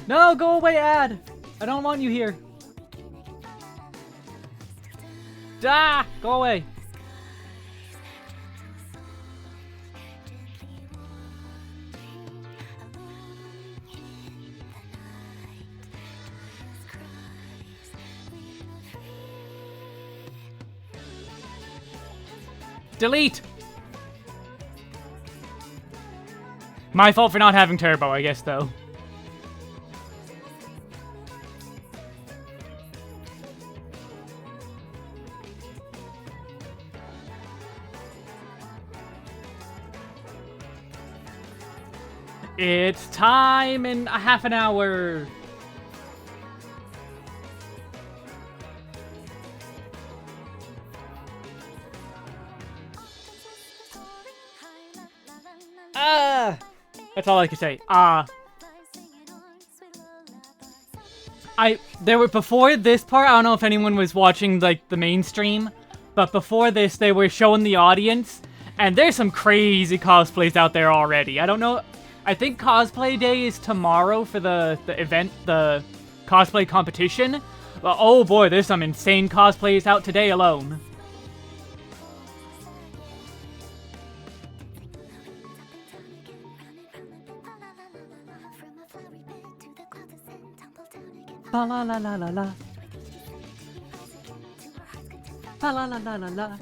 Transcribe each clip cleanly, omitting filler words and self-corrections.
No, go away, ad! I don't want you here. Ah! Go away. Delete! My fault for not having turbo, I guess, though. It's time in a half an hour. That's all I can say. Before this part, I don't know if anyone was watching, like, the mainstream, but before this, they were showing the audience, and there's some crazy cosplays out there already. I don't know, I think cosplay day is tomorrow for the event, the cosplay competition, but oh boy, there's some insane cosplays out today alone. Ba la la la la la. Ba la la la la la.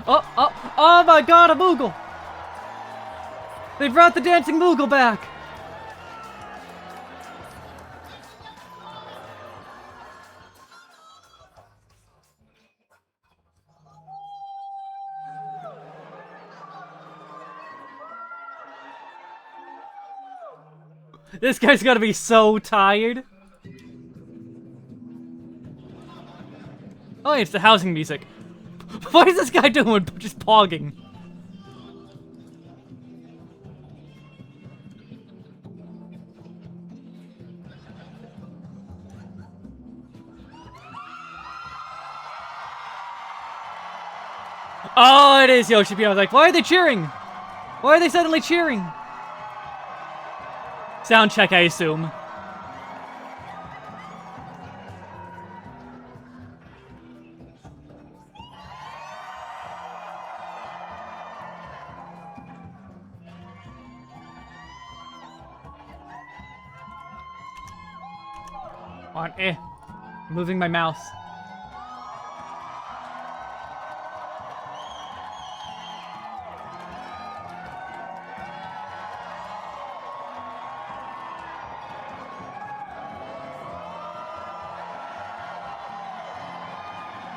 Oh my god, a Moogle! They brought the dancing Moogle back! This guy's gotta be so tired. Oh, it's the housing music. What is this guy doing? Just pogging. Oh, it is Yoshi P. I was like, why are they cheering? Why are they suddenly cheering? Sound check, I assume. On moving my mouse.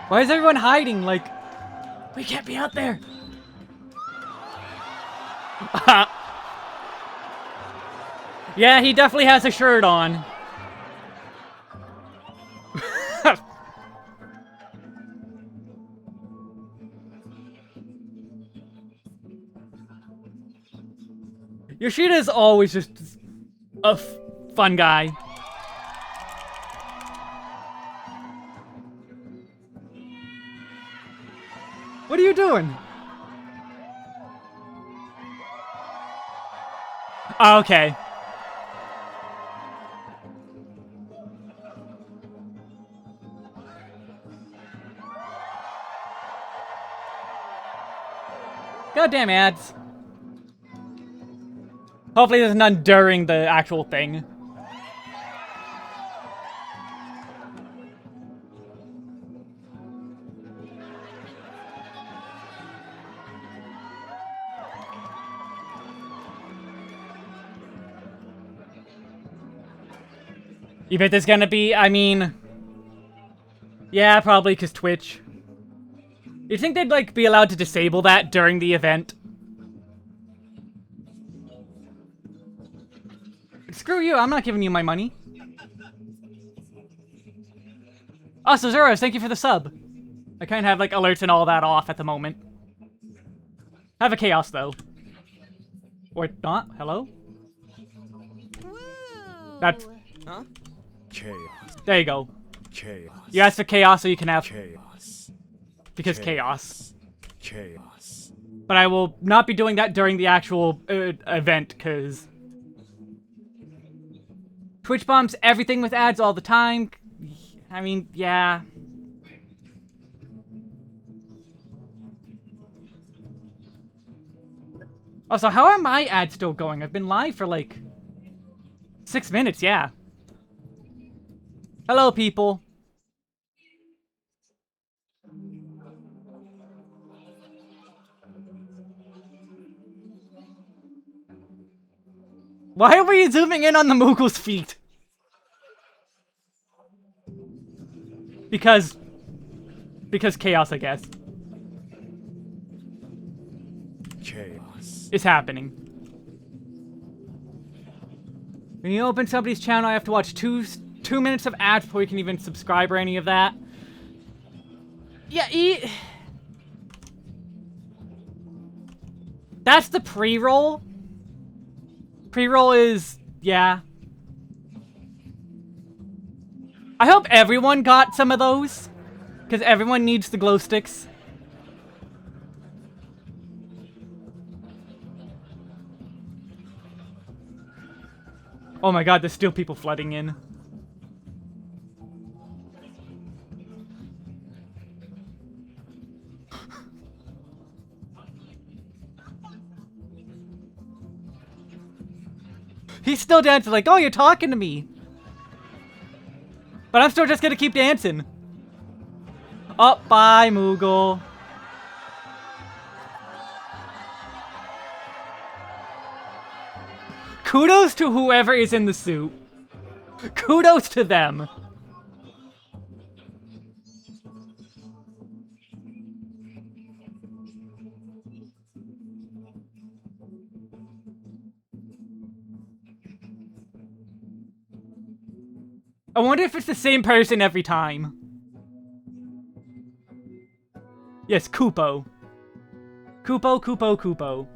Why is everyone hiding? Like, we can't be out there. Yeah, he definitely has a shirt on. Yoshida's always just a fun guy. What are you doing? Oh, okay. Goddamn ads. Hopefully there's none during the actual thing. You bet there's gonna be, I mean... Yeah, probably, because Twitch. You'd think they'd, like, be allowed to disable that during the event. Screw you, I'm not giving you my money. Oh, so Zeros, thank you for the sub. I kind of have, like, alerts and all that off at the moment. I have a chaos, though. Or not. Hello? That's... Huh? Chaos. There you go. Chaos. You asked for chaos so you can have... Chaos. Because chaos. Chaos. But I will not be doing that during the actual event, because... Twitch bombs everything with ads all the time. I mean, yeah. Also, how are my ads still going? I've been live for like 6 minutes, yeah. Hello, people. Why are we zooming in on the Moogle's feet? Because chaos, I guess. Chaos. Is happening. When you open somebody's channel, I have to watch two minutes of ads before you can even subscribe or any of that. Yeah, that's the pre-roll. Pre-roll is, yeah. I hope everyone got some of those, because everyone needs the glow sticks. Oh my god, there's still people flooding in. He's still dancing like, oh, you're talking to me. But I'm still just gonna keep dancing. Oh, bye, Moogle. Kudos to whoever is in the suit. Kudos to them. I wonder if it's the same person every time. Yes, Kupo. Kupo, Kupo, Kupo.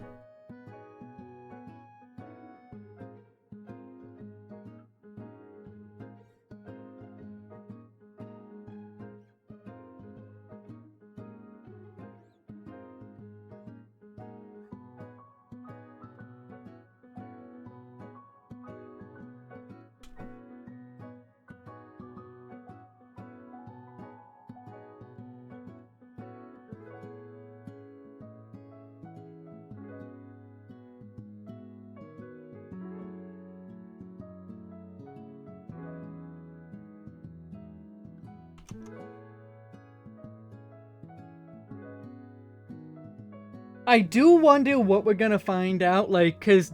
I do wonder what we're gonna find out, like, cause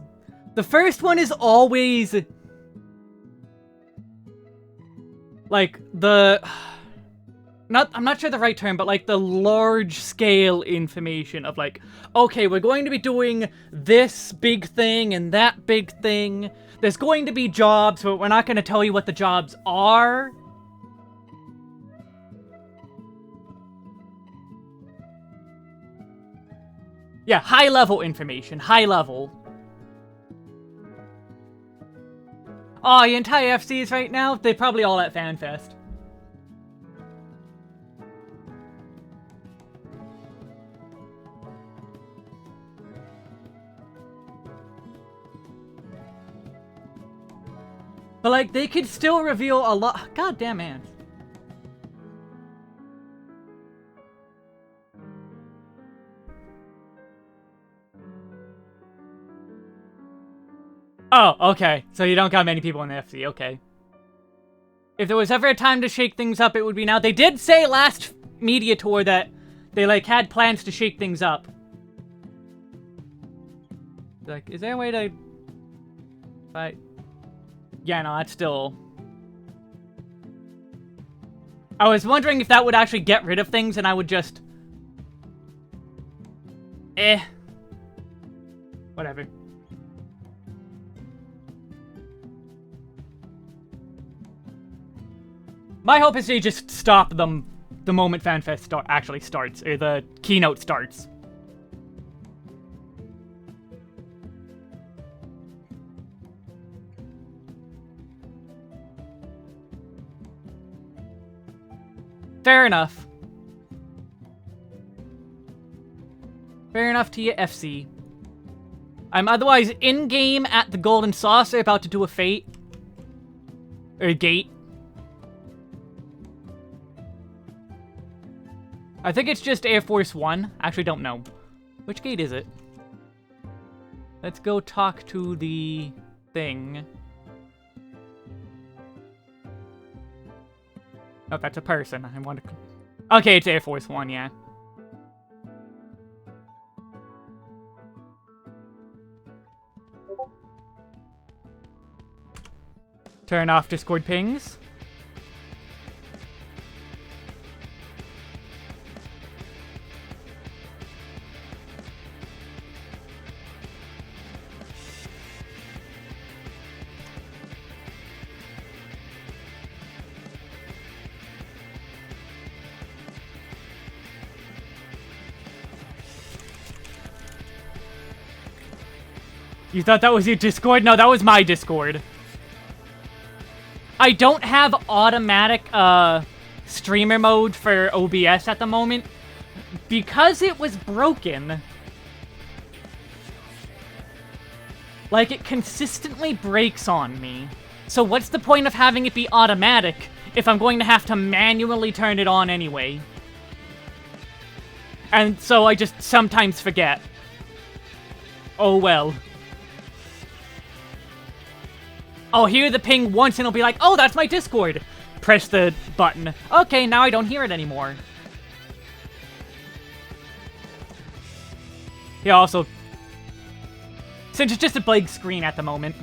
the first one is always like I'm not sure the right term, but like the large scale information of like, okay, we're going to be doing this big thing and that big thing. There's going to be jobs, but we're not going to tell you what the jobs are. Yeah, high level information, high level. Oh, the entire FCs right now, they're probably all at Fanfest. But, like, they could still reveal a lot. Goddamn ants. Oh, okay. So you don't got many people in the FC, okay. If there was ever a time to shake things up, it would be now. They did say last media tour that they, like, had plans to shake things up. Like, is there a way to... But... Yeah, no, that's still... I was wondering if that would actually get rid of things and I would just... Whatever. My hope is they just stop them the moment Fanfest actually starts, or the keynote starts. Fair enough. Fair enough to you, FC. I'm otherwise in-game at the Golden Saucer, about to do a Fate. Or gate. I think it's just Air Force One. Actually, don't know. Which gate is it? Let's go talk to the thing. Oh, that's a person. I want to... Okay, it's Air Force One, yeah. Turn off Discord pings. You thought that was your Discord? No, that was my Discord. I don't have automatic streamer mode for OBS at the moment because it was broken. Like, it consistently breaks on me. So what's the point of having it be automatic if I'm going to have to manually turn it on anyway? And so I just sometimes forget. Oh well. I'll hear the ping once and it'll be like, oh, that's my Discord. Press the button. Okay, now I don't hear it anymore. Yeah, also, since it's just a blank screen at the moment.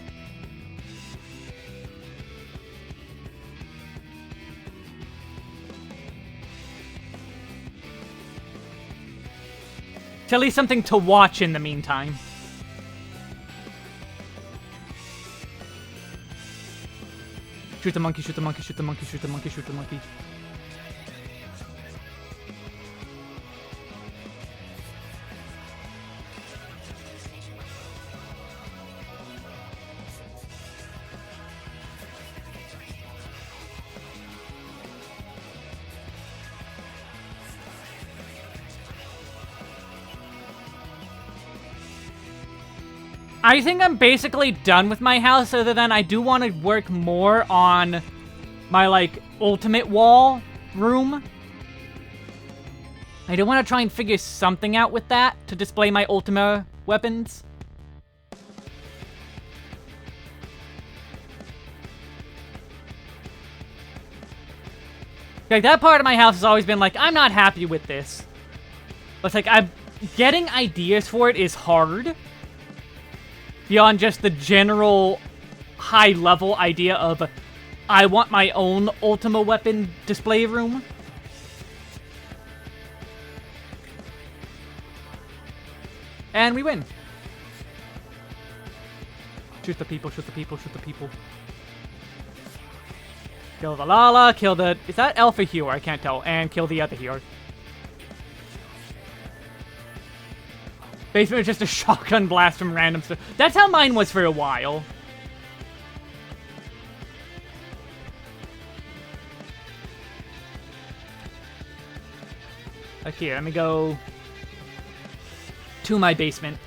It's at least something to watch in the meantime. Shoot the monkey, shoot the monkey, shoot the monkey, shoot the monkey, shoot the monkey. I think I'm basically done with my house, other than I do want to work more on my, like, ultimate wall room. I do want to try and figure something out with that to display my ultimate weapons. Like, that part of my house has always been like, I'm not happy with this. But, like, getting ideas for it is hard. Beyond just the general high-level idea of, I want my own Ultima weapon display room. And we win. Shoot the people, shoot the people, shoot the people. Kill the Lala, kill the... Is that Alpha hero? I can't tell. And kill the other hero. Basement was just a shotgun blast from random stuff. That's how mine was for a while. Okay, let me go to my basement.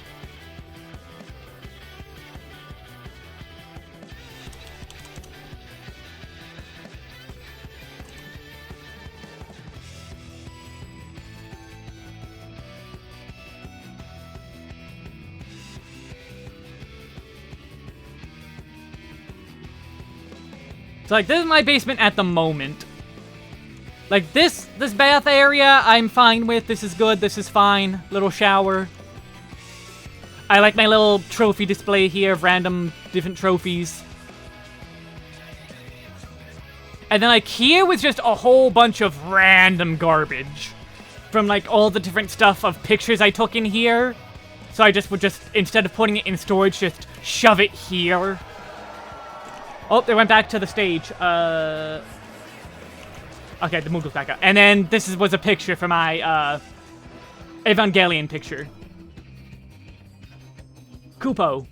So, like, this is my basement at the moment. Like, this bath area, I'm fine with. This is good. This is fine. Little shower. I like my little trophy display here of random different trophies. And then, like, here was just a whole bunch of random garbage. From, like, all the different stuff of pictures I took in here. So I just would just, instead of putting it in storage, just shove it here. Oh, they went back to the stage. Okay, the mood goes back up. And then this was a picture for my, Evangelion picture. Kupo.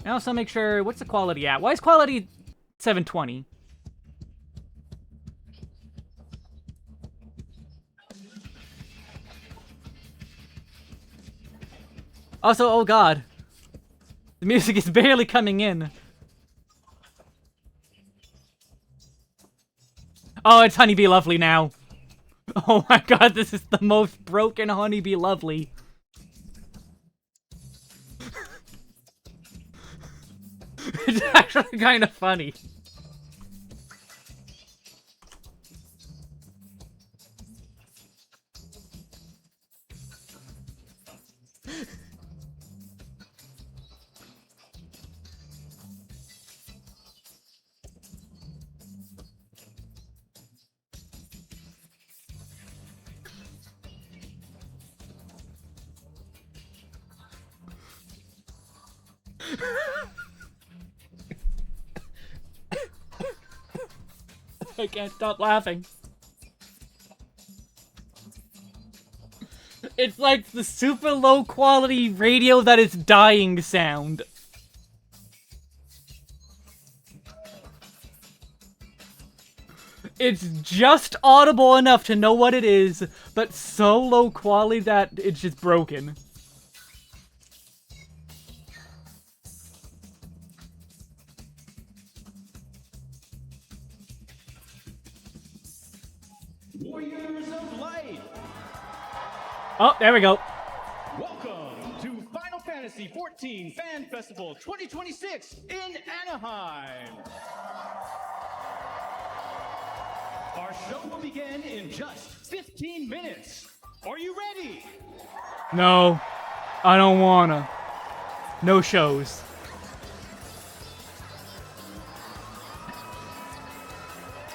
And also make sure, what's the quality at? Why is quality 720? Also, oh god. The music is barely coming in. Oh, it's Honeybee Lovely now. Oh my god, this is the most broken Honeybee Lovely. It's actually kind of funny. I can't stop laughing. It's like the super low quality radio that is dying sound. It's just audible enough to know what it is, but so low quality that it's just broken. Warriors of Light! Oh, there we go. Welcome to Final Fantasy XIV Fan Festival 2026 in Anaheim! Our show will begin in just 15 minutes. Are you ready? No, I don't wanna. No shows.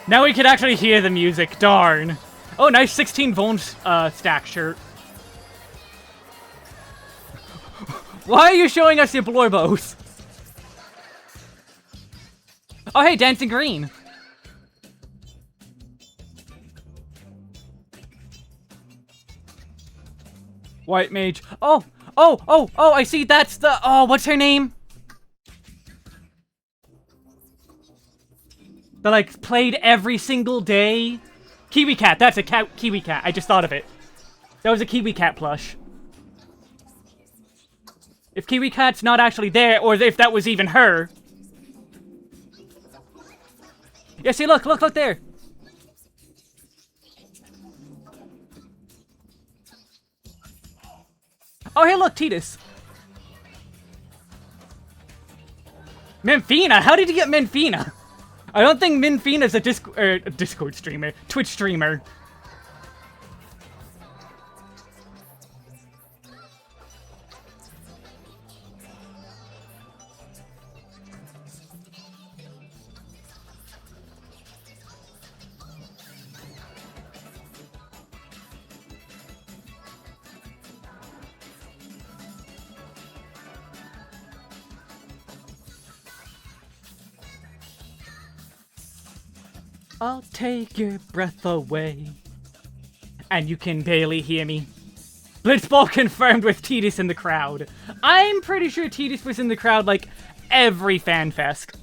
Now we can actually hear the music, darn. Oh, nice 16 Voln stack shirt. Why are you showing us your Blorbos? Oh, hey, Dancing Green. White Mage. Oh, I see, that's the, oh, what's her name? That, like, played every single day. Kiwi Cat, that's a Kiwi Cat, I just thought of it. That was a Kiwi Cat plush. If Kiwi Cat's not actually there, or if that was even her. Yeah, see, look there. Oh, hey, look, Tidus. Minfina? How did you get Minfina? I don't think Minfina's a Discord streamer. Twitch streamer. I'll take your breath away. And you can barely hear me. Blitzball confirmed with Tidus in the crowd. I'm pretty sure Tidus was in the crowd like every FanFest.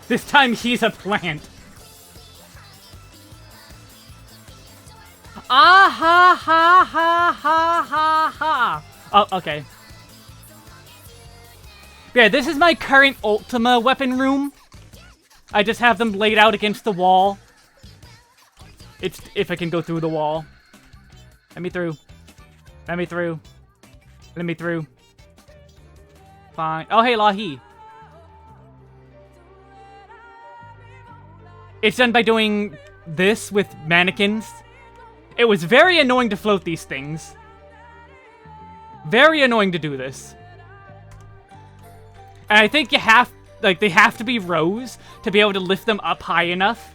This time he's a plant. Ah ha ha ha ha ha ha. Oh, okay. Yeah, this is my current Ultima weapon room. I just have them laid out against the wall. It's if I can go through the wall. Let me through. Let me through. Let me through. Fine. Oh, hey, Lahi. It's done by doing this with mannequins. It was very annoying to float these things. Very annoying to do this. And I think you have, like, they have to be rows to be able to lift them up high enough.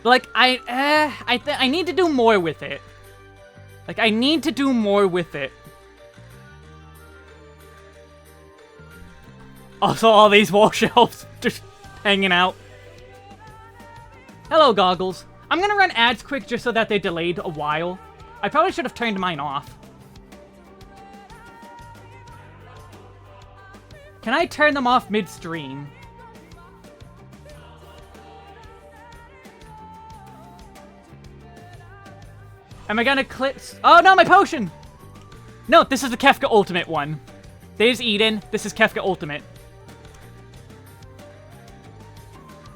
Like, I need to do more with it. Like, I need to do more with it. Also, all these wall shelves just hanging out. Hello, Goggles. I'm gonna run ads quick just so that they delayed a while. I probably should have turned mine off. Can I turn them off mid-stream? Am I gonna click? Oh no, my potion! No, this is the Kefka Ultimate one. There's Eden. This is Kefka Ultimate.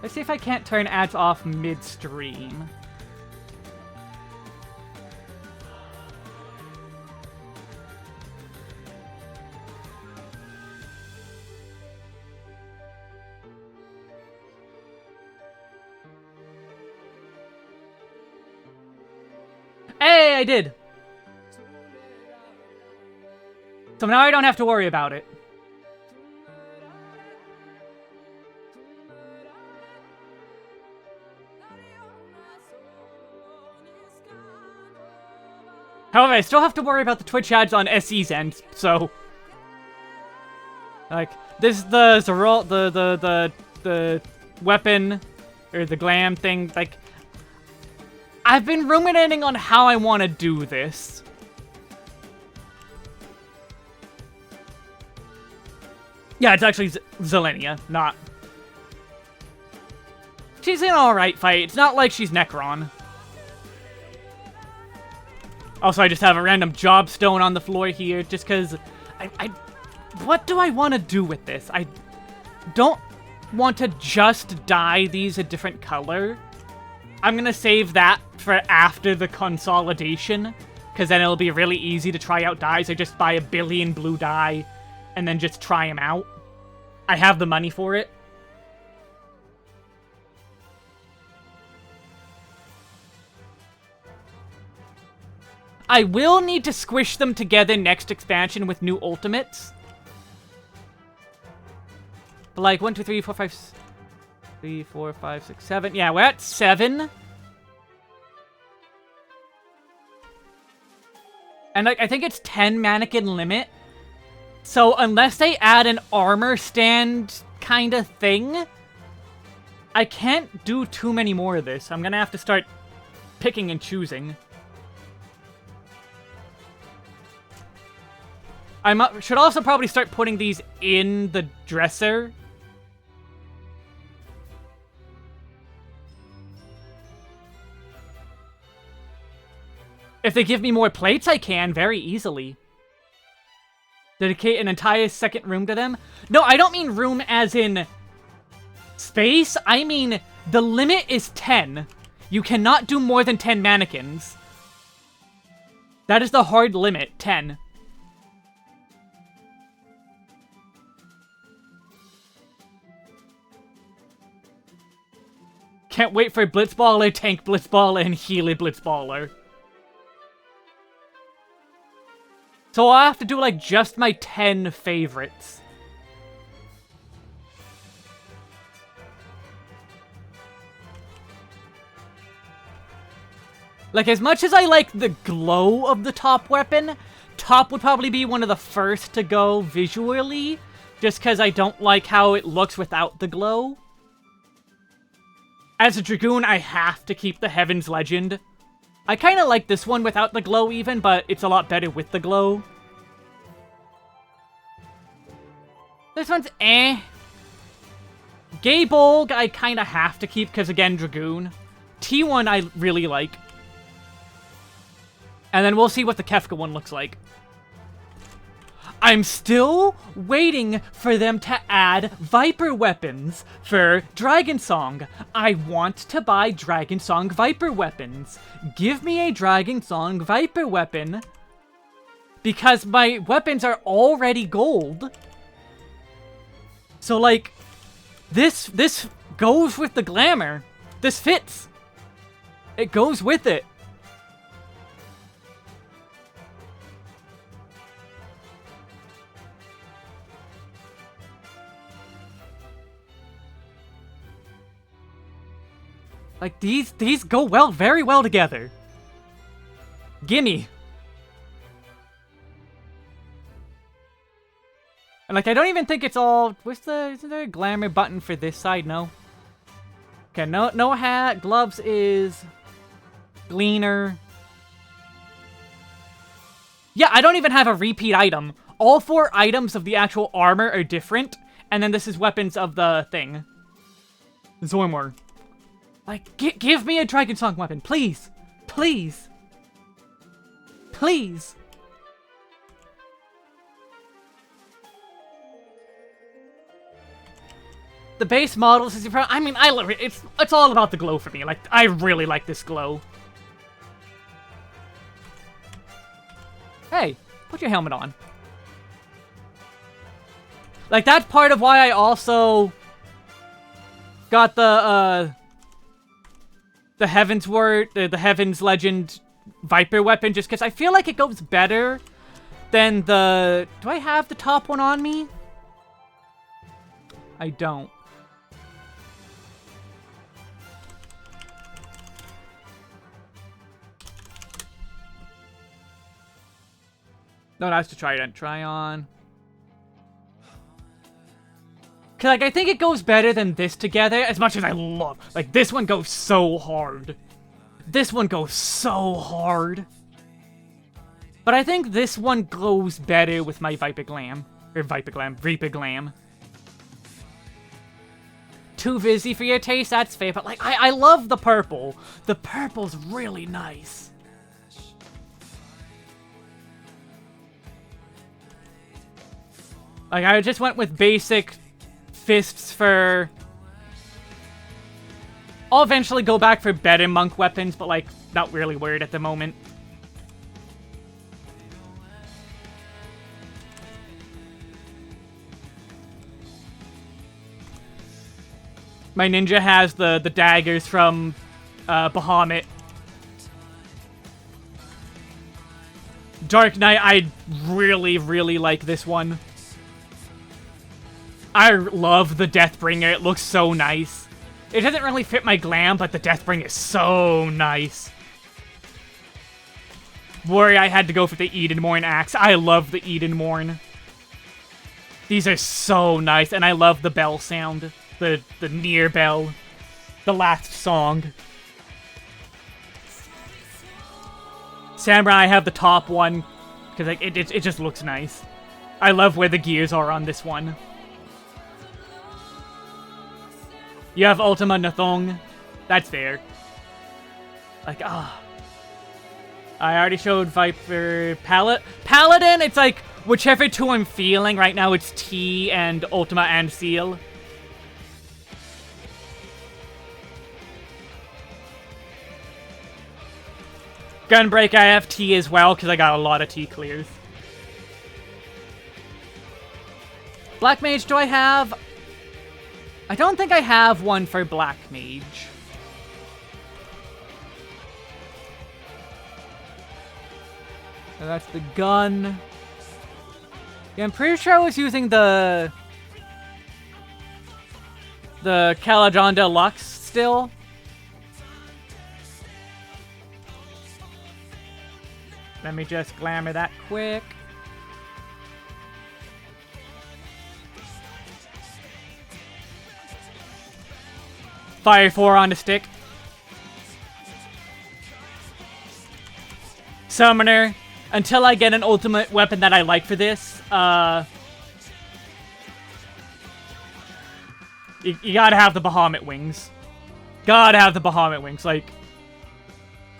Let's see if I can't turn ads off midstream. Hey, I did! So now I don't have to worry about it. However, I still have to worry about the Twitch ads on SE's end, so... Like, this is the Zerol, the weapon, or the glam thing, like... I've been ruminating on how I want to do this. Yeah, it's actually Zelenia, not... She's in an alright fight. It's not like she's Necron. Also, I just have a random job stone on the floor here, just because what do I want to do with this? I don't want to just dye these a different color. I'm gonna save that for after the consolidation, because then it'll be really easy to try out dyes. I just buy a billion blue dye, and then just try them out. I have the money for it. I will need to squish them together next expansion with new ultimates. But like 1, 2, 3, 4, 5, 3, 4, 5, 6, 7. Yeah, we're at 7. And like, I think it's 10 mannequin limit. So unless they add an armor stand kind of thing, I can't do too many more of this. I'm gonna have to start picking and choosing. I should also probably start putting these in the dresser. If they give me more plates, I can very easily. Dedicate an entire second room to them? No, I don't mean room as in space. I mean the limit is 10. You cannot do more than 10 mannequins. That is the hard limit, 10. Can't wait for Blitzballer, Tank Blitzballer, and Healy Blitzballer. So I'll have to do, like, just my 10 favorites. Like, as much as I like the glow of the top weapon, top would probably be one of the first to go visually, just because I don't like how it looks without the glow. As a Dragoon, I have to keep the Heaven's Legend. I kind of like this one without the glow even, but it's a lot better with the glow. This one's eh. Gaybolg I kind of have to keep because, again, Dragoon. T1 I really like. And then we'll see what the Kefka one looks like. I'm still waiting for them to add Viper weapons for Dragon Song. I want to buy Dragon Song Viper weapons. Give me a Dragon Song Viper weapon. Because my weapons are already gold. So, like, this goes with the glamour. This fits. It goes with it. Like, these go very well together. Gimme. And, like, I don't even think it's all... Isn't there a glamour button for this side? No. Okay, no hat. Gloves is... Gleaner. Yeah, I don't even have a repeat item. All 4 items of the actual armor are different. And then this is weapons of the thing. Zormor. Like, give me a Dragon Song weapon, please. Please. Please! The base model, 60%. I mean, I love it. It's all about the glow for me. Like, I really like this glow. Hey, put your helmet on. Like, that's part of why I also got the Heaven's Word, the Heaven's Legend Viper weapon, just because I feel like it goes better than the... Do I have the top one on me? I don't. No, that's to try it. Try on. Cause, like, I think it goes better than this together, as much as I love... Like, this one goes so hard. This one goes so hard. But I think this one goes better with my Viper Glam. Or Reaper Glam. Too busy for your taste? That's fair, but, like, I love the purple. The purple's really nice. Like, I just went with basic fists for... I'll eventually go back for better monk weapons, but, like, not really worried at the moment. My ninja has the daggers from Bahamut. Dark Knight, I really, really like this one. I love the Deathbringer. It looks so nice. It doesn't really fit my glam, but the Deathbringer is so nice. Worry, I had to go for the Edenmorn axe. I love the Edenmorn. These are so nice, and I love the bell sound. The near bell. The last song. Samurai, I have the top one, because like, it just looks nice. I love where the gears are on this one. You have Ultima Nathong. That's fair. Like, ah. I already showed Viper Paladin, it's like, whichever two I'm feeling. Right now it's T and Ultima and Seal. Gunbreak, I have T as well, because I got a lot of T clears. Black Mage, do I have... I don't think I have one for Black Mage. So that's the gun. Yeah, I'm pretty sure I was using the Caladon Deluxe still. Let me just glamour that quick. Fire 4 on the stick. Summoner. Until I get an ultimate weapon that I like for this, you gotta have the Bahamut wings. Gotta have the Bahamut wings. Like,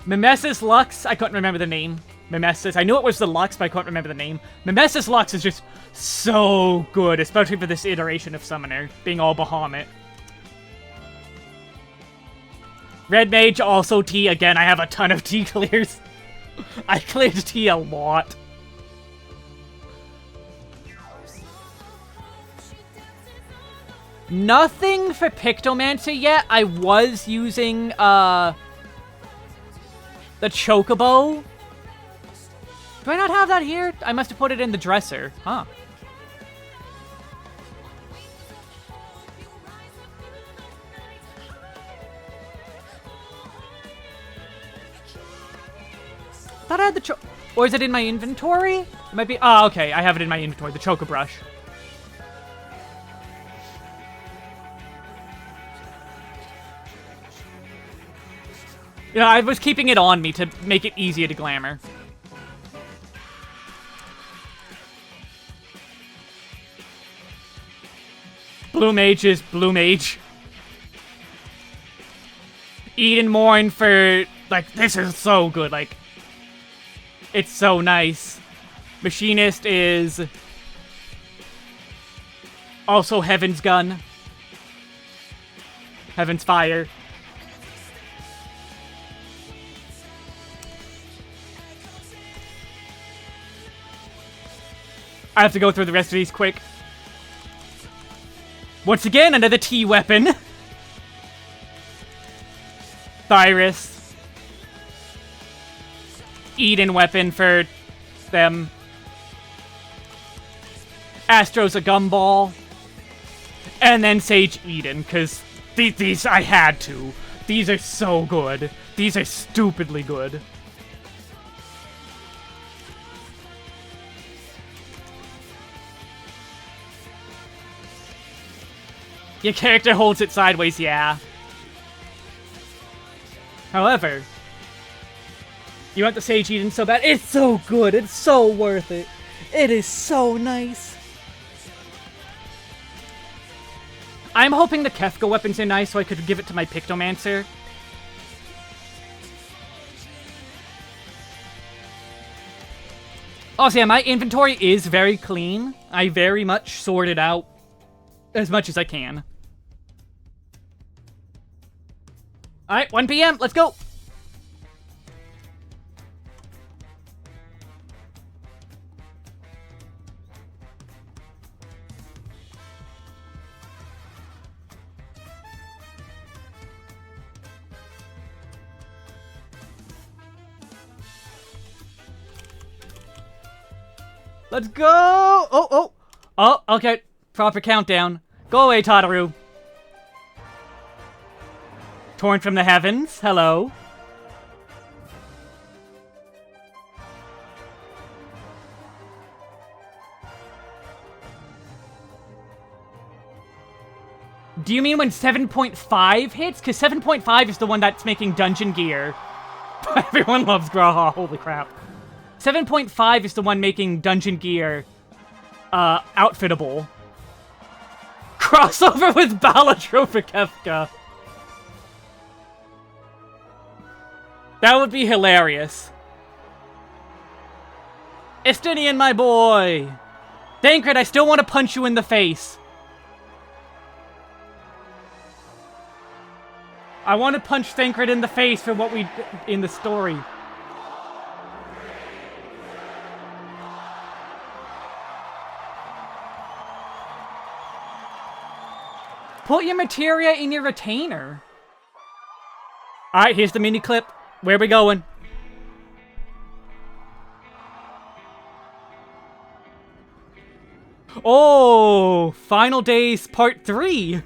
Mimesis Lux, I couldn't remember the name. Mimesis, I knew it was the Lux, but I couldn't remember the name. Mimesis Lux is just so good, especially for this iteration of Summoner, being all Bahamut. Red Mage, also T. Again, I have a ton of T clears. I cleared T a lot. Nothing for Pictomancer yet. I was using, the Chocobo. Do I not have that here? I must have put it in the dresser. Huh. Thought I had the or is it in my inventory? It might be. Oh, okay. I have it in my inventory. The Choco Brush. You know, I was keeping it on me to make it easier to glamour. Blue Mage is Blue Mage. Edenmorn for, like, this is so good, like... It's so nice. Machinist is also Heaven's Gun. Heaven's Fire. I have to go through the rest of these quick. Once again, another T weapon. Thyris. Eden weapon for them. Astro's a gumball. And then Sage Eden, because these I had to. These are so good. These are stupidly good. Your character holds it sideways, yeah. However, you want the Sage Eden so bad. It's so good. It's so worth it. It is so nice. I'm hoping the Kefka weapons are nice so I could give it to my Pictomancer. Also, yeah, my inventory is very clean. I very much sort it out as much as I can. Alright, 1 PM, let's go! Let's go! Oh, okay. Proper countdown. Go away, Tataru. Torn from the heavens. Hello. Do you mean when 7.5 hits? Because 7.5 is the one that's making Dungeon Gear. Everyone loves Graha, holy crap. 7.5 is the one making Dungeon Gear outfittable. Crossover with Balatrophic Kefka. That would be hilarious. Estinian, my boy! Thancred, I still want to punch you in the face. I want to punch Thancred in the face for what we did in the story. Put your materia in your retainer. Alright, here's the mini clip. Where we going? Oh, Final Days Part 3.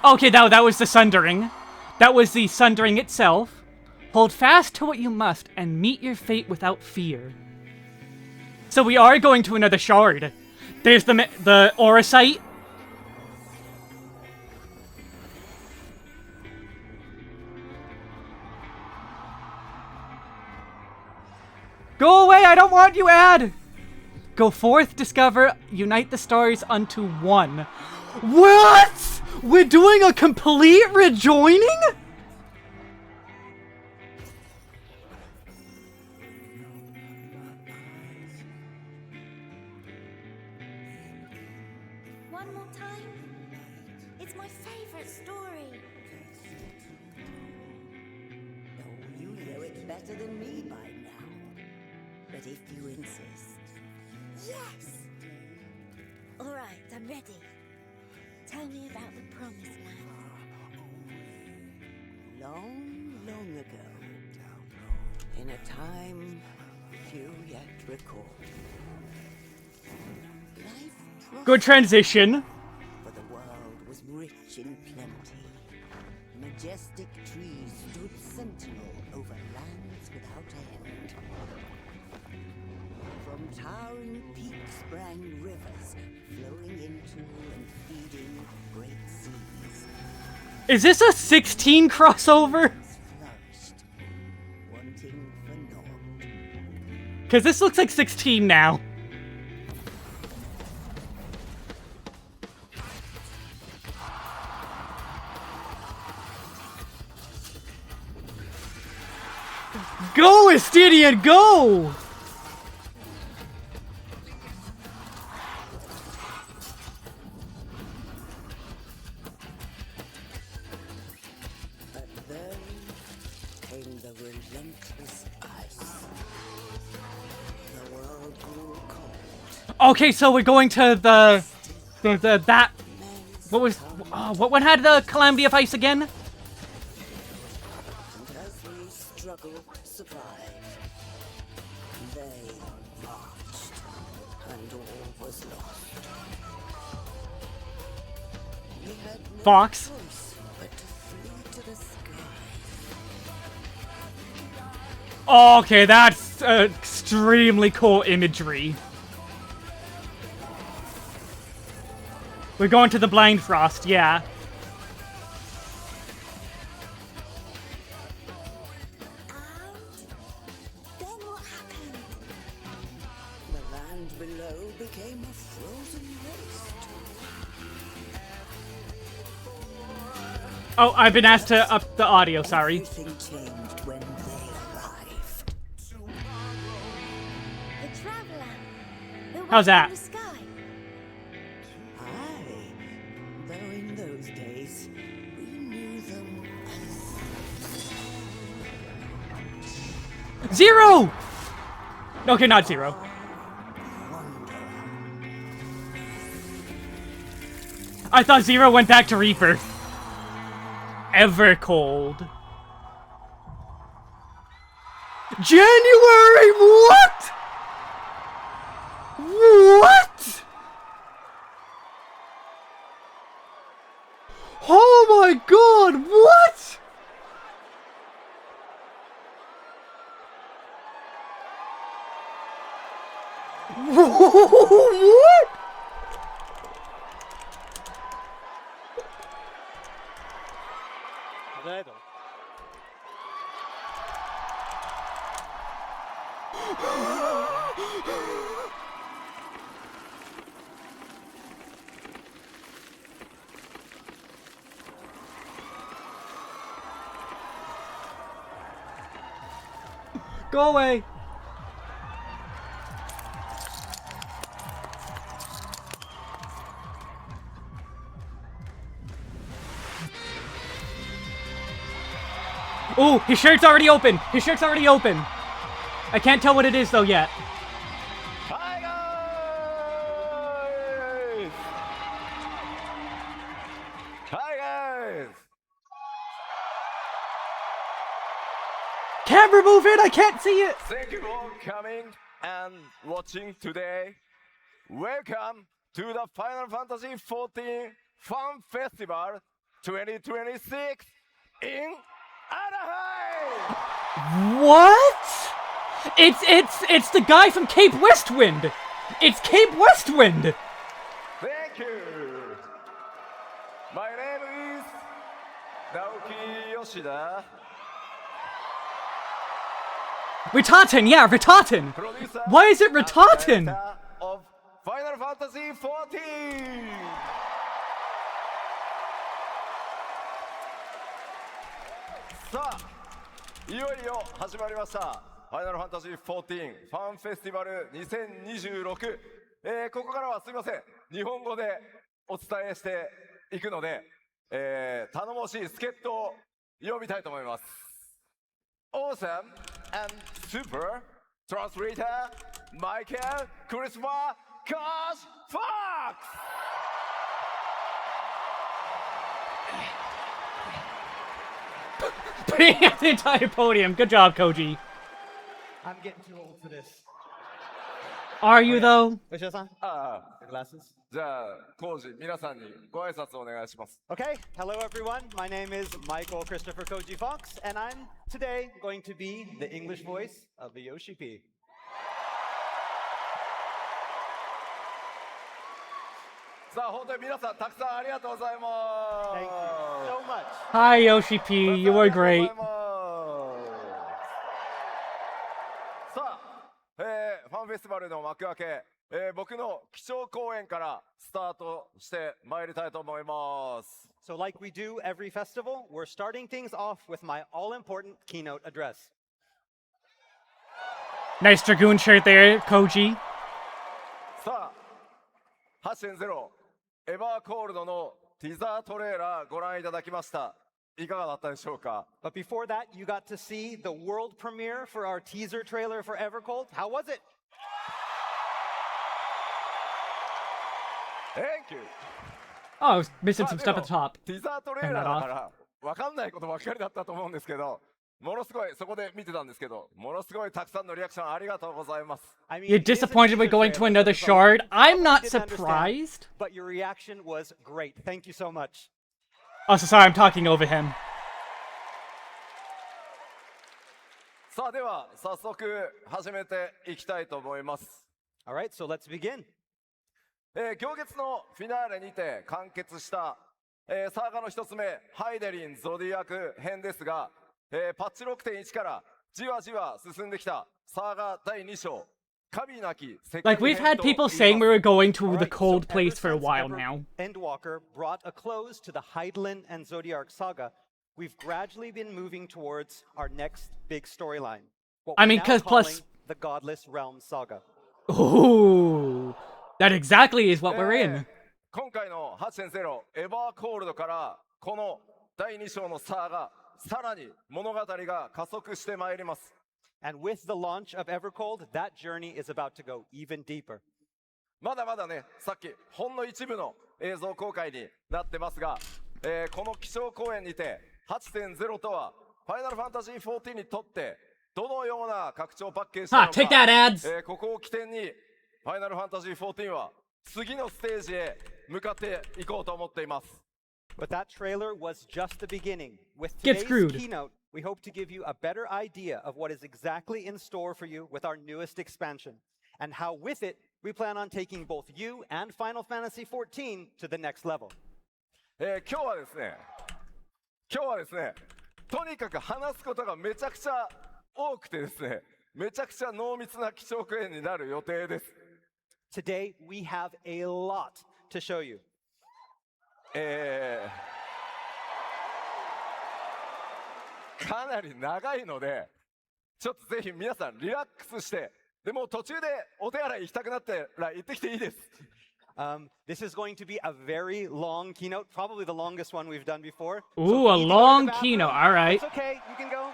Okay, that was the Sundering. That was the Sundering itself. Hold fast to what you must and meet your fate without fear. So we are going to another shard. There's the Aura Site. Go away, I don't want you, Ad! Go forth, discover, unite the stars unto one. What? We're doing a complete rejoining? One more time. It's my favorite story. Oh, you know it better than me by now. But if you insist. Yes! All right, I'm ready. Tell me about the Promised Land. Long, long ago, in a time few yet recall, life Good transition. for the world was rich in plenty. Majestic trees stood sentinel over lands without end. From towering peaks sprang rivers, flowing into and feeding great seas. Is this a 16 crossover? Flourished, wanting for naught. Because this looks like 16 now. Go, Estidian, go! But then came the relentless ice. The world grew cold. Okay, so we're going to that. What was? What one had the Calamity of Ice again? And as we struggled to survive, they marched, and all was lost. We had no Fox. choice but to flee to the sky. Okay, that's extremely cool imagery. We're going to the Blind Frost, yeah. Then what happened? The land below became a frozen waste. Oh, I've been asked to up the audio, sorry. Everything changed when they arrived. The traveler. The one How's that? from the sky. Aye, though in those days, we knew them as Zero! Okay, not Zero. I thought Zero went back to Reaper. Evercold. January, what? What? Oh my god, what? What? Go away. Oh, his shirt's already open. His shirt's already open. I can't tell what it is though yet. Hi guys! Hi guys! Camera move it. I can't see it. Thank you for coming and watching today. Welcome to the Final Fantasy XIV Fan Festival 2026 in Anaheim! What? It's the guy from Cape Westwind. It's Cape Westwind. Thank you! My name is Naoki Yoshida, Ritaten, yeah, Ritaten. producer Why is it and Ritaten? director of Final Fantasy XIV! さあ、いよいよ始まりましたファイナルファンタジー14ファンフェスティバル2026、ここからはすみません日本語でお伝えしていくので、頼もしい助っ人を呼びたいと思います。 Awesome and super translator Michael Christopher Cos Fox! Putting up the entire podium. Good job, Koji. I'm getting too old for this. Are you though? Yoshida-san, ああ、 your glasses. じゃあ、コウジ、皆さんにご挨拶をお願いします。 Okay, hello everyone. My name is Michael Christopher Koji Fox, and I'm today going to be the English voice of the Yoshi P. さあ、本当に皆さん、たくさんありがとうございます。 Thank you so much. Hi, Yoshi P. You were great. さあ、ファンフェスティバルの幕開け、僕の基調講演からスタートしてまいりたいと思います。 So, like we do every festival, we're starting things off with my all-important keynote address. Nice Dragoon shirt there, Koji. さあ、8.0 エバーコールドのティザートレーラーご覧いただきました。いかがだったでしょうか？ But before that, you got to see the world premiere for our teaser trailer for Evercold. How was it? Thank you! Oh, I was missing まあ some で stuff も at the top. ティザートレーラーだから分かんないことばっかりだったと思うんですけど、ものすごいそこで見てたんですけど、ものすごいたくさんのリアクションありがとうございます。I mean, You're it is a disappointed with teaser going to trailer, another so shard? I'm some not didn't understand, surprised. But your reaction was great. Thank you so much. Oh, so sorry, I'm talking over him. さあでは早速始めていきたいと思います。 All right, so let's begin. 行月のフィナーレにて完結した、サーガの一つ目ハイデリンゾディアク編ですが、パッチ 6.1 からじわじわ進んできたサーガ第2章神なき世界 Like, we've 編 had と people 言い saying ます。 we were going to All the right, cold so place for a ever while since now. Endwalker brought a close to the Hydaelyn and Zodiark saga, we've gradually been moving towards our next big storyline. What I we're mean, now 'cause plus- calling the Godless Realm Saga. Ooh, that exactly is what we're in. 今回の 8.0 エバーコールドからこの第2章のサーガさらに物語が加速してまいります。 And with the launch of Evercold, that journey is about to go even deeper. まだまだね、さっきほんの一部の映像公開になってますが、この基調講演にて 8.0 とはファイナルファンタジー14にとってどのような拡張パッケージなの Ha, take か、 that, ads! ここを起点にファイナルファンタジー14は次のステージへ向かっていこうと思っています。 But that trailer was just the beginning. With Get today's screwed. keynote, we hope to give you a better idea of what is exactly in store for you with our newest expansion, and how with it, we plan on taking both you and Final Fantasy XIV to the next level. 今日はですね、とにかく話すことがめちゃくちゃ多くてですね、めちゃくちゃ濃密な基調講演になる予定です。 Today, we have a lot to show you. かなり長いので、ちょっとぜひ皆さんリラックスして、でも途中でお手洗い行きたくなってら行ってきていいです。 This is going to be a very long keynote, probably the longest one we've done before. Ooh, a if you need to go to the long bathroom, keynote, alright. It's okay, you can go.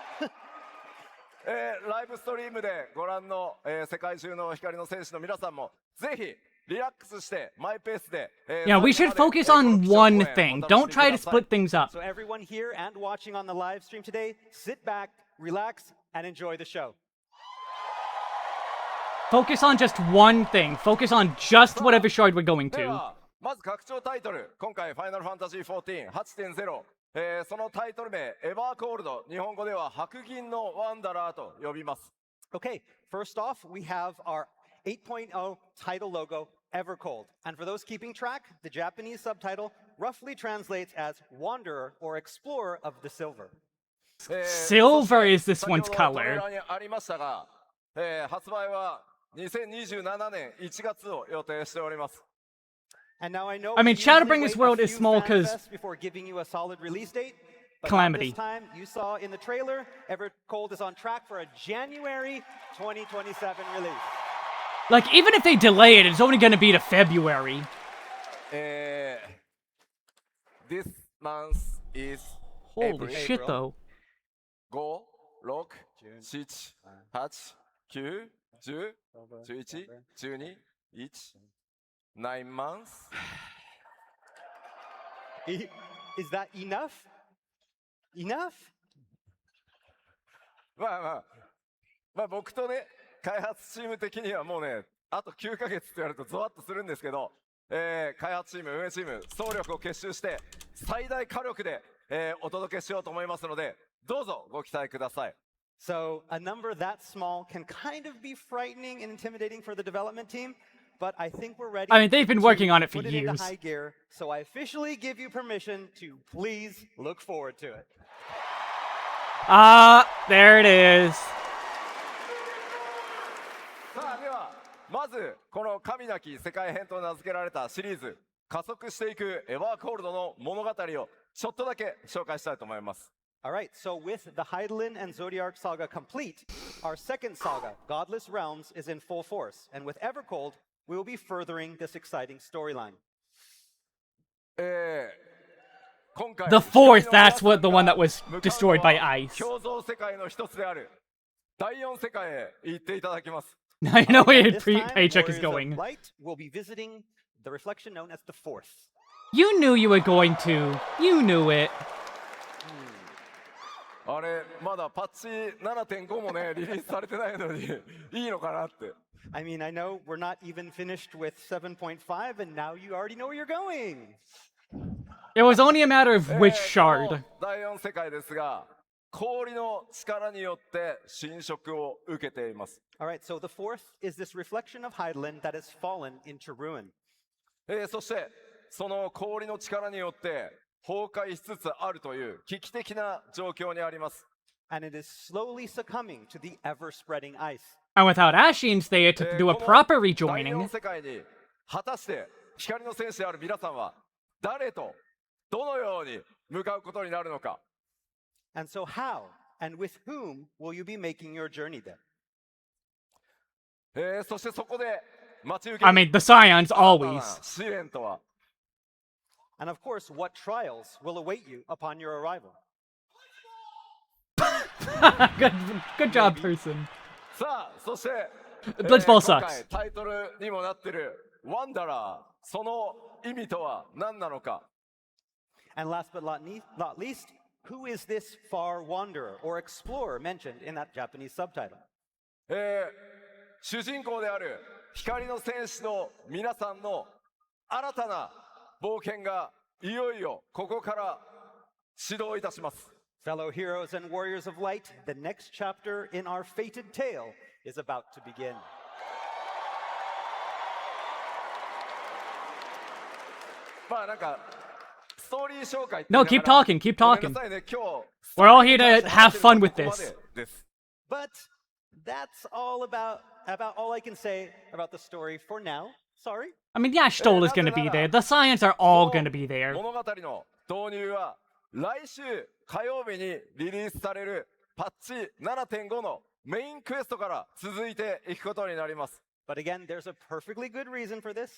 ライブストリームでご覧の、世界中の光の戦士の皆さんもぜひリラックスしてマイペースで、Yeah, we should focus on one thing. Don't try to split things up. So everyone here and watching on the live stream today, sit back, relax, and enjoy the show. Focus on just one thing. Focus on just whatever shard we're going で to. はまず拡張タイトル、今回ファイナルファンタジー14 8.0、そのタイトル名エバーコールド、日本語では白銀のワンダラーと呼びます。 Okay, first off, we have our 8.0 title logo, Evercold. And for those keeping track, the Japanese subtitle roughly translates as Wanderer or Explorer of the Silver. Silver is this one's 先ほどトレー color. ラーにありましたが、発売は2027年1月を予定しております。 And now I know I mean, we Shadowbring usually this wait world a is few small 'cause- Fanfests before giving you a solid release date. But Calamity. This time, you saw in the trailer, Evercold is on track for a January 2027 release. Like, even if they delay it, it's only gonna be to February. This month is Holy April. shit, though. 5、6、7、8、9、10、11、12、1、9 months. Is that enough? Enough? まあ僕とね、開発チーム的にはもうね、あと9ヶ月って言われるとゾワッとするんですけど、開発チーム、運営チーム、総力を結集して最大火力で、お届けしようと思いますので、どうぞご期待ください。So a number that small can kind of be frightening and intimidating for the development team, but I think we're ready. I mean, they've been working on it for put it into years. high gear, so I officially give you permission to please look forward to it. Ah, there it is. さあではまずこの神なき世界編と名付けられたシリーズ加速していくエバーコールドの物語をちょっとだけ紹介したいと思います。All right, so with the Hydaelyn and Zodiark saga complete, our second saga, Godless Realms, is in full force. And with Evercold, we will be furthering this exciting storyline. 今回 The fourth, that's what the one that was destroyed by ice. 共造世界の一つである第四世界へ行っていただきます。 I know where your This time, paycheck is Warriors of going. Light will be visiting the reflection known as the Fourth. You knew you were going to. You knew it. あれまだパッチ 7.5 もねリリースされてないのにいいのかなって。 I mean, I know we're not even finished with 7.5, and now you already know where you're going. It was only a matter of which こ shard. の第四世界ですが氷の力によって侵食を受けています。 All right, so the Fourth is this reflection of Hydaelyn that has fallen into ruin. そしてその氷の力によって崩壊しつつあるという危機的な状況にあります。 And it is slowly succumbing to the ever-spreading ice. And without Ashians, they had to do a proper 第四 rejoining. 世界に果たして光の戦士である皆さんは誰とどのように向かうことになるのか。 And so how and with whom will you be making your journey there? そしてそこで待ち受け I mean, the Scions 新たな always. 試練とは。 And of course, what trials will await you upon your arrival? Good job, person. さあそして Blitzball 今 sucks. 回タイトルにもなってるワンダラーその意味とは何なのか。 And last but not least, who is this far wanderer or explorer mentioned in that Japanese subtitle? 主人公である光の戦士の皆さんの新たな冒険がいよいよここから始動いたします。 Fellow heroes and warriors of light, the next chapter in our fated tale is about to begin. まあなんかストーリー紹介って No, 言い keep ながら talking, keep ごめん talking. なさいね今日 We're all here to have fun with ここま this. でです。 But that's all about all I can say about the story for now. Sorry. I mean, yeah, Stoll is gonna be there. The Scions are all gonna be there. 物語の導入は来週火曜日にリリースされるパッチ 7.5 のメインクエストから続いていくことになります。 But again, there's a perfectly good reason for this.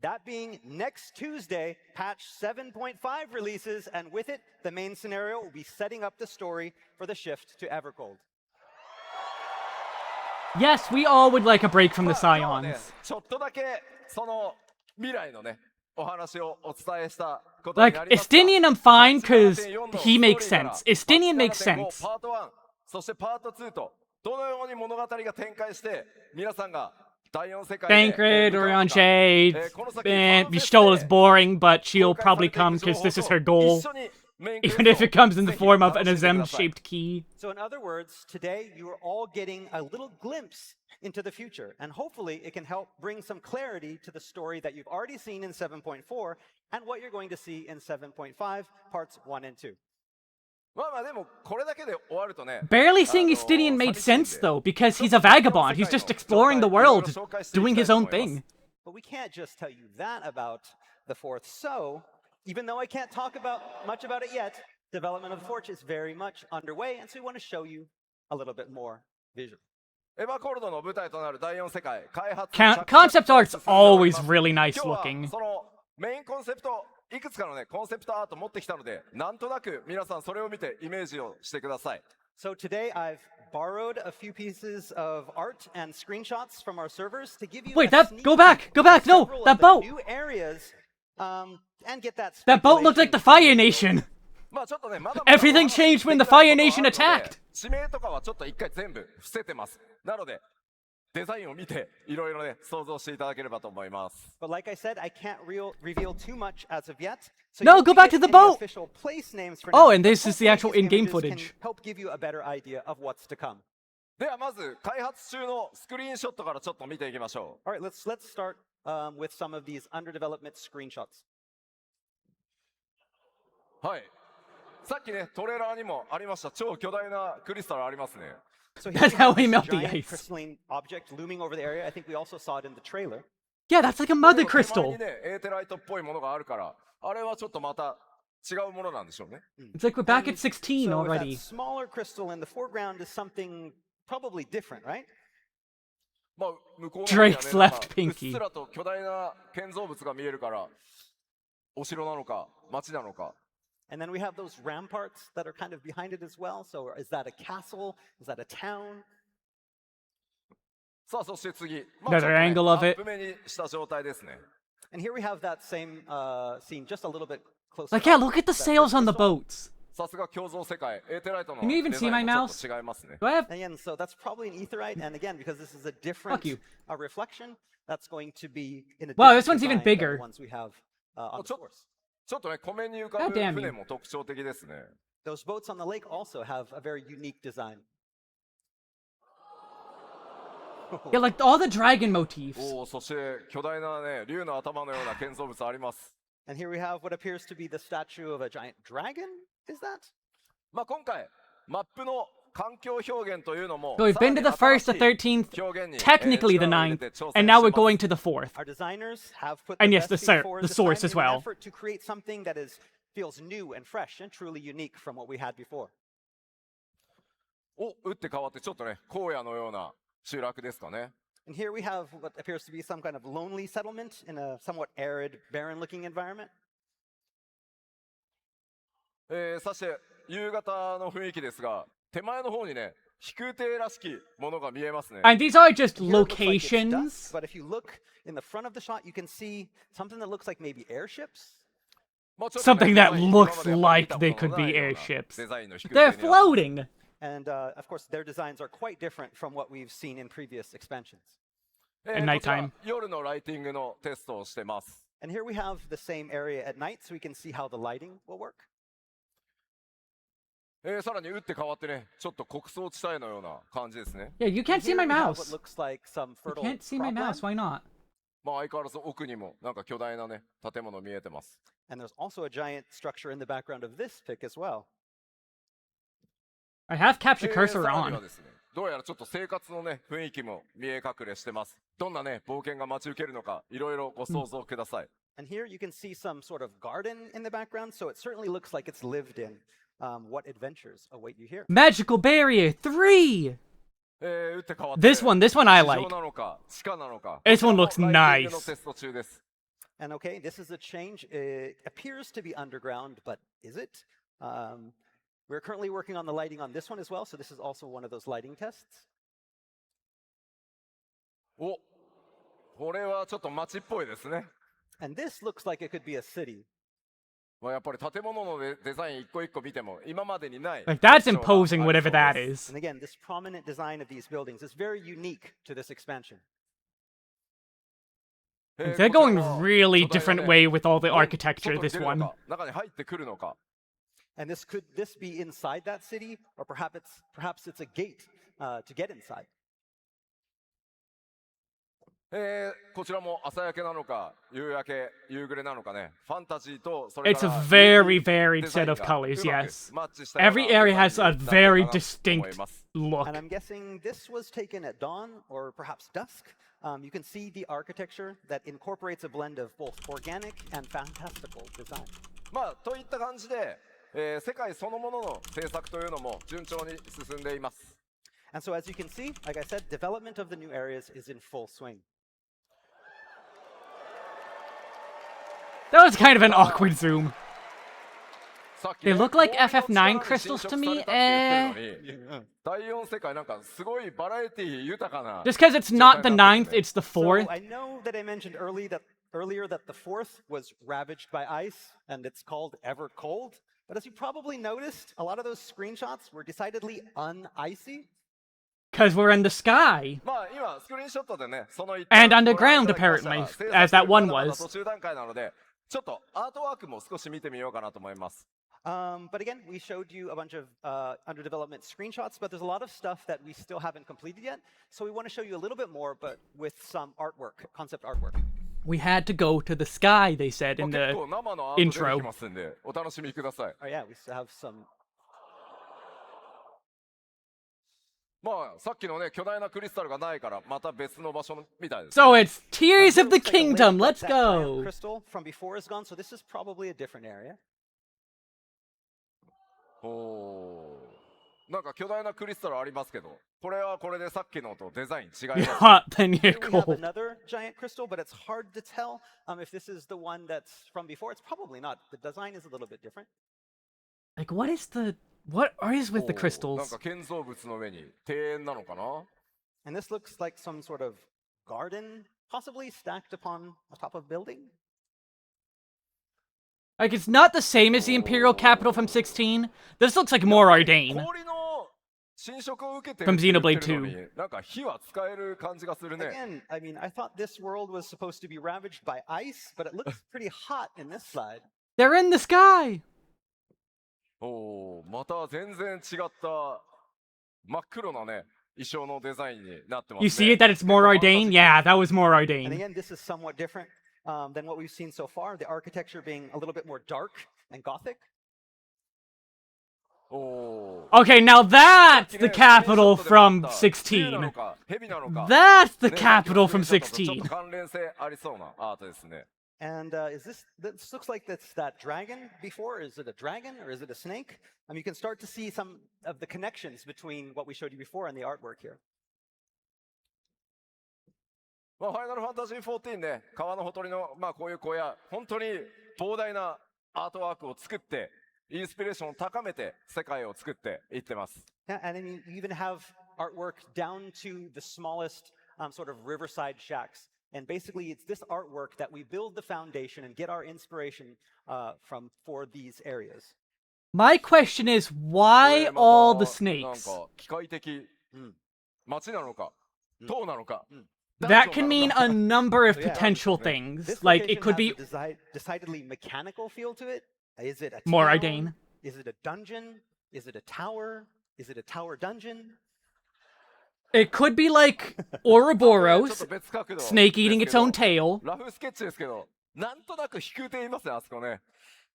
That being next Tuesday, patch 7.5 releases, and with it, the main scenario will be setting up the story for the shift to Evercold. Yes, we all would like a break from the まあ今日はね Scions. ちょっとだけその未来のねお話をお伝えしたことに Like, なりますが Estinian, I'm fine, because 8.4 の he makes ストーリーから sense. Estinian makes 8.5 sense. パート1そしてパート2とどのように物語が展開して皆さんが第4世界へ Thancred, 向かうの Orion か Shades, この先 and ファンフェス Stoll is で boring, but she'll 公開さ probably れていく come 情 because 報 this is と her goal, 一緒にメインクエス even ト if it comes in the ぜひ form of an 楽しんでください。 Azem-shaped key. So, in other words, today you are all getting a little glimpse into the future, and hopefully it can help bring some clarity to the story that you've already seen in 7.4 and what you're going to see in 7.5 parts 1 and 2. まあまあでもこれだけで終わるとね Barely seeing Estinian made sense, though, because he's a vagabond. He's just exploring the world, doing his own thing. But we can't just tell you that about the Fourth. So, even though I can't talk much about it yet, development of the Fourth is very much underway, and so we want to show you a little bit more visually. エヴァコルドの舞台となる第4世界開発 Concept art's always 今 really nice 日は looking. そのメインコンセプトいくつかのねコンセプトアート持ってきたのでなんとなく皆さんそれを見てイメージをしてください。 So today I've borrowed a few pieces of art and screenshots from our servers to give you Wait, a that- sneak go back, peek go back, of no, several that of the boat. new areas, and get that That boat looked like the Fire Nation. まあちょっとねまだまだ Everything changed when the Fire Nation attacked. 地名とかはちょっと一回全部伏せてます。なのでデザインを見ていろいろね想像していただければと思います。 But like I said, I can't reveal too much as of yet. So No, you won't go be back to getting the any boat. Official place names for Oh, now, and but this is the hopefully actual these in-game images footage. can help give you a better idea of what's to come. ではまず開発中のスクリーンショットからちょっと見ていきましょ All right, let's start with some of these under development screenshots. う。はい。さっきねトレーラーにもありました超巨大なクリスタルありますね。 So here That's we how have we this melt the giant ice. crystalline object looming over the area. I think we also saw it in the trailer. Yeah, that's like a mother 手前 crystal. にねエーテライトっぽいものがあるからあれはちょっとまた違うものなんでしょうね。It's like we're back And at 16 so already. that smaller crystal in the foreground is something probably different, right? まあ、向こうの方にはね Drake's なんか left うっ pinky. すらと巨大な建造物が見えるから、お城なのか、町なのか。And then we have those ramparts that are kind of behind it as well. So is that a castle? Is that a town? さあ、そして次。Another angle of ア it. ップ目にした状態ですね。And here we have that same scene just a little bit closer. Like, yeah, up. look at the That sails on the crystal. boats. さすが共造世界。エーテライトの Can you even デザ see イ my ンも mouse? ちょっと違いますね。 Do I have... Again, so that's probably an etherite. And again, because this is a different Fuck you. Reflection, that's going to be in a Wow, different this one's even design than bigger. the ones we have on the Chop. source. ちょっとね、湖面に浮か God ぶ damn you. 船も特徴的ですね。 Those boats on the lake also have a very unique design. Yeah, like all the dragon motifs. おお、そして巨大なね、竜の頭のような建造物あります。 And here we have what appears to be the statue of a giant dragon. Is that? まあ今回、マップの環境表現というのも、 So we've been to the 1st, the 13th, 表現に technically the 力を入れ 9th, て挑戦 and now we're してます going to the 4th. Our designers have put And their yes, the best feet sir- forward the this source time as in an well. effort to create something that feels new and fresh and truly unique from what we had before. お、打って変わってちょっとね、荒野のような集落ですかね。 And here we have what appears to be some kind of lonely settlement in a somewhat arid, barren-looking environment. さして夕方の雰囲気ですが、手前の方にね、飛空艇らしきものが見えますね。 And these are just Here it looks like it's locations. dusk, but if you look in the front of the shot, you can see something that looks like maybe airships. まあちょっとね Something that デザイン looks 今までやっぱ like り見た they こと could のない be ような airships. デザインの飛空 They're 艇になってます floating. And of course, their designs are quite different from what we've seen in previous expansions. at こちら nighttime. 夜のライティングのテストをしてます。 And here we have the same area at night, so we can see how the lighting will work. さらに打って変わってね、ちょっと穀倉地帯のような感じですね。 Yeah, you can't And see here my we have what mouse. looks like some You fertile can't see my mouse. cropland. Why not? まあ相変わらず奥にもなんか巨大なね、建物見えてます。 And there's also a giant structure in the background of this pic as well. I have capture さ cursor らには on. ですね、どうやらちょっと生活のね、雰囲気も見え隠れしてます。どんなね、冒険が待ち受けるのか、いろいろご想像ください。 And here you can see some sort of garden in the background, so it certainly looks like it's lived in. What adventures await you here? Magical barrier 3. 打って変わって This one I 地 like. 上なのか、地下なのか。 This one looks こちらもライティングの nice. テスト中です。 And okay, this is a change. It appears to be underground, but is it? We're currently working on the lighting on this one as well, so this is also one of those lighting tests. お、これはちょっと街っぽいですね。 And this looks like it could be a city. まあやっぱり建物のデザイン一個一個見ても今までにない。 Like, that's 特徴がありそう imposing, whatever that です is. And again, this prominent design of these buildings is very unique to this expansion. They're going really different way with all the architecture, this one. 中に入ってくるのか。 And could this be inside that city, or perhaps it's a gate to get inside? こちらも朝焼けなのか、夕焼け、夕暮れなのかね。ファンタジーとそれ It's か a ら very varied デザイ set ン of が colors, うまく yes. マッチしたような Every area has デザイ a ンになってる very かなと思い distinct ます look. And I'm guessing this was taken at dawn or perhaps dusk. You can see the architecture that incorporates a blend of both organic and fantastical design. まあといった感じで、世界そのものの制作というのも順調に進んでいます。 And so as you can see, like I said, development of the new areas is in full swing. That was kind of an awkward zoom. さっき They ね look like 氷の FF9 力に crystals 侵 to 食 me. されたって言ってるのに第4世界なんかすごいバラエティ豊かな Just because it's not the 9th, it's the So 4th. I know that I mentioned earlier that the fourth was ravaged by ice and it's called Evercold. But as you probably noticed, a lot of those screenshots were decidedly un-icy. Because we're in the sky. まあ今スクリーンショットでねその一 And 端 underground, ご覧いただきま apparently, したが as that one まだまだ was. 途中段階なのでちょっとアートワークも少し見てみようかなと思います。 But again, we showed you a bunch of under development screenshots, but there's a lot of stuff that we still haven't completed yet. So we want to show you a little bit more, but with some artwork, concept artwork. We had to go to the sky, they said まあ in 結 the 構生のアート出て intro. きますんでお楽しみください。 Oh yeah, we still have some. まあさっきのね巨大なクリスタルがないからまた別の場所みたいです、 So it's Tears Here of the looks like a lake, Kingdom. but Let's that giant go. crystal from before is gone, so this is probably a different area. おー。なんか巨大なクリスタルありますけど、これはこれでさっきのとデザイン違います。 Hot, then you're Here we have cold. another giant crystal, but it's hard to tell if this is the one that's from before. It's probably not. The design is a little bit different. Like, what is with the なん crystals? か建造物の上に庭園なのかな。 And this looks like some sort of garden, possibly stacked upon the top of building. Like, it's not the same as the Imperial Capital from 16. This looks like more Ardain. 氷の侵食を受けてる From って言って Xenoblade るのに、なんか火は使える感じがするね。 Again, I mean, I thought this world was supposed to be ravaged by ice, but it looks pretty hot in this slide. They're in the sky! おお、また全然違った真っ黒なね、衣装のデザインになってますね。 You see it that it's more Ardain? Yeah, that was more And Ardain. again, this is somewhat different than what we've seen so far, the architecture being a little bit more dark and gothic. おお。 Okay, now that's the ね capital スクリーン from ショットでもあった竜なの 16. か蛇なのか That's the ね capital スクリ from ーンショットとちょっ 16. と関連性ありそうなアートですね。 And this looks like that's that dragon before. Is it a dragon or is it a snake? You can start to see some of the connections between what we showed you before and the artwork here. まあ、ファイナルファンタジー14ね、川のほとりの、まあ、こういう小屋、本当に膨大なアートワークを作って、インスピレーションを高めて、世界を作っていってます。Yeah, and then you even have artwork down to the smallest sort of riverside shacks. And basically, it's this artwork that we build the foundation and get our inspiration for these areas. My question is, why これまた all the なん snakes? か機械的街なのか、塔なのか。 That can mean a number of So, yeah, potential This things. Like, it location could has be a decidedly mechanical feel to it. Is it a more town? Ardain. Is it a dungeon? Is it a tower? Is it a tower dungeon? It could be like ちょっと Ouroboros, 別角度 snake eating で its すけど own tail. ラフスケッチですけど、なんとなく飛空艇いますね、あそこね。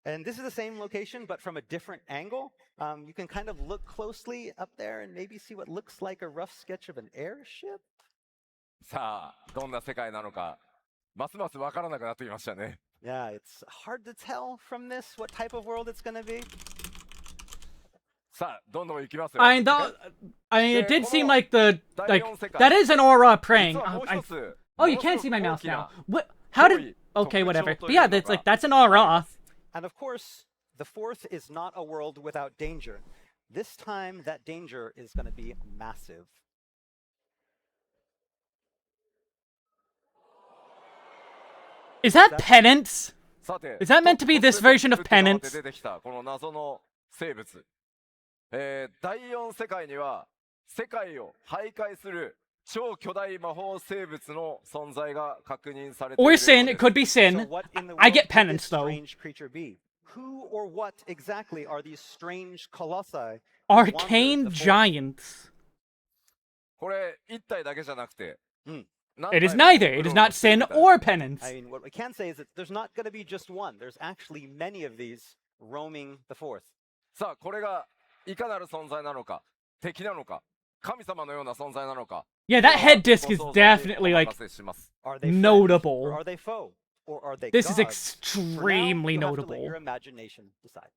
And this is the same location, but from a different angle. You can kind of look closely up there and maybe see what looks like a rough sketch of an airship. さあ、どんな世界なのか、ますますわからなくなってきましたね。 Yeah, it's hard to tell from this what type of world it's going to be. さあ、どんどん行きますよ。 I mean, it did seem like that is an aura praying. 実はもう一つ Oh, you can't see my mouse now. What? How did? Okay, whatever. But yeah, that's an aura. And of course, the fourth is not a world without danger. This time, that danger is going to be massive. Is that penance? さて Is that meant to be this version of トップスペック Penance? で出てきたこの謎の生物。第4世界には世界を徘徊する超巨大魔法生物の存在が確認されているよう Or です。 sin? It could be So sin. what in the I world get could penance this though. strange creature be? Who or what exactly are these strange colossi? Arcane Wander the forest? giants. これ1体だけじゃなくて、 It is neither. It is not sin or penance. I mean, what we can say is that there's not going to be just one. There's actually many of these roaming the fourth. さあ、これがいかなる存在なのか、敵なのか、神様のような存在なのか。 Yeah, that head disc is ご想像に definitely お like 任せします。 Are they friends, notable. or are they foe? Or are they This is gods? For now, extremely you'll have to let notable. your imagination decide.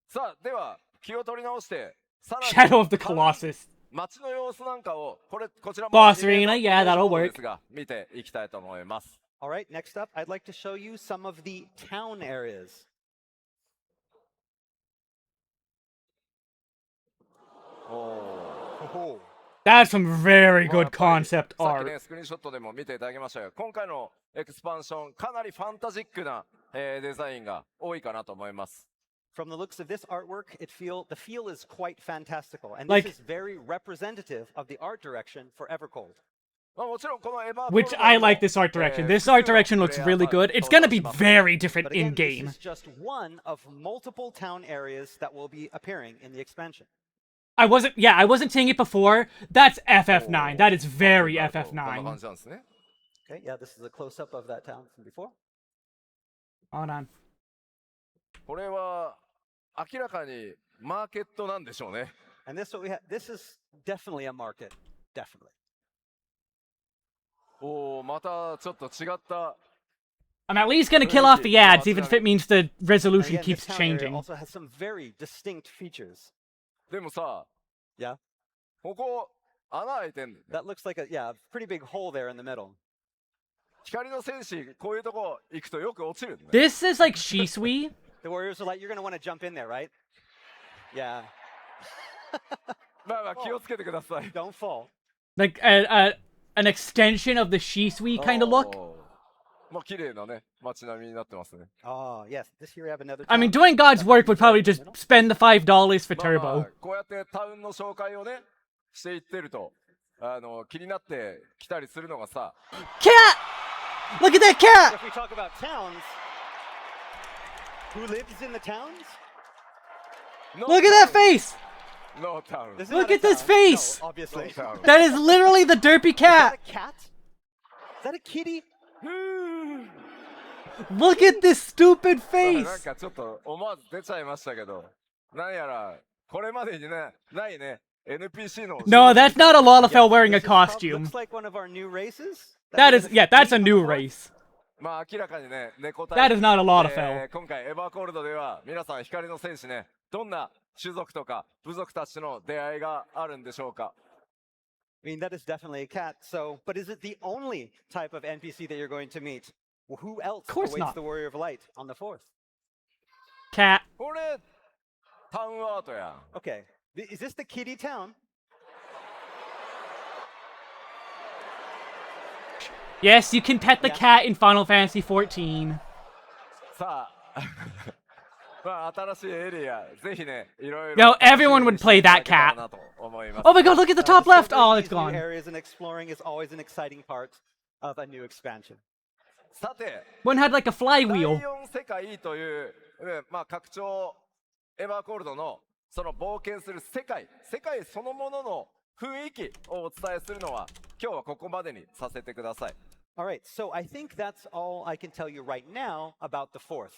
さあ、では気を取り直して、さらに Shadow of the Colossus. 街の様子なんかをこちらも Boss リレー Arena, の yeah, that'll 方 work. ですが見ていきたいと思います。 All right, next up, I'd like to show you some of the town areas. Oh. That's some very まあやっ good ぱり concept さっき art. ねスクリーンショットでも見ていただきましたが、今回のエクスパンションかなりファンタジックな、デザインが多いかなと思います。 From the looks of this artwork, the feel is quite fantastical, and Like- this is very representative of the art direction for Evercold. まあもちろんこのエヴァー Which I like this art direction. This art direction looks really good. It's gonna be very different But again, in game. this is just one of multiple town areas that will be appearing in the expansion. I wasn't seeing it before. That's FF9. That is very こんな感 FF9. じなんですね。 Okay, yeah, this is a close-up of that town from before. Hold on. これは明らかにマーケットなんでしょうね。 And this is definitely a market, definitely. おお、またちょっと違った。I'm at least gonna kill off the ads, even if it means the resolution Again, keeps this town area changing. also has some very distinct features. でもさ、 Yeah, ここ穴開いてんだよね。 that looks like a pretty big hole there in the middle. 光の戦士、こういうとこ行くとよく落ちるんだね。 This is like Shisui. The warriors are like, you're gonna want to jump in there, right? Yeah. まあまあ気をつけてください。 Don't fall. Like an extension of the Shisui kind of look. まあ綺麗なね、街並みになってますね。 Oh yes, this here we have another. I mean, town. doing God's work would probably just spend the $5 for まあま Turbo. あこうやってタウンの紹介をね、していってると、気になって来たりするのがさ、 Cat! Look at that cat! If we talk about towns, who lives in the towns? Look at that face! No town. This is Look not a at this town. face! No, obviously. No town. That is literally the derpy Is that cat! a cat? Is that a kitty? Look at this stupid なん face! かちょっと思わず出ちゃいましたけど、なんやらこれまでにね、ないね、NPC の。 No, that's not a Lalafell wearing a This is prob- costume. Looks like one of our new races. That we're is, gonna yeah, that's a meet on new the fourth. race. まあ明らかにね、猫タイ That is not a Lalafell. 今回エバーコールドでは皆さん光の戦士ね、どんな種族とか部族たちとの出会いがあるんでしょうか。 I mean, that is definitely a cat. So, but is it the only type of NPC that you're going to meet? Well, who else course awaits not. the Warrior of Light on the 4th? Cat. これタウンアートやん。 Okay, is this the kitty town? Yes, you can pet the Yeah. cat in Final Fantasy XIV. さあ、まあ新しいエリア、ぜひね、いろい Yo, ろ。everyone would play that cat. なと思います。 Oh my god, look at the top left! Discovering Oh, these it's new gone. Areas and exploring is always an exciting part of a new expansion. さて、 One had like a 第 flywheel. 4世界という、まあ拡張エバーコールドのその冒険する世界そのものの雰囲気をお伝えするのは今日はここまでにさせてください。 All right, so I think that's all I can tell you right now about the 4th.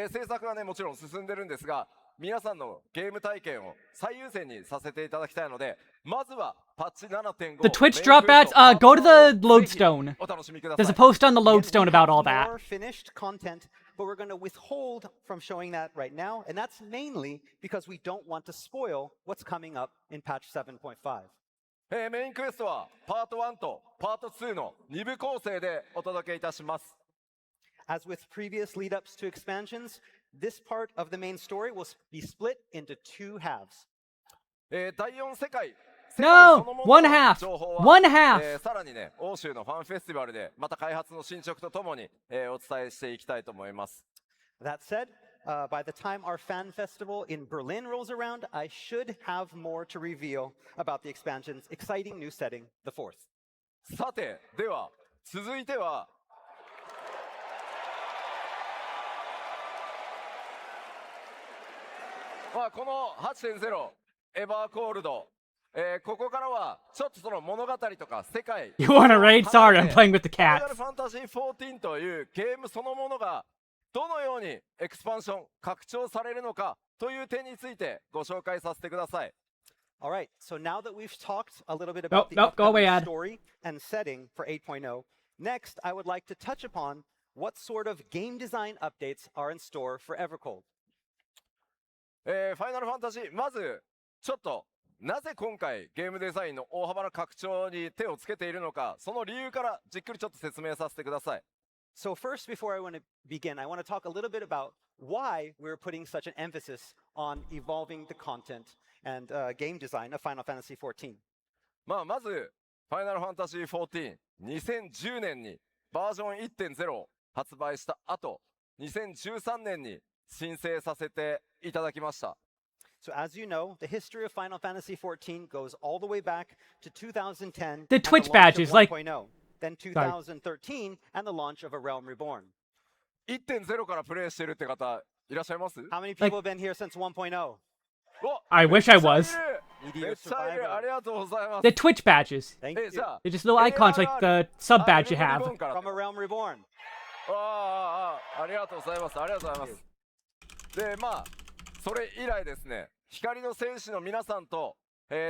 制作はねもちろん進んでるんですが、皆さんのゲーム体験を最優先にさせていただきたいので、まずはパッチ 7.5 The Twitch drop ads, go to the lodestone. お楽しみくだ There's さ a い。 post on the Again, we lodestone have about all that. more finished content, but we're going to withhold from showing that right now, and that's mainly because we don't want to spoil what's coming up in patch 7.5. メインクエストはパート1とパート2の2部構成でお届けいたします。 As with previous lead-ups to expansions, this part of the main story will be split into 2 halves. 第4世界 No! 世界そのものの One half! 情報は One half! さらにね、欧州のファンフェスティバルでまた開発の進捗とともに、お伝えしていきたいと思います。 That said, by the time our fan festival in Berlin rolls around, I should have more to reveal about the expansion's exciting new setting, the 4th. さて、では続いてはまあこの 8.0 エバーコールド、ここからはちょっとその物語とか世界 You wanna raid? Sorry, I'm playing with the ファイナル cats. ファンタジー14というゲームそのものがどのようにエクスパンション拡張されるのかという点についてご紹介させてください。 All right, so now that we've talked a little bit about the Nope, go away, upcoming ad. story and setting for 8.0, next I would like to touch upon what sort of game design updates are in store for Evercold. ファイナルファンタジー、まずちょっとなぜ今回ゲームデザインの大幅な拡張に手をつけているのか、その理由からじっくりちょっと説明させてください。 So first, before I want to begin, I want to talk a little bit about why we're putting such an emphasis on evolving the content and game design of Final Fantasy XIV. まずファイナルファンタジー14、2010年にバージョン 1.0 を発売した後、2013年に申請させていただきました。 So as you know, the history of Final Fantasy XIV goes all the way back to 2010. The and Twitch launch of badges, like- 1.0, then 2013 and the launch of A Realm Reborn. 1.0 からプレイしてるって方いらっしゃいます？ How many people have been here since 1.0? お I wish I was. めっちゃいる。ありがとうございます。 The Twitch badges. Thank you. じゃあ They're just little icons like the sub badge you have. From A Realm Reborn. ありがとうございます。ありがとうございます。で、それ以来ですね、光の戦士の皆さんと、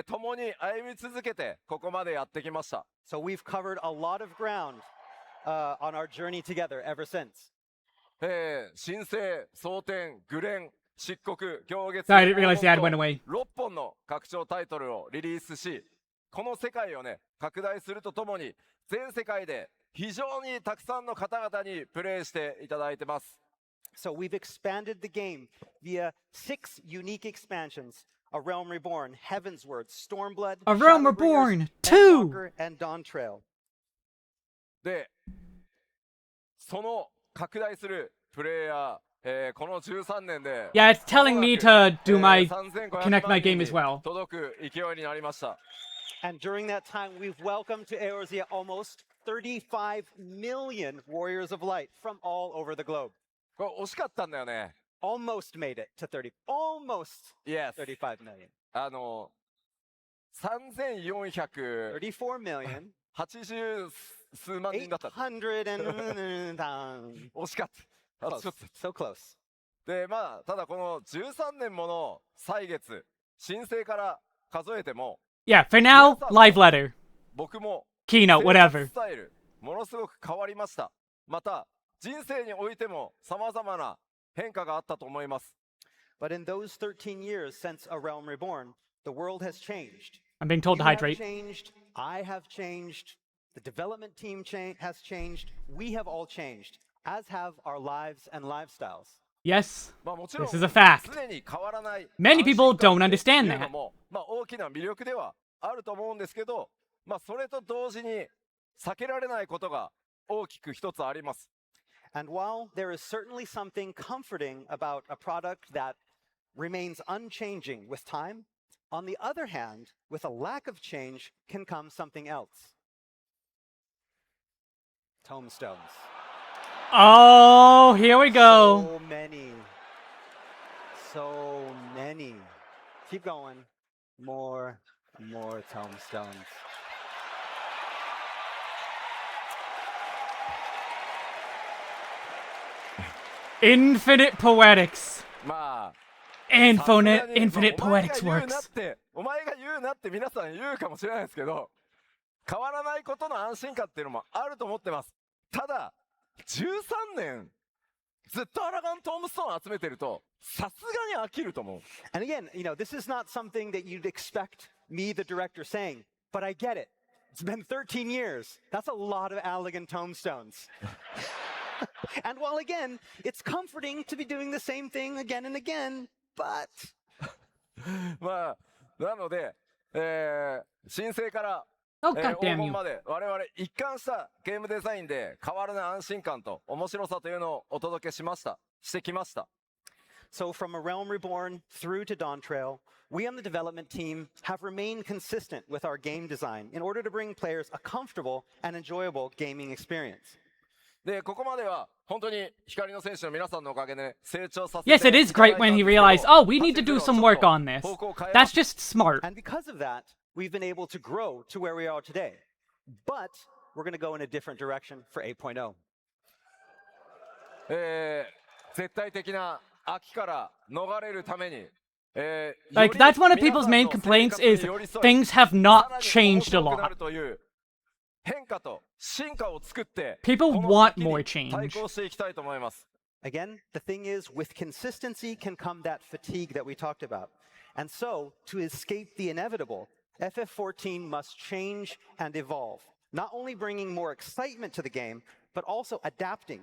共に歩み続けて、ここまでやってきました。So we've covered a lot of ground on our journey together ever since. 新生、蒼天、グレン、漆黒、行月、 Sorry, I didn't realize the ad went away. 6本の拡張タイトルをリリースし、この世界をね、拡大するとともに、全世界で非常にたくさんの方々にプレイしていただいてます。So we've expanded the game via 6 unique expansions: A Realm Reborn, Heavensward, Stormblood, A Realm Reborn 2! Endwalker, and Dawntrail. で、その拡大するプレイヤー、この13年で、 Yeah, it's telling me to do my 3500 connect my 万人 game as well. に届く勢いになりました。 And during that time, we've welcomed to Eorzea almost 35 million Warriors of Light from all over the globe. これ惜しかったんだよね。 Almost made it to 30, almost Yes. 35 million. 3480 34 million. 数万人だった。 800 and 惜しかった。あと close. ちょっと。 So close. で、まあ、ただこの13年もの歳月、申請から数えても、 Yeah, for now, live letter. 僕も Keynote, 生 whatever. 活スタイル、ものすごく変わりました。また、人生においても様々な変化があったと思います。 But in those 13 years since A Realm Reborn, the world has changed. I'm being told You to have hydrate. changed, I have changed, the development team has changed, we have all changed, as have our lives and lifestyles. Yes, まあもちろん this is a fact. 常に変わらない Many people 安心感 don't って understand いうの that. もまあ大きな魅力ではあると思うんですけど、まあそれと同時に避けられないことが大きく一つあります。 And while there is certainly something comforting about a product that remains unchanging with time, on the other hand, with a lack of change can come something else. Tomestones. Oh, here we go. So many. So many. Keep going. More tomestones. Infinite poetics. まあ Infinite, さすがに infinite まあお前が poetics 言うなっ works. てお前が言うなって皆さん言うかもしれないですけど、変わらないことの安心感っていうのもあると思ってます。ただ13年ずっとアラガントームストーン集めてるとさすがに飽きると思う。 And again, this is not something that you'd expect me, the director, saying, but I get it. It's been 13 years. That's a lot of Allegan tomestones. And while again, it's comforting to be doing the same thing again and again, but まあなので、申請から Oh, 黄 goddamn 金 you. まで我々一貫したゲームデザインで変わらない安心感と面白さというのをお届けしてきました。 so from A Realm Reborn through to Dawntrail, we on the development team have remained consistent with our game design in order to bring players a comfortable and enjoyable gaming experience. でここまでは本当に光の選手の皆さんのおかげで、ね、成長させて Yes, it is great when he realized, oh, we need to do some work on this. 方向を変え That's ます。 just smart. And because of that, we've been able to grow to where we are today. But we're going to go in a different direction for 8.0. 絶対的な飽きから逃れるために、Like, that's one of people's main complaints is things have not changed a lot. という変化と進化を作って People この want 秋に more change. 対抗していきたいと思います。 Again, the thing is, with consistency can come that fatigue that we talked about. And so, to escape the inevitable, FF14 must change and evolve, not only bringing more excitement to the game, but also adapting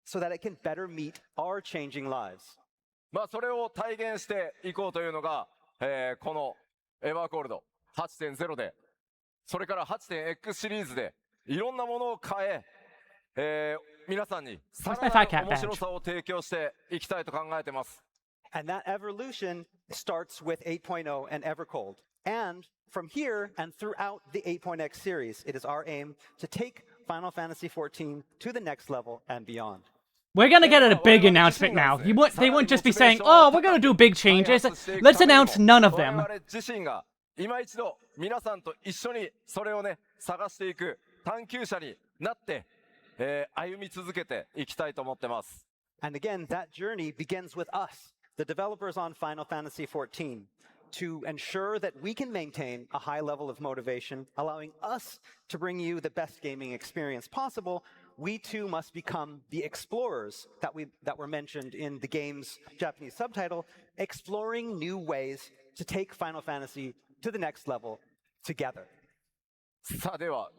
so that it can better meet our changing lives. まあそれを体現していこうというのが、このエバーコールド 8.0 で、それから 8.X シリーズでいろんなものを変え、皆さんにさらなる面白さを提供していきたいと考えてます。 And that evolution starts with 8.0 and Evercold. And from here and throughout the 8.x series, it is our aim to take Final Fantasy XIV to the next level and beyond. We're gonna get a big announcement now. They won't just be saying, oh, we're gonna do big changes. Let's announce none of them. 我々自身が今一度皆さんと一緒にそれをね探していく探求者になって、歩み続けていきたいと思ってます。 And again, that journey begins with us, the developers on Final Fantasy XIV, to ensure that we can maintain a high level of motivation, allowing us to bring you the best gaming experience possible, we too must become the explorers that were mentioned in the game's Japanese subtitle, exploring new ways to take Final Fantasy to the next level together. さあでは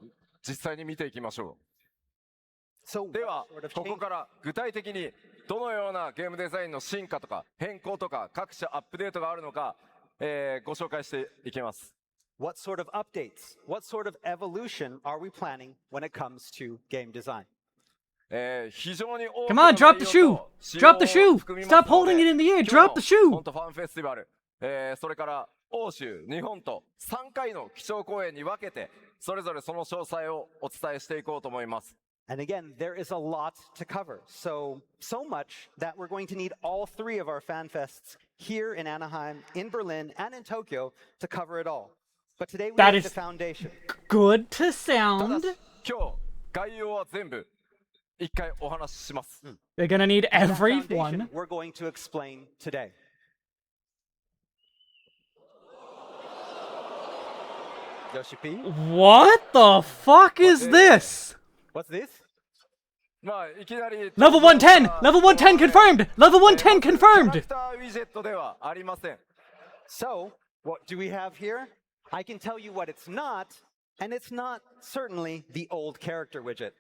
実際に見ていきましょ So う。では what sort of ここ change- から具体的にどのようなゲームデザインの進化とか変更とか各種アップデートがあるのか、ご紹介していきます。 what sort of updates, what sort of evolution are we planning when it comes to game design? 非常に大き Come な on, drop the 内 shoe! 容と仕様 Drop the を shoe! 含みますの Stop で holding it in the air! 今日 Drop の the shoe! 本当ファンフェスティバル、それから欧州、日本と3回の基調講演に分けてそれぞれその詳細をお伝えしていこうと思います。 And again, there is a lot to cover. So much that we're going to need all three of our fan fests here in Anaheim, in Berlin, and in Tokyo to cover it all. But today we That have the is- foundation. Good to ただ sound. し今日概要は全部一回お話しします。 They're gonna need That every foundation one. we're going to explain today. Yoshi P, What the fuck is this? what's this? まあいきなり Level 110! Level 110 confirmed! Level 110キャラ confirmed! クターウィジェットではありません。 So, what do we have here? I can tell you what it's not, and it's not certainly the old character widget.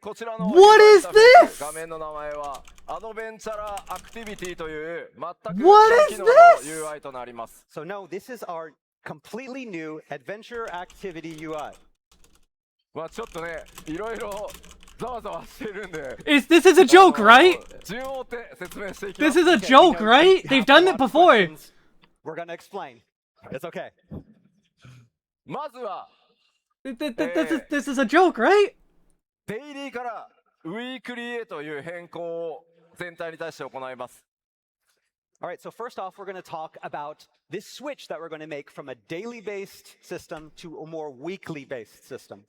こちらの What is this? 画面の名前はアドベンチャラーアクティビティという全く What 新 is 機能の this? UI となります。 So no, this is our completely new adventure activity UI. まあちょっとね、いろいろざわざわしてるんで。 This is a joke, right? 順を追って説明していきま This す。 is a Okay, we joke, know right? you They've have done a it lot of before. questions. We're gonna explain. It's okay. まずは This is a joke, right? デイリーからウィークリーへという変更を全体に対して行います。 All right, so first off, we're going to talk about this switch that we're going to make from a daily-based system to a more weekly-based system.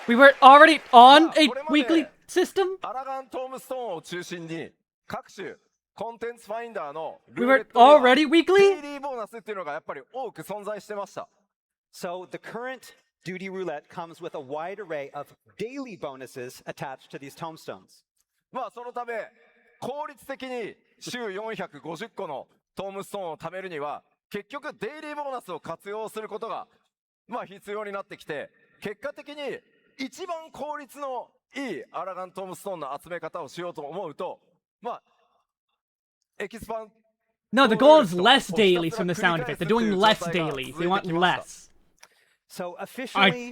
We were already on a これまで weekly system? アラガントームストーンを中心に各種コンテンツファインダーの We ルーレ were ットでは already デイ weekly? リーボーナスっていうのがやっぱり多く存在してました。 So the current duty roulette comes with a wide array of daily bonuses attached to these tombstones. まあそのため効率的に週450個のトームストーンを貯めるには結局デイリーボーナスを活用することがまあ必要になってきて結果的に一番効率のいいアラガントームストーンの集め方をしようと思うとまあエキスパン No, the goal is less dailies from the sound of it. They're doing less dailies. They want less. So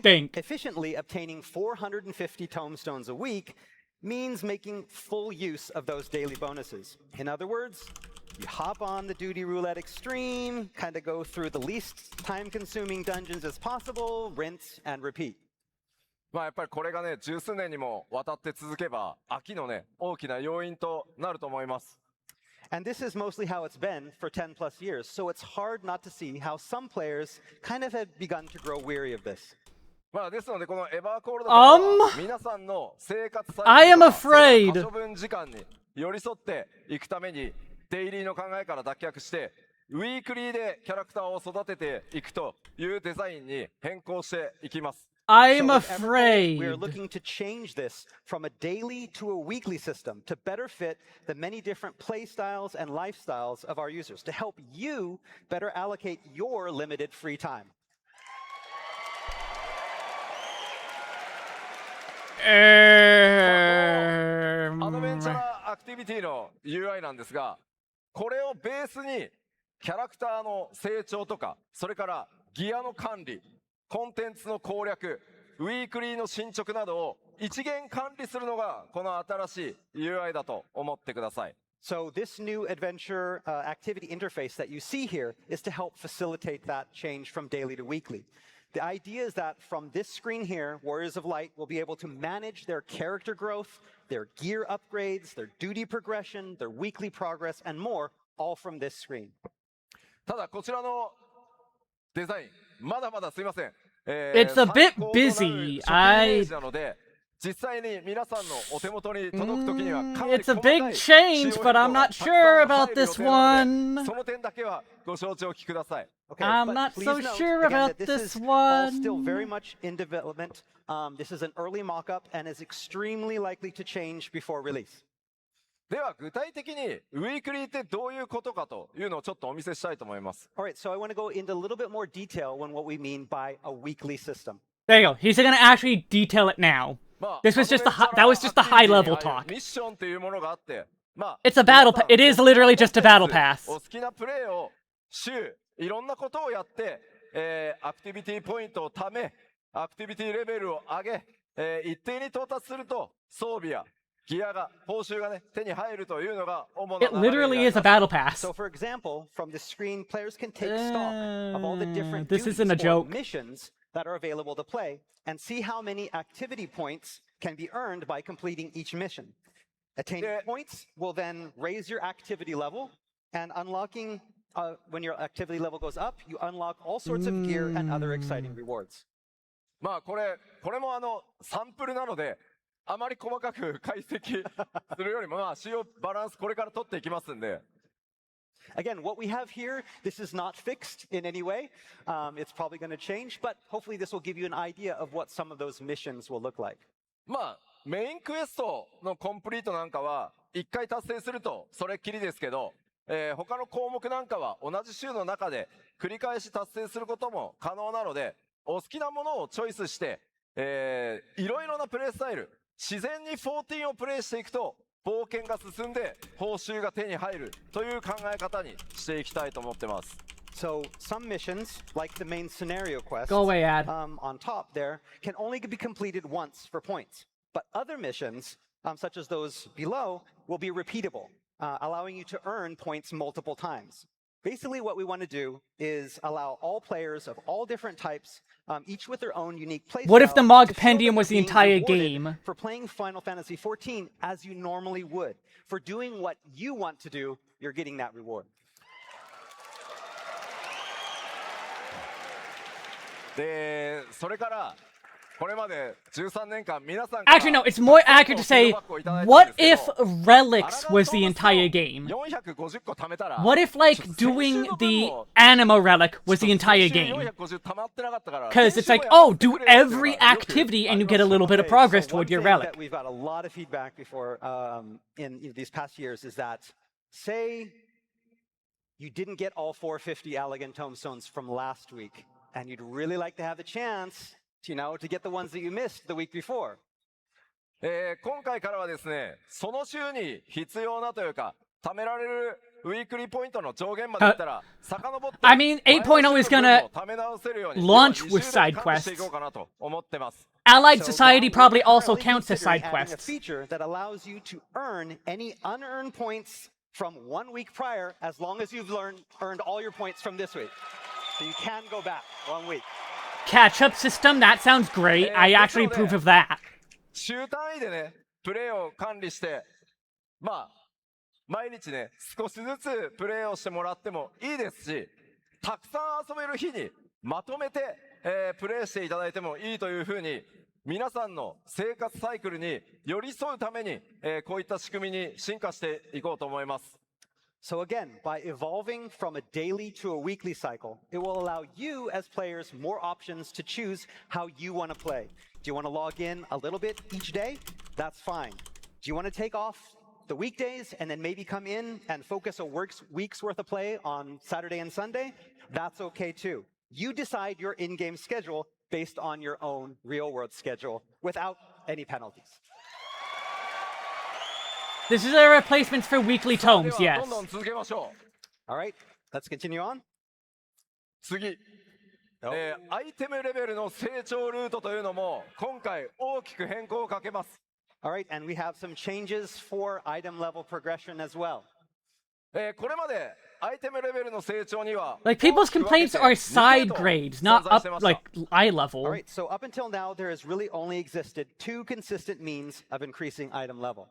think. efficiently obtaining 450 tombstones a week means making full use of those daily bonuses. In other words, you hop on the Duty Roulette Extreme, kind of go through the least time-consuming dungeons as possible, rinse and repeat. まあやっぱりこれがね十数年にもわたって続けば飽きのね大きな要因となると思います。 And this is mostly how it's been for 10 plus years, so it's hard not to see how some players kind of have begun to grow weary of this. まあですのでこのエバーコールドは皆さんの生活サイ I ク am ルとかそれ afraid. から可処分時間に寄り添っていくためにデイリーの考えから脱却してウィークリーでキャラクターを育てていくというデザインに変更していきます。 I'm So with Evercold, we are afraid. looking to change this from a daily to a weekly system to better fit the many different play styles and lifestyles of our users, to help you better allocate your limited free time. アドベンチャラーアクティビティの UI なんですがこれをベースにキャラクターの成長とかそれからギアの管理コンテンツの攻略ウィークリーの進捗などを一元管理するのがこの新しい UI だと思ってください。 So this new adventure activity interface that you see here is to help facilitate that change from daily to weekly. The idea is that from this screen here, Warriors of Light will be able to manage their character growth, their gear upgrades, their duty progression, their weekly progress, and more, all from this screen. ただこちらのデザインまだまだすいません。It's a bit busy. なので実際に皆さんのお手元に届くときにはかなり It's a 細かい big change, 仕様 but I'm 変更が not たくさん sure 入 about る予 this 定なので one. その点だけはご承知おきください。Okay, I'm but not please so note, sure again, about that this is all still one. very much in development. This is an early mock-up and is extremely likely to change before release. では具体的にウィークリーってどういうことかというのをちょっとお見せしたいと思います。All right, so I want to go into a little bit more detail on what we mean by a weekly system. There you go. He's gonna actually detail it now. まあ This was just the アドベンチャー that was just the アクティビティ high level に入る talk. ミッションっていうものがあって、まあ It's a battle 皆さん it is literally just a battle お pass. 好きなプレーを週いろんなことをやって、アクティビティポイントを貯め、アクティビティレベルを上げ、一定に到達すると装備やギアが報酬がね手に入るというのが主な It 流れにな literally り is ま a す。 battle pass. So, for example, from the screen, players can take stock of all the different This duties isn't a or joke. missions that are available to play and see how many activity points can be earned by completing each mission. Attaining Yeah. points will then raise your activity level, and unlocking when your activity level goes up, you unlock all sorts of gear and other exciting rewards. まあこれもサンプルなのであまり細かく解析するよりもまあ使用バランスこれから取っていきますんで。Again, what we have here, this is not fixed in any way. It's probably going to change, but hopefully this will give you an idea of what some of those missions will look like. まあメインクエストのコンプリートなんかは1回達成するとそれっきりですけど、他の項目なんかは同じ週の中で繰り返し達成することも可能なので、お好きなものをチョイスして、いろいろなプレイスタイル、自然に14をプレイしていくと冒険が進んで報酬が手に入るという考え方にしていきたいと思ってます。So some missions, like the main scenario quest, Go away, Ad. on top there, can only be completed once for points. But other missions, such as those below, will be repeatable, allowing you to earn points multiple times. Basically, what we want to do is allow all players of all different types, each with their own unique play What if style, the Mog to feel Pendium that was the they're being entire rewarded game? for playing Final Fantasy XIV as you normally would. For doing what you want to do, you're getting that reward. で、それからこれまで13年間皆さん Actually, no, it's more accurate to say, what if Relics was the entire game? 450個貯めたら What if, like, doing the Anima Relic was the entire game? 450溜まってなかったから Because it's like, oh, do every activity and you get a little bit of progress so one toward your thing relic. that we've got a lot of feedback before in these past years is that, say you didn't get all 450 Allegan Tomestones from last week, and you'd really like to have the chance, to get the ones that you missed the week before. 今回からはですね、その週に必要なというか、貯められるウィークリーポイントの上限までいったら、遡って I mean, 8.0 is gonna 貯め直せるように launch with 2週で side 管理してい quests. こうかなと思ってます。Allied So Society now probably we're also currently counts as considering side adding a quests. feature that allows you to earn any unearned points from 1 week prior, as long as you've earned all your points from this week. So you can go back 1 week. Catch-up system, that sounds great. I actually approve of that. 週単位でね、プレイを管理して、まあ、毎日ね、少しずつプレイをしてもらってもいいですし、たくさん遊べる日にまとめて、プレイしていただいてもいいというふうに、皆さんの生活サイクルに寄り添うために、こういった仕組みに進化していこうと思います。So again, by evolving from a daily to a weekly cycle, it will allow you as players more options to choose how you want to play. Do you want to log in a little bit each day? That's fine. Do you want to take off the weekdays and then maybe come in and focus a week's worth of play on Saturday and Sunday? That's okay too. You decide your in-game schedule based on your own real-world schedule without any penalties. This is a replacement for weekly では tomes, ど yes. んどん続けましょう。 All right, let's continue on. 次、アイテムレベルの成長ルートというのも今回大きく変更をかけます。All right, and we have some changes for item level progression as well. これまでアイテムレベルの成長には Like, people's complaints are side grades, not up, like, eye All level. right, so up until now, there has really only existed 2 consistent means of increasing item level.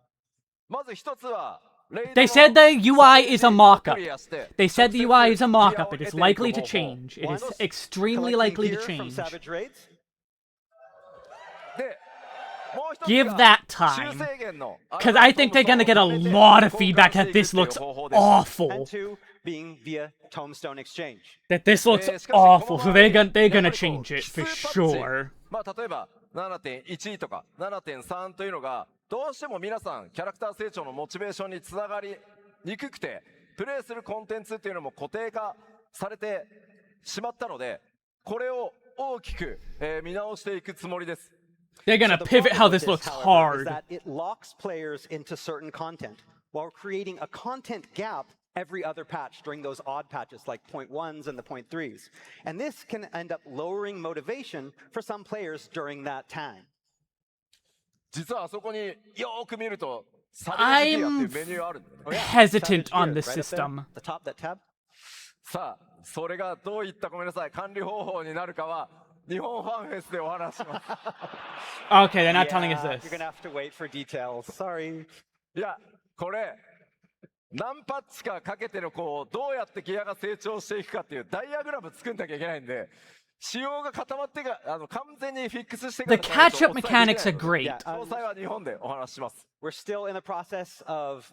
まず一つは They said the UI is a mock-up. They said the UI is a mock-up. It is likely to change. It is extremely Collecting likely to gear from change. Savage Raids. でもう一つ Give が that 修 time. 正源の Because I think they're gonna get a lot of feedback that this looks And awful. 2, being via Tombstone Exchange. That this looks しかし awful, この so 場合 they're や gonna はりこう change it 奇 for 数パッチ sure. 例えば 7.1 とか 7.3 というのがどうしても皆さんキャラクター成長のモチベーションにつながりにくくてプレイするコンテンツっていうのも固定化されてしまったのでこれを大きく、見直していくつもりです。 They're gonna The pivot problem how with this looks however, is hard. that it locks players into certain content while creating a content gap every other patch during those odd patches like 0.1s and the 0.3s. And this can end up lowering motivation for some players during that time. 実はあそこによーく見るとサレジギアっていうメニューあるんだよね。 Hesitant Savage on gear, this right up there, system. the top, that tab. さあそれがどういったごめんなさい管理方法になるかは日本ファンフェスでお話しします。 Okay, they're not telling us Yeah, this. you're gonna have to wait for details. Sorry. いやこれ何パッチかかけてのこうどうやってギアが成長していくかっていうダイアグラム作んなきゃいけないんで仕様が固まってから完全にフィックスしてか The らじゃないと catch-up お伝えで mechanics きな are いので great. Yeah, 詳細は日本でお話しします。 we're still in the process of,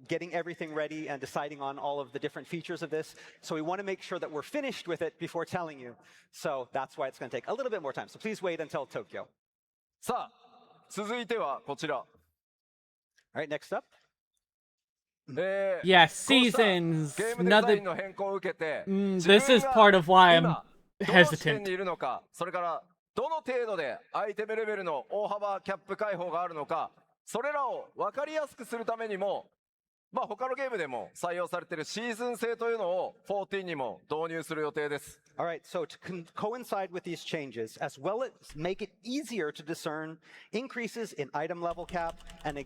getting everything ready and deciding on all of the different features of this. So we want to make sure that we're finished with it before telling you. So that's why it's going to take a little bit more time. So please wait until Tokyo. さあ続いてはこちら、 All right, next up. Yeah, こうした seasons. ゲームデザイ Another. ンの変更を受けて、 This 自 is 分 part が of why I'm 今どの視点 hesitant. にいるのか、それからどの程度でアイテムレベルの大幅キャップ解放があるのか、それらを分かりやすくするためにも、他のゲームでも採用されているシーズン制というのを14にも導入する予定です。 All right, so to coincide with these changes, as well as make it easier to discern increases in item level cap and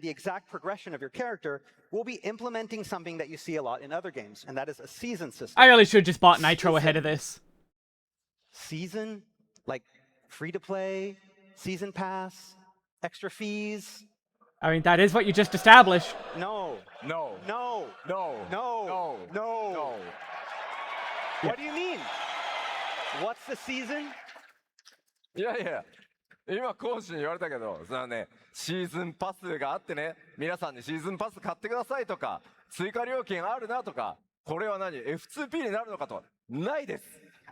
the exact progression of your character, we'll be implementing something that you see a lot in other games, and that is a season system. I really should have just bought Nitro ahead of this. Season? Like free-to-play, season pass, extra fees? I mean, that is what you just established. No. No. No. No. No. No. No. No. What do you mean? What's the season? いやいや、今講師に言われたけど、シーズンパスがあってね、皆さんにシーズンパス買ってくださいとか、追加料金あるなとか、これは何 F2P になるのかとないです。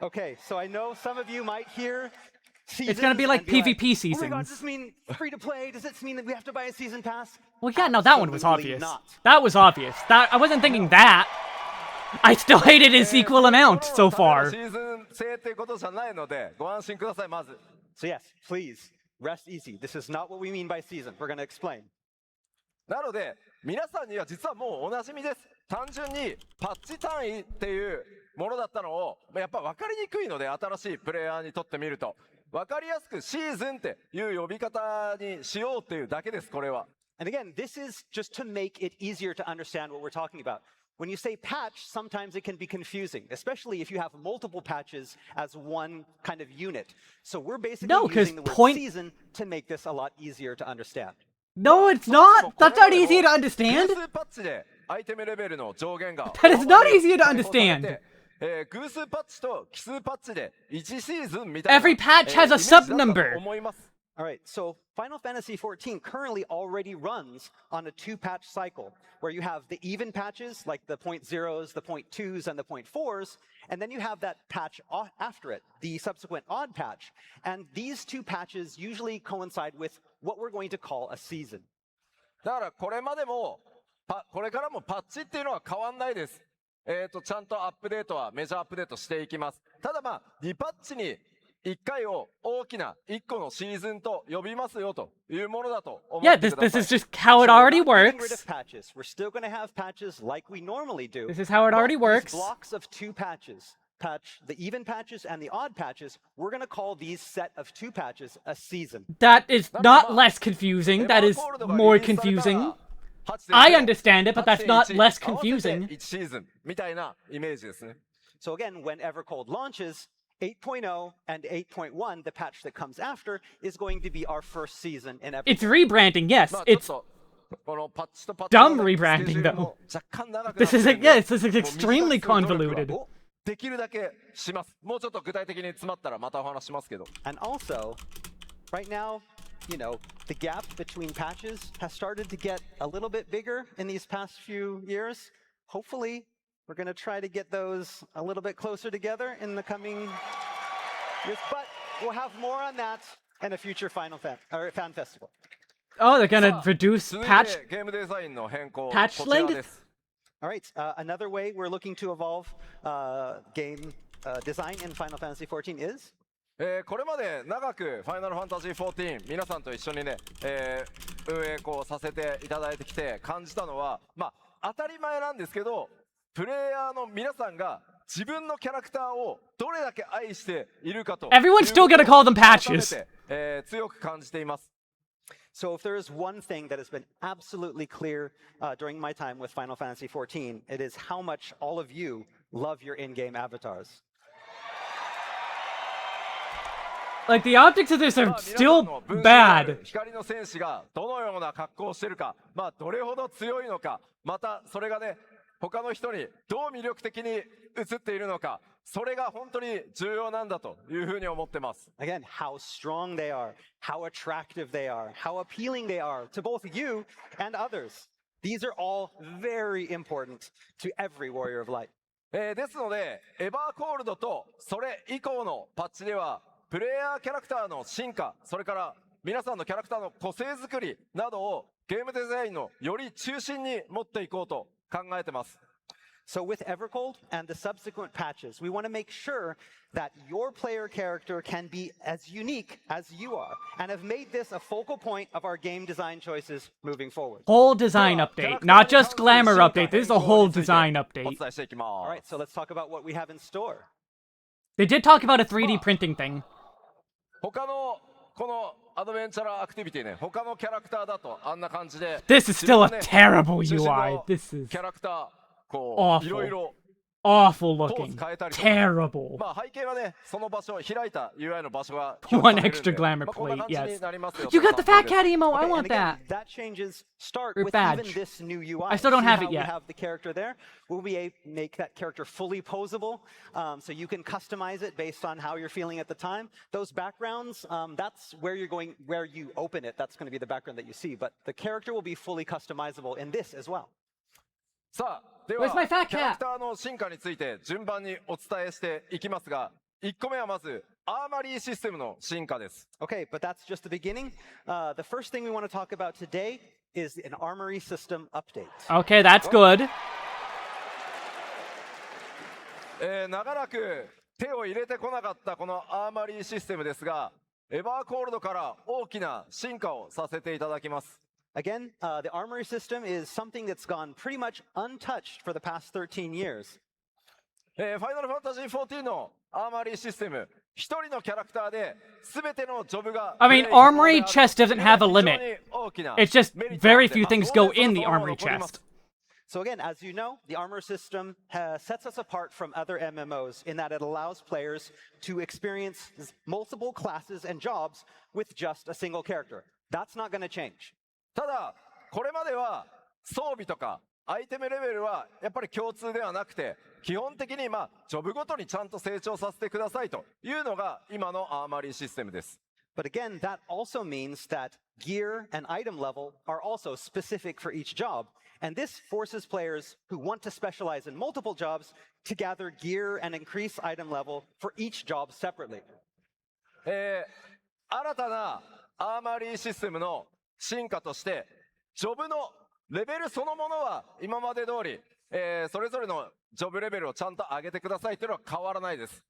Okay, so I know some of you might hear seasons. It's gonna be like and be PvP Oh my God, does seasons. this mean free to play? Does this mean that we have to buy a season pass? Well, yeah, no, that one was Absolutely obvious. not. That was obvious. That I wasn't thinking that. I still hated his equal amount so シ far. ーズン制っていうことじゃないので、ご安心ください、まず。 So yes, please rest easy. This is not what we mean by season. We're going to explain. なので、皆さんには実はもうおなじみです。単純にパッチ単位っていうものだったのを、やっぱ分かりにくいので、新しいプレイヤーにとってみると。分かりやすくシーズンっていう呼び方にしようっていうだけです、これは。And again, this is just to make it easier to understand what we're talking about. When you say patch, sometimes it can be confusing, especially if you have multiple patches as one kind of unit. So we're basically No, 'cause using the word point- season to make this a lot easier to understand. No, it's not. That's not easy to understand. 偶数パッチでアイテムレベルの上限が That is not easy to 解放され understand. て偶数パッチと奇数パッチで1シーズンみたいな Every patch has a イメージだったと sub-number. 思います。 All right, so Final Fantasy XIV currently already runs on a two-patch cycle, where you have the even patches, like the 0.0s, the 0.2s, and the 0.4s, and then you have that patch after it, the subsequent odd patch. And these two patches usually coincide with what we're going to call a season. だからこれまでもこれからもパッチっていうのは変わんないです。ちゃんとアップデートはメジャーアップデートしていきます。ただ2パッチに1回を大きな1個のシーズンと呼びますよというものだと思 Yeah, って this ください。 is just how it So we're already not getting rid works. of patches. We're still going to have patches like we normally do. This is how it But already these works. blocks of two patches, the even patches and the odd patches, we're going to call these set of two patches a season. That is not less confusing. That is more confusing. I understand it, but that's not less confusing. 1シーズンみたいなイメージですね。 So again, when Evercold launches, 8.0 and 8.1, the patch that comes after, is going to be our first season in Evercold. It's rebranding, yes. ちょっ It's とこのパッチとパッチ dumb の rebranding, スケジュールも若干長くなって this is るんで yes, this is もう短く extremely する努力は convoluted. できるだけします。もうちょっと具体的に詰まったらまたお話しますけど。 And also, right now, the gap between patches has started to get a little bit bigger in these past few years. hopefully, we're going to try to get those a little bit closer together in the coming years. But we'll have more on that in a future Fan Festival. Oh, they're gonna reduce 続い patch てゲームデザインの変更 patch こちら length? です All right, another way we're looking to evolve game design in Final Fantasy XIV is? これまで長く「ファイナルファンタジー14」皆さんと一緒にね、運営させていただいてきて感じたのはまあ当たり前なんですけどプレイヤーの皆さんが自分のキャラクターをどれだけ愛しているかと Everyone's still gonna call them patches. 改めて強く感じています。 So if there is one thing that has been absolutely clear during my time with Final Fantasy XIV, it is how much all of you love your in-game avatars. Like the optics of this are まあ still 皆さんの分身である bad. 光の戦士がどのような格好をしているか、まあ、どれほど強いのか、またそれがね他の人にどう魅力的に映っているのか、それが本当に重要なんだというふうに思ってます。 Again, how strong they are, how attractive they are, how appealing they are to both you and others. These are all very important to every Warrior of Light. ですので、エバーコールドとそれ以降のパッチでは、プレイヤーキャラクターの進化、それから皆さんのキャラクターの個性作りなどをゲームデザインのより中心に持っていこうと考えてます。 So with Evercold and the subsequent patches, we want to make sure that your player character can be as unique as you are, and have made this a focal point of our game design choices moving forward. Whole design update, not just glamour update. This is a whole design お update. 伝えしていきま All right, す。 so let's talk about what we have in store. They did talk about a 3D printing thing. 他のこのアドベンチャラーアクティビティね、他のキャラクターだとあんな感じで、 This is still a 自分のね terrible 中心 UI. の This is キャラクターこ awful. ういろいろ awful ポー looking. ズ変えたりとか Terrible. まあ背景はね、その場所開いた UI の場所が One 表示さ extra れるんで glamour まあこんな plate, 感じ yes. になりますよ You got the と fat いう cat emo. I Okay, and want again, that. that changes start Or with badge. even this new UI. I still don't See have how it we yet. have the character there. We'll be able to make that character fully posable, so you can customize it based on how you're feeling at the time. Those backgrounds, that's where you're going, where you open it. That's going to be the background that you see. But the character will be fully customizable in this as well. さあで Where's は my fat キャラ cat? クターの進化について順番にお伝えしていきますが1個目はまずアーマリーシステムの進化です Okay, but that's just the beginning. The first thing we want to talk about today is an armory system update. Okay, that's good. 長らく手を入れてこなかったこのアーマリーシステムですがエバーコールドから大きな進化をさせていただきます Again, the armory system is something that's gone pretty much untouched for the past 13 years. ファイナルファンタジー14のアーマリーシステム一人のキャラクターで全てのジョブが I mean, armory chest doesn't have a limit. It's just very few things go in the armory chest. So again, as you know, the armor system sets us apart from other MMOs in that it allows players to experience multiple classes and jobs with just a single character. That's not going to change. ただこれまでは装備とかアイテムレベルはやっぱり共通ではなくて基本的にまあジョブごとにちゃんと成長させてくださいというのが今のアーマリーシステムです But again, that also means that gear and item level are also specific for each job. And this forces players who want to specialize in multiple jobs to gather gear and increase item level for each job separately. 新たなアーマリーシステムの進化としてジョブのレベルそのものは今まで通り、それぞれのジョブレベルをちゃんと上げてくださいというのは変わらないです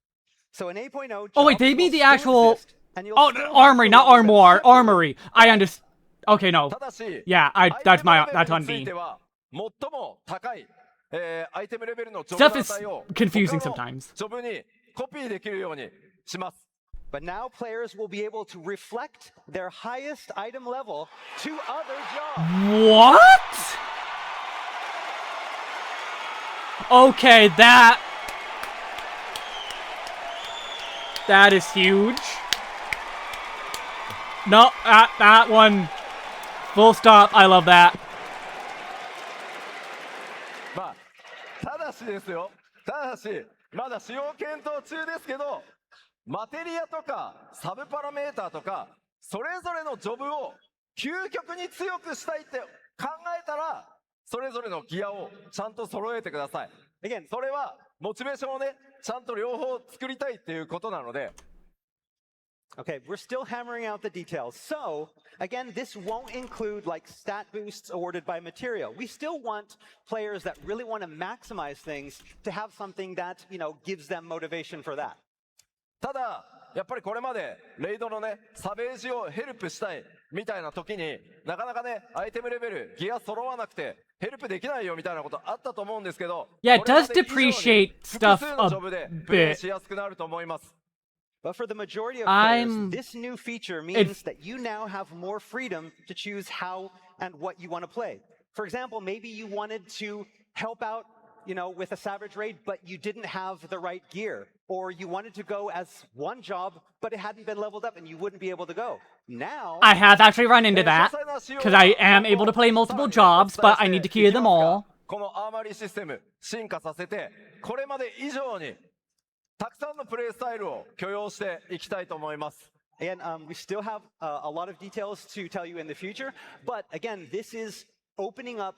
So in 8.0, Oh, wait, they jobs mean will the still actual- exist, and you'll Oh, still armory, not have to level them armoire. separately. Armory. I understand. Okay, no. ただし Yeah, アイ that's テム my レベ that's ル on につい me. ては最も高い、アイテムレベルのジョブ Stuff の is 値を confusing 他の sometimes. ジョブにコピーできるようにします But now players will be able to reflect their highest item level to other jobs. What? Okay, that is huge. No, that one. Full stop. I love that. まあただしですよただしまだ使用検討中ですけどマテリアとかサブパラメーターとかそれぞれのジョブを究極に強くしたいって考えたらそれぞれのギアをちゃんと揃えてください。 Again, それはモチベーションをね、ちゃんと両方作りたいっていうことなので。 okay, we're still hammering out the details. So, again, this won't include like stat boosts awarded by material. We still want players that really want to maximize things to have something that, gives them motivation for that. ただやっぱりこれまでレイドのねサベージをヘルプしたいみたいな時になかなかねアイテムレベルギア揃わなくてヘルプできないよみたいなことあったと思うんですけど、 Yeah, it これま does で以上に depreciate 複 stuff 数のジョブでプレイしやすくなると思います。 But for the majority of I'm- players, this new feature means that you now have more freedom to choose how and what you want to play. For example, maybe you wanted to help out, with a Savage Raid, but you didn't have the right gear. Or you wanted to go as one job, but it hadn't been leveled up and you wouldn't be able to go. Now, I have actually run into that, because I am able to play multiple jobs, but I need to clear them all. このアーマリーシステム進化させてこれまで以上にたくさんのプレイスタイルを許容していきたいと思います。 again, we still have a lot of details to tell you in the future. But again, this is opening up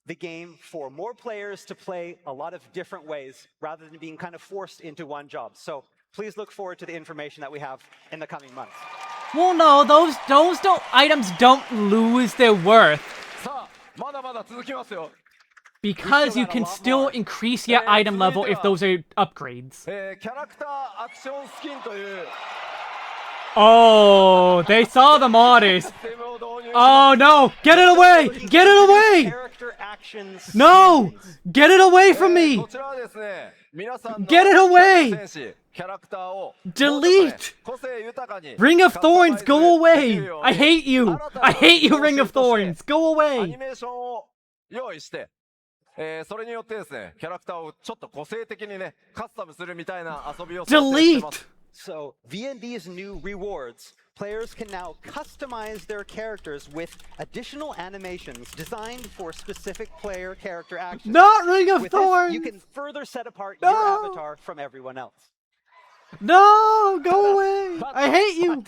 the game for more players to play a lot of different ways rather than being kind of forced into one job. So please look forward to the information that we have in the coming months. Well, no, those items don't lose their worth, さあまだまだ続きますよ。 because you can still increase your item level if those are upgrades. キャラクターアクションスキンという Oh, they saw the modders. システムを導入し Oh no, get it away! Get it away! Character actions. No! Get it away from こ me! ちらはですね、皆さんの Get it away! 戦士キャラクターを Delete! 個性豊かに Ring of Thorns, go カスタマイズできる away! ように I hate you! I hate you, Ring of Thorns! Go アニ away! メーションを用意して、それによってですね、キャラクターをちょっと個性的にね、カスタムするみたいな遊びを想定してます。 Delete! So V&D's new rewards, players can now customize their characters with additional animations designed for specific player character actions. Not Ring of With this, Thorns! you can further set apart No! your avatar from everyone else. No! Go away! I hate you!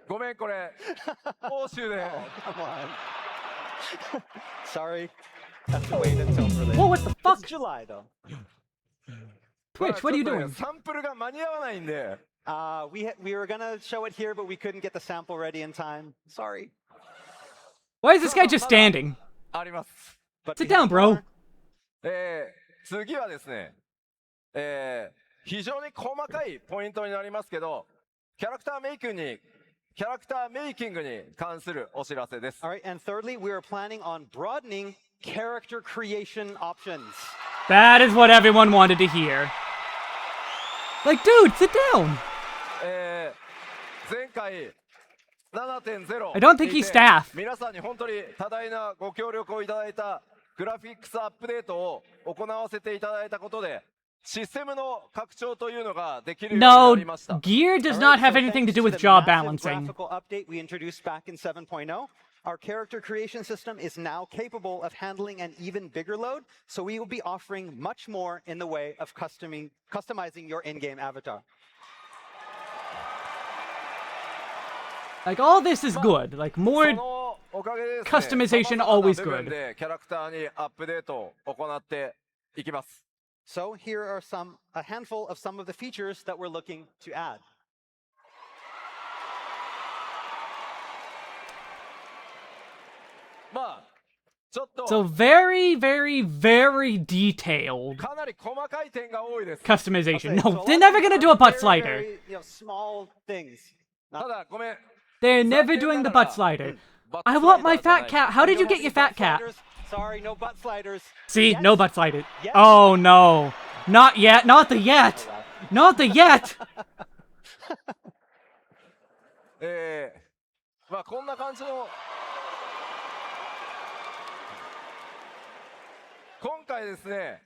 ごめんこれ欧州で Come on. Sorry. Have to wait until for this. Whoa, what the It's fuck? July though. Twitch, what are you ちょっとね doing? サンプルが間に合わないんで We were gonna show it here, but we couldn't get the sample ready in time. Sorry. Why is this guy just standing? あります。 But Sit we have down, bro. more. 次はですね、非常に細かいポイントになりますけど、キャラクターメイキングに関するお知らせです。 All right, and thirdly, we are planning on broadening character creation options. That is what everyone wanted to hear. Like, dude, sit down! 前回 7.0 I don't think he's staff. 皆さんに本当に多大なご協力をいただいたグラフィックスアップデートを行わせていただいたことでシステムの拡張というのができるように No, なりました。 gear does All not right, have so anything to thanks do with the job massive balancing. graphical update we introduced back in 7.0. Our character creation system is now capable of handling an even bigger load, so we will be offering much more in the way of customizing your in-game avatar. Like, all this is good. Like, そ more... のおかげでですね、 customization 様々な always 部分 good. でキャラクターにアップデートを行っていきます。 So here are a handful of some of the features that we're looking to add. まあちょっと So very, very, very detailed かなり細かい点が多いです。 customization. Okay, so No, a they're lot of never these gonna are do a butt very, slider. very, small things. ただごめん。 They're never doing the butt slider. I want my fat cat. How did you get your fat cat? Sorry, no butt sliders. See, Yes. no butt slider. Yes. Oh no. Not yet. Not the yet. Not the yet. まあこんな感じの今回ですね、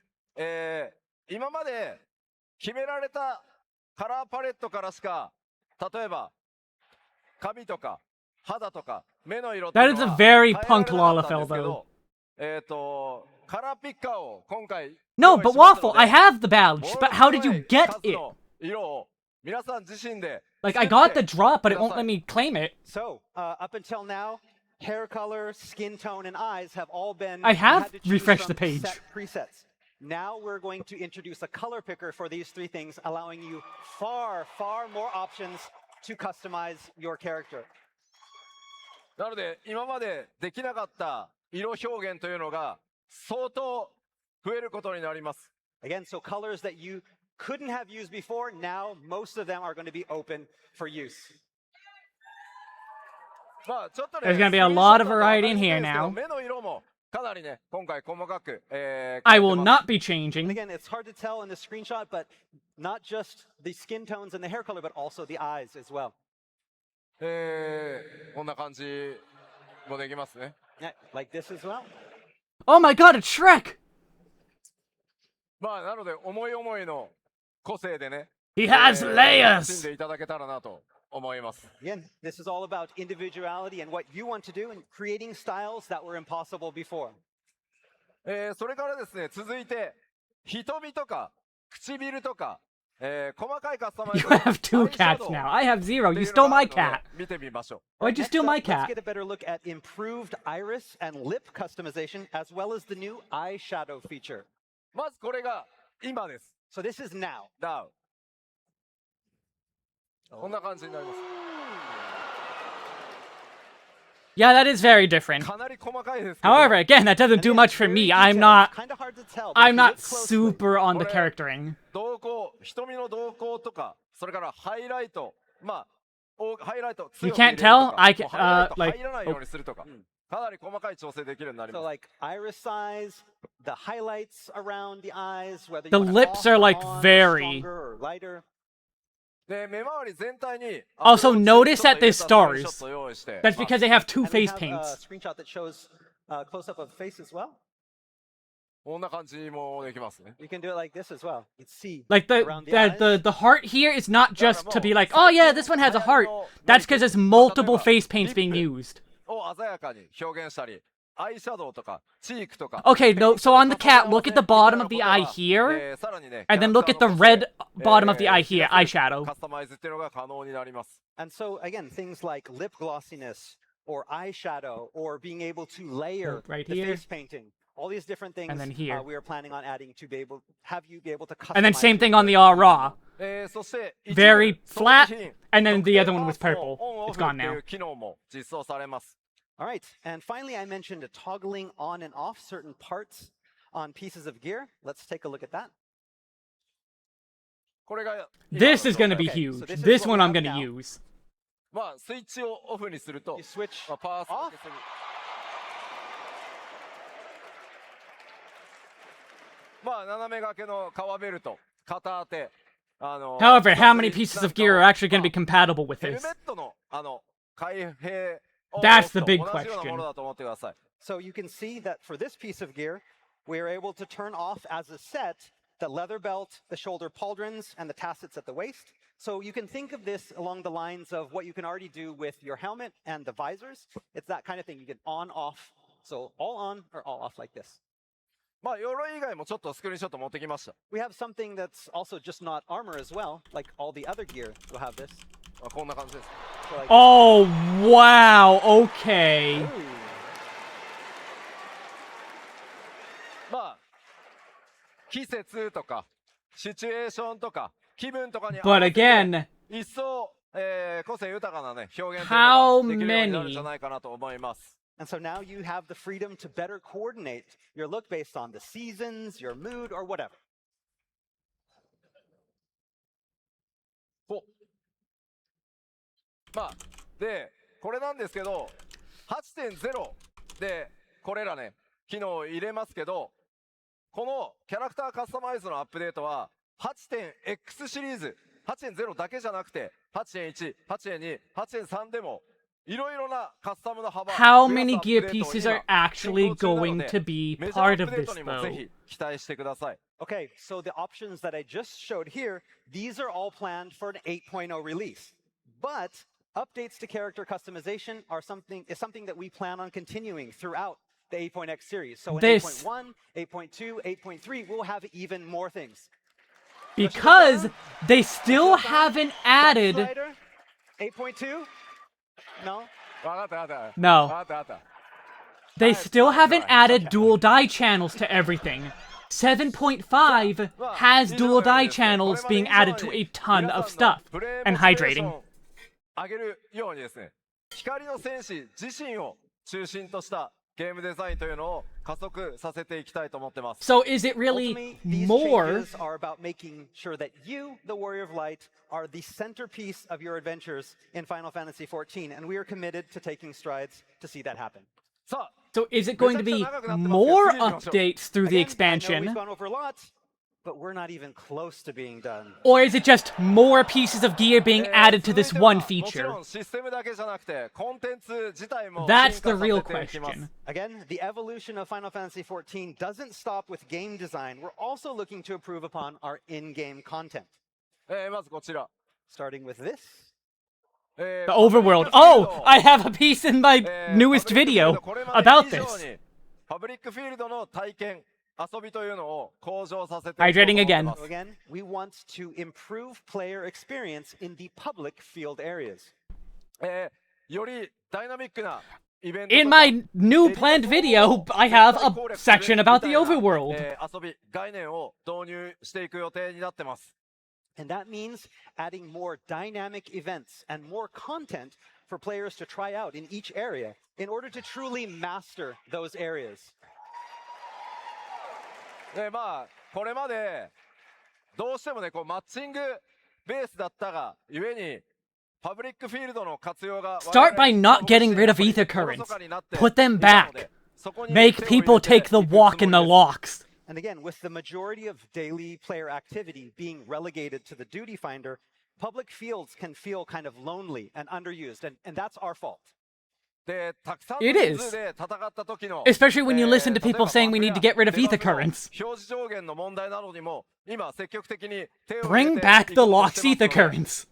今まで決められたカラーパレットからしか例えば髪とか肌とか目の色っていうの That is a は very 変えられな punk かったん Lalafell ですけ though. どカラーピッカーを今回 No, 用意 but しました Waffle, ので I have the badge, but how did you ものすごい get 数 it? の色を皆さん自身で Like, I got the drop, but it won't let me claim it. So, up until now, hair color, skin tone, and eyes have all been. I have had to choose refreshed the from page. Set presets. Now we're going to introduce a color picker for these three things, allowing you far, far more options to customize your character. なので今までできなかった色表現というのが相当増えることになります。 Again, so colors that you couldn't have used before, now most of them are going to be open for use. まあちょっとね、 There's gonna be a lot of variety in here now. 目の色もかなりね、今回細かく、I will not be And changing. again, it's hard to tell in the screenshot, but not just the skin tones and the hair color, but also the eyes as well. こんな感じもできますね。 Yeah, like this as well. Oh my god, it's Shrek! まあなので思い思いの個性でね、 He has 楽しん layers! でいただけたらなと思います。 Again, this is all about individuality and what you want to do and creating styles that were impossible before. それからですね、続いて瞳とか唇とか、細かいカスタマイ You ズ have two cats now. I have zero. You stole my cat. 見てみましょ Why'd you Next steal up, my let's cat? get a better look at improved iris and lip customization, as well as the new eyeshadow feature. う。まずこれが今です。 So this is now. ダウ。こんな感じになります。 Yeah, that is very different. かなり細かいですけど。 However, again, that doesn't do And much again, for very me. detailed. It's kinda hard to tell, but if I'm you not look closely- super on the これ charactering. 瞳孔、瞳の瞳孔とか、それからハイライト、まあ、ハイライト強く入れる can't と tell? か、 I can- もうハイライト like- 入らないようにするとか、かなり細かい調整できるようになり So ます。 like iris size, the highlights around the eyes, whether The you want lips off are or like on, very- stronger or lighter. で、目周り全体に、 Also, notice that there's ちょっと入れた stars. スクリーンショットを用意して、 That's because they have two And we face have a paints. screenshot that shows a close-up of the face as well. こんな感じもできますね。 You can do it like this as well. You can see Like around the the heart here is not just to be like, oh yeah, this one has a heart. That's because there's multiple face paints being used. を鮮やかに表現したり、アイシャドウとか、チークとか。 Okay, no, so on the cat, look at the bottom of the eye here, さらにね、 and then look at the red bottom of the eye here, eyeshadow. カスタマイズっていうのが可能になります。 And so again, things like lip glossiness or eyeshadow or being able to layer Right the here. face painting. All these different things And then here. we are planning on adding to be able have you be able to customize. And then same your thing on the character. raw. そして、 Very 一部 flat, 装備品 and then the other 特定 one was パーツの purple. オンオ It's フ gone ってい now. う機能も実装されます。 All right. And finally, I mentioned toggling on and off certain parts on pieces of gear. Let's take a look at that. これが、 This is gonna be Okay, huge. so this is This what one we I'm have gonna now. use. まあ、スイッチをオフにすると You、switch まあ、パワース off. ケスに。まあ、斜め掛けの革ベルト、片当て。However, how many pieces of gear are actually gonna be compatible with ヘル this? メットの、開閉。 That's the big 同じようなもの question. だと思ってください。 So you can see that for this piece of gear, we are able to turn off as a set the leather belt, the shoulder pauldrons, and the tassets at the waist. So you can think of this along the lines of what you can already do with your helmet and the visors. It's that kind of thing. You can on, off. So all on or all off like this. まあ、鎧以外もちょっとスクリーンショット持ってきました。 We have something that's also just not armor as well, like all the other gear will have this. こんな感じです。 So like Oh, wow. Okay. まあ、季節とか、シチュエーションとか、気分とかに合 But わせて again, 一層、個性豊かなね、表現 How というのができるようになるん many? じゃないかなと思います。 And so now you have the freedom to better coordinate your look based on the seasons, your mood, or whatever. まあ、で、これなんですけど、8.0 で、これらね、機能を入れますけど、このキャラクターカスタマイズのアップデートは、8.X シリーズ、8.0 だけじゃなくて、8.1、8.2、8.3でも、いろいろなカスタムの幅、 how 増やす many アップ gear デートを pieces 今 are actually 進行中なの going で to be メジャーア part ッ of プデー this, トにもぜ though? ひ期待してください。 Okay, so the options that I just showed here, these are all planned for an 8.0 release. But updates to character customization is something that we plan on continuing throughout the 8.x series. So in This- 8.1, 8.2, 8.3, we'll have even more things. Because they still haven't added... Slider, 8.2? No? わかったわかった。 No. わかったわかった。 They still haven't added dual die channels to everything. 7.5 has dual die channels being added to a ton of stuff. And hydrating. 上げるようにですね、光の戦士自身を中心としたゲームデザインというのを加速させていきたいと思ってます。 So is it really Ultimately, these more? changes are about making sure that you, the Warrior of Light, are the centerpiece of your adventures in Final Fantasy XIV, and we are committed to taking strides to see that happen. さあ、 So is it going to be more updates through the Again, I know we've expansion? gone over lots, but we're not even close to being done. Or is it just more pieces of gear being added to this one もち feature? ろんシステムだけじゃなくてコンテンツ自体も That's 進 the 化 real させていきます。 question. Again, the evolution of Final Fantasy XIV doesn't stop with game design. We're also looking to improve upon our in-game content. まずこちら。 Starting with this. The overworld. Oh, I have a piece in my newest video about this. パブリックフィールドの体験、遊びというのを向上させて Hydrating again. So again, we want to improve player experience in the public field areas. よりダイナミックなイベント In my new planned video, I have a section about the overworld. 遊び概念を導入していく予定になってます。 And that means adding more dynamic events and more content for players to try out in each area in order to truly master those areas. まあこれまでどうしてもねこうマッチングベースだったがゆえにパブリックフィールドの活用が Start by not getting rid of ether currents. Put them back. Make people take the walk in the locks. And again, with the majority of daily player activity being relegated to the duty finder, public fields can feel kind of lonely and underused, and that's our fault. でたくさん It の is. 人数で戦った時の Especially when you listen to people saying we need to get rid of 例えば ether currents. 表示上限の問題などにも今積極的に手を Bring 入れて back い the こうと locks してます ether ので currents.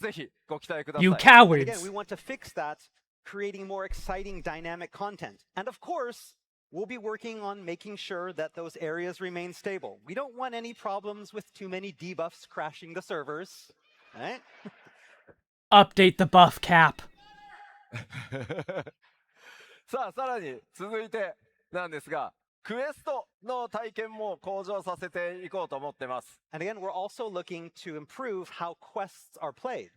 ぜひご期待ください。 You And again, cowards. we want to fix that, creating more exciting dynamic content. And of course, we'll be working on making sure that those areas remain stable. We don't want any problems with too many debuffs crashing the servers, right? Update the buff cap. さあさらに続いてなんですがクエストの体験も向上させていこうと思ってます。 And again, we're also looking to improve how quests are played.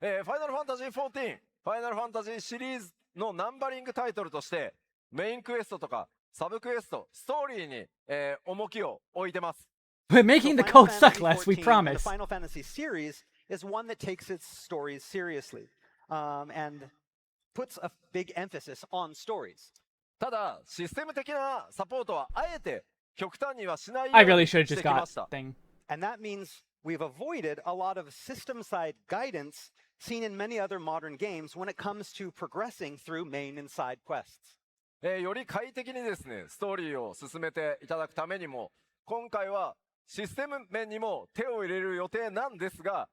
ファイナルファンタジー14、ファイナルファンタジーシリーズのナンバリングタイトルとしてメインクエストとかサブクエスト、ストーリーに、重きを置いてます。 We're making the Final code suck Fantasy less, we XIV, promise. The Final Fantasy series is one that takes its stories seriously and puts a big emphasis on stories. ただシステム的なサポートはあえて極端にはしないよ I うに really し should have て just きま got した。 thing. And that means we've avoided a lot of system-side guidance seen in many other modern games when it comes to progressing through main and side quests. より快適にですねストーリーを進めていただくためにも今回はシステム面にも手を入れる予定なんですが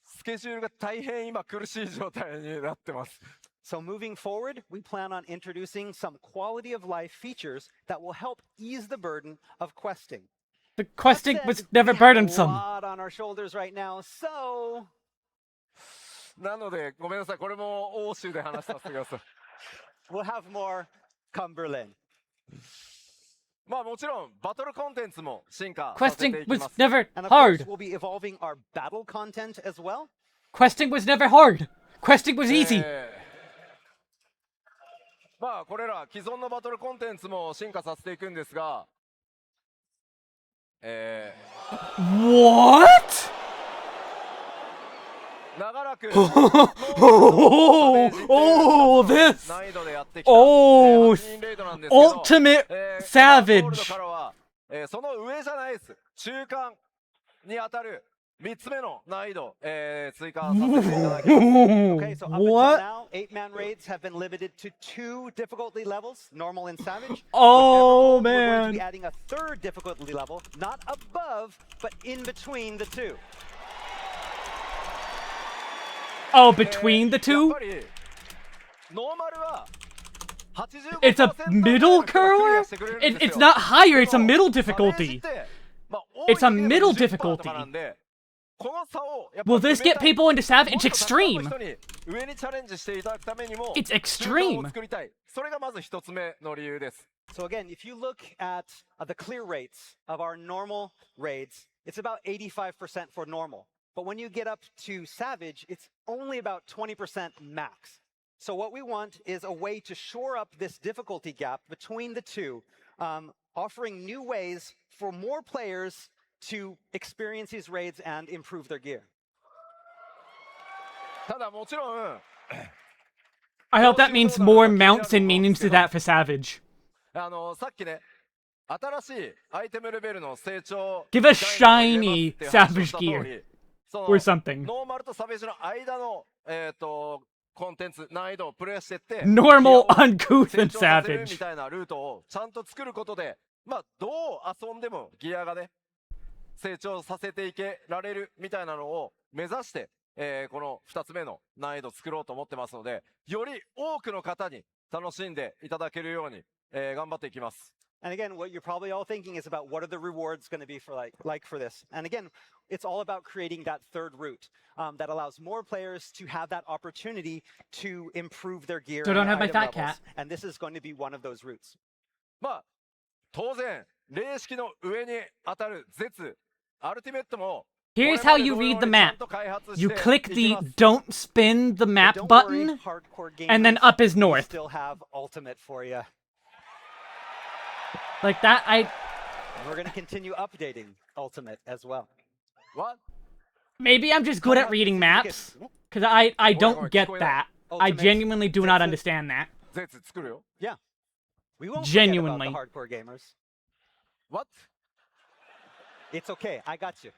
スケジュールが大変今苦しい状態になってます。 So moving forward, we plan on introducing some quality of life features that will help ease the burden of questing. The questing That was said, never we have a burdensome. lot on our shoulders right now, so なのでごめんなさいこれも欧州で話させてください。 we'll have more come Berlin. まあもちろんバトルコンテンツも進化させて Questing いき was ます。 never And of course, hard. we'll be evolving our battle content as well. Questing was never hard. Questing was easy. まあこれら既存のバトルコンテンツも進化させていくんですが、What? 長らく Oh, this. 難易度でやってきた Oh, 8人レイドなんですけど Ultimate ゴールド Savage. からは、その上じゃないです中間に当たる3つ目の難易度、追加させていただきます。 Okay, so up until What? now, 8-man raids have been limited to 2 difficulty levels, normal and savage. Oh, With Evercold, we're going to be man. adding a 3rd difficulty level, not above, but in between the 2. Oh, between the やっ two? ぱりノーマルは It's a 85% middle の人がクリ curler? アしてくれるんですよ。 It's not higher, it's a middle チャレンジ difficulty. ってまあ It's a 多い時でも middle 20%とかなんでこの差をやっぱ Will this get people into Savage? もっと It's たくさんの extreme. 人に上にチャレンジしていただくためにも It's 空間 extreme. を作りたい。それがまず一つ目の理由です。 So again, if you look at the clear rates of our normal raids, it's about 85% for normal. But when you get up to Savage, it's only about 20% max. So what we want is a way to shore up this difficulty gap between the two, offering new ways for more players to experience these raids and improve their gear. ただもちろん I hope that means more mounts and meanings to that for Savage. さっきね、新しいアイテムレベルの成長 Give us 概念を入れ shiny ますっていう話を Savage した通り gear その or something. ノーマルとサベージの間のコンテンツ難易度をプレイしてって Normal, ギアを uncouth, 成 and 長させるみ savage. たいなルートをちゃんと作ることでまあどう遊んでもギアがね成長させていけられるみたいなのを目指して、この2つ目の難易度を作ろうと思ってますのでより多くの方に楽しんでいただけるように、頑張っていきます。 And again, what you're probably all thinking is about what are the rewards going to be for like for this. And again, it's all about creating that third route that allows more players to have that opportunity to improve their gear. So don't and have my item fat levels. cat. And this is going to be one of those routes. まあ当然霊式の上に当たる絶アルティメットも Here's how you read the map. You click the don't spin the map But don't worry, button, hardcore and then gamers, up is we north. still have ultimate for you. Like that, We're going to continue updating ultimate as well. What? maybe I'm just good at reading maps, because I don't get that. I genuinely do not understand that. 絶作るよ。 Yeah. We won't forget about Genuinely. the hardcore gamers. What? It's okay. I got you.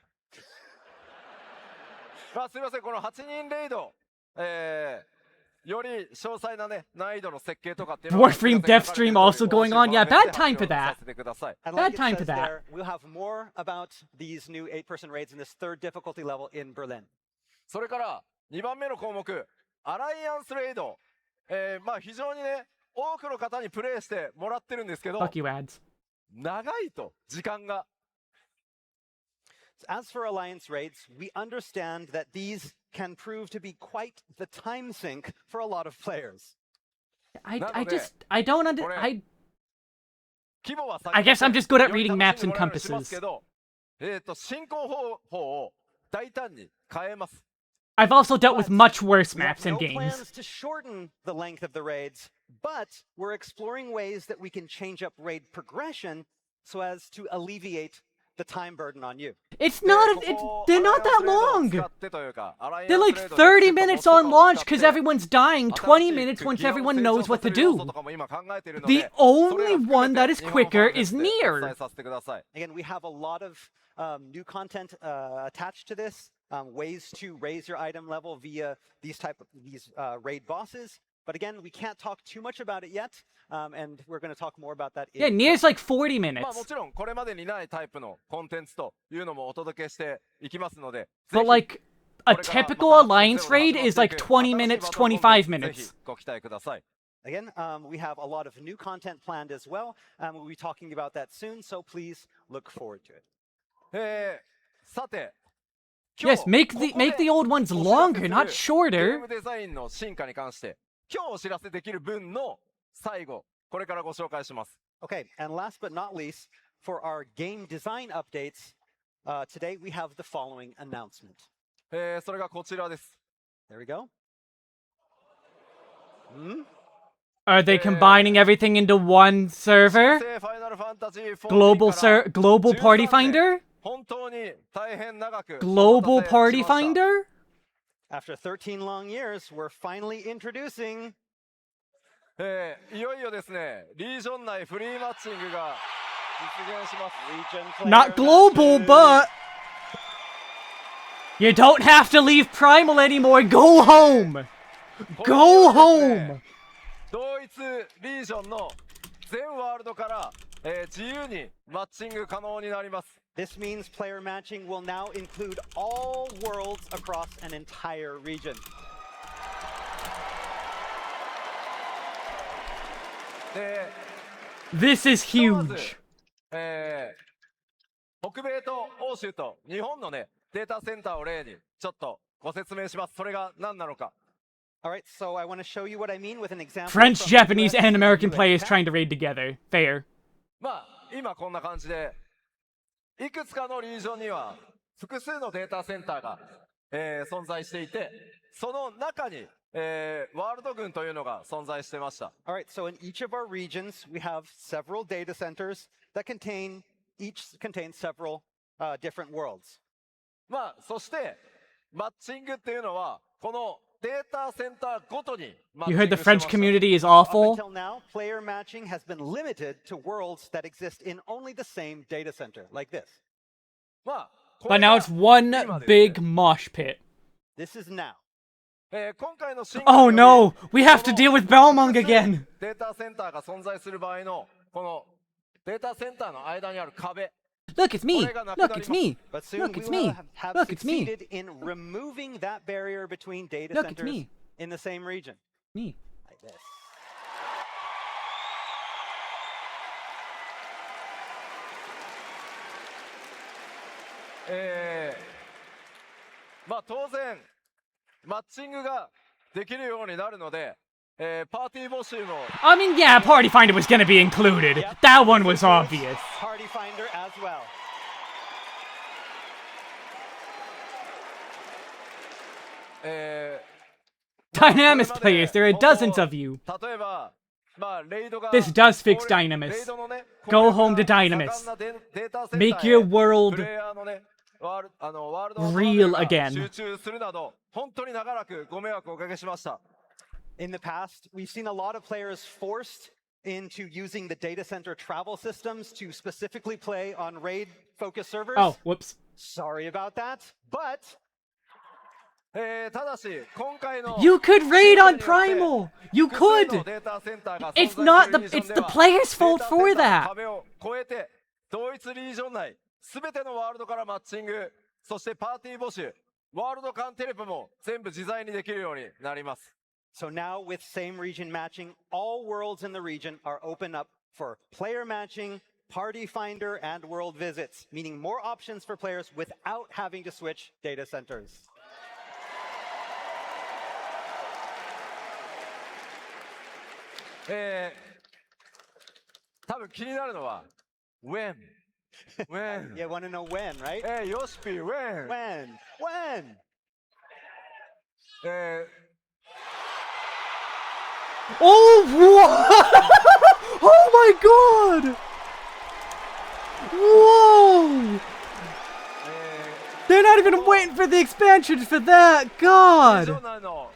まあすみませんこの8人レイド、より詳細なね難易度の設計とかっていうのは Warframe Death Stream also going on. Yeah, bad time for that. させてください。 And Bad like it time says for that. there, we'll have more about these new 8-person raids in this third difficulty level in Berlin. それから2番目の項目アライアンスレイド、まあ非常にね多くの方にプレイしてもらってるんですけど Fuck you, ads. 長いと時間が As for alliance raids, we understand that these can prove to be quite the time sink for a lot of players. I don't under I 規模は I guess I'm just good at より reading 楽し maps ん and でもらえるようにします compasses. けど進行方法を大胆に変えます I've also dealt with But much worse We have maps and no games. plans to shorten the length of the raids, but we're exploring ways that we can change up raid progression so as to alleviate the time burden on you. It's not. They're not that long. They're like 30 minutes on launch because everyone's dying. 20 minutes once everyone knows what to do. The only one that is quicker is Nier. Again, we have a lot of new content attached to this, ways to raise your item level via these raid bosses. But again, we can't talk too much about it yet, and we're going to talk more about that. Yeah, Nier's like 40まあも minutes. ちろんこれまでにないタイプのコンテンツというのもお届けしていきますので But like, a typical alliance raid is like 20 minutes, 25 minutes. ご期待ください Again, we have a lot of new content planned as well. We'll be talking about that soon, so please look forward to it. さて Yes, make the old ones longer, not ゲー shorter. ムデザインの進化に関して今日お知らせできる分の最後これからご紹介します Okay, and last but not least, for our game design updates, today we have the following announcement. それがこちらです There we go. Are they combining everything into one server? ファイナルファンタジー14 Global から Party 13年 Finder? 本当に大変長く Global お待たせ Party しました Finder? After 13 long years, we're finally introducing いよいよですねリージョン内フリーマッチングが実現します Region Not Player global, Matches. but you don't have to leave Primal anymore. Go home. Go home. 同一リージョンの全ワールドから、自由にマッチング可能になります This means player matching will now include all worlds across an entire region. This is ひとまず huge. 北米と欧州と日本のねデータセンターを例にちょっとご説明します。それが何なのか。All right, so I want to show you what I mean with an example. French, from Japanese, US and American US players chat. trying to raid together. Fair. まあ今こんな感じでいくつかのリージョンには複数のデータセンターが、存在していて、その中に、ワールド軍というのが存在してました。All right, so in each of our regions, we have several data centers that each contain several different worlds. まあそしてマッチングっていうのはこのデータセンターごとにマッチ You ン heard グ the してま French した。community is Up awful? until now, player matching has been limited to worlds that exist in only the same data center, like this. まあこ But れ now が it's one 今ですね big mosh pit. This is now. 今回の進化 Oh によ no! り We have to deal with こ Belmong の again! データセンターが存在する場合のこのデータセンターの間にある壁、 Look, it's me! これがなくなり Look, ます。 it's me! But soon Look, we it's will me! have Look, it's me! succeeded in removing that barrier between data Look, it's centers me. in the same region, Me. like this. まあ当然マッチングができるようになるので、パーティー募集の I mean, yeah, Party Finder was gonna be included. Yep. That one was obvious. Party Finder as well. Dynamis players, there are dozens of you. 例えば、まあ、レイドが This does fix レ Dynamis. イドのね Go home to 攻略が Dynamis. 盛んなデータセンターへ Make your プ world レイヤーのねワールドのトラベ real ルが again. 集中するなど本当に長らくご迷惑をおかけしました。 In the past, we've seen a lot of players forced into using the data center travel systems to specifically play on raid-focused servers. Oh, whoops. Sorry about that, but ただし今回の You could raid on 進化によって Primal! You 複数の could! データセンターが It's 存在 not す the- るリージョン it's で the は player's fault データセンター for の that. 壁を越えて同一リージョン内すべてのワールドからマッチング、そしてパーティー募集、ワールド間テレポも全部自在にできるようになります。 so now with same region matching, all worlds in the region are open up for player matching, party finder, and world visits, meaning more options for players without having to switch data centers. 多分気になるのは when You want to know when, right? ヨシピ when When? Oh, what? Oh my god! Whoa! They're not even waiting for the expansions for that! リージョ God! ン内の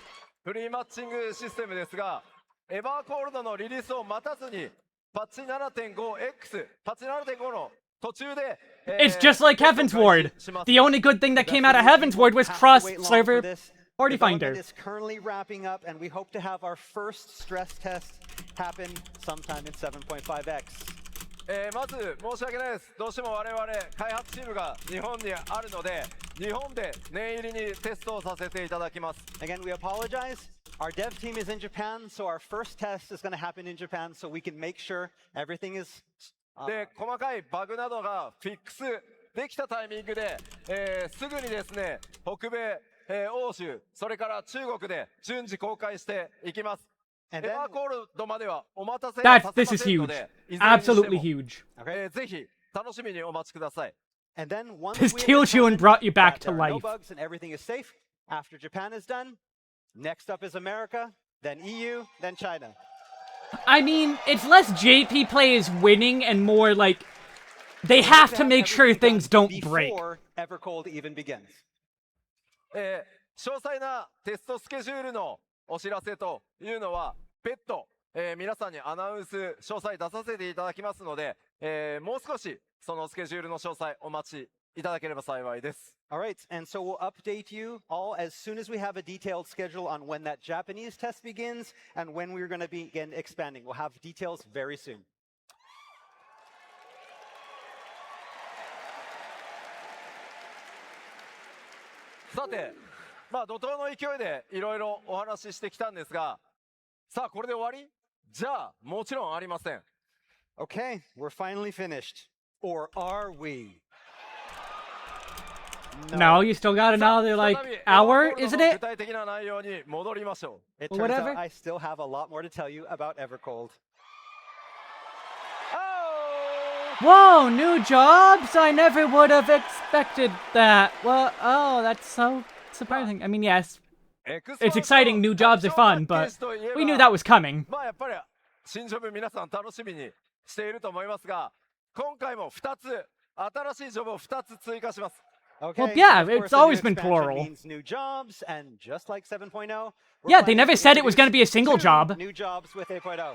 フリーマッチングシステムですが、エバーコールドのリリースを待たずにパッチ 7.5X、パッチ 7.5 の途中で、It's just like Heaven's Ward. します。 The only good thing that came out of Heaven's Ward was Have to cross wait long server for this. Party Development Finder. is currently wrapping up, and we hope to have our first stress test happen sometime in 7.5x. まず申し訳ないです。どうしても我々開発チームが日本にあるので、日本で念入りにテストをさせていただきます。 Again, we apologize. Our dev team is in Japan, so our first test is going to happen in Japan, so we can make sure everything is. で、細かいバグなどがフィックスできたタイミングで、すぐにですね、北米、欧州、それから中国で順次公開していきます。エ And then, バーコールドまではお待たせ That's させ this ま is せんの huge. で、いずれにしても Absolutely huge. ぜひ楽しみにお待ちください。 and then once This we have killed you and determined brought you back that to there are no life. bugs and everything is safe, after Japan is done, next up is America, then EU, then China. I mean, it's less JP players winning and more like they have to make sure everything things done don't break. before Evercold even begins. 詳細なテストスケジュールのお知らせというのは別途、皆さんにアナウンス詳細出させていただきますので、もう少しそのスケジュールの詳細お待ちいただければ幸いです。 All right, and so we'll update you all as soon as we have a detailed schedule on when that Japanese test begins and when we're going to begin expanding. We'll have details very soon. さて、まあ怒涛の勢いでいろいろお話ししてきたんですが、さあこれで終わり？じゃあもちろんありません。 Okay, we're finally finished. Or are we? No, you still got another, like, 再び hour, Evercold isn't の it? 具体的な内容に戻りましょ It Or turns whatever. out I still have a lot more to tell you about Evercold. う。Oh! Whoa, new jobs? I never would have expected that. Well, oh, that's so surprising. I mean, yes, it's exciting. New jobs are fun, but we knew that was coming. まあやっぱり新ジョブ皆さん楽しみにしていると思いますが、今回も2つ新しいジョブを2つ追加します。 Okay, Well, yeah, of course, it's a new always been expansion plural. means new jobs, and just like 7.0, we're Yeah, they planning never to said it was introduce gonna be a single 2 job. New jobs with 8.0.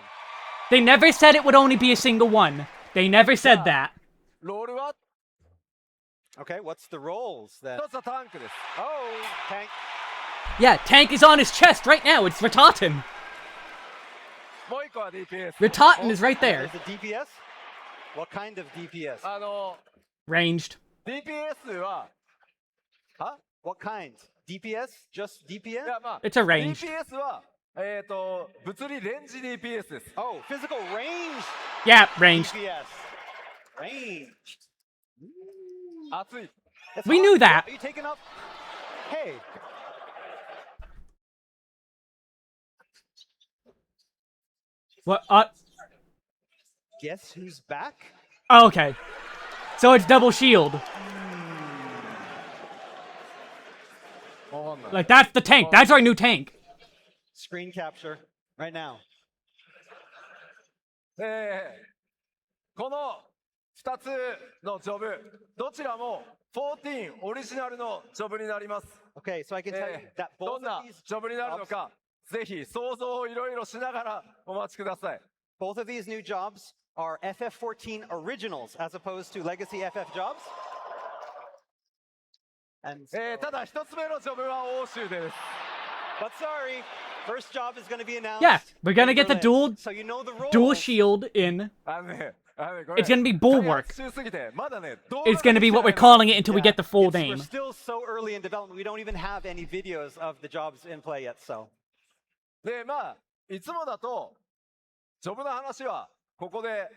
They never said it would only be a single one. They never said that. ロールは Okay, what's the roles that? 1つはタンクです。 Oh, tank. Yeah, Tank is on his chest right now. It's Rataten. もう1個は DPS。 Rataten is right there. There's a DPS. What kind of DPS? Ranged. DPS は、は What kind? DPS? Just い DPS? やまあ、 It's a ranged. DPS は、物理レンジ DPS です。 Oh, physical range Yeah, ranged. DPS. Range. 熱い。 It's We hot. knew that. Are you taking up? Hey. What? Guess who's back? Oh, okay. So it's double shield. わかんない。 Like, that's the tank. That's our new tank. Screen capture right now. この2つのジョブ、どちらも14オリジナルのジョブになります。 Okay, so I can tell you that ど both んな of these ジョブになるのか、ぜひ想像をいろいろしながらお待ちください。 both of these new jobs are FF14 originals as opposed to legacy FF jobs. And ただ1つ目のジョブは欧州です。 but sorry, first job is going to be announced. Yeah, we're gonna in get the Berlin. dual So you know the dual roles. shield in. これ It's gonna be bulwark. 開発中すぎてまだね、動画 It's gonna be what we're が出てない calling it until we get the full We're name. still so early in development. We don't even have any videos of the jobs in play yet. So で、まあ、いつもだと、ジョブの話はここで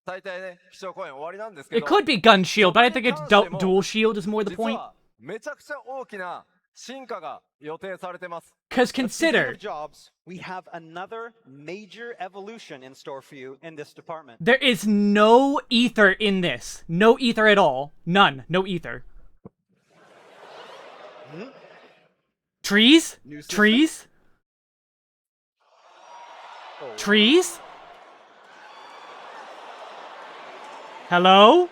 大体ね、基調講演終わりなんですけ It ど、 could be gun shield, but I think it's dual shield is more the 実 point. はめちゃくちゃ大きな進化が予定されてます。 Because speaking consider, of jobs, we have another major evolution in store for you in this department. there is no ether in this. No ether at all. None. No ether. Trees? New system? Trees? Oh. Trees? Hello?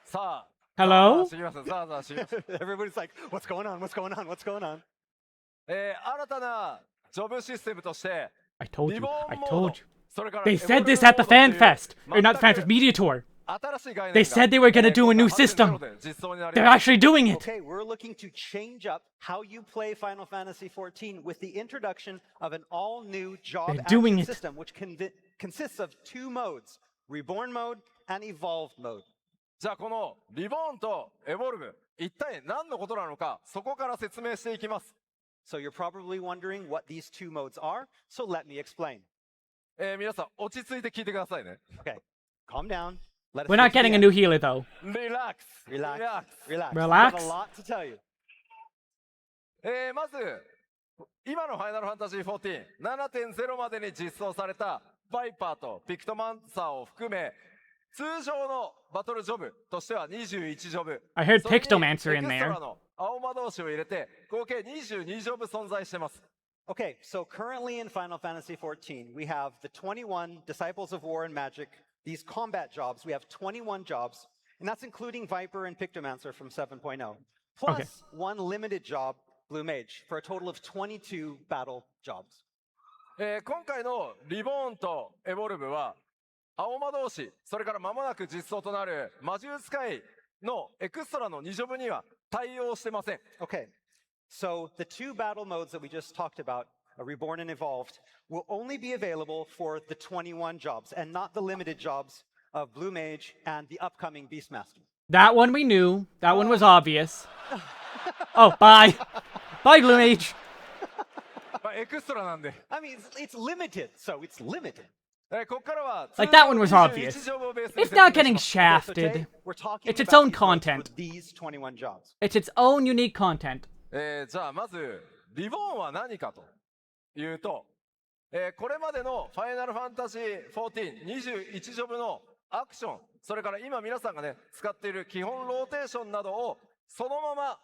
さあ、 Hello? 知ります。さあ、知ります。 Everybody's like, "What's going on? What's going on? What's going on?" 新たなジョブシステムとして、 I told リ you. ボ I ンモード told you. それから They エ said ボル this ブ at the モードっていう FanFest. Or not 全く FanFest, Media Tour. 新しい概念 They said they were gonna do a new 今回 system. で実装になり They're ます actually doing it. Okay, we're looking to change up how you play Final Fantasy XIV with the introduction of an all-new job They're doing action it. system, which consists of 2 modes: Reborn mode and Evolved mode. じゃあこのリボーンとエボルブ一体何のことなのかそこから説明していきます、 So you're probably wondering what these 2 modes are. So let me explain. 皆さん落ち着いて聞いてくださいね Okay, calm down. Let us We're get not to the getting a end. new healer, though. リラックス Relax. リラックス Relax. Relax. We have a lot to tell you. まず今のファイナルファンタジー 14.7.0 までに実装されたバイパーとピクトマンサーを含め通常のバトルジョブとしては21ジョブ I heard それに Pictomancer in エクスト there. ラの青魔導士を入れて合計22ジョブ存在してます Okay, so currently in Final Fantasy XIV, we have the 21 Disciples of War and Magic, these combat jobs. We have 21 jobs, and that's including Viper and Pictomancer from 7.0, plus Okay. 1 limited job, Blue Mage, for a total of 22 battle jobs. 今回のリボーンとエボルブは青魔導士それから間もなく実装となる魔獣使いのエクストラの2ジョブには対応してません Okay, so the 2 battle modes that we just talked about, Reborn and Evolved, will only be available for the 21 jobs and not the limited jobs of Blue Mage and the upcoming Beastmaster. That one we knew. That one was obvious. Oh, bye. Bye, Blue Mage. まあエクストラなんで I mean, it's limited, so it's limited. ここからは Like that one was 21 obvious. ジョブをベースに It's not 説明 getting します Okay, so shafted. today, we're talking It's its about own these modes content. for these 21 jobs. It's its own unique content. じゃあまずリボーンは何かというと、これまでのファイナルファンタジー14、21ジョブのアクション、それから今皆さんがね、使っている基本ローテーションなどをそのまま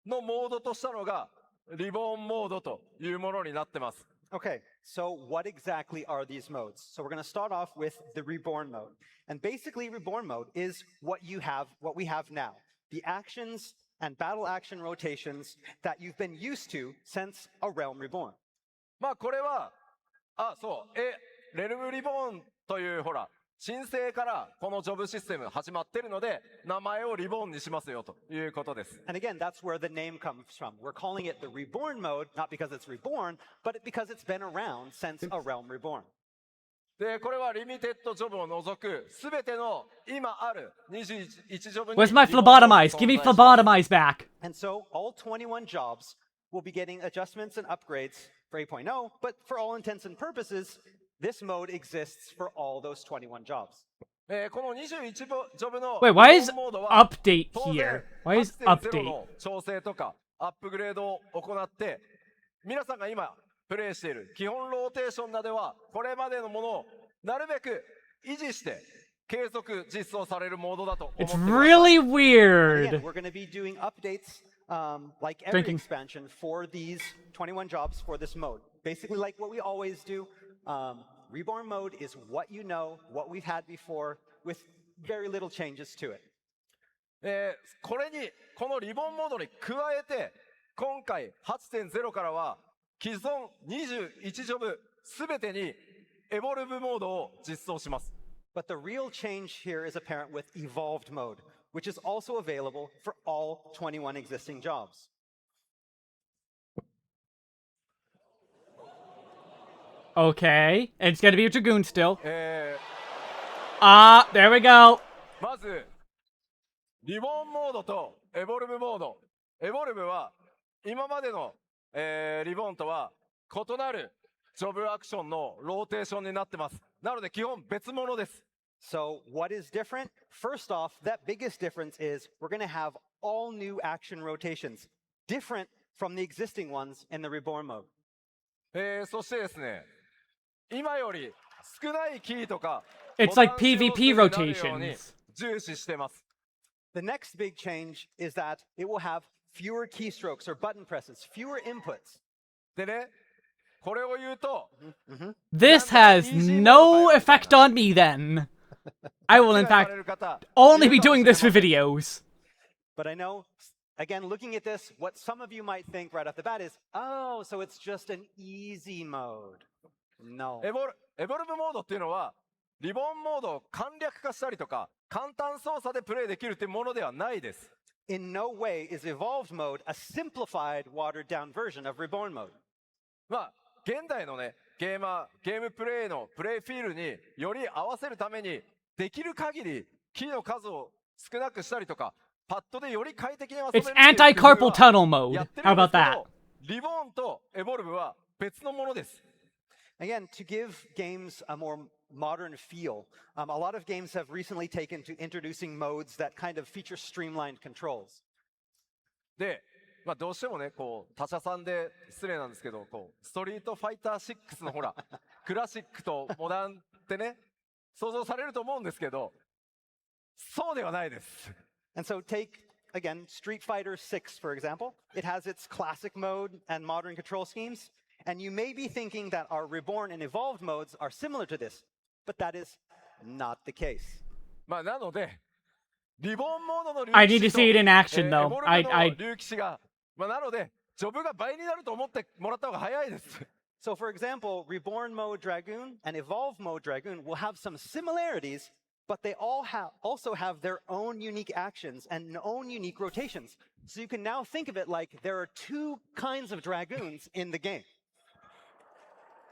のモードとしたのがリボーンモードというものになってます。Okay, so what exactly are these modes? So we're going to start off with the Reborn mode. And basically, Reborn mode is what we have now. The actions and battle action rotations that you've been used to since A Realm Reborn. まあこれは、そう、レルムリボーンというほら、申請からこのジョブシステム始まってるので、名前をリボーンにしますよということです。And again, that's where the name comes from. We're calling it the Reborn mode, not because it's reborn, but because it's been around since A Realm Reborn. で、これはリミテッドジョブを除くすべての今ある21ジョブに Where's my phlebotomize? Give me phlebotomize back. And so all 21 jobs will be getting adjustments and upgrades for 8.0, but for all intents and purposes, this mode exists for all those 21 jobs. この21ジョブの Wait, why is リボーンモードは update 当然 here? Why is 8.0 update? の調整とかアップグレードを行って皆さんが今プレイしている基本ローテーションなどはこれまでのものをなるべく維持して継続実装されるモードだと思って It's ください。 really Again, weird. we're going to be doing updates like every Drinking. expansion for these 21 jobs for this mode. Basically like what we always do. Reborn mode is what you know, what we've had before, with very little changes to it. これにこのリボンモードに加えて今回 8.0 からは既存21ジョブすべてにエボルブモードを実装します。 But the real change here is apparent with evolved mode, which is also available for all 21 existing jobs. Okay, it's gonna be a Dragoon still. え There we go. まずリボンモードとエボルブモード。エボルブは今までの、リボンとは異なるジョブアクションのローテーションになってます。なので基本別物です。 So what is different? First off, that biggest difference is we're going to have all new action rotations, different from the existing ones in the Reborn mode. そしてですね、今より少ないキーとか It's like PvP rotations. 重視してます。 The next big change is that it will have fewer keystrokes or button presses, fewer inputs. でね、これを言うと、 This has no effect on me then. I will in 理解さ fact れる方 only be doing this for videos. But I know, again, looking at this, what some of you might think right off the bat is, oh, so it's just an easy mode. No. エボルブモードっていうのはリボンモードを簡略化したりとか簡単操作でプレイできるっていうものではないです。 In no way is evolved mode a simplified, watered down version of Reborn mode. まあ現代のねゲームプレイのプレイフィールにより合わせるためにできる限りキーの数を少なくしたりとかパッドでより快適に遊べる It's anti-carpal tunnel mode. やってる How んで about すけ that? どリボンとエボルブは別のものです。 Again, to give games a more modern feel, a lot of games have recently taken to introducing modes that kind of feature streamlined controls. で、まあ、どうしてもねこう他社さんで失礼なんですけどこうストリートファイター6のほらクラシックとモダンってね想像されると思うんですけどそうではないです。 And so take, again, Street Fighter 6, for example. It has its classic mode and modern control schemes. And you may be thinking that our Reborn and Evolved modes are similar to this, but that is not the case. まあなのでリボンモードの竜 I 騎 need to 士と see it in action エ though. ボルブ I の竜騎士がまあなのでジョブが倍になると思ってもらった方が早いです。 So, for example, Reborn mode Dragoon and Evolved mode Dragoon will have some similarities, but they all also have their own unique actions and own unique rotations. So you can now think of it like there are two kinds of Dragoons in the game.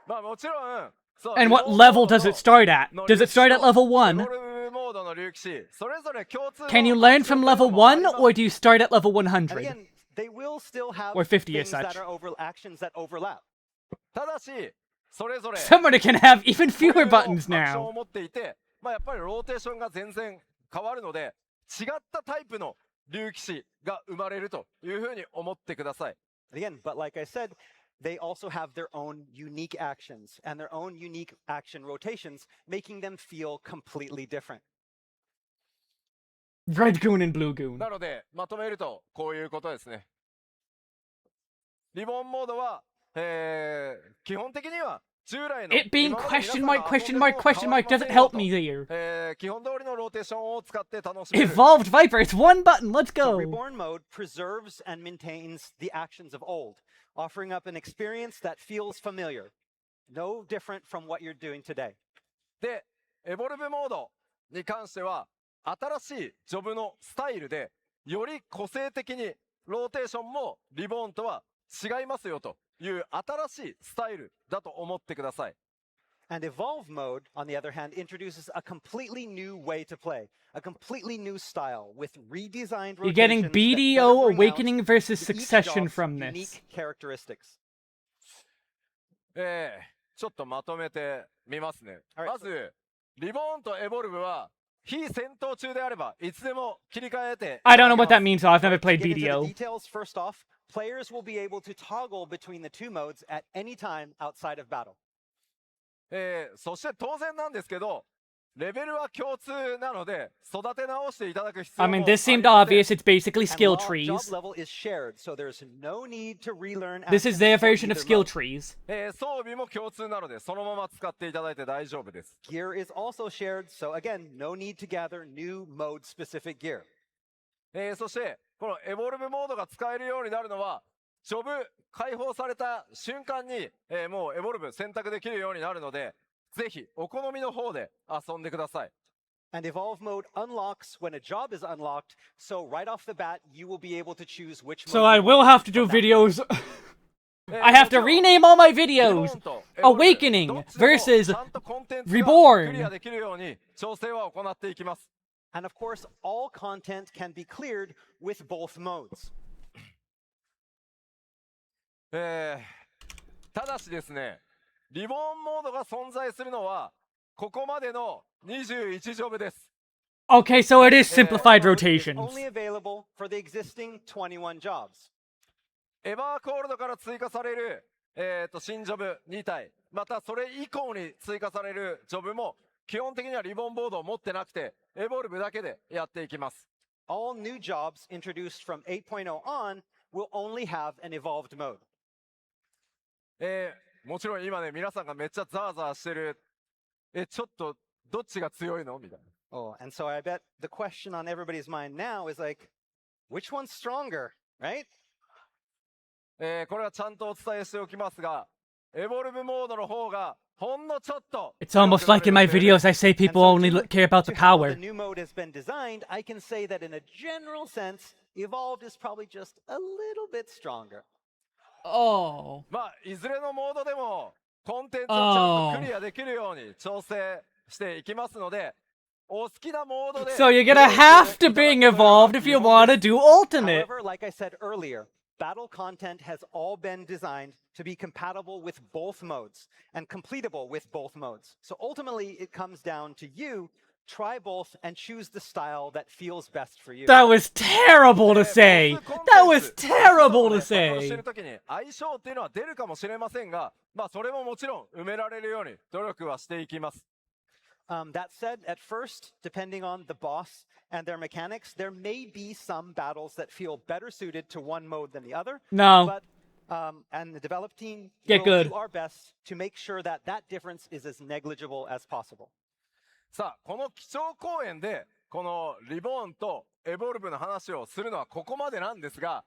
まあもちろんそう And what リボンモー level ド does の it start at? の Does 竜 it 騎士 start at と level 1? エボルブモードの竜騎士それぞれ共通の Can you learn from level 1 or do you start at level And 100? again, they will still have Or 50 things as such. that are actions that overlap. ただしそれぞれ Somebody can have even 固有 fewer の buttons アクション now. を持っていてまあやっぱりローテーションが全然変わるので違ったタイプの竜騎士が生まれるというふうに思ってください。 Again, but like I said, they also have their own unique actions and their own unique action rotations, making them feel completely different. Red Goon and Blue Goon. なのでまとめるとこういうことですね。リボンモードは、基本的には従来の It being 今まで皆さん question が mark 遊ん question で mark も question 変わ mark りませ doesn't んよ help me there. 基本通りのローテーションを使って楽しめる。 Evolved Viper, it's one button. Let's So go. Reborn mode preserves and maintains the actions of old, offering up an experience that feels familiar, no different from what you're doing today. で、エボルブモードに関しては新しいジョブのスタイルでより個性的にローテーションもリボーンとは違いますよという新しいスタイルだと思ってください。 And Evolve mode, on the other hand, introduces a completely new way to play, a completely new style with redesigned You're getting rotations that better BDO bring out Awakening versus each Succession job's from this. unique characteristics. ちょっとまとめてみますね。 Alright. まずリボーンとエボルブは非戦闘中であればいつでも切り替えて I don't know what that いただけます。 means, though. I've never To played get into the BDO. details, first off, players will be able to toggle between the two modes at any time outside of battle. そして当然なんですけどレベルは共通なので育て直していただく必要 I も mean, あ this り seemed ません。 obvious. It's basically And skill job trees. level is shared, so there's no need to relearn This is actions their for version of either skill mode. trees. 装備も共通なのでそのまま使っていただいて大丈夫です。 Gear is also shared, so again, no need to gather new mode-specific gear. そしてこのエボルブモードが使えるようになるのはジョブ解放された瞬間に、もうエボルブ選択できるようになるのでぜひお好みの方で遊んでください。 And Evolve mode unlocks when a job is unlocked, so right off the bat, you will be able to choose which mode So I you will want have to do from that. videos. I have to rename all my リボ videos. ーンとエボルブ Awakening どっちでも versus ちゃんとコンテンツが Reborn クリアできるように調整は行っていきます。 And of course, all content can be cleared with both modes. ただしですねリボーンモードが存在するのはここまでの21ジョブです。 Okay, so it is simplified Mode is rotations. only available for the existing 21 jobs. エバーコールドから追加される、新ジョブ2体またそれ以降に追加されるジョブも基本的にはリボンボードを持ってなくてエボルブだけでやっていきます。 All new jobs introduced from 8.0 on will only have an evolved mode. もちろん今ね皆さんがめっちゃザーザーしてるちょっとどっちが強いのみたいな。 Oh, and so I bet the question on everybody's mind now is like, which one's stronger, right? これはちゃんとお伝えしておきますがエボルブモードの方がほんのちょっと It's almost like in my videos I say people And so only due care about the to how power. the new mode has been designed, I can say that in a general sense, evolved is probably just a little bit stronger. Oh. まあいずれのモードでもコンテンツをちゃんとクリアできるように調整していきますのでお好きなモードで So you're gonna have to bring evolved if you want to do ultimate. However, like I said earlier, battle content has all been designed to be compatible with both modes and completable with both modes. So ultimately, it comes down to you. Try both and choose the style that feels best for you. That was terrible to say. That was terrible to バトルし say. てる時に相性っていうのは出るかもしれませんがまあそれももちろん埋められるように努力はしていきます。 That said, at first, depending on the boss and their mechanics, there may be some battles that feel better suited to one mode than the other. No. But and the develop team Get will good. do our best to make sure that that difference is as negligible as possible. さあこの基調講演でこのリボーンとエボルブの話をするのはここまでなんですが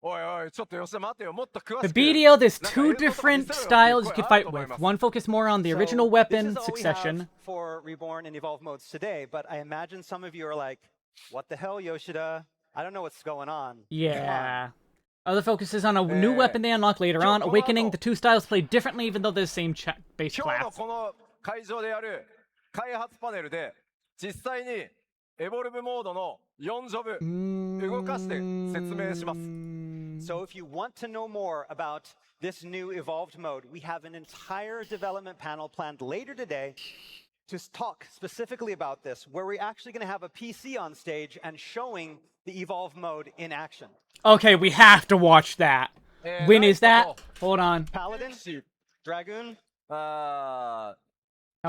おいおいちょっと吉田待てよもっと詳 The しく BDO, there's なんか two 映像とか見せろよっていう different 声 styles you あ could ると fight 思い with. ます。 One focused more on the So, original this weapon, is all we Succession. have for Reborn and Evolve modes today, but I imagine some of you are like, what the hell, Yoshida? I don't know what's going on. Yeah. Other focuses on a new weapon they unlock later on. Awakening, the two styles play differently even though they're the same base 今日の class. この会場でやる開発パネルで実際にエボルブモードの4ジョブ動かして説明します。 So if you want to know more about this new evolved mode, we have an entire development panel planned later today to talk specifically about this, where we're actually going to have a PC on stage and showing the Evolve mode in action. Okay, we have to watch that. When is that? Hold on. Paladin, Dragoon, Oh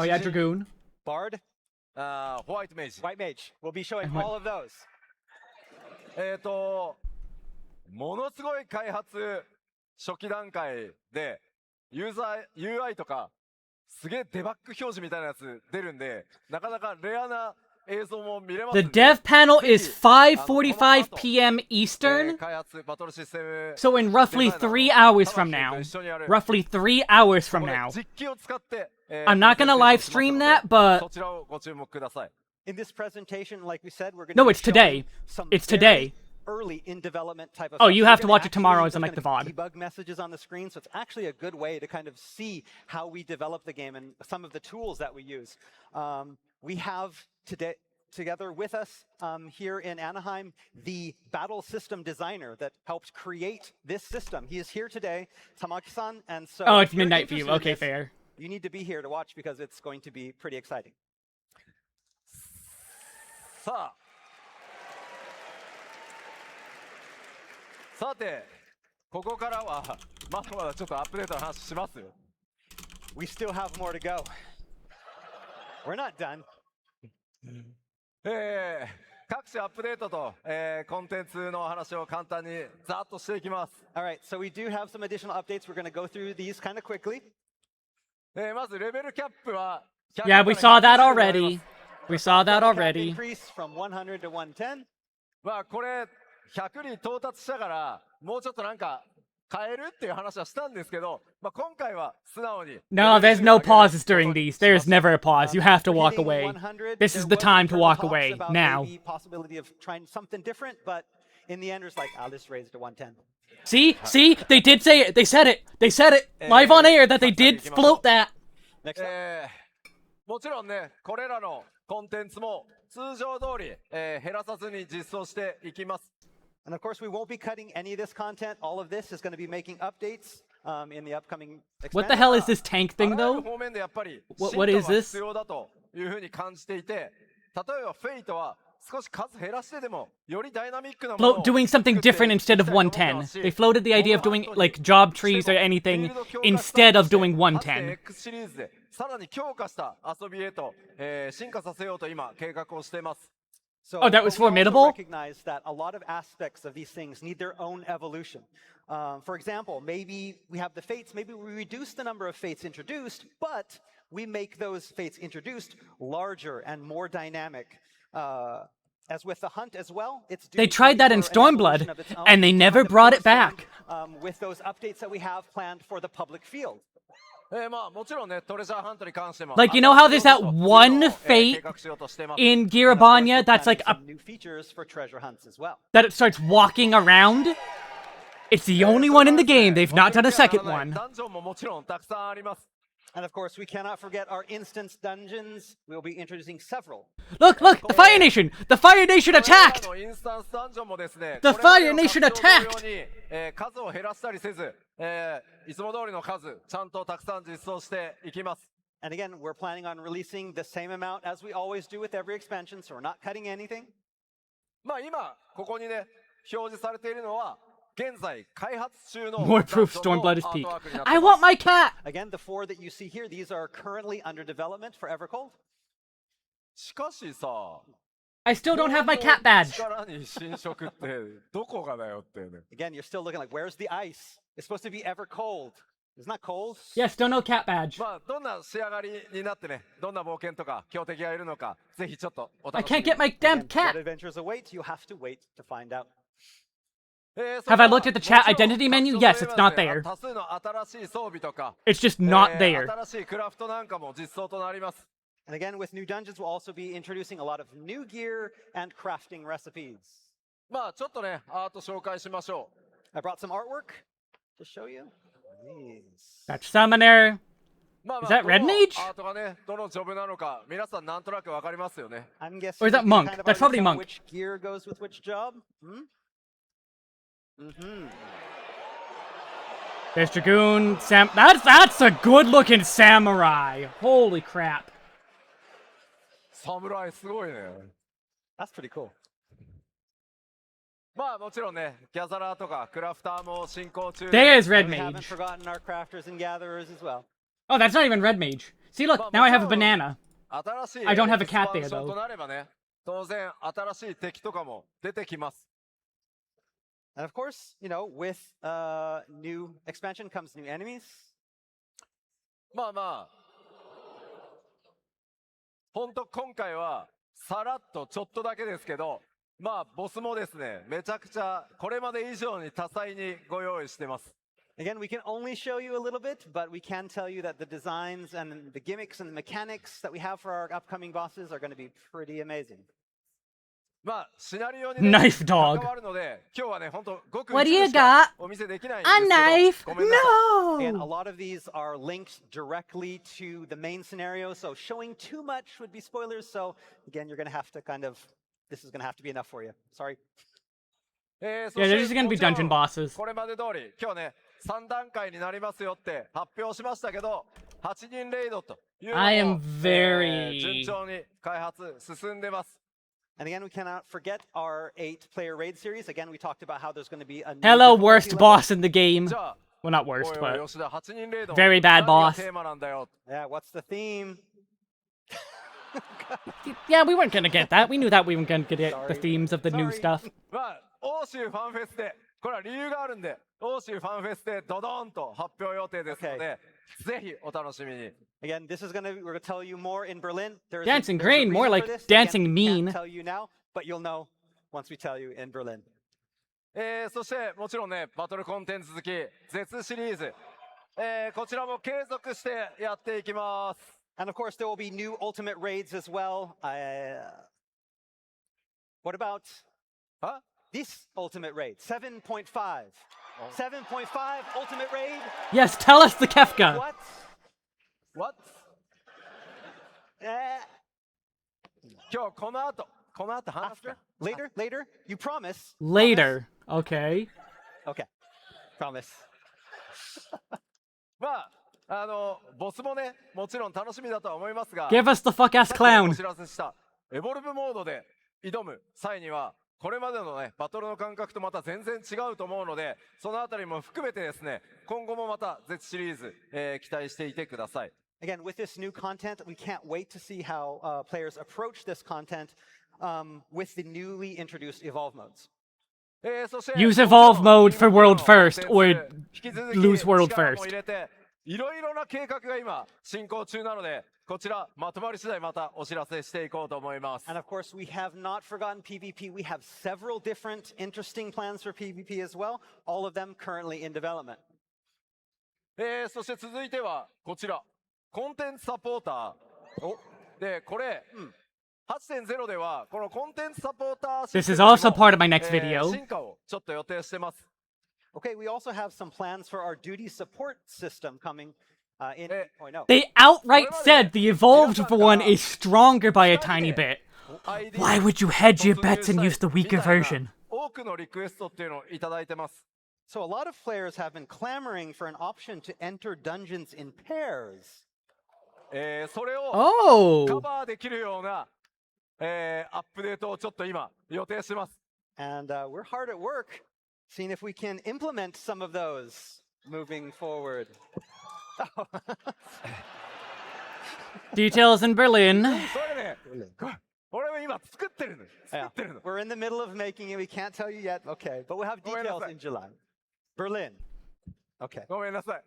yeah, Dragoon. Bard, ホワイトメイジ White Mage. We'll be showing White- all of those. ものすごい開発初期段階でユーザー UI とかすげえデバッグ表示みたいなやつ出るんで、なかなかレアな映像も見れます The んで。 dev panel is 5:45 p.m. Eastern, 開発バトルシステム so in roughly 3 hours from now. Roughly 3 hours from now. 実機を使って、I'm not gonna live stream that, but そちらをご注目ください。 In this presentation, like we said, we're going No, to be it's today. showing some It's very today. early in development type of Oh, stuff. you We're have to gonna watch it tomorrow actually- as in, like, there's the gonna be VOD. debug messages on the screen, so it's actually a good way to kind of see how we develop the game and some of the tools that we use. We have today together with us here in Anaheim the battle system designer that helped create this system. He is here today, Tamaki-san, and so Oh, it's if you're midnight for you. interested in Okay, this, fair. You need to be here to watch because it's going to be pretty exciting. さて、ここからはまだまだちょっとアップデートの話しますよ。 We still have more to go. We're not done. 各種アップデートと、コンテンツの話を簡単にざっとしていきます。 All right, so we do have some additional updates. We're going to go through these kind of quickly. まずレベルキャップは Yeah, we saw that already. We saw that Cap already. increase from 100 to 110. まあこれ100に到達したからもうちょっとなんか変えるっていう話はしたんですけど、まあ今回は素直に No, there's no pauses during these. There's never a pause. You have to walk Hitting away. 100, This there is the was time to internal walk talks away. about Now. maybe possibility of trying something different, but in the end, it's like, I'll just raise it to 110. See? They did say it. They said it. They said it live on air that they did float that. Next up. もちろんねこれらのコンテンツも通常通り、減らさずに実装していきます。 And of course, we won't be cutting any of this content. All of this is going to be making updates in the upcoming What the expansion. hell is this tank あ thing らゆる though? 方面でやっぱり What 進化 is が this? 必要だというふうに感じていて、例えばフェイトは少し数減らしてでもよりダイナミックなものを Doing something different instead of 110. They floated the idea of doing like job trees or anything instead of doing 110. X シリーズでさらに強化した遊びへと、進化させようと今計画をしています。 So, Oh, that was but we also formidable? recognize that a lot of aspects of these things need their own evolution. For example, maybe we have the fates, maybe we reduce the number of fates introduced, but we make those fates introduced larger and more dynamic. As with the hunt as well, it's They due tried that in for an evolution Stormblood, of its own. and they never But of brought it course, back. with those updates that we have planned for the public field. まあもちろんねトレジャーハントに関しても Like, you know how there's that one fate 計画しようとしてます。 in And of course, we're Girabanya that's planning like a some new features for treasure hunts as well. that it starts walking around? It's the only one in the game. They've not done a second one. ダンジョンももちろんたくさんあります。 And of course, we cannot forget our instance dungeons. We'll be introducing several. Look, the Fire Nation! The Fire Nation これら attacked! のインスタンスダンジョンもですね、 The これまで Fire の Nation 拡張同様 attacked! に数を減らしたりせず、いつも通りの数、ちゃんとたくさん実装していきます。 And again, we're planning on releasing the same amount as we always do with every expansion, so we're not cutting anything. まあ今、ここにね、表示されているのは、現在開発中の More ダンジョ proof ンの Stormblood is アー peak. トワークになってい I ます want my cat! Again, the 4 that you see here, these are currently under development for Evercold. しかしさ、 I still don't have my cat badge. 力に侵食ってどこがだよってね。 Again, you're still looking like, where's the ice? It's supposed to be Evercold. It's not cold. Yeah, still no cat badge. まあどんな仕上がりになってね、どんな冒険とか強敵がいるのか、ぜひちょっとお I 楽しみ can't に。 get my damn What cat! adventures await? You have to wait to find out. Have I looked at the chat identity menu? Yes, it's not there. 多数の新しい装備とか、 It's just not there. 新しいクラフトなんかも実装となります。 And again, with new dungeons, we'll also be introducing a lot of new gear and crafting recipes. まあちょっとね、アート紹介しましょ I brought some artwork to show you. These. That's Summoner. う。まあ Is that どの Red Mage? アートがね、どのジョブなのか、皆さんなんとなくわかりますよね。 I'm guessing. Or is that you can monk? kind of That's already probably tell monk. Which gear goes with which job? Mm-hmm. There's Dragoon. That's a good looking samurai. Holy crap. 侍すごいね。 That's pretty cool. まあもちろんね、ギャザラーとかクラフターも進行中 There's Red And we haven't Mage. forgotten our crafters and gatherers as well. Oh, that's not even Red Mage. See, look, now I have a banana. 新しい I don't have a エクス cat パン there, ション though. となればね、当然新しい敵とかも出てきます。 And of course, you know, with new expansion comes new enemies. まあまあ、ほんと今回はさらっとちょっとだけですけど、まあボスもですね、めちゃくちゃこれまで以上に多彩にご用意してます。 Again, we can only show you a little bit, but we can tell you that the designs and the gimmicks and the mechanics that we have for our upcoming bosses are going to be pretty amazing. まあシナリオに、ね、 Knife dog. 関わるので、今日はね、ほんとごく What do you 一部しか got? お見せできないん A ですけど、 knife? ごめんなさい。 And a No! lot of these are linked directly to the main scenario, so showing too much would be spoilers. So again, you're going to have to this is going to have to be enough for you. Sorry. そ Yeah, して they're just gonna be もちろん dungeon bosses. これまで通り、今日ね、3段階になりますよって発表しましたけど、8人レイドというのも I am very- 順調に開発進んでます。 And again, we cannot forget our 8-player raid series. Again, we talked about how there's going to be a new Hello, difficulty worst level. boss in the game. じゃあ、 Well, not おい worst, おい but 吉田、8人レイド Very bad 何が boss. テーマなんだよ。 Yeah, what's the theme? yeah, we weren't gonna get that. We knew that we weren't gonna get the Sorry. themes of the new Sorry. stuff. まあ、欧州ファンフェスで、これは理由があるんで、欧州ファンフェスでドドーンと発表予定ですので、ぜひお楽しみに。 Again, we're going to tell you more in Berlin. There's Dancing there's green, reason more for like this. dancing Again, mean. Can't tell you now, but you'll know once we tell you in Berlin. そしてもちろんね、バトルコンテンツ続き、Z シリーズ、こちらも継続してやっていきます。 And of course, there will be new ultimate raids as well. What about あ this ultimate raid? 7.5. 7.5 ultimate raid? Yes, tell us the Kefka. What? What? 今日この後話す After? か Later? You promise? Later. Okay. Okay. Promise. まあ、ボスもね、もちろん楽しみだとは思いますが、 Give us the fuck ass さっきお clown. 知らせしたエボルブモードで挑む際には、これまでのね、バトルの感覚とまた全然違うと思うので、そのあたりも含めてですね、今後もまた Z シリーズ、期待していてください。 Again, with this new content, we can't wait to see how players approach this content with the newly introduced Evolve modes. そして Use Evolve mode for World コン First テン or ツ引き続き lose World 力も First. 入れていろいろな計画が今進行中なので、こちらまとまり次第またお知らせしていこうと思います。 And of course, we have not forgotten PvP. We have several different interesting plans for PvP as well, all of them currently in development. そして続いてはこちらコンテンツサポーターで、これ、8.0 ではこのコンテンツサポーター This is also part of my next video. 進化をちょっと予定してます。 Okay, we also have some plans for our duty support system coming in 8.0. They outright said the evolved one is stronger by a tiny bit. Why would you hedge your bets and use the weaker version? 多くのリクエストっていうのをいただいてます。 So a lot of players have been clamoring for an option to enter dungeons in pairs. それを Oh. カバーできるような、アップデートをちょっと今予定してます。 And we're hard at work seeing if we can implement some of those moving forward. Details in Berlin. それね、俺は今作ってるの。作 Yeah, ってるの。 we're in the middle of making it. We can't tell you yet. Okay, but we'll have Go ahead, details that's in July. Berlin. Okay. ごめんなさい。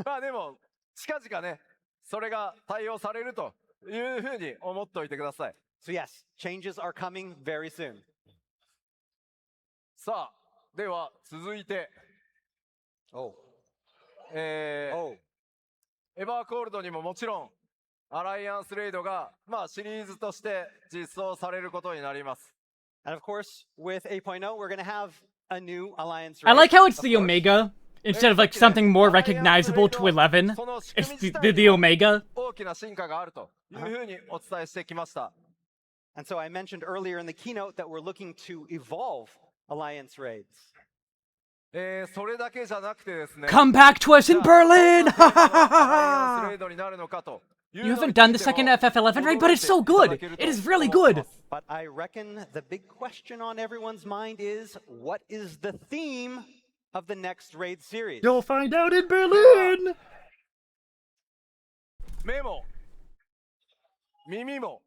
まあでも、近々ね、それが対応されるというふうに思っておいてください。 So yes, changes are coming very soon. さあ、では続いて、 Oh. エ Oh. バーコールドにももちろん、アライアンスレイドが、まあシリーズとして実装されることになります。 And of course, with 8.0, we're going to have a new alliance. I raid, like how it's of the course. Omega instead of like something more recognizable to 11. It's the Omega. 大きな進化があるというふうにお伝えしてきました。 And so I mentioned earlier in the keynote that we're looking to evolve alliance raids. それだけじゃなくてですね、 Come back to us in Berlin! アライアンスレイドになるのかと You haven't done the second FF11, right? But it's so good. It is really good. But I reckon the big question on everyone's mind is, what is the theme of the next raid series? You'll find out in Berlin. 目も耳も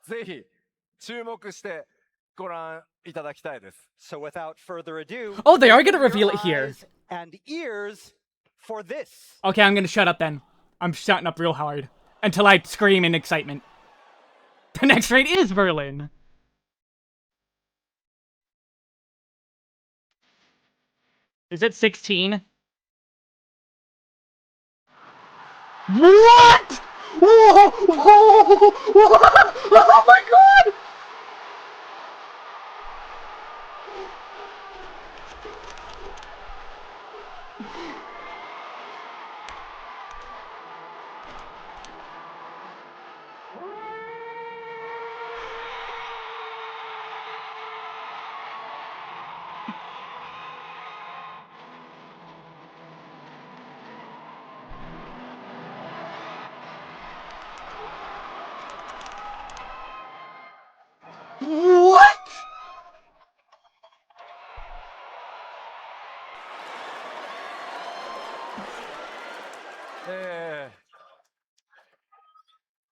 ぜひ注目してご覧いただきたいです。 So without further ado, Oh, they are gonna open reveal your it here. eyes and ears for this. Okay, I'm gonna shut up then. I'm shutting up real hard until I scream in excitement. The next raid is Berlin. Is it 16? What? Oh my god! What?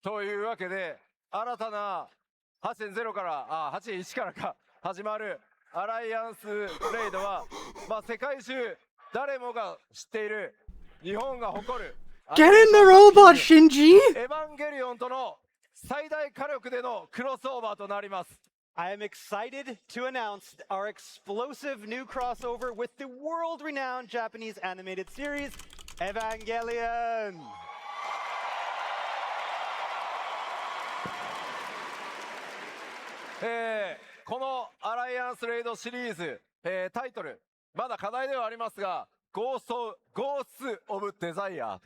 というわけで新たな8.0から8.1からか始まるアライアンスレイドは、世界中誰もが知っている日本が誇る Get in the robot, Shinji! エヴァンゲリオンとの最大火力でのクロスオーバーとなります。 I am excited to announce our explosive new crossover with the world-renowned Japanese animated series, Evangelion. このアライアンスレイドシリーズ、タイトルまだ課題ではありますが、ゴースト・オブ・デザイア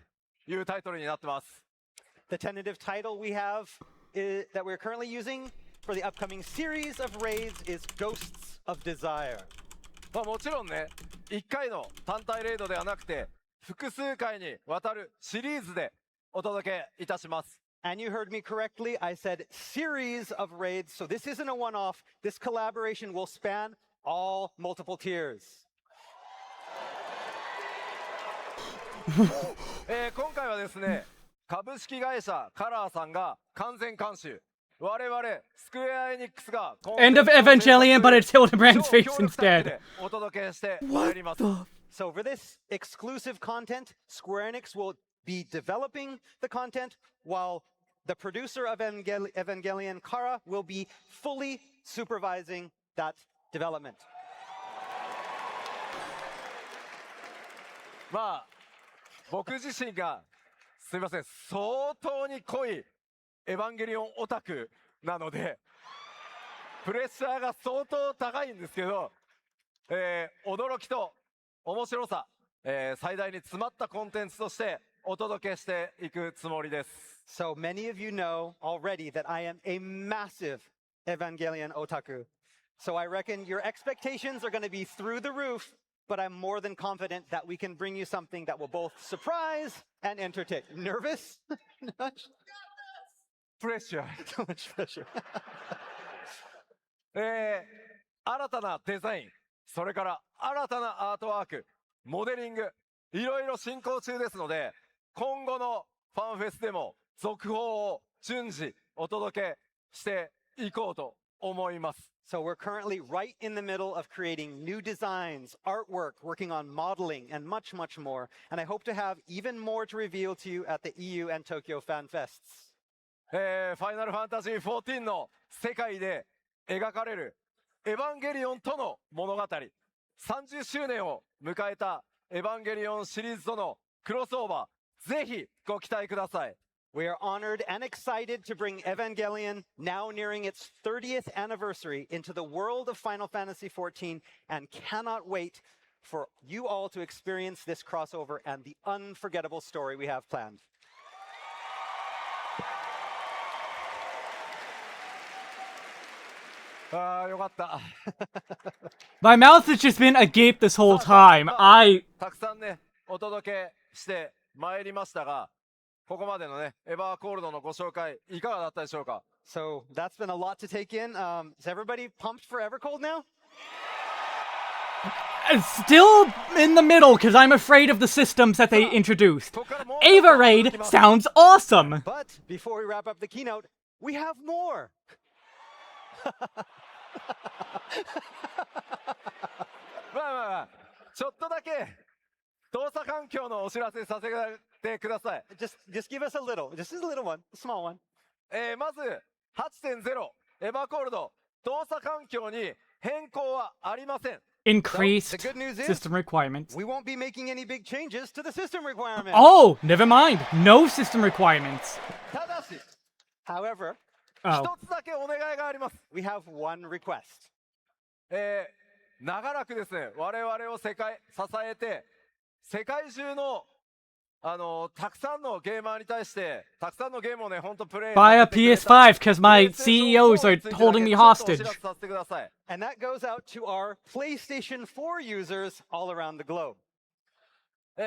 というタイトルになってます。 The tentative title we have that we're currently using for the upcoming series of raids is Ghosts of Desire. もちろんね、1回の単体レイドではなくて、複数回にわたるシリーズでお届けいたします。 And you heard me correctly, I said series of raids, so this isn't a one-off. This collaboration will span all multiple tiers. 今回はですね、株式会社カラーさんが完全監修、我々スクエア・エニックスが End of Evangelion, but it's Hildebrand's face instead. お届けしてまいります。 So for this exclusive content, Square Enix will be developing the content, while the producer of Evangelion, Kara, will be fully supervising that development. 僕自身がすいません、相当に濃いエヴァンゲリオンオタクなので、プレッシャーが相当高いんですけど、驚きと面白さ、最大に詰まったコンテンツとしてお届けしていくつもりです。 So many of you know already that I am a massive Evangelion otaku. So I reckon your expectations are going to be through the roof, but I'm more than confident that we can bring you something that will both surprise and entertain. Nervous? プレッシャー So much pressure. 新たなデザイン、それから新たなアートワーク、モデリング、いろいろ進行中ですので、今後のファンフェスでも続報を順次お届けしていこうと思います。 So we're currently right in the middle of creating new designs, artwork, working on modeling, and much, much more. And I hope to have even more to reveal to you at the EU and Tokyo Fanfests. ファイナルファンタジー14の世界で描かれるエヴァンゲリオンとの物語、30周年を迎えたエヴァンゲリオンシリーズとのクロスオーバー、ぜひご期待ください。 We are honored and excited to bring Evangelion, now nearing its 30th anniversary, into the world of Final Fantasy XIV, and cannot wait for you all to experience this crossover and the unforgettable story we have planned. My mouth has just been agape this whole time. たくさんね、お届けしてまいりましたが、ここまでのね、エバーコールドのご紹介、いかがだったでしょうか？ So that's been a lot to take in. Is everybody pumped for Evercold now? Still in the middle because I'm afraid of the systems that they introduced. Ava Raid sounds awesome. But before we wrap up the keynote, we have more. まあ、ちょっとだけ動作環境のお知らせさせてください。Just give us a little, just a little one, a small one. まず 8.0 エバーコールド動作環境に変更はありません。Increased The good news is system requirements. we won't be making any big changes to the system requirements. Oh, never mind. No system requirements. ただし、 However, Oh. 一つだけお願いがあります。 we have one request. 長らくですね、我々を支えて、世界中のたくさんのゲーマーに対して、たくさんのゲームをね、ほんとプレイ Buy a させてくれた PS5 because my CEOs are holding me ちょっとお hostage. 知らせさせてください。 And that goes out to our PlayStation 4 users all around the globe.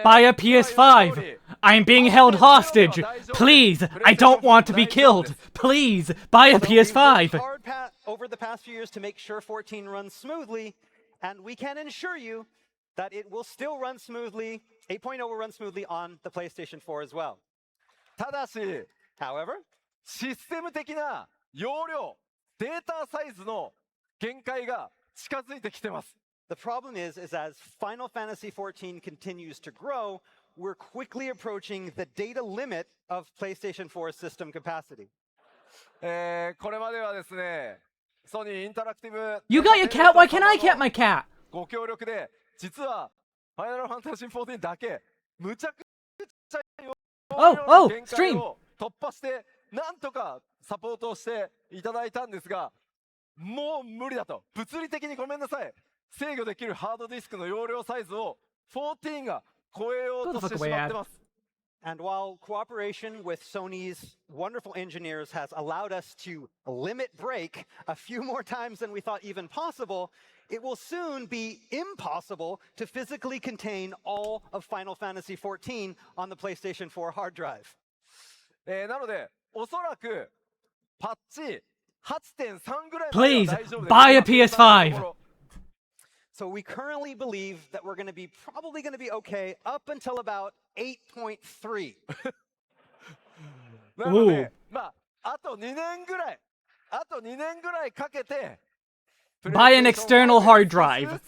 Buy a PS5. I'm being held hostage. Please, I don't want to be killed. Please, buy a So we've worked PS5. hard over the past few years to make sure 14 runs smoothly, and we can assure you that it will still run smoothly. 8.0 will run smoothly on the PlayStation 4 as well. ただし、 However, システム的な容量、データサイズの限界が近づいてきてます。 the problem is as Final Fantasy 14 continues to grow, we're quickly approaching the data limit of PlayStation 4's system capacity. これまではですね、ソニーインタラクティブ You got your cat? Why can't I get my cat? ご協力で、実はファイナルファンタジー14だけむちゃくちゃ容量の限界を突破してなんとかサポートをしていただいたんですが、もう無理だと、物理的にごめんなさい、制御できるハードディスクの容量サイズを14が超えようとしてしまってます。 And while cooperation with Sony's wonderful engineers has allowed us to limit break a few more times than we thought even possible, it will soon be impossible to physically contain all of Final Fantasy XIV on the PlayStation 4 hard drive. なので、おそらくパッチ 8.3 ぐらいまでは Please, 大丈夫です。 buy a PS5. So we currently believe that we're probably going to be okay up until about 8.3. なので、まあ、あと2年ぐらいかけて、 Buy an external hard drive.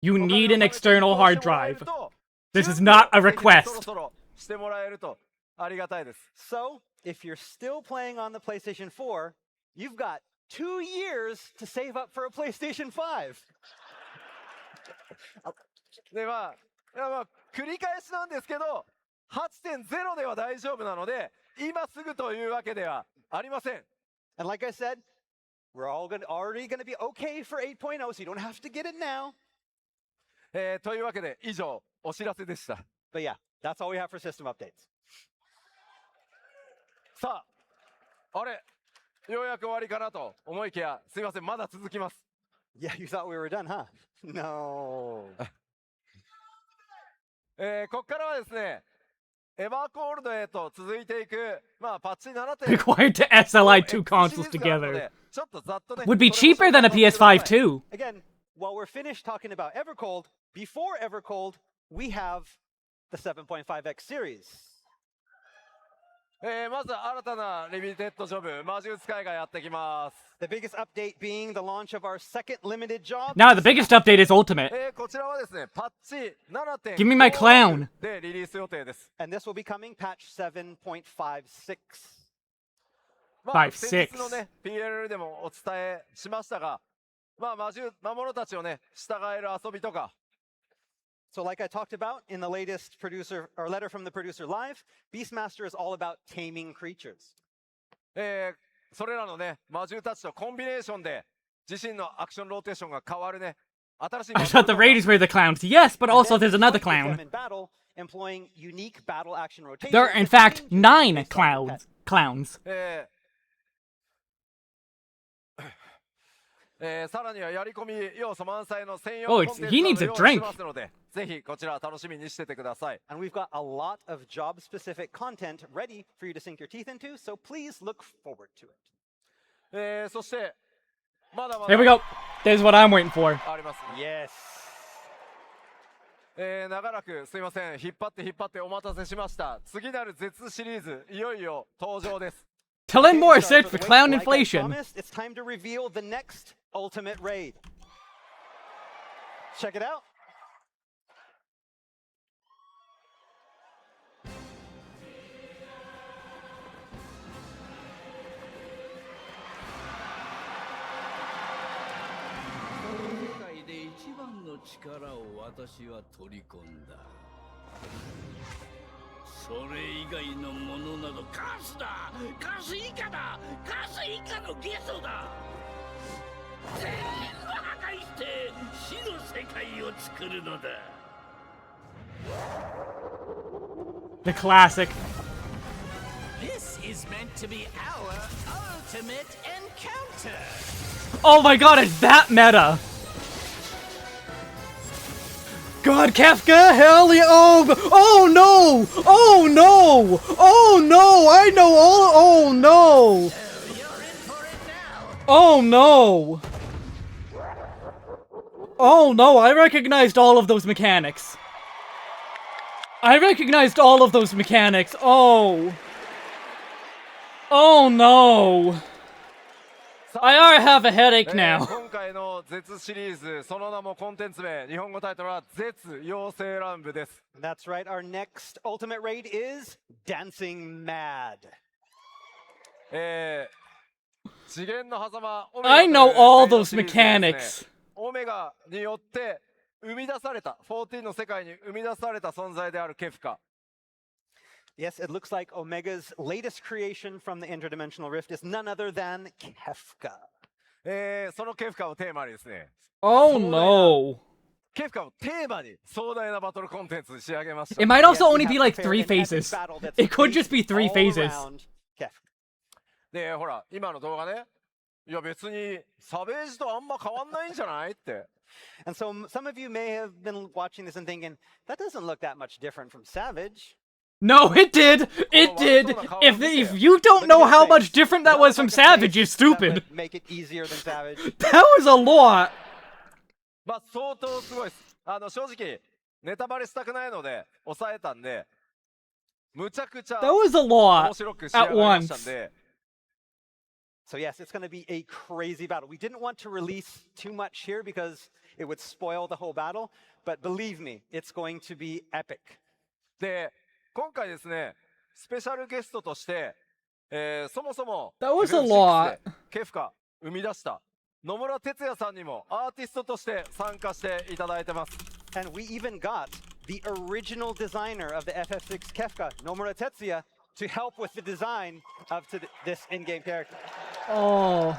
You need an external hard drive. This is not a request. そろそろしてもらえるとありがたいです。 So if you're still playing on the PlayStation 4, you've got 2 years to save up for a PlayStation 5. でまあ繰り返しなんですけど 8.0 では大丈夫なので今すぐというわけではありません。 And like I said, we're already going to be okay for 8.0, so you don't have to get it now. というわけで以上お知らせでした。 But yeah, that's all we have for system updates. さあ、あれようやく終わりかなと思いきや、すいません、まだ続きます。 Yeah, you thought we were done, huh? No. ここからはですね、エバーコールドへと続いていく、まあパッチ 7. Required to SLI two consoles together. ちょっとざっとね、 Would be cheaper than a PS5 too. Again, while we're finished talking about Evercold, before Evercold, we have the 7.5X series. まず新たなリミテッドジョブ、魔術使いがやってきます。 The biggest update being the launch of our second limited job. Now the biggest update is Ultimate. こちらはですね、パッチ 7. Give me my clown. でリリース予定です。 And this will be coming patch 7.56. まあ、 5.6先日のね、PLL でもお伝えしましたが、まあ、魔物たちをね、従える遊びとか、 So like I talked about in the latest letter from the producer live, Beastmaster is all about taming creatures. それらのね、魔獣たちとコンビネーションで、自身のアクションローテーションが変わるね、新しい I thought the Raiders were the clowns. Yes, but also And then there's another fight with them clown. in battle, employing unique battle action rotations. There are in that fact change 9 based on the pet. clowns. さらにはやり込み要素満載の専用 Oh, コンテン he ツ needs な a ど用意し drink. ますので、ぜひこちら楽しみにしててください。 And we've got a lot of job-specific content ready for you to sink your teeth into, so please look forward to it. そしてまだま Here we だ go. There's what I'm waiting for. あります。 Yes. 長らくすいません、引っ張ってお待たせしました。次なる絶シリーズいよいよ登場です。 To learn more, Okay, search so for wait, clown like I inflation. promised, it's time to reveal the next ultimate raid. Check it out. The classic. This is meant to be our ultimate encounter. Oh my god, it's that meta! God, Kefka, hell yeah, oh no! Oh no! Oh no! I know all, oh no! You're in for it now. Oh no! Oh no, I recognized all of those mechanics. I recognized all of those mechanics, oh! Oh no! I have a headache now. 今回の絶シリーズ、その名もコンテンツ名、日本語タイトルは絶妖精乱舞です。 That's right, our next ultimate raid is Dancing Mad. 次元の狭間、オメガ I という know all タイトル those シリーズですね mechanics. オメガによって生み出された、14の世界に生み出された存在であるケフカ。 Yes, it looks like Omega's latest creation from the interdimensional rift is none other than Kefka. そのケフカをテーマにですね、 Oh no. ケフカをテーマに壮大なバトルコンテンツに仕上げました。 It might Yes, also we only have be like prepared 3 an epic phases. battle that's It could just based be 3 all phases. around Kefka. で、ほら、今の動画ね、いや別にサベージとあんま変わんないんじゃないって。 And so some of you may have been watching this and thinking, that doesn't look that much different from Savage. No, it did! It did! If you don't know how much different that was from Savage, you're stupid. That would make it easier than Savage. That was a lot. まあ相当すごいです。正直ネタバレしたくないので抑えたんで、むちゃくちゃ That was a 面 lot 白く仕上がりましたんで。 So yes, it's going to be a crazy battle. We didn't want to release too much here because it would spoil the whole battle, but believe me, it's going to be epic. で、今回ですね、スペシャルゲストとして、そもそも That was a FFXIV lot でケフカ生み出した野村哲也さんにもアーティストとして参加していただいてます。 And we even got the original designer of the FF6 Kefka, Nomura Tetsuya, to help with the design of this in-game character. Oh.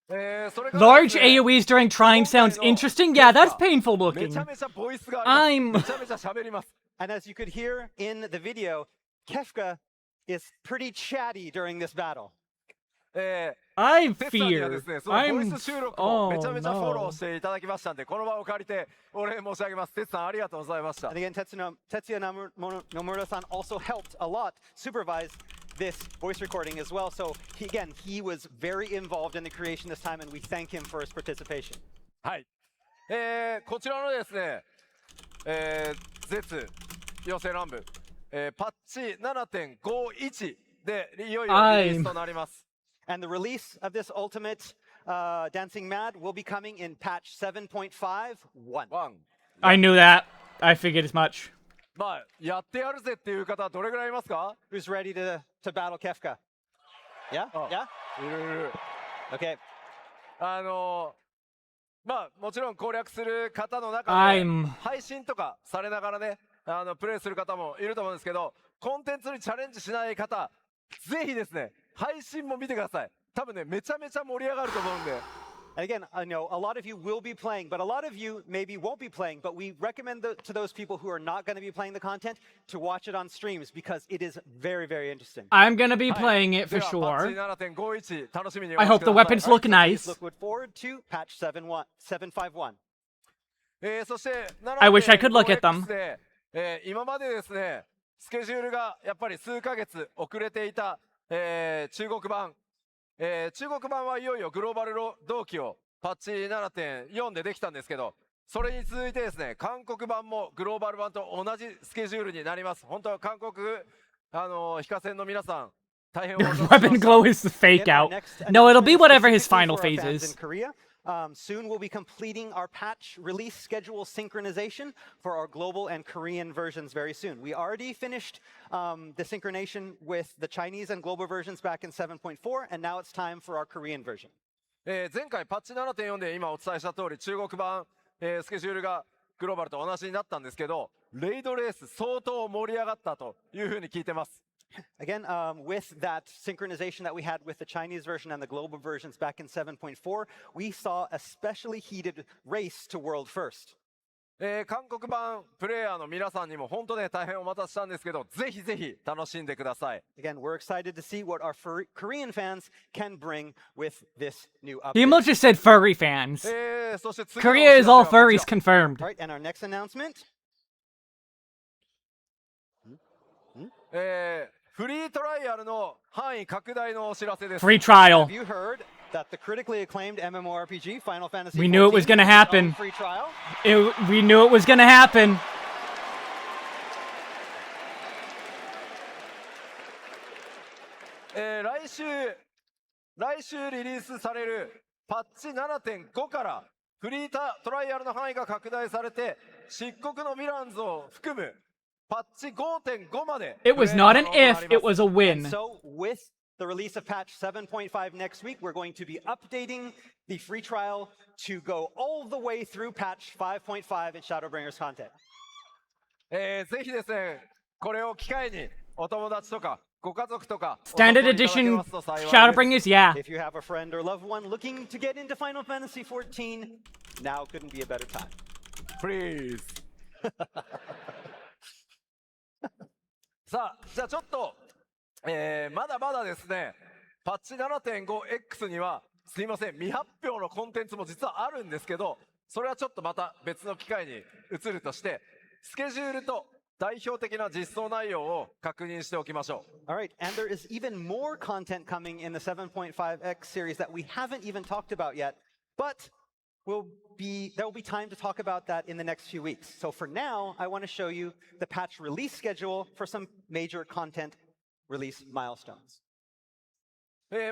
それから Large ですね AoEs during Trying sounds interesting. Yeah, that's painful め looking. ちゃめちゃボイスがあります。 I'm... めちゃめちゃ喋ります。 And as you could hear in the video, Kefka is pretty chatty during this battle. I テツさんには fear. ですね、そのボイ I'm... ス収録も Oh めちゃめちゃフォロー no. していただきましたんで、この場を借りてお礼申し上げます。テツさんありがとうございました。 And again, Tetsuya Nomura-san also helped a lot supervise this voice recording as well. So he was very involved in the creation this time, and we thank him for his participation. はい。こちらのですね、絶妖精乱舞、パッチ 7.51 でいよいよリリースとなります。 And the release of this ultimate Dancing Mad will be coming in patch 7.51. ワン。 I knew that. I figured as much. まあ、やってやるぜっていう方どれぐらいいますか？ Who's ready to battle Kefka? Yeah? Oh. Yeah? いるいる。 Okay. まあもちろん攻略する方の中で I'm... 配信とかされながらねプレイする方もいると思うんですけど、コンテンツにチャレンジしない方ぜひですね配信も見てください。多分ねめちゃめちゃ盛り上がると思うんで And again, I know a lot of you will be playing, but a lot of you maybe won't be playing. But we recommend to those people who are not going to be playing the content to watch it on streams because it is very, very interesting. I'm gonna be playing it for ではパッチ sure. 7.51楽しみにお I 待ち hope く the ださい weapons look nice. Look forward to patch 751. そして I wish I could look at them. 7.5X で、今までですねスケジュールがやっぱり数ヶ月遅れていた、中国版、中国版はいよいよグローバル同期をパッチ 7.4 でできたんですけど、それに続いてですね韓国版もグローバル版と同じスケジュールになります。本当は韓国非課線の皆さん大変お待たせしました。 Weapon glow is the fake out. No, it'll be whatever his final phase In is. Korea. Soon we'll be completing our patch release schedule synchronization for our global and Korean versions very soon. We already finished the synchronization with the Chinese and global versions back in 7.4, and now it's time for our Korean version. 前回パッチ 7.4 で今お伝えした通り中国版、スケジュールがグローバルと同じになったんですけど、レイドレース相当盛り上がったというふうに聞いてます。Again, with that synchronization that we had with the Chinese version and the global versions back in 7.4, we saw a especially heated race to world first. 韓国版プレイヤーの皆さんにも本当ね大変お待たせしたんですけど、ぜひぜひ楽しんでください。Again, we're excited to see what our Korean fans can bring with this new update. The emo just said furry fans. そして次の Korea is all お知らせはこち furries ら confirmed. All right, and our next announcement. フリートライアルの範囲拡大のお知らせです。 Free trial. Have you heard that the critically acclaimed MMORPG Final Fantasy We knew it was XIV gonna has its happen. own free trial? We knew it was gonna happen. 来週リリースされるパッチ 7.5 からフリートライアルの範囲が拡大されて漆黒のヴィランズを含むパッチ 5.5 まで It was not an if, it was a win. So with the release of patch 7.5 next week, we're going to be updating the free trial to go all the way through patch 5.5 in Shadowbringers content. ぜひですねこれを機会にお友達とかご家族とか Standard お誘いいただけ edition ますと幸いです。 Shadowbringers, yeah. If you have a friend or loved one looking to get into Final Fantasy XIV, now couldn't be a better time. Please さあじゃあちょっと、まだまだですねパッチ 7.5X にはすいません未発表のコンテンツも実はあるんですけど、それはちょっとまた別の機会に移るとしてスケジュールと代表的な実装内容を確認しておきましょう。 All right, and there is even more content coming in the 7.5X series that we haven't even talked about yet, but there will be time to talk about that in the next few weeks. So for now, I want to show you the patch release schedule for some major content release milestones.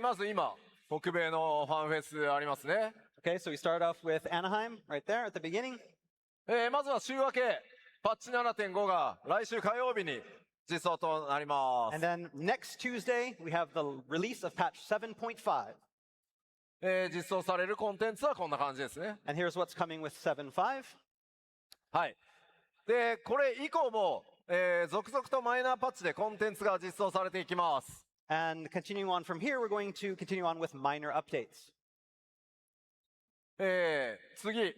まず今北米のファンフェスありますね。 Okay, so we start off with Anaheim right there at the beginning. まずは週明けパッチ 7.5 が来週火曜日に実装となります。 And then next Tuesday, we have the release of patch 7.5. 実装されるコンテンツはこんな感じですね。 And here's what's coming with 7.5. はい。で、これ以降も、続々とマイナーパッチでコンテンツが実装されていきます。 And continuing on from here, we're going to continue on with minor updates. 次。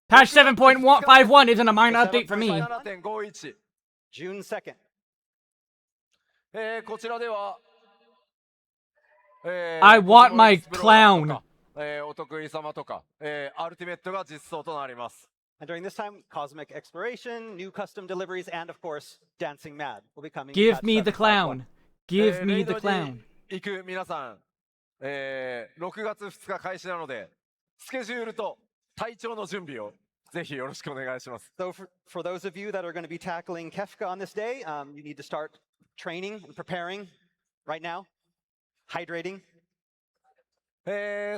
Patch 7.51 isn't a minor update for me. 7.51。 June 2nd. こちらでは、I want my clown. お得意様とか、アルティメットが実装となります。 And during this time, Cosmic Exploration, new custom deliveries, and of course, Dancing Mad will be coming. in Give patch me the 7.1. clown. Give me レイ the ド clown. に行く皆さん、6月2日開始なので、スケジュールと体調の準備をぜひよろしくお願いします。 So for those of you that are going to be tackling Kefka on this day, you need to start training and preparing right now, hydrating.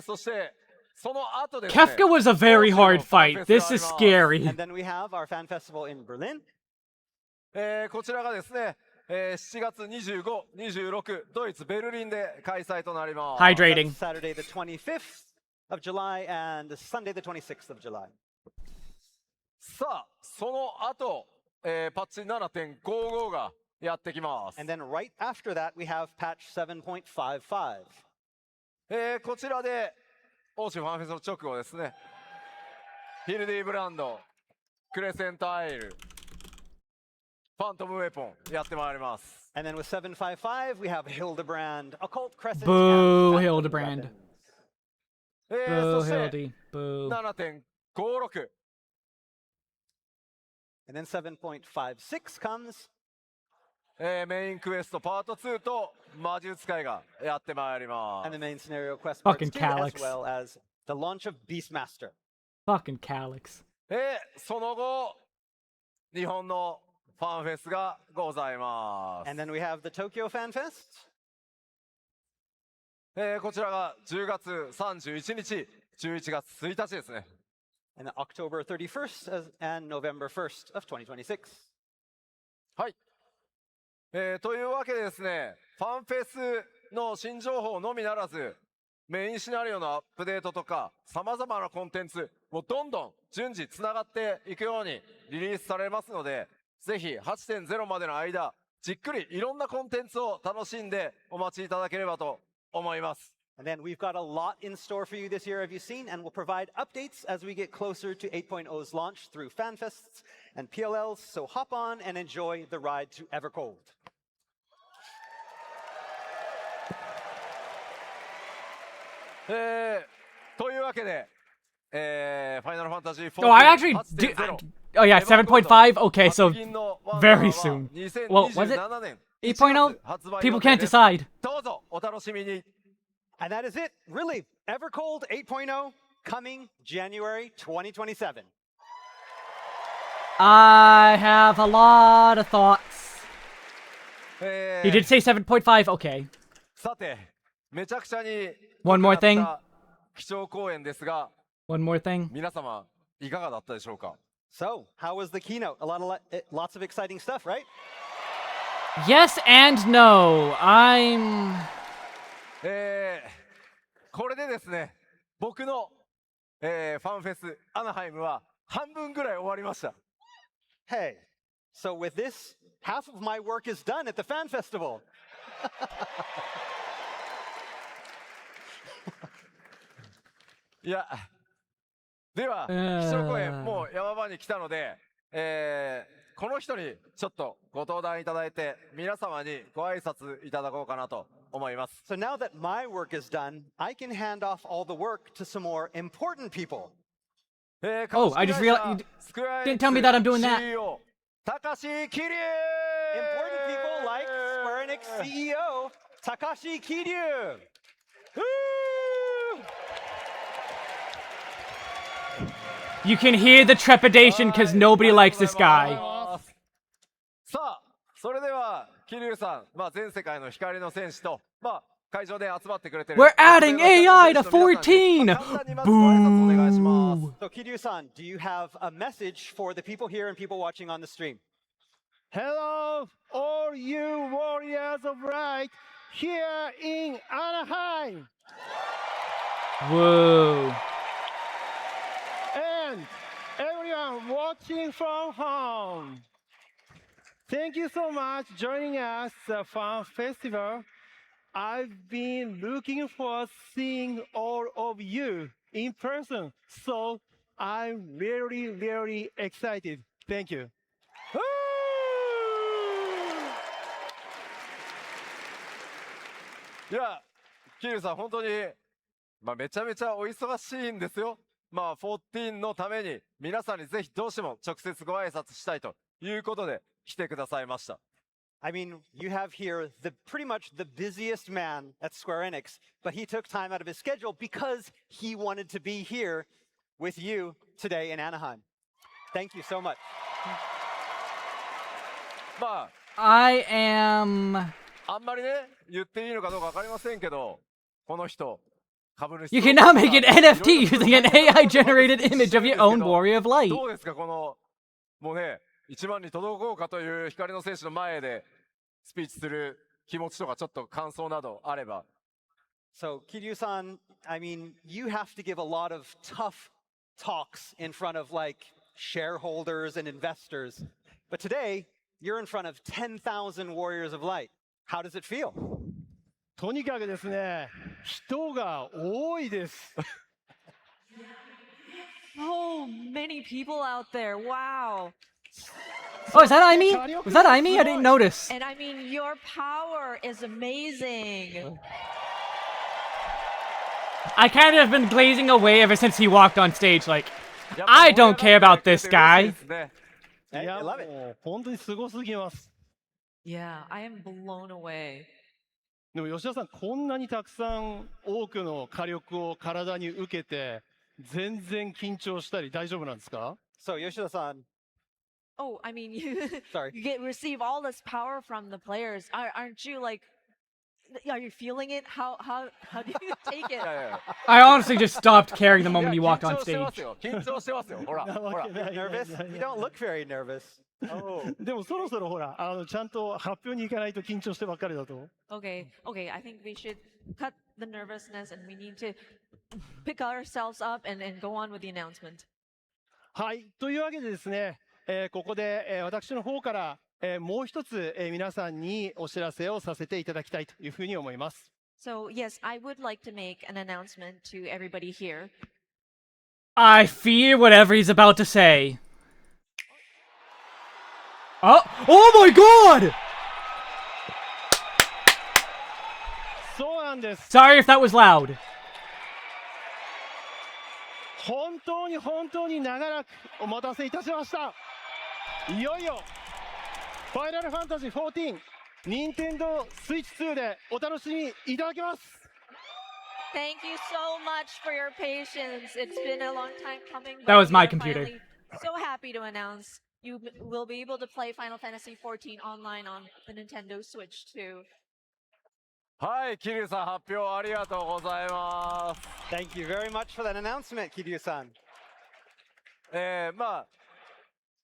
そしてその後ですね。 Kefka was a very hard fight. This is scary. And then we have our fan festival in Berlin. こちらがですね、7月25、26ドイツベルリンで開催となります。Hydrating. That's Saturday the 25th of July and Sunday the 26th of July. さあその後、パッチ 7.55 がやってきます。 And then right after that, we have patch 7.55. こちらで、欧州ファンフェスの直後ですね。ヒルディブランド、クレセントアイル、ファントムウェポンやってまいります。And then with 755, we have Hildebrand, Occult Crescent, Boo, and Phantom Hildebrand. Weapons. Boo, そして Hildy. Boo. 7.56。And then 7.56 comes. メインクエストパート2と魔術界がやってまいりま And the す。 main scenario quest parts Fucking 2, Calyx. as well as the launch of Beastmaster. Fucking Calyx. その後、日本のファンフェスがございま And す。 then we have the Tokyo Fanfest. こちらが10月31日、11月1日ですね。 And then October 31st and November 1st of 2026. はい。というわけでですね、ファンフェスの新情報のみならず、メインシナリオのアップデートとか、様々なコンテンツ、もうどんどん順次つながっていくようにリリースされますので、ぜひ 8.0 までの間、じっくりいろんなコンテンツを楽しんでお待ちいただければと思います。And then we've got a lot in store for you this year, have you seen? And we'll provide updates as we get closer to 8.0's launch through Fanfests and PLLs. So hop on and enjoy the ride to Evercold. というわけで、ファイナルファンタジー4 Oh, I actually did. Oh, yeah, 7.5. Okay, so very soon. Well, was it 8.0? People can't decide. どうぞお楽しみに。 And that is it, really. Evercold 8.0 coming January 2027. I have a lot of thoughts. You did say 7.5. Okay. さて、めちゃくちゃに One more thing. 貴重公演ですが、 One more thing. 皆様いかがだったでしょうか。 So, how was the keynote? Lots of exciting stuff, right? Yes and no. I'm. これでですね、僕の、ファンフェスアナハイムは半分ぐらい終わりました。 Hey, so with this, half of my work is done at the Fan Festival. いや、では、貴重公演もう山場に来たので、この人にちょっとご登壇いただいて、皆様にご挨拶いただこうかなと思います。 So now that my work is done, I can hand off all the work to some more important people. Oh, I just realized you didn't tell me that I'm doing that. CEO 高橋桐生 Important people like Square Enix CEO Takashi Kiryu. You can hear the trepidation because nobody likes this guy. さあ、それでは桐生さん、全世界の光の戦士と、会場で集まってくれてる We're adding AI to 14! Boo! So Kiryu-san, do you have a message for the people here and people watching on the stream? Hello, all you warriors of light here in Anaheim, Whoa. and everyone watching from home. Thank you so much for joining us the Fan Festival. I've been looking for seeing all of you in person, so I'm really, really excited. Thank you. いや、桐生さん、本当に、めちゃめちゃお忙しいんですよ。14のために、皆さんにぜひどうしても直接ご挨拶したいということで来てくださいました。I mean, you have here pretty much the busiest man at Square Enix, but he took time out of his schedule because he wanted to be here with you today in Anaheim. Thank you so much. I am. あんまりね、言っていいのかどうかわかりませんけど、この人、株主 You can now make an NFT using an AI generated image of your own Warrior of Light. どうですか、この、もうね、1万に届こうかという光の戦士の前でスピーチする気持ちとか、ちょっと感想などあれば。So, Kiryu-san, I mean, you have to give a lot of tough talks in front of like shareholders and investors. But today, you're in front of 10,000 Warriors of Light. How does it feel? とにかくですね、人が多いです。people out there. Wow. Oh, is that Aimee? Was that Aimee? I didn't notice. And I mean, your power is amazing. I kind of have been glazing away ever since he walked on stage. Like, I don't care about this guy. いや、 I love it. もう本当にすごすぎます。 Yeah, I am blown away. でも吉田さん、こんなにたくさん多くの火力を体に受けて、全然緊張したり大丈夫なんですか？ So Yoshida-san, Oh, I mean, you sorry. receive all this power from the players. Aren't you like? Are you feeling it? How do you take it? I honestly just stopped caring the moment he walked on 緊張してま stage. すよ。緊張してますよ。ほら、なほらわけ。ない Nervous? You don't look very nervous. Oh. でもそろそろほら、ちゃんと発表に行かないと緊張してばっかりだと。 Okay, I think we should cut the nervousness and we need to pick ourselves up and go on with the announcement. はい、というわけでですね、ここで、私の方から、もう一つ、皆さんにお知らせをさせていただきたいというふうに思います。 So yes, I would like to make an announcement to everybody here. I fear whatever he's about to say. Oh my god! そうなんです。 Sorry if that was loud. 本当に長らくお待たせいたしました。いよいよ、ファイナルファンタジー14、任天堂スイッチ2でお楽しみいただけます。 Thank you so much for your patience. It's been a long time coming. That was but my we are computer. finally So happy to announce you will be able to play Final Fantasy XIV online on the Nintendo Switch too. はい、桐生さん発表ありがとうございます。 Thank you very much for that announcement, Kiryu-san. まあ、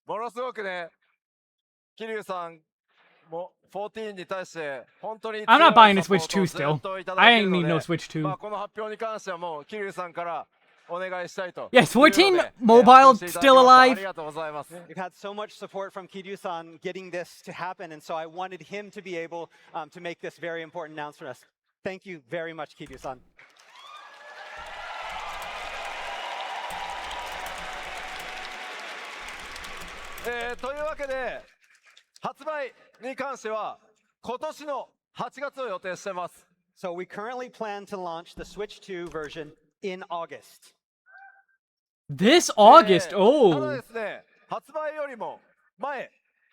ものすごくね、桐生さんも14に対して本当に I'm not buying a 強い Switch サポー 2 トを still. ずっといただ I いてい ain't る need の no で、Switch ま 2. あ、この発表に関してはもう桐生さんからお願いしたいと。 Yes, 14 いうので mobile 発表していただき still ました alive. ありがとうございます。 We've had so much support from Kiryu-san getting this to happen, and so I wanted him to be able to make this very important announcement for us. Thank you very much, Kiryu-san. というわけで、発売に関しては今年の8月を予定してます。 So we currently plan to launch the Switch 2 version in August. This August. ただ Oh. ですね、発売よりも前、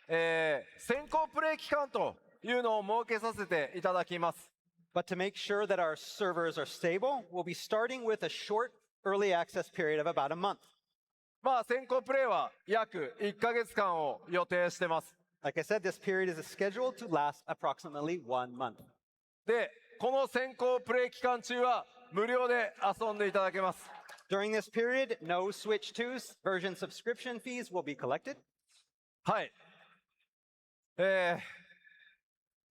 先行プレイ期間というのを設けさせていただきます。 But to make sure that our servers are stable, we'll be starting with a short early access period of about a month. まあ先行プレイは約1ヶ月間を予定してます。 Like I said, this period is scheduled to last approximately 1 month. で、この先行プレイ期間中は無料で遊んでいただけます。 During this period, no Switch 2's version subscription fees will be collected. はい。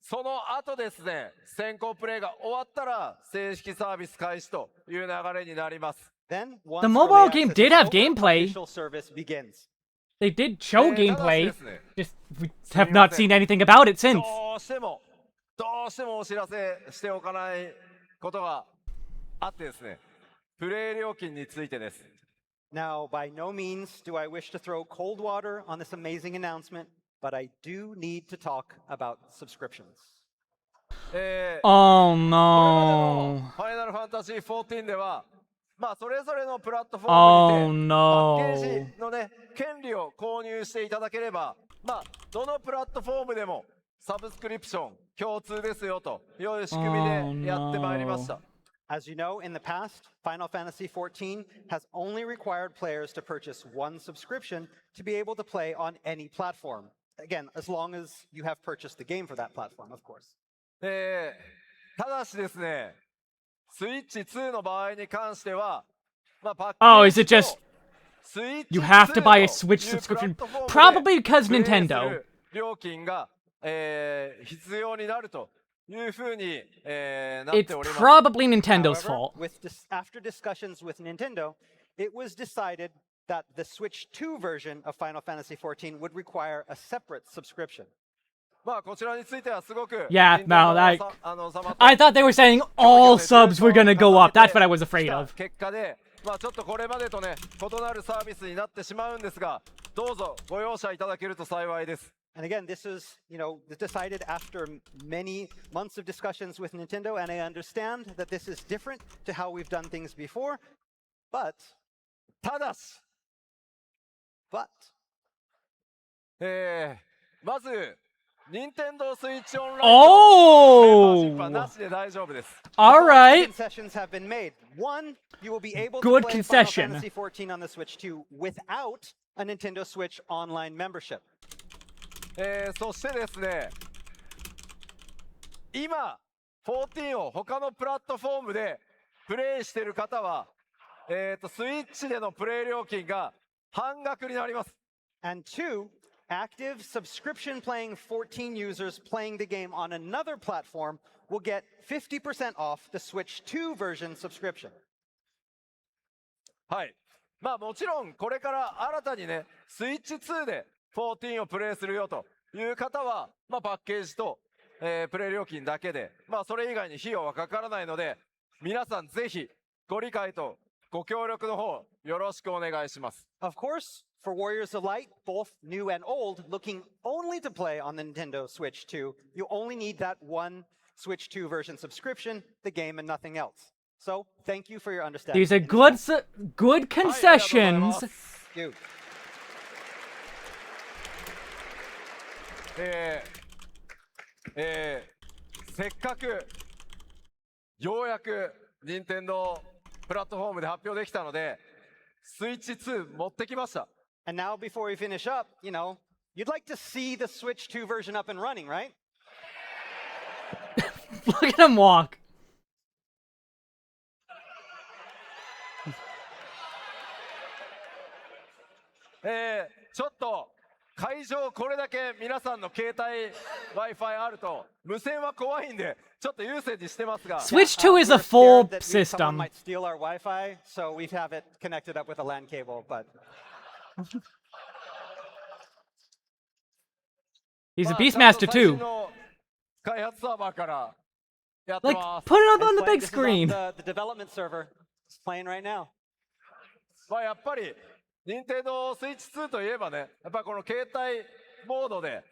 その後ですね、先行プレイが終わったら正式サービス開始という流れになります。 Then, once The mobile early game access did is have over, gameplay. official service begins. They did show ただし gameplay. ですね、 Just we have not seen anything about it since. どうしてもお知らせしておかないことがあってですね、プレイ料金についてです。 Now, by no means do I wish to throw cold water on this amazing announcement, but I do need to talk about subscriptions. Oh これまで no. のファイナルファンタジー14では、まあそれぞれのプラットフォー Oh ムにてパッケ no. ージのね、権利を購入していただければ、まあどのプラットフォームでもサブスクリプション共通ですよという仕組みでやってまいりました。 As you know, in the past, Final Fantasy XIV has only required players to purchase one subscription to be able to play on any platform. Again, as long as you have purchased the game for that platform, of course. ただしですね、スイッチ2の場合に関しては、まあ、パッケ Oh, ー is ジ it just スイッチ you have to buy a 2 Switch というプラッ subscription? トフォームで Probably because プレイす Nintendo. る料金が、必要になるというふうに、なっ It's ております。 probably Nintendo's However, fault. after discussions with Nintendo, it was decided that the Switch 2 version of Final Fantasy XIV would require a separate subscription. まあこちらについてはすごく Yeah, no, 任天 like 堂様と I thought they were saying all subs were gonna go up. That's what I was afraid した of. 結果で、まあちょっとこれまでとね異なるサービスになってしまうんですが、どうぞご容赦いただけると幸いです。 And again, this is, decided after many months of discussions with Nintendo, and I understand that this is different to how we've done things before, but ただし、まず任天堂スイッチオンラインのメンバーシップはなしで大丈夫です。 All right. concessions have been made. One, you will be able Good to play concession. Final Fantasy XIV on the Switch 2 without a Nintendo Switch Online membership. そしてですね、今14を他のプラットフォームでプレイしている方は、スイッチでのプレイ料金が半額になります。 And two, active subscription playing 14 users playing the game on another platform will get 50% off the Switch 2 version subscription. はい。まあもちろんこれから新たにね、スイッチ2で14をプレイするよという方は、まあパッケージと、プレイ料金だけで、まあそれ以外に費用はかからないので、皆さんぜひご理解とご協力の方よろしくお願いします。 Of course, for Warriors of Light, both new and old, looking only to play on the Nintendo Switch 2, you only need that one Switch 2 version subscription, the game and nothing else. So, thank you for your understanding. These are good concessions. Dude. せっかくようやく任天堂プラットフォームで発表できたので、スイッチ2持ってきました。 And now, before we finish up, you'd like to see the Switch 2 version up and running, right? Look at him walk. ちょっと会場これだけ皆さんの携帯 Wi-Fi あると無線は怖いんでちょっと優先にしてますが。 Switch 2 is a full Someone system. might steal our Wi-Fi, so we have it connected up with a LAN cable, but He's a Beastmaster too. 開発サーバーからやってます。 Like, put it up on it's the playing- big this is screen. on the development server. It's playing right now. まあやっぱり任天堂スイッチ2といえばね、やっぱこの携帯モードで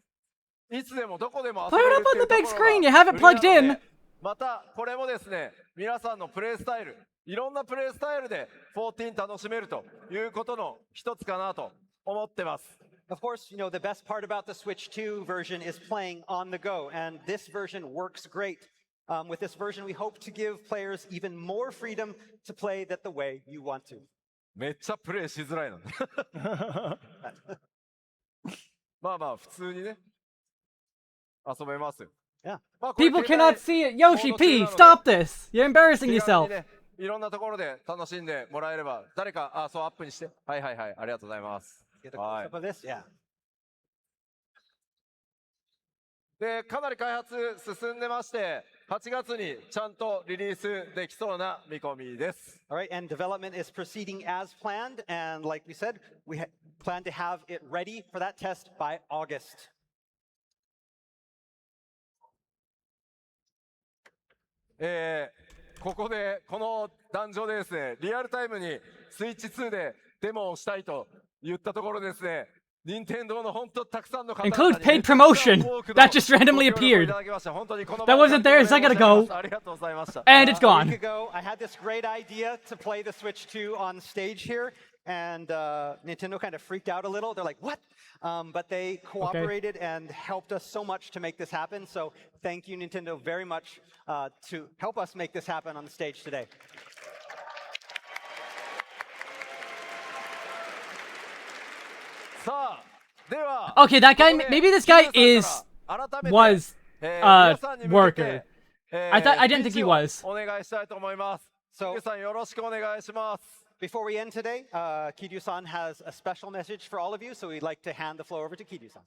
いつでもどこでも遊 Put べ it る up ってい on う the と big ころ screen. You が have it 売り plugged なの in. で、またこれもですね、皆さんのプレイスタイル、いろんなプレイスタイルで14楽しめるということの一つかなと思ってます。 Of course, the best part about the Switch 2 version is playing on the go, and this version works great. With this version, we hope to give players even more freedom to play that the way you want to. めっちゃプレイしづらいのね。まあまあ普通にね、遊べますよ。 Yeah. まあこれ People 携帯 cannot see it. Yoshi モード中 P, なので stop this. You're embarrassing 気軽に yourself. ね、いろんなところで楽しんでもらえれば、誰か、そうアップにして。はいはいはい、ありがとうございます。 Get a は close い up of this? Yeah. で、かなり開発進んでまして、8月にちゃんとリリースできそうな見込みです。 All right, and development is proceeding as planned, and like we said, we plan to have it ready for that test by August. ここで、この壇上でですね、リアルタイムにスイッチ2でデモをしたいと言ったところですね、任天堂の本当たくさんの方々に Include paid promotion. That just randomly appeared. That wasn't there a second ago. ありがとうございました。 And it's A gone. week ago, I had this great idea to play the Switch 2 on stage here, and Nintendo kind of freaked out a little. They're like, what? But they cooperated and helped us so much to make this happen. So thank you, Nintendo, very much to help us make this happen on the stage today. さあ、では、 Okay, that guy, ここで maybe this guy キュウさんから改めて was 皆さんに向けて worker. I didn't think he スピーチを was. お願いしたいと思います。キ So ュウさんよろしくお願いします。 before we end today, Kiryu-san has a special message for all of you, so we'd like to hand the floor over to Kiryu-san.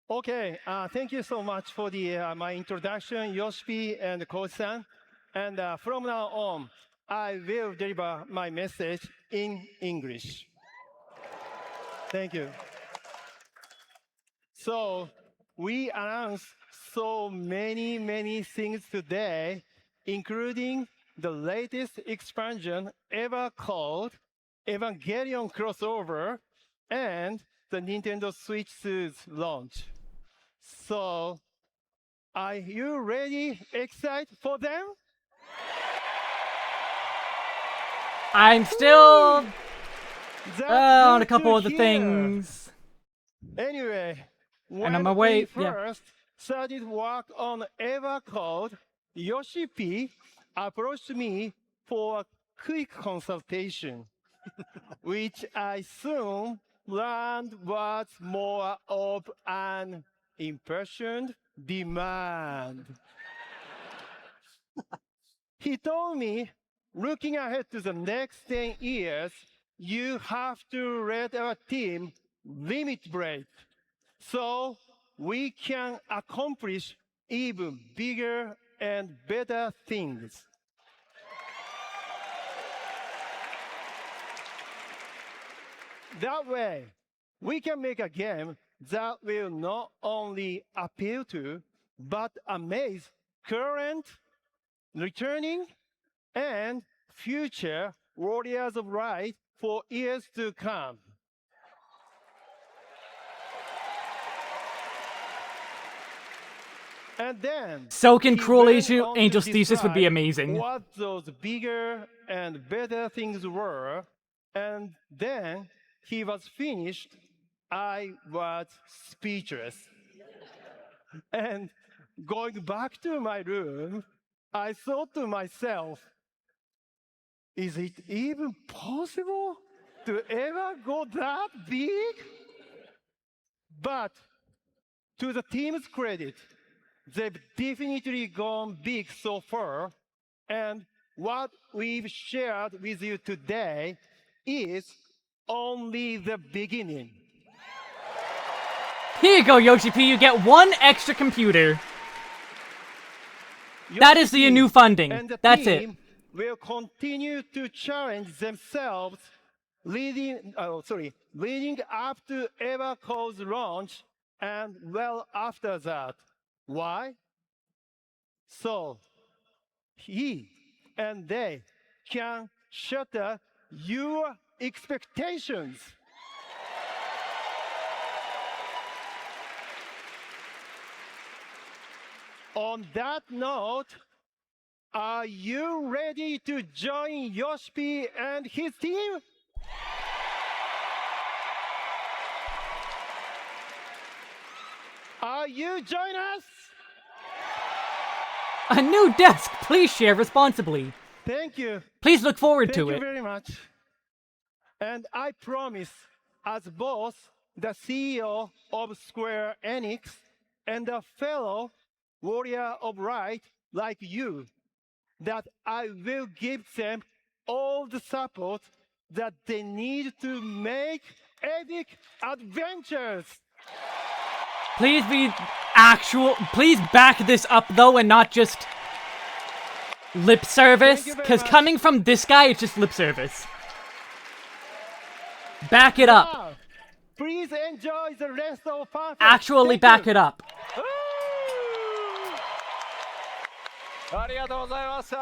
Okay, thank you so much for my introduction, Yoshi and Coach-san. And from now on, I will deliver my message in English. Thank you. So we announced so many things today, including the latest expansion Evercold, Evangelion crossover, and the Nintendo Switch's launch. So, are you ready, excited for them? I'm still That's on a good couple to of the hear. things. Anyway, when I'm we away, yeah. first started work on Evercode, Yoshi P approached me for a quick consultation, which I soon learned was more of an impassioned demand. He told me, looking ahead to the next 10 years, you have to let our team limit break so we can accomplish even bigger and better things. That way, we can make a game that will not only appeal to, but amaze current, returning, and future warriors of light for years to come. And then Soken he Cruel went on to Angel's Thesis would be describe amazing. what those bigger and better things were, and then he was finished. I was speechless. And going back to my room, I thought to myself, is it even possible to ever go that big? But to the team's credit, they've definitely gone big so far, and what we've shared with you today is only the beginning. Here you go, Yoshi P. You get one extra computer. That is the new funding. And the That's it. team will continue to challenge themselves leading up to Evercold's launch and well after that. Why? So he and they can shatter your expectations. On that note, are you ready to join Yoshi and his team? Are you join us? A new desk. Please share responsibly. Thank you. Please look forward Thank to you it. very much. And I promise, as both the CEO of Square Enix and a fellow warrior of light like you, that I will give them all the support that they need to make epic adventures. Please be actual. Please back this up though, and not just lip service. Thank you very Because much. coming from this guy, it's just lip service. Back it up. Now, please enjoy the rest of Fanfest. Actually, Thank back you. it up. ありがとうございました。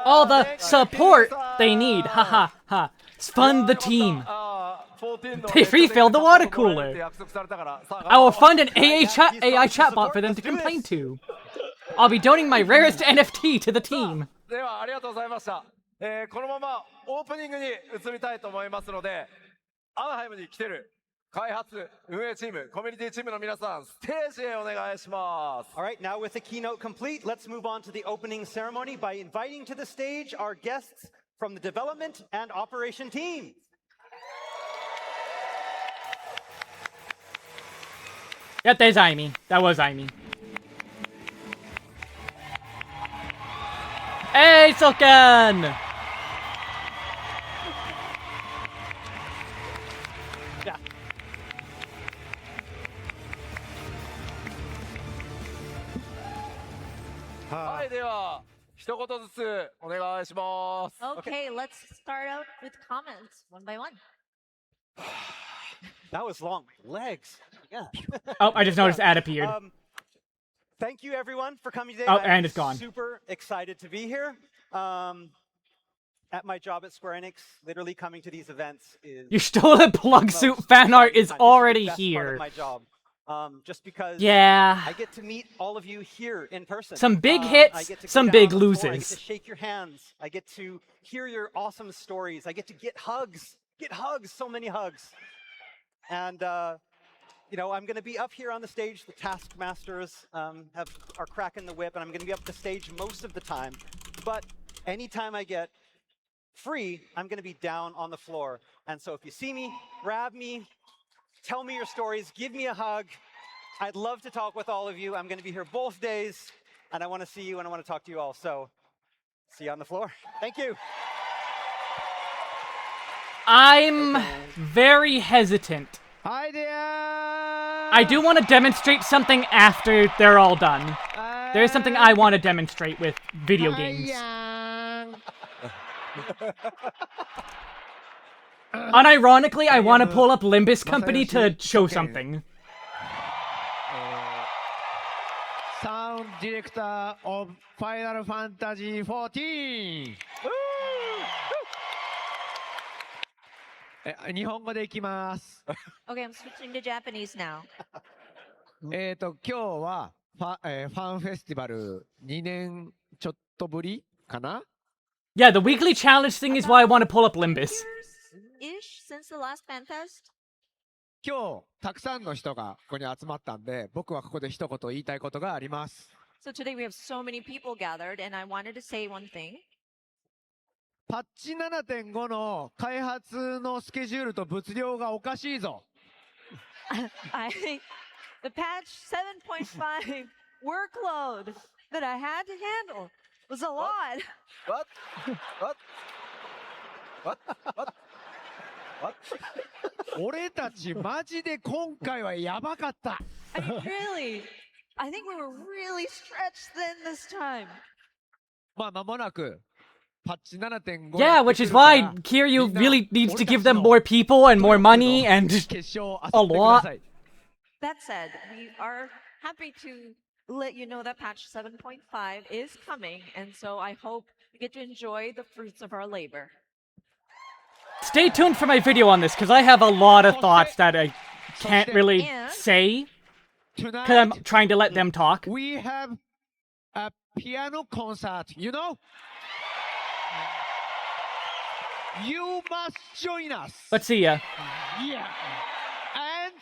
All the support they need. Ha ha ha. Fund the team. 14 They refilled the water cooler. 約束されたからさあ I will fund an AI chatbot for them to complain to. I'll be donating my rarest NFT to the team. ではありがとうございました、このままオープニングに移りたいと思いますので、アナハイムに来てる開発運営チームコミュニティチームの皆さん、ステージへお願いします。 All right, now with the keynote complete, let's move on to the opening ceremony by inviting to the stage our guests from the development and operation team. Yep, there's Aimee. That was Aimee. Hey, Soken! Yeah. はい、では一言ずつお願いします。 Okay, let's start out with comments one by one. That was long. My legs. Yeah. Oh, I just noticed ad appeared. Thank you everyone for coming today. Oh, I'm and it's gone. Super excited to be here. At my job at Square Enix, literally coming to these events is Your stolen plug the suit most fan art exciting is time. This the already best part here. of my job. Just because Yeah. I get to meet all of you here in person. Some big I hits, get to go some down big on the floor, I get loses. to shake your hands. I get to hear your awesome stories. I get to get hugs. Get hugs, so many hugs. And you know, I'm going to be up here on the stage. The Taskmasters are cracking the whip, and I'm going to be up the stage most of the time. But anytime I get free, I'm going to be down on the floor. And so if you see me, grab me, tell me your stories, give me a hug. I'd love to talk with all of you. I'm going to be here both days, and I want to see you, and I want to talk to you all. So see you on the floor. Thank you. I'm very hesitant. Hi there. I do want to demonstrate something after they're all done. There's something I want to demonstrate with video games. Unironically, I want to pull up Limbus Company to show something. Sound director of Final Fantasy XIV. 日本語でいきます。Okay, I'm switching to Japanese now. 今日はファンフェスティバル2年ちょっとぶりかな Yeah, the weekly challenge thing is why I want to pull up Limbus. Years-ish since the last Fanfest. 今日たくさんの人がここに集まったんで、僕はここで一言言いたいことがあります。So today we have so many people gathered, and I wanted to say one thing. パッチ 7.5 の開発のスケジュールと物量がおかしいぞ。The patch 7.5 workload that I had to handle was a lot. What? What? What? What? What? 俺たちマジで今回はやばかった。I mean, really, I think we were really stretched thin this time. まあ間もなくパッチ 7.5 Yeah, which is why Kiryu really needs to give them more people and more money and a lot. That said, we are happy to let you know that patch 7.5 is coming, and so I hope you get to enjoy the fruits of our labor. Stay tuned for my video on this, because I have a lot of thoughts that I can't really say, because I'm trying to let them talk. We have a piano concert, you know? You must join us. Let's see ya. Yeah. And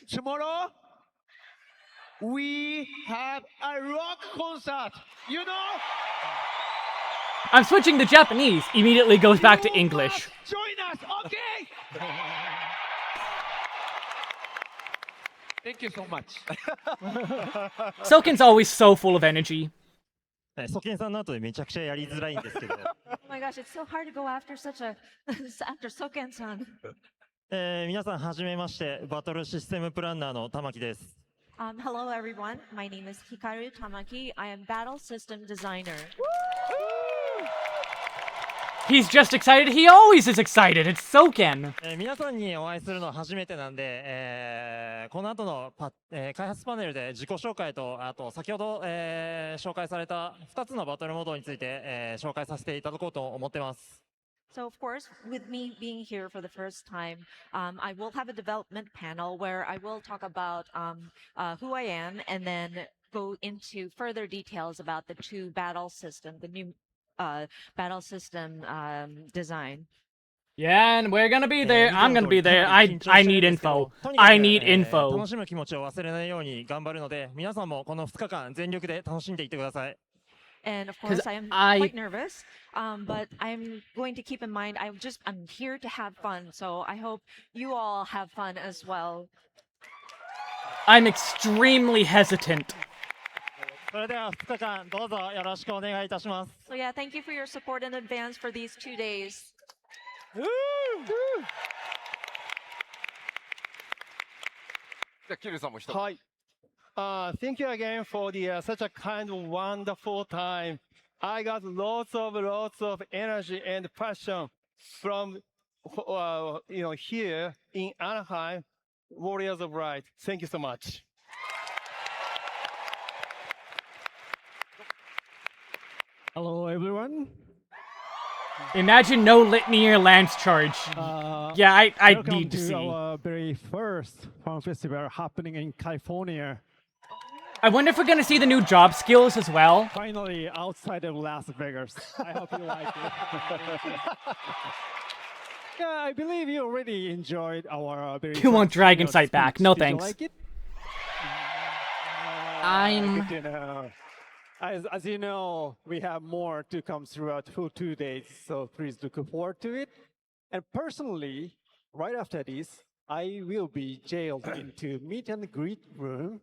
tomorrow, we have a rock concert, you know? I'm switching to Japanese. Immediately goes back to English. Join us, okay? Thank you so much. Soken's always so full of energy. ソケンさんの後でめちゃくちゃやりづらいんですけど。Oh my gosh, it's so hard to go after such a after Soken-san. 皆さんはじめまして、バトルシステムプランナーの玉木です。Hello everyone, my name is Hikaru Tamaki. I am battle system designer. He's just excited. He always is excited. It's Soken. 皆さんにお会いするのは初めてなんで、この後の開発パネルで自己紹介と、あと先ほど、紹介された2つのバトルモードについて、紹介させていただこうと思ってます。So of course, with me being here for the first time, I will have a development panel where I will talk about who I am and then go into further details about the two battle system, the new battle system design. Yeah, and we're gonna be there. I'm gonna be there. I need info. I need info. 楽しむ気持ちを忘れないように頑張るので、皆さんもこの2日間全力で楽しんでいってください。And of course, I am quite nervous, but I'm going to keep in mind I'm here to have fun. So I hope you all have fun as well. I'm extremely hesitant. それでは2日間どうぞよろしくお願いいたします。So yeah, thank you for your support in advance for these 2 days. Hi. Thank you again for such a kind of wonderful time. I got lots of energy and passion from here in Anaheim, Warriors of Light. Thank you so much. Hello, everyone. Imagine no linear lance charge. Yeah, I Welcome need to see. our very first Fan Festival happening in California. I wonder if we're gonna see the new job skills as well. Finally, outside of Las Vegas. I hope you like it. Yeah, I believe you already enjoyed our very. You want first Dragon keynote Sight back? speech. No Did you thanks. like it? I'm. Good to know. As you know, we have more to come throughout for 2 days, so please look forward to it. And personally, right after this, I will be jailed into meet and greet room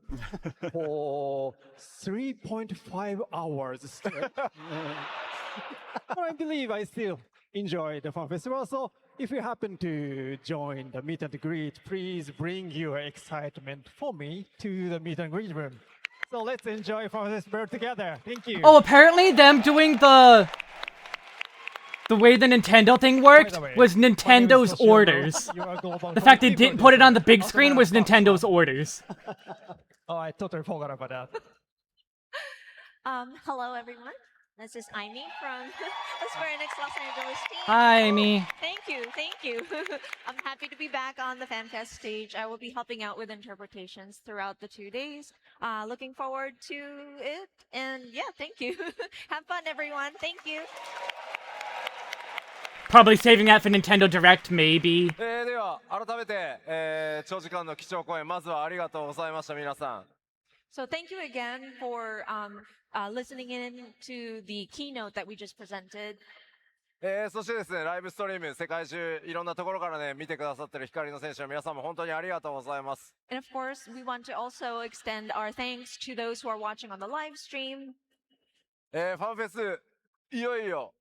for 3.5 hours straight. But I believe I still enjoy the Fan Festival, so if you happen to join the meet and greet, please bring your excitement for me to the meet and greet room. So let's enjoy Fan Festival together. Thank you. Oh, apparently them doing the way the Nintendo thing worked was Nintendo's orders. The fact they didn't put it on the big screen was Nintendo's orders. Oh, I totally forgot about that. Hello, everyone. This is Amy from the Square Enix Los Angeles team. Hi, Amy. Thank you, thank you. I'm happy to be back on the FanFest stage. I will be helping out with interpretations throughout the 2 days. Looking forward to it. And yeah, thank you. Have fun, everyone. Thank you. Probably saving that for Nintendo Direct, maybe. では改めて、長時間の貴重公演まずはありがとうございました皆さん。 So thank you again for listening in to the keynote that we just presented. そしてですね、ライブストリーム、世界中いろんなところからね、見てくださってる光の選手の皆さんも本当にありがとうございます。And of course, we want to also extend our thanks to those who are watching on the live stream. ファンフェス、いよいよ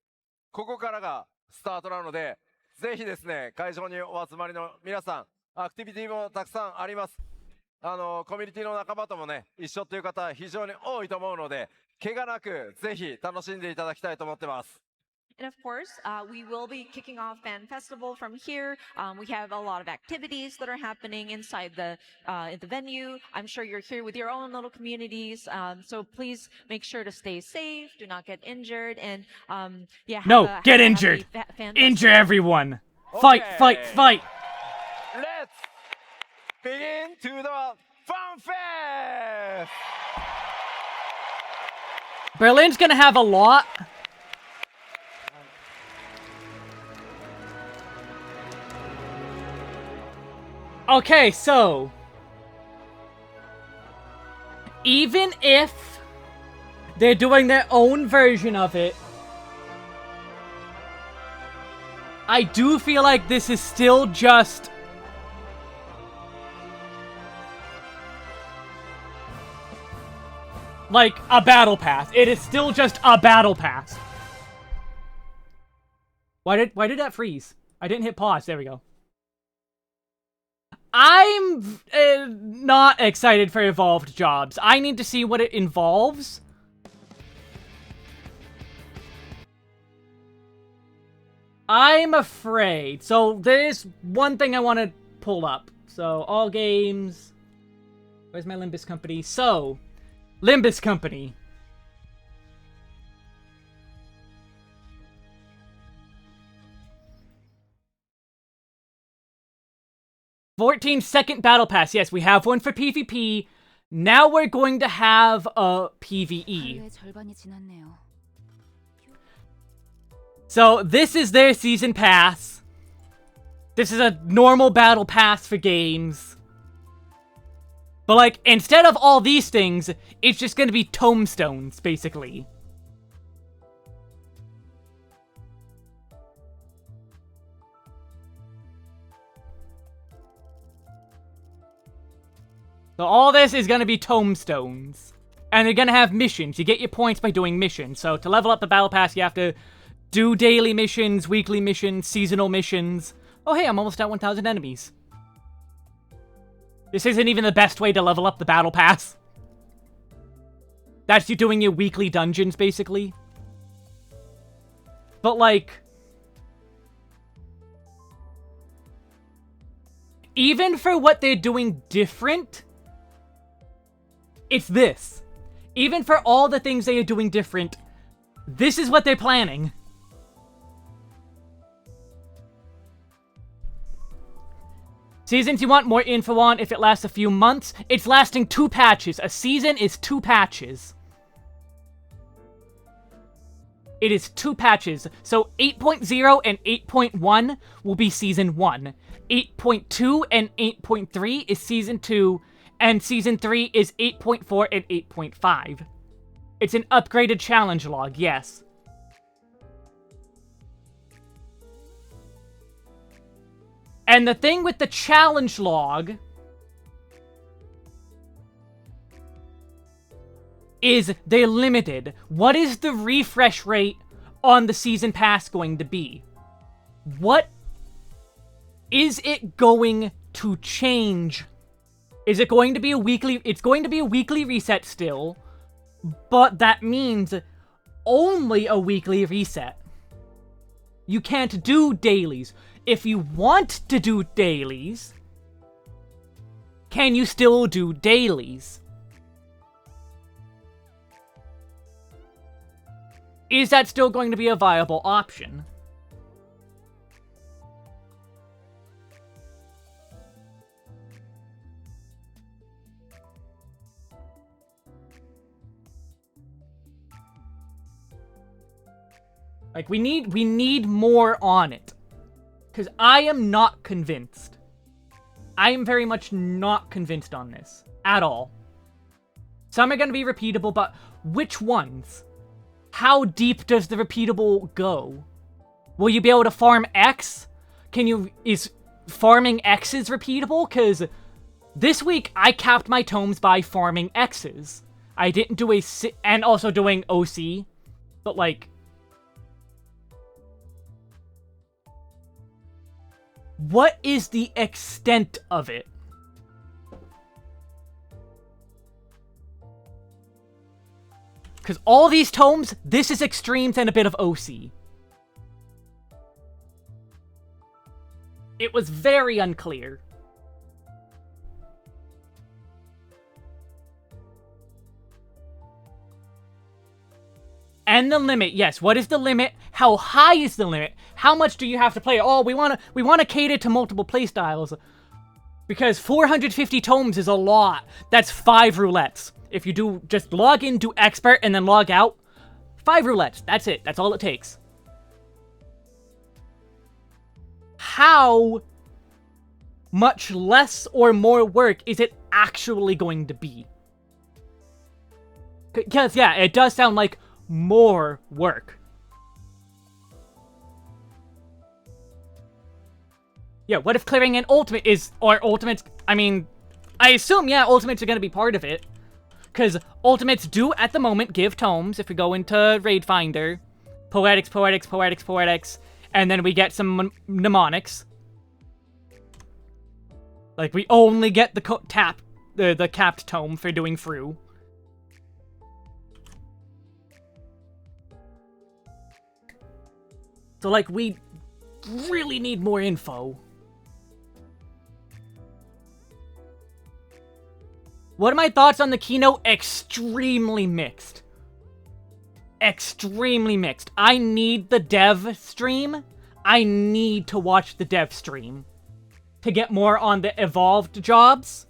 ここからがスタートなので、ぜひですね、会場にお集まりの皆さん、アクティビティもたくさんあります。コミュニティの仲間ともね、一緒という方非常に多いと思うので、怪我なくぜひ楽しんでいただきたいと思ってます。And of course, we will be kicking off Fan Festival from here. We have a lot of activities that are happening inside the venue. I'm sure you're here with your own little communities. So please make sure to stay safe, do not get injured, and yeah. No, get injured. Injure everyone. Fight, fight, fight. Let's begin to the Fanfest. Berlin's gonna have a lot. Okay, so even if they're doing their own version of it, I do feel like this is still just like a battle pass. It is still just a battle pass. Why did that freeze? I didn't hit pause. There we go. I'm not excited for Evolved Jobs. I need to see what it involves. I'm afraid. So there's one thing I want to pull up. So all games. Where's my Limbus company? So Limbus company. "14-second battle pass." Yes, we have one for PvP. Now we're going to have a PvE. So this is their season pass. This is a normal battle pass for games. But like, instead of all these things, it's just going to be tombstones, basically. So all this is going to be tombstones. And they're going to have missions. You get your points by doing missions. So to level up the battle pass, you have to do daily missions, weekly missions, seasonal missions. Oh hey, I'm almost at 1,000 enemies. This isn't even the best way to level up the battle pass. That's you doing your weekly dungeons, basically. But like, even for what they're doing different, it's this. Even for all the things they are doing different, This is what they're planning. Seasons you want more info on if it lasts a few months. It's lasting 2 patches. A season is 2 patches. It is 2 patches. So 8.0 and 8.1 will be Season 1. 8.2 and 8.3 is Season 2. And Season 3 is 8.4 and 8.5. It's an upgraded challenge log, yes. And the thing with the challenge log is they're limited. What is the refresh rate on the season pass going to be? What is it going to change? Is it going to be a weekly? It's going to be a weekly reset still, but that means only a weekly reset. You can't do dailies. If you want to do dailies, can you still do dailies? Is that still going to be a viable option? Like, we need more on it. Because I am not convinced. I am very much not convinced on this. At all. Some are going to be repeatable, but which ones? How deep does the repeatable go? Will you be able to farm X? Is farming X's repeatable? Because this week, I capped my tomes by farming X's. I didn't do and also doing OC. But, like, what is the extent of it? Because all these tomes, this is extremes and a bit of OC. It was very unclear. And the limit, yes. What is the limit? How high is the limit? How much do you have to play? Oh, we want to cater to multiple playstyles. Because 450 tomes is a lot. That's 5 roulettes. If you do just log in, do expert, and then log out, 5 roulettes. That's it. That's all it takes. How much less or more work is it actually going to be? Because, yeah, it does sound like more work. Yeah, what if clearing an ultimate is, or ultimates, I mean, I assume, yeah, ultimates are going to be part of it. Because ultimates do, at the moment, give tomes, if we go into Raid Finder. Poetics, Poetics, Poetics, Poetics, and then we get some mnemonics. Like, we only get the capped tome for doing Fru. So, like, we really need more info. What are my thoughts on the keynote? Extremely mixed. Extremely mixed. I need the dev stream. I need to watch the dev stream to get more on the evolved jobs.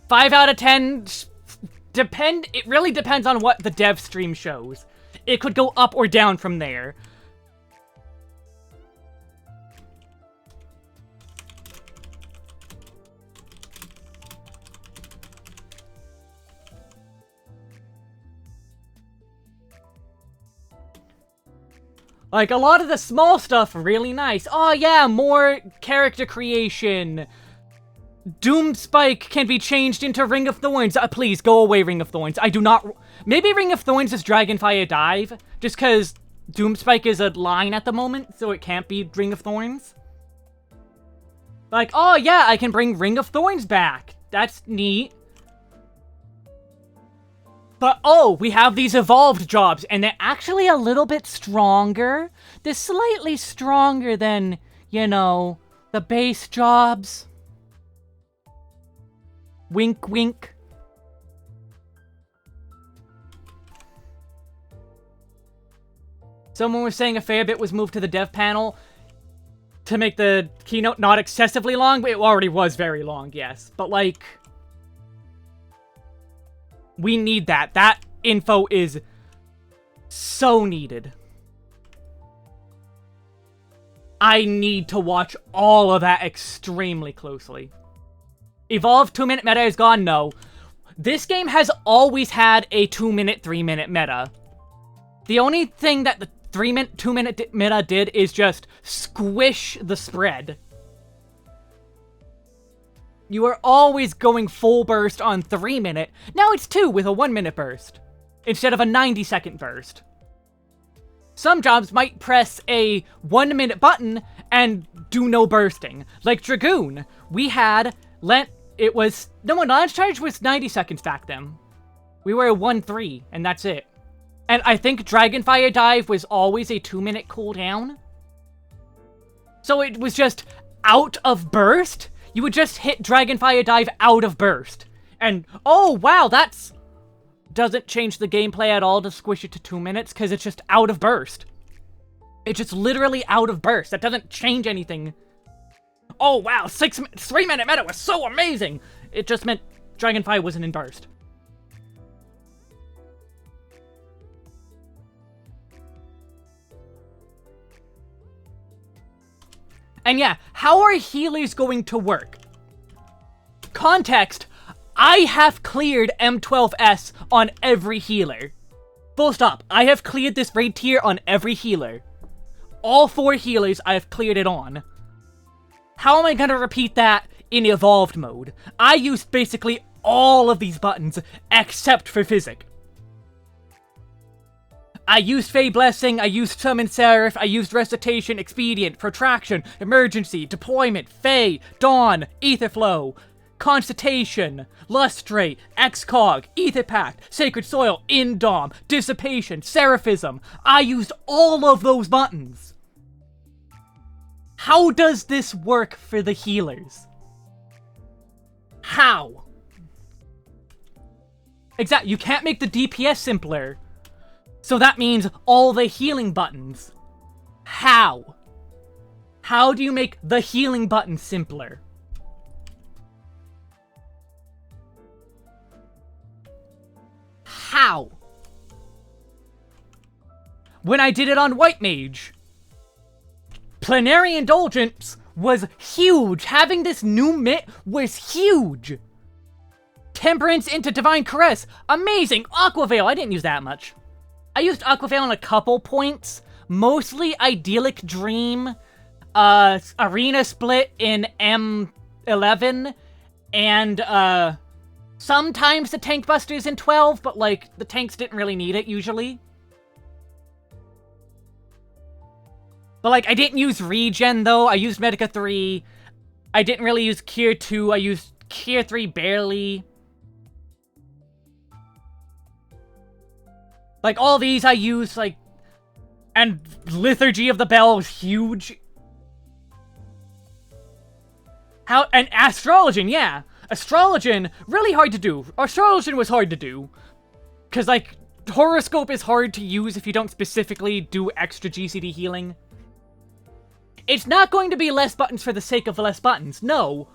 Five out of 10... It really depends on what the dev stream shows. It could go up or down from there. Like, a lot of the small stuff, really nice. Oh yeah, more character creation. Doom Spike can be changed into Ring of Thorns. Please, go away, Ring of Thorns. I do not... Maybe Ring of Thorns is Dragonfire Dive, just because Doom Spike is a line at the moment, so it can't be Ring of Thorns. Like, oh yeah, I can bring Ring of Thorns back. That's neat. But, oh, we have these evolved jobs, and they're actually a little bit stronger. They're slightly stronger than, you know, the base jobs. Wink, wink. Someone was saying a fair bit was moved to the dev panel to make the keynote not excessively long, but it already was very long, yes. But, like, we need that. That info is so needed. I need to watch all of that extremely closely. Evolved 2-minute meta is gone? No. This game has always had a 2-minute, 3-minute meta. The only thing that the 2-minute meta did is just squish the spread. You were always going full burst on 3-minute. Now it's 2 with a 1-minute burst, instead of a 90-second burst. Some jobs might press a 1-minute button and do no bursting. Like Dragoon, we had launch charge was 90 seconds back then. We were a 1-3, and that's it. And I think Dragonfire Dive was always a 2-minute cooldown. So it was just out of burst. You would just hit Dragonfire Dive out of burst. And, oh wow, that's... doesn't change the gameplay at all to squish it to 2 minutes, because it's just out of burst. It's just literally out of burst. That doesn't change anything. Oh wow, 3-minute meta was so amazing! It just meant Dragonfire wasn't in burst. And yeah, how are healers going to work? Context, I have cleared M12S on every healer. Full stop. I have cleared this raid tier on every healer. All 4 healers I have cleared it on. How am I going to repeat that in evolved mode? I used basically all of these buttons except for Physic. I used Fey Blessing, I used Summon Seraph, I used Recitation, Expedient, Protraction, Emergency, Deployment, Fey, Dawn, Aetherflow, Constatation, Lustrate, Excog, Ether Pact, Sacred Soil, Indom, Dissipation, Seraphism. I used all of those buttons. How does this work for the healers? How? Exactly, you can't make the DPS simpler. So that means all the healing buttons. How? How do you make the healing button simpler? How? When I did it on White Mage, Plenary Indulgence was huge. Having this new mitt was huge. Temperance into Divine Caress, amazing. Aqua Veil, I didn't use that much. I used Aqua Veil on a couple points, mostly Idyllic Dream, Arena Split in M11, and sometimes the Tank Busters in 12, but like, the tanks didn't really need it usually. But like, I didn't use Regen though, I used Medica 3, I didn't really use Cure 2, I used Cure 3 barely. Like, all these I used, like... And Liturgy of the Bell was huge. And Astrologian, yeah. Astrologian, really hard to do. Astrologian was hard to do. Because, like, Horoscope is hard to use if you don't specifically do extra GCD healing. It's not going to be less buttons for the sake of less buttons, no.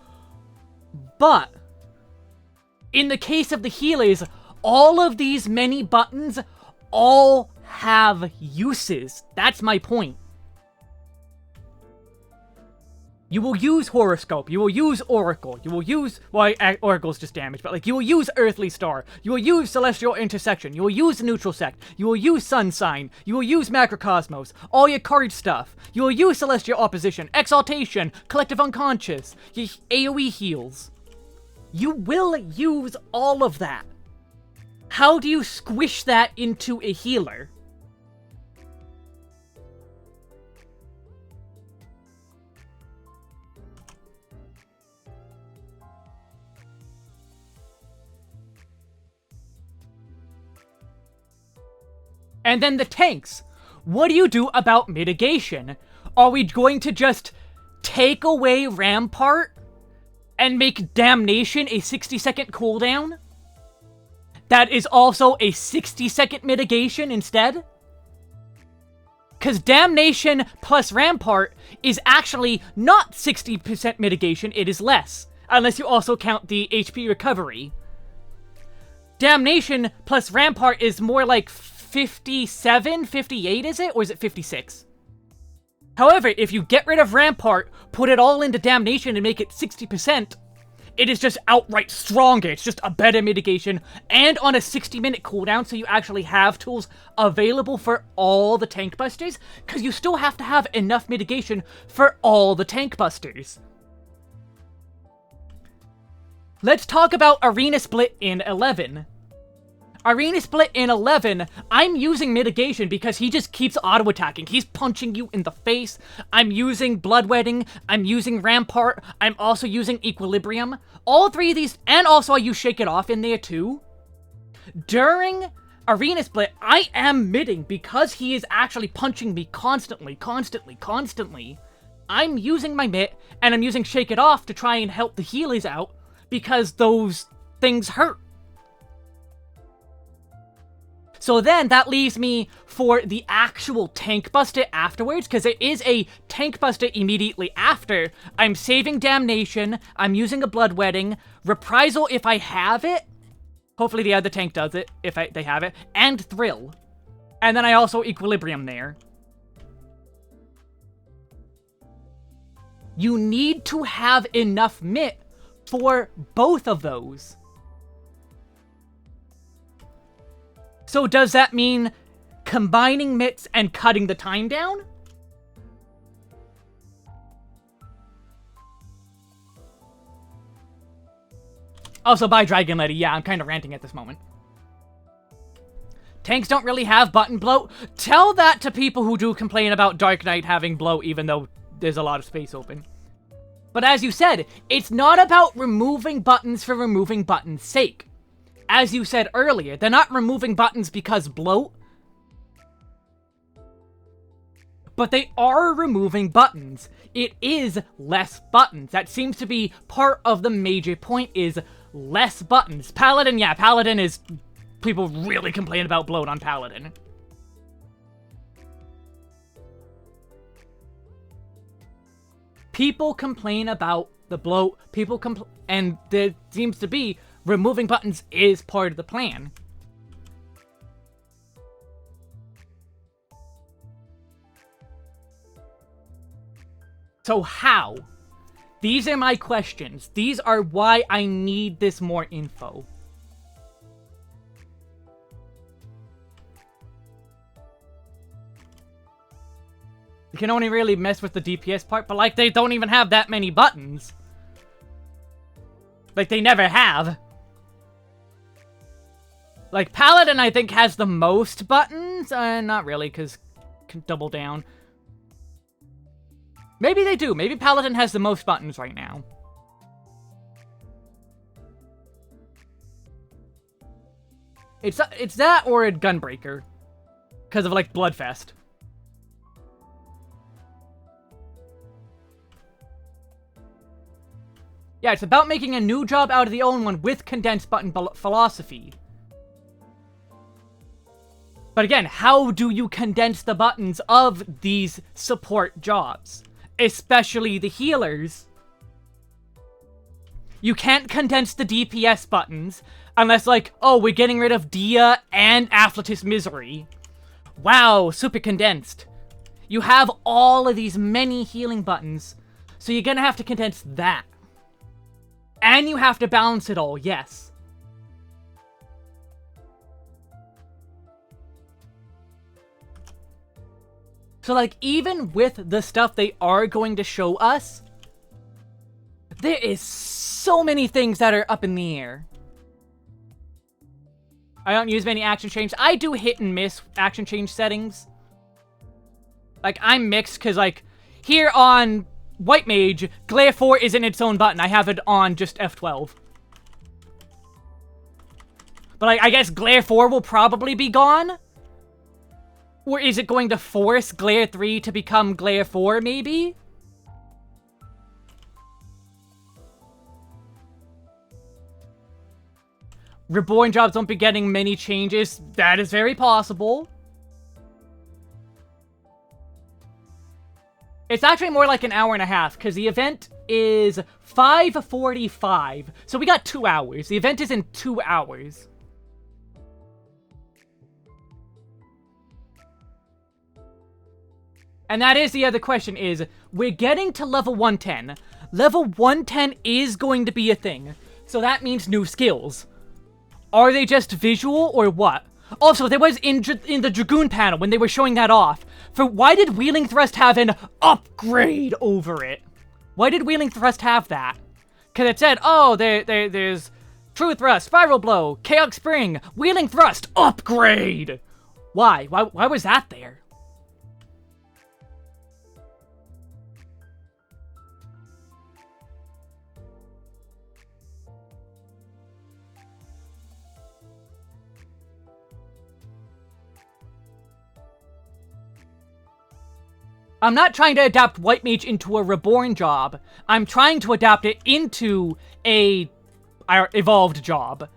But, in the case of the healers, all of these many buttons all have uses. That's my point. You will use Horoscope, you will use Oracle, you will use, well, Oracle's just damage, but like, you will use Earthly Star, you will use Celestial Intersection, you will use Neutral Sect, you will use Sun Sign, you will use Macrocosmos, all your card stuff, you will use Celestial Opposition, Exaltation, Collective Unconscious, your AoE heals. You will use all of that. How do you squish that into a healer? And then the tanks. What do you do about mitigation? Are we going to just take away Rampart and make Damnation a 60-second cooldown, that is also a 60-second mitigation instead? Because Damnation plus Rampart is actually not 60% mitigation, it is less. Unless you also count the HP recovery. Damnation plus Rampart is more like 57, 58 is it? Or is it 56? However, if you get rid of Rampart, put it all into Damnation and make it 60%, it is just outright stronger. It's just a better mitigation and on a 60-minute cooldown, so you actually have tools available for all the tank busters, because you still have to have enough mitigation for all the tank busters. Let's talk about Arena Split in 11. Arena Split in 11, I'm using mitigation because he just keeps auto-attacking. He's punching you in the face. I'm using Bloodwetting. I'm using Rampart. I'm also using Equilibrium. All three of these, and also I use Shake It Off in there too. During Arena Split, I am midding because he is actually punching me constantly. I'm using my mitt, and I'm using Shake It Off to try and help the healers out because those things hurt. So then, that leaves me for the actual Tank Buster afterwards, because there is a Tank Buster immediately after. I'm saving Damnation, I'm using a Bloodwetting, Reprisal if I have it, hopefully the other tank does it, if they have it, and Thrill. And then I also Equilibrium there. You need to have enough mitt for both of those. So does that mean combining mitts and cutting the time down? Also, buy Dragon Lady. Yeah, I'm kind of ranting at this moment. Tanks don't really have button bloat. Tell that to people who do complain about Dark Knight having bloat, even though there's a lot of space open. But as you said, it's not about removing buttons for removing buttons' sake. As you said earlier, they're not removing buttons because bloat. But they are removing buttons. It is less buttons. That seems to be part of the major point, is less buttons. Paladin, yeah, Paladin is... People really complain about bloat on Paladin. People complain about the bloat. And there seems to be... Removing buttons is part of the plan. So how? These are my questions. These are why I need this more info. You can only really mess with the DPS part, but like they don't even have that many buttons. Like they never have. Like, Paladin, I think, has the most buttons. Not really, because can double down. Maybe they do. Maybe Paladin has the most buttons right now. It's that or a Gunbreaker. Because of, like, Bloodfest. Yeah, it's about making a new job out of the old one with condensed button philosophy. But again, how do you condense the buttons of these support jobs? Especially the healers. You can't condense the DPS buttons unless, like, oh, we're getting rid of Dia and Afflatus Misery. Wow, super condensed. You have all of these many healing buttons, so you're gonna have to condense that. And you have to balance it all, yes. So, like, even with the stuff they are going to show us, there is so many things that are up in the air. I don't use many action change. I do hit and miss action change settings. Like, I'm mixed, because, like, here on White Mage, Glare 4 isn't its own button. I have it on just F12. But, like, I guess Glare 4 will probably be gone? Or is it going to force Glare 3 to become Glare 4, maybe? Reborn jobs won't be getting many changes. That is very possible. It's actually more like an hour and a half, because the event is 5:45. So we got 2 hours. The event is in 2 hours. And that is the other question is, we're getting to level 110. Level 110 is going to be a thing. So that means new skills. Are they just visual or what? Also, there was in the Dragoon panel, when they were showing that off, why did Wheeling Thrust have an upgrade over it? Why did Wheeling Thrust have that? Because it said, oh, there's True Thrust, Spiral Blow, Chaos Spring, Wheeling Thrust, upgrade! Why? Why was that there? I'm not trying to adapt White Mage into a Reborn job. I'm trying to adapt it into a evolved job.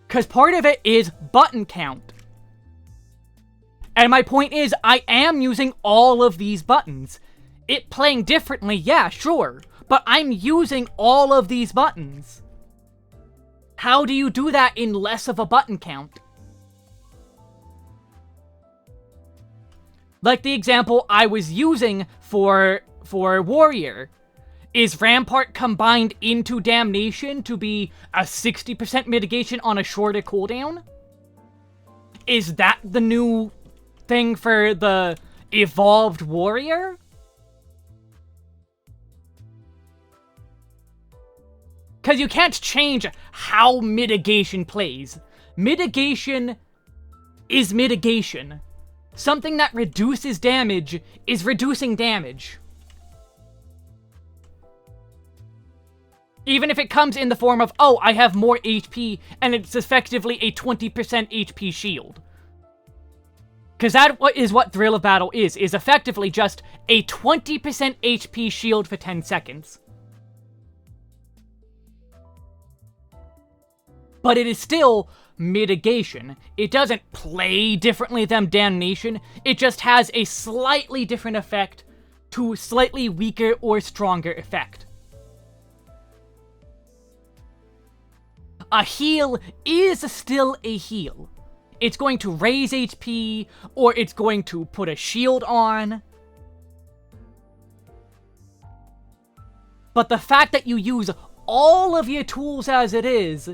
Because part of it is button count. And my point is, I am using all of these buttons. It playing differently, yeah, sure. But I'm using all of these buttons. How do you do that in less of a button count? Like the example I was using for Warrior. Is Rampart combined into Damnation to be a 60% mitigation on a shorter cooldown? Is that the new thing for the evolved Warrior? Because you can't change how mitigation plays. Mitigation is mitigation. Something that reduces damage is reducing damage. Even if it comes in the form of, oh, I have more HP, and it's effectively a 20% HP shield. Because that is what Thrill of Battle is effectively just a 20% HP shield for 10 seconds. But it is still mitigation. It doesn't play differently than Damnation, it just has a slightly different effect to slightly weaker or stronger effect. A heal is still a heal. It's going to raise HP, or it's going to put a shield on. But the fact that you use all of your tools as it is,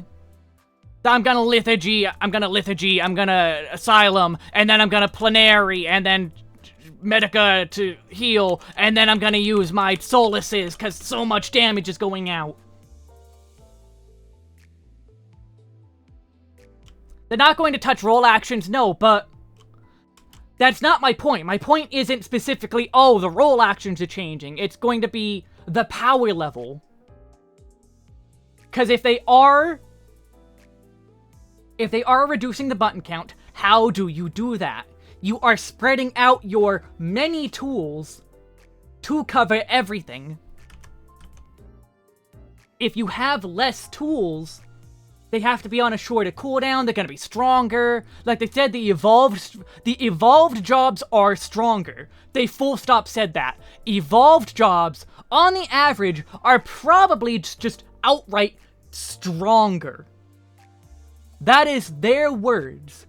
I'm gonna Liturgy, I'm gonna Asylum, and then I'm gonna Plenary, and then Medica to heal, and then I'm gonna use my Solaces, because so much damage is going out. They're not going to touch roll actions, no, but that's not my point. My point isn't specifically, oh, the roll actions are changing. It's going to be the power level. Because if they are reducing the button count, how do you do that? You are spreading out your many tools to cover everything. If you have less tools, they have to be on a shorter cooldown, they're gonna be stronger. Like they said, the evolved jobs are stronger. They full stop said that. Evolved jobs, on the average, are probably just outright stronger. That is their words.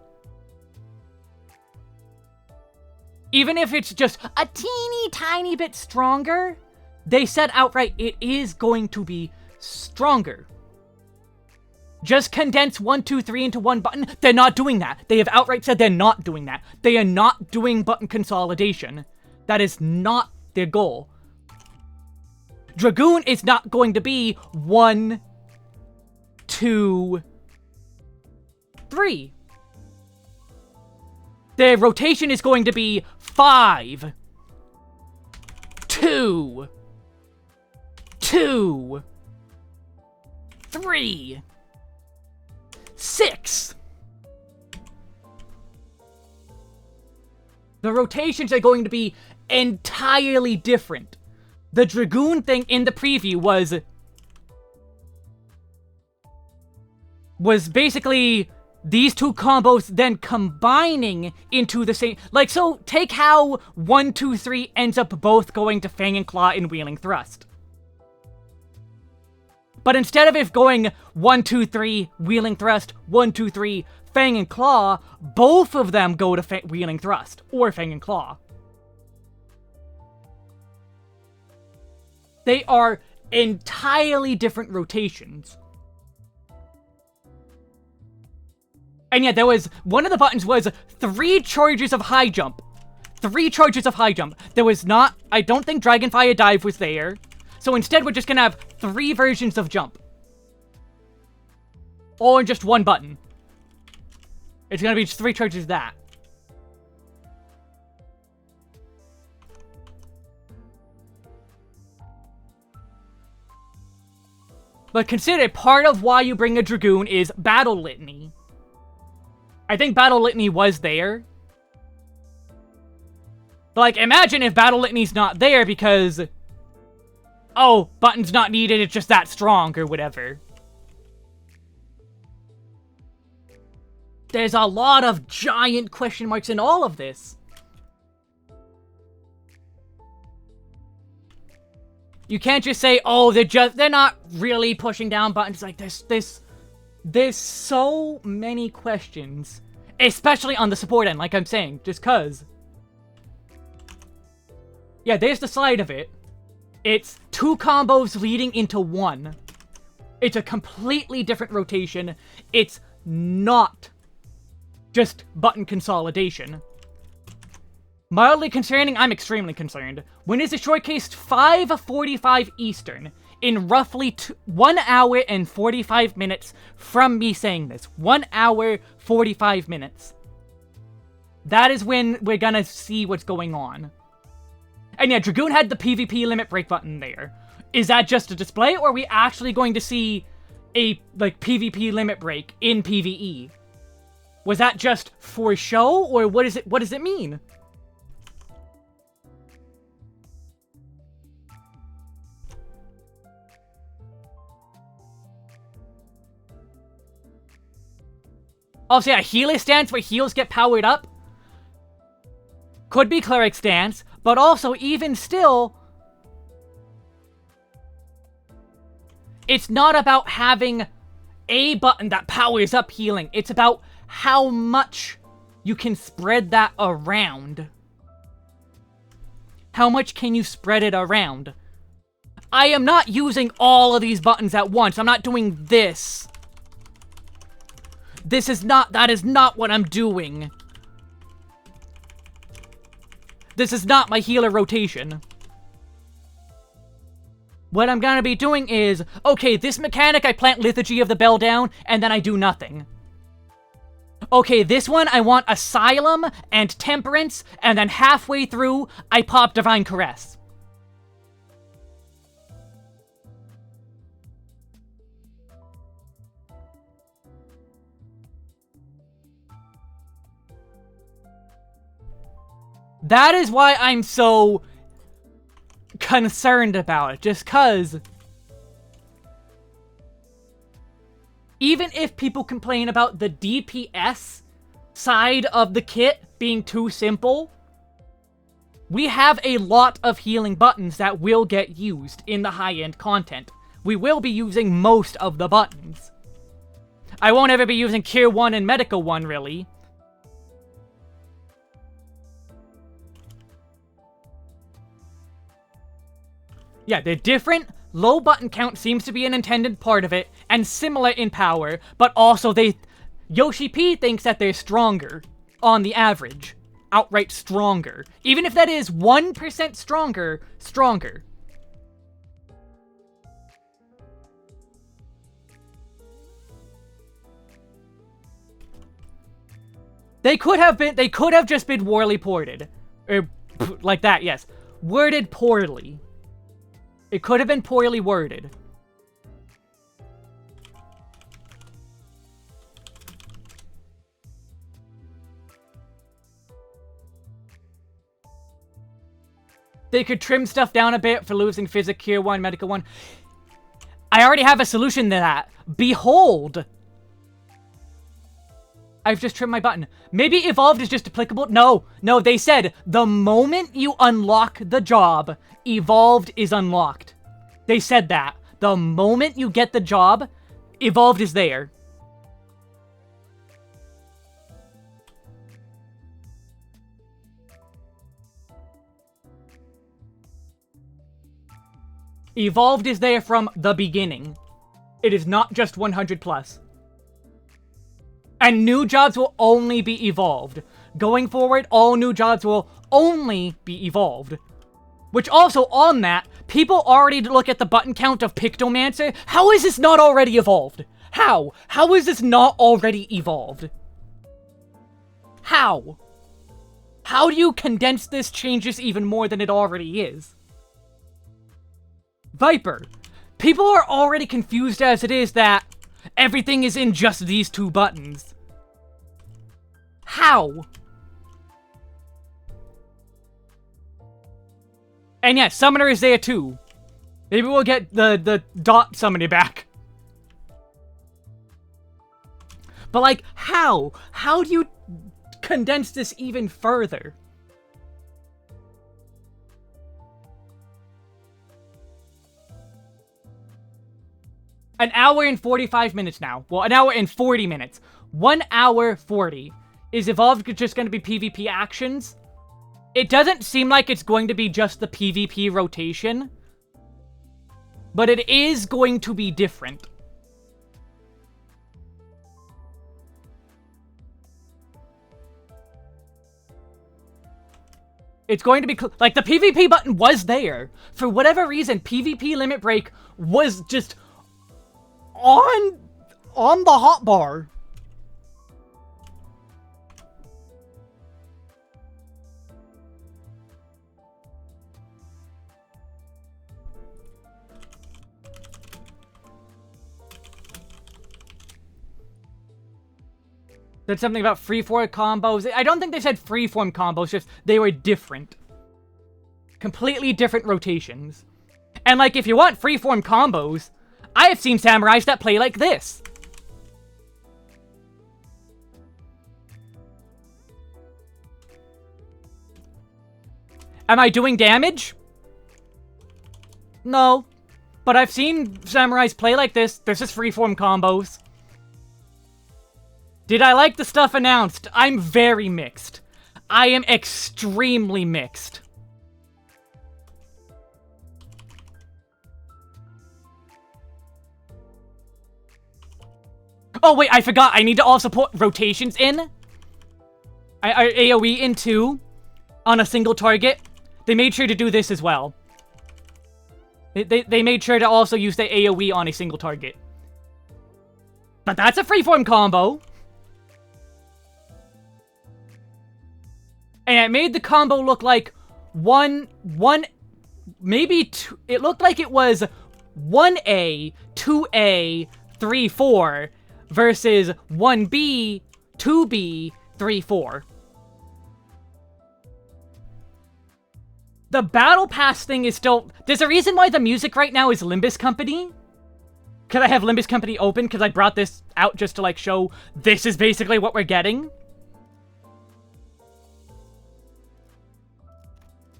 Even if it's just a teeny tiny bit stronger, they said outright it is going to be stronger. Just condense 1, 2, 3 into one button. They're not doing that. They have outright said they're not doing that. They are not doing button consolidation. That is not their goal. Dragoon is not going to be 1, 2, 3. Their rotation is going to be 5, 2, 2, 3, 6. The rotations are going to be entirely different. The Dragoon thing in the preview was was basically these two combos then combining into the same... Like, so take how 1, 2, 3 ends up both going to Fang and Claw in Wheeling Thrust. But instead of it going 1, 2, 3, Wheeling Thrust, 1, 2, 3, Fang and Claw, both of them go to Wheeling Thrust, or Fang and Claw. They are entirely different rotations. And yeah, there was, one of the buttons was 3 charges of high jump. 3 charges of high jump. There was not, I don't think Dragonfire Dive was there. So instead we're just gonna have 3 versions of jump. All in just one button. It's gonna be just 3 charges of that. But consider, part of why you bring a Dragoon is Battle Litany. I think Battle Litany was there. But, like, imagine if Battle Litany's not there because... Oh, button's not needed, it's just that strong, or whatever. There's a lot of giant question marks in all of this. You can't just say, oh, they're not really pushing down buttons. Like, there's so many questions. Especially on the support end, like I'm saying, just cause. Yeah, there's the side of it. It's 2 combos leading into 1. It's a completely different rotation. It's not just button consolidation. Mildly concerning, I'm extremely concerned. When is it showcased 5:45 Eastern, in roughly 1 hour and 45 minutes from me saying this. 1 hour, 45 minutes. That is when we're gonna see what's going on. And yeah, Dragoon had the PvP limit break button there. Is that just a display, or are we actually going to see a, like, PvP limit break in PvE? Was that just for show, or what does it mean? Also, yeah, Healer stance where heals get powered up. Could be Cleric stance, but also, even still, it's not about having a button that powers up healing. It's about how much you can spread that around. How much can you spread it around? I am not using all of these buttons at once. I'm not doing this. That is not what I'm doing. This is not my healer rotation. What I'm gonna be doing is, okay, this mechanic I plant Liturgy of the Bell down, and then I do nothing. Okay, this one I want Asylum and Temperance, and then halfway through, I pop Divine Caress. That is why I'm so concerned about it, just cause even if people complain about the DPS side of the kit being too simple, we have a lot of healing buttons that will get used in the high-end content. We will be using most of the buttons. I won't ever be using Cure 1 and Medical 1, really. Yeah, they're different. Low button count seems to be an intended part of it, and similar in power, but also Yoshi P thinks that they're stronger, on the average. Outright stronger. Even if that is 1% stronger. They could have just been poorly ported. Or, like that, yes. Worded poorly. It could have been poorly worded. They could trim stuff down a bit for losing Physic, Cure 1, Medical 1. I already have a solution to that. Behold! I've just trimmed my button. Maybe evolved is just applicable. No, they said the moment you unlock the job, evolved is unlocked. They said that. The moment you get the job, evolved is there. Evolved is there from the beginning. It is not just 100 plus. And new jobs will only be evolved. Going forward, all new jobs will only be evolved. Which also, on that, people already look at the button count of Pictomancer. How is this not already evolved? How? How is this not already evolved? How? How do you condense this, change this even more than it already is? Viper. People are already confused as it is that everything is in just these two buttons. How? And yeah, Summoner is there too. Maybe we'll get the dot summoner back. But like, how? How do you condense this even further? An hour and 45 minutes now. Well, an hour and 40 minutes. 1 hour 40. Is Evolved just going to be PvP actions? It doesn't seem like it's going to be just the PvP rotation. But it is going to be different. It's going to be... like, the PvP button was there. For whatever reason, PvP Limit Break was just... on the hotbar. Said something about freeform combos. I don't think they said freeform combos, just they were different. Completely different rotations. And like, if you want freeform combos, I have seen samurais that play like this. Am I doing damage? No. But I've seen samurais play like this. This is freeform combos. Did I like the stuff announced? I'm very mixed. I am extremely mixed. Oh wait, I forgot. I need to also put rotations in. I AoE in too. On a single target. They made sure to do this as well. They made sure to also use the AoE on a single target. But that's a freeform combo. And it made the combo look like maybe two, it looked like it was 1A, 2A, 3, 4 versus 1B, 2B, 3, 4. The Battle Pass thing is still... There's a reason why the music right now is Limbus Company. Because I have Limbus Company open, because I brought this out just to, like, show this is basically what we're getting.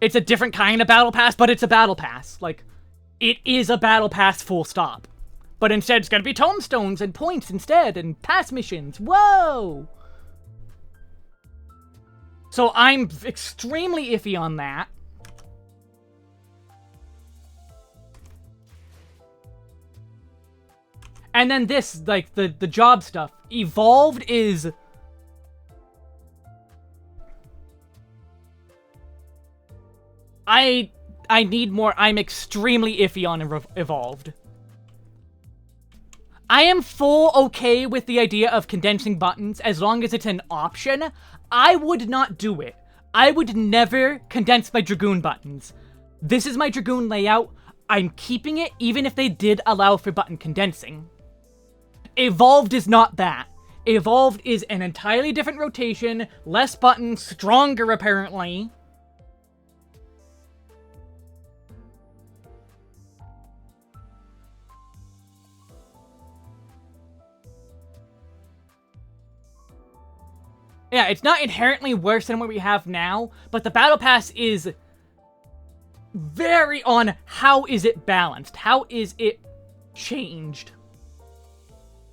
It's a different kind of Battle Pass, but it's a Battle Pass. Like, it is a Battle Pass full stop. But instead, it's gonna be tomestones and points instead, and pass missions. Whoa! So I'm extremely iffy on that. And then this, like, the job stuff. Evolved is... I need more. I'm extremely iffy on Evolved. I am full okay with the idea of condensing buttons as long as it's an option. I would not do it. I would never condense my Dragoon buttons. This is my Dragoon layout. I'm keeping it even if they did allow for button condensing. Evolved is not that. Evolved is an entirely different rotation, less buttons, stronger apparently. Yeah, it's not inherently worse than what we have now, but the Battle Pass is very on how is it balanced? How is it changed?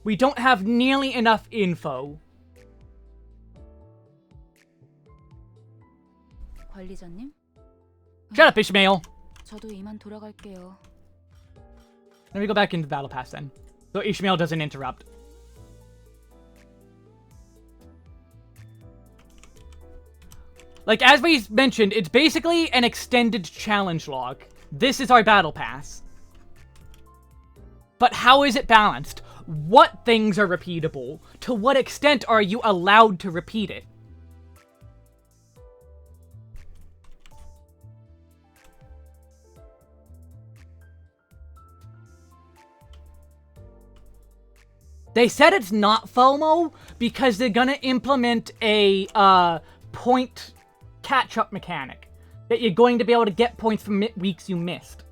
We don't have nearly enough info. 관리자님? Shut up, Ishmael. 저도 이만 돌아갈게요. Let me go back into the Battle Pass then. So Ishmael doesn't interrupt. Like, as we mentioned, it's basically an extended challenge log. This is our Battle Pass. But how is it balanced? What things are repeatable? To what extent are you allowed to repeat it? They said it's not FOMO because they're gonna implement a point catch-up mechanic. That you're going to be able to get points from weeks you missed.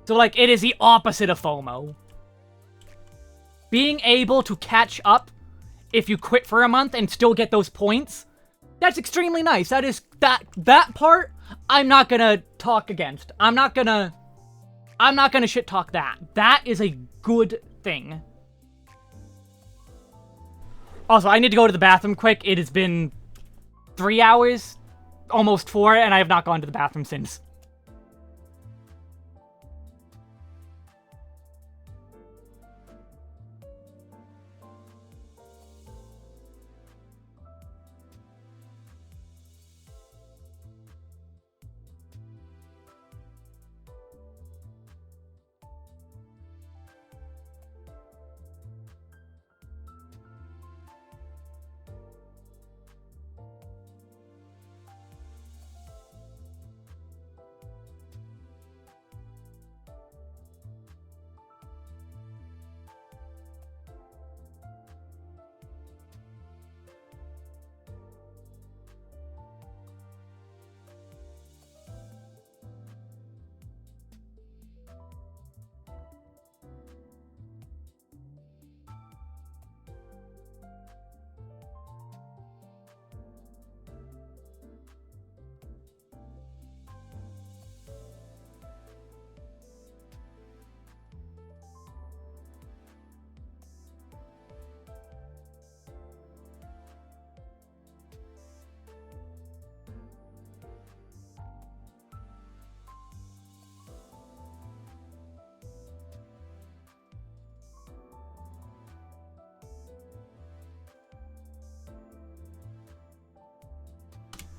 So, like, it is the opposite of FOMO. Being able to catch up if you quit for a month and still get those points, that's extremely nice. That is, that part, I'm not gonna talk against. I'm not gonna shit talk that. That is a good thing. Also, I need to go to the bathroom quick. It has been 3 hours, almost 4, and I have not gone to the bathroom since.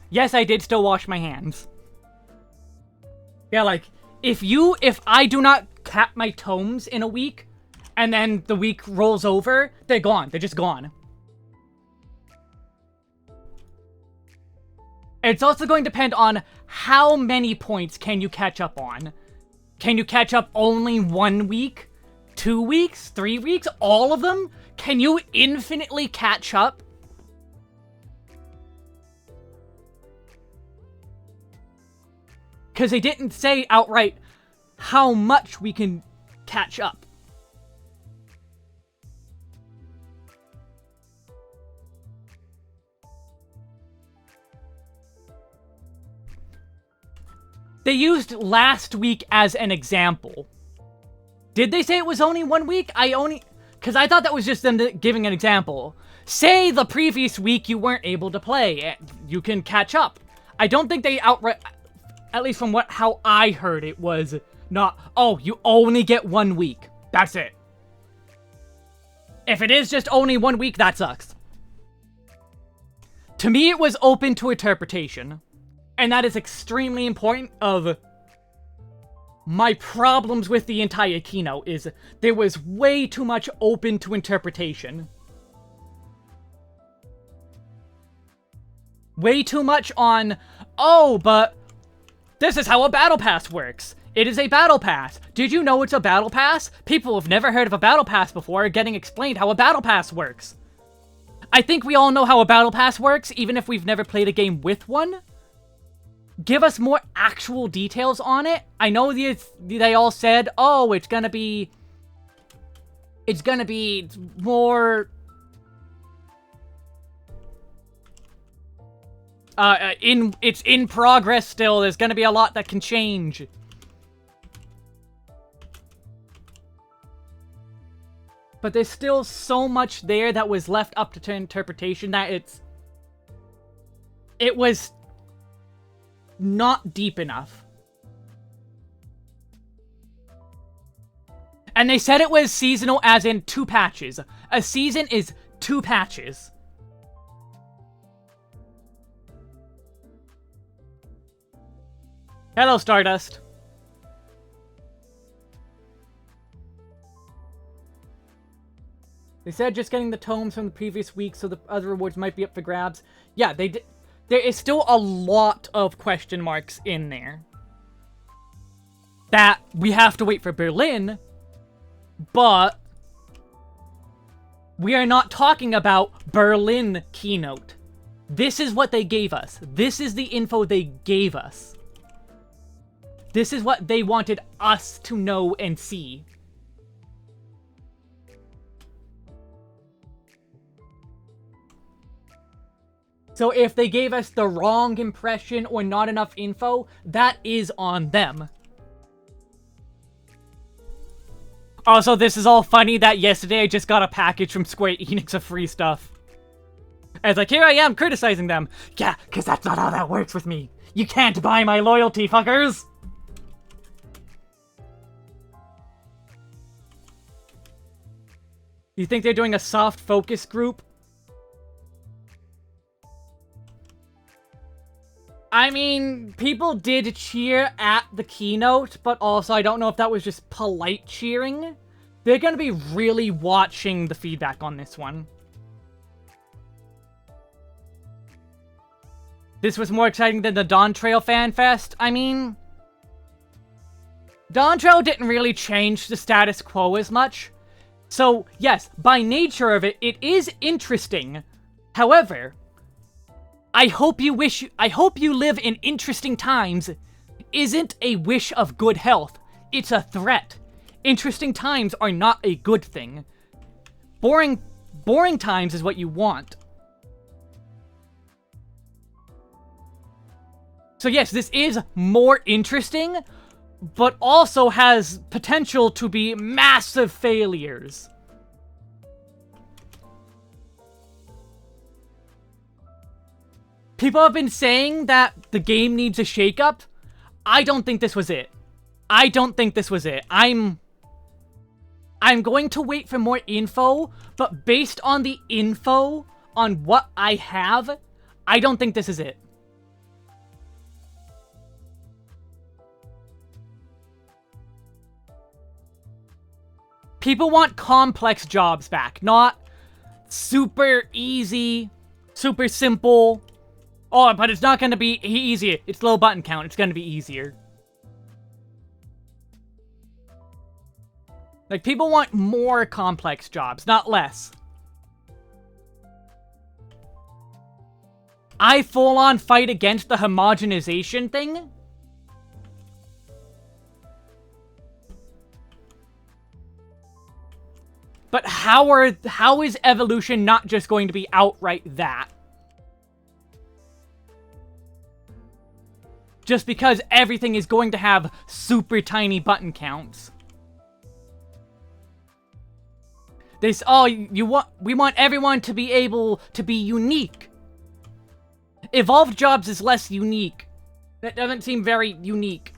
Yes, I did still wash my hands. Yeah, like, if I do not cap my tomes in a week, and then the week rolls over, they're gone. They're just gone. It's also going to depend on how many points can you catch up on. Can you catch up only 1 week? 2 weeks? 3 weeks? All of them? Can you infinitely catch up? Because they didn't say outright how much we can catch up. They used last week as an example. Did they say it was only 1 week? Because I thought that was just them giving an example. Say the previous week you weren't able to play. You can catch up. I don't think they outright... At least from how I heard it was not, oh, you only get 1 week. That's it. If it is just only 1 week, that sucks. To me, it was open to interpretation. And that is extremely important of my problems with the entire keynote is there was way too much open to interpretation. Way too much on, oh, but this is how a battle pass works. It is a battle pass. Did you know it's a battle pass? People have never heard of a battle pass before are getting explained how a battle pass works. I think we all know how a battle pass works, even if we've never played a game with one. Give us more actual details on it. I know they all said, oh, it's gonna be it's gonna be more... it's in progress still. There's gonna be a lot that can change. But there's still so much there that was left up to interpretation that it was not deep enough. And they said it was seasonal as in 2 patches. A season is 2 patches. Hello, Stardust. They said just getting the tomes from the previous week, so the other rewards might be up for grabs. Yeah, they did. There is still a lot of question marks in there. That we have to wait for Berlin, but we are not talking about Berlin keynote. This is what they gave us. This is the info they gave us. This is what they wanted us to know and see. So if they gave us the wrong impression or not enough info, that is on them. Also, this is all funny that yesterday I just got a package from Square Enix of free stuff. And it's like, here I am criticizing them. Yeah, because that's not how that works with me. You can't buy my loyalty, fuckers! You think they're doing a soft focus group? I mean, people did cheer at the keynote, but also I don't know if that was just polite cheering. They're gonna be really watching the feedback on this one. This was more exciting than the Dawn Trail Fanfest. I mean, Dawn Trail didn't really change the status quo as much. So, yes, by nature of it, it is interesting. However, I hope you live in interesting times isn't a wish of good health. It's a threat. Interesting times are not a good thing. Boring times is what you want. So yes, this is more interesting, but also has potential to be massive failures. People have been saying that the game needs a shakeup. I don't think this was it. I don't think this was it. I'm going to wait for more info, but based on the info on what I have, I don't think this is it. People want complex jobs back, not super easy, super simple. Oh, but it's not going to be easier. It's low button count. It's going to be easier. Like, people want more complex jobs, not less. I full-on fight against the homogenization thing. But how is evolution not just going to be outright that? Just because everything is going to have super tiny button counts. We want everyone to be able to be unique. Evolved jobs is less unique. That doesn't seem very unique.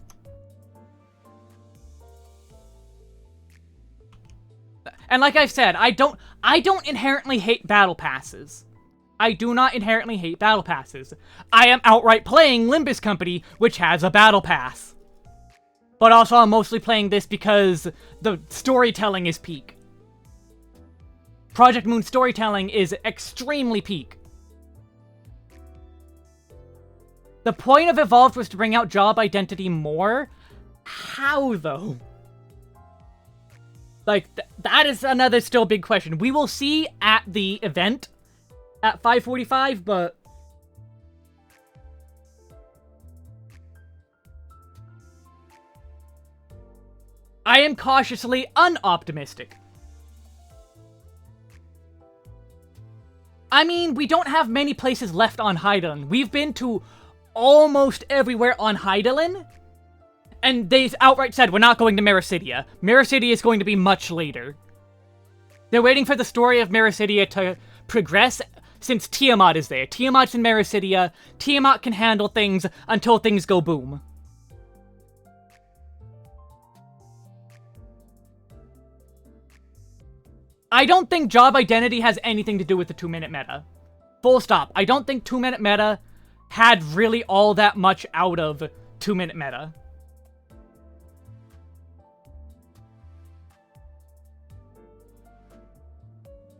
And like I said, I don't inherently hate battle passes. I do not inherently hate battle passes. I am outright playing Limbus Company, which has a battle pass. But also I'm mostly playing this because the storytelling is peak. Project Moon storytelling is extremely peak. The point of Evolved was to bring out job identity more. How, though? Like, that is another still big question. We will see at the event at 5:45, but I am cautiously unoptimistic. I mean, we don't have many places left on Hydaelyn. We've been to almost everywhere on Hydaelyn, and they outright said, we're not going to Meracidia. Meracidia is going to be much later. They're waiting for the story of Meracidia to progress, since Tiamat is there. Tiamat's in Meracidia. Tiamat can handle things until things go boom. I don't think job identity has anything to do with the 2-minute meta. Full stop. I don't think 2-minute meta had really all that much out of 2-minute meta.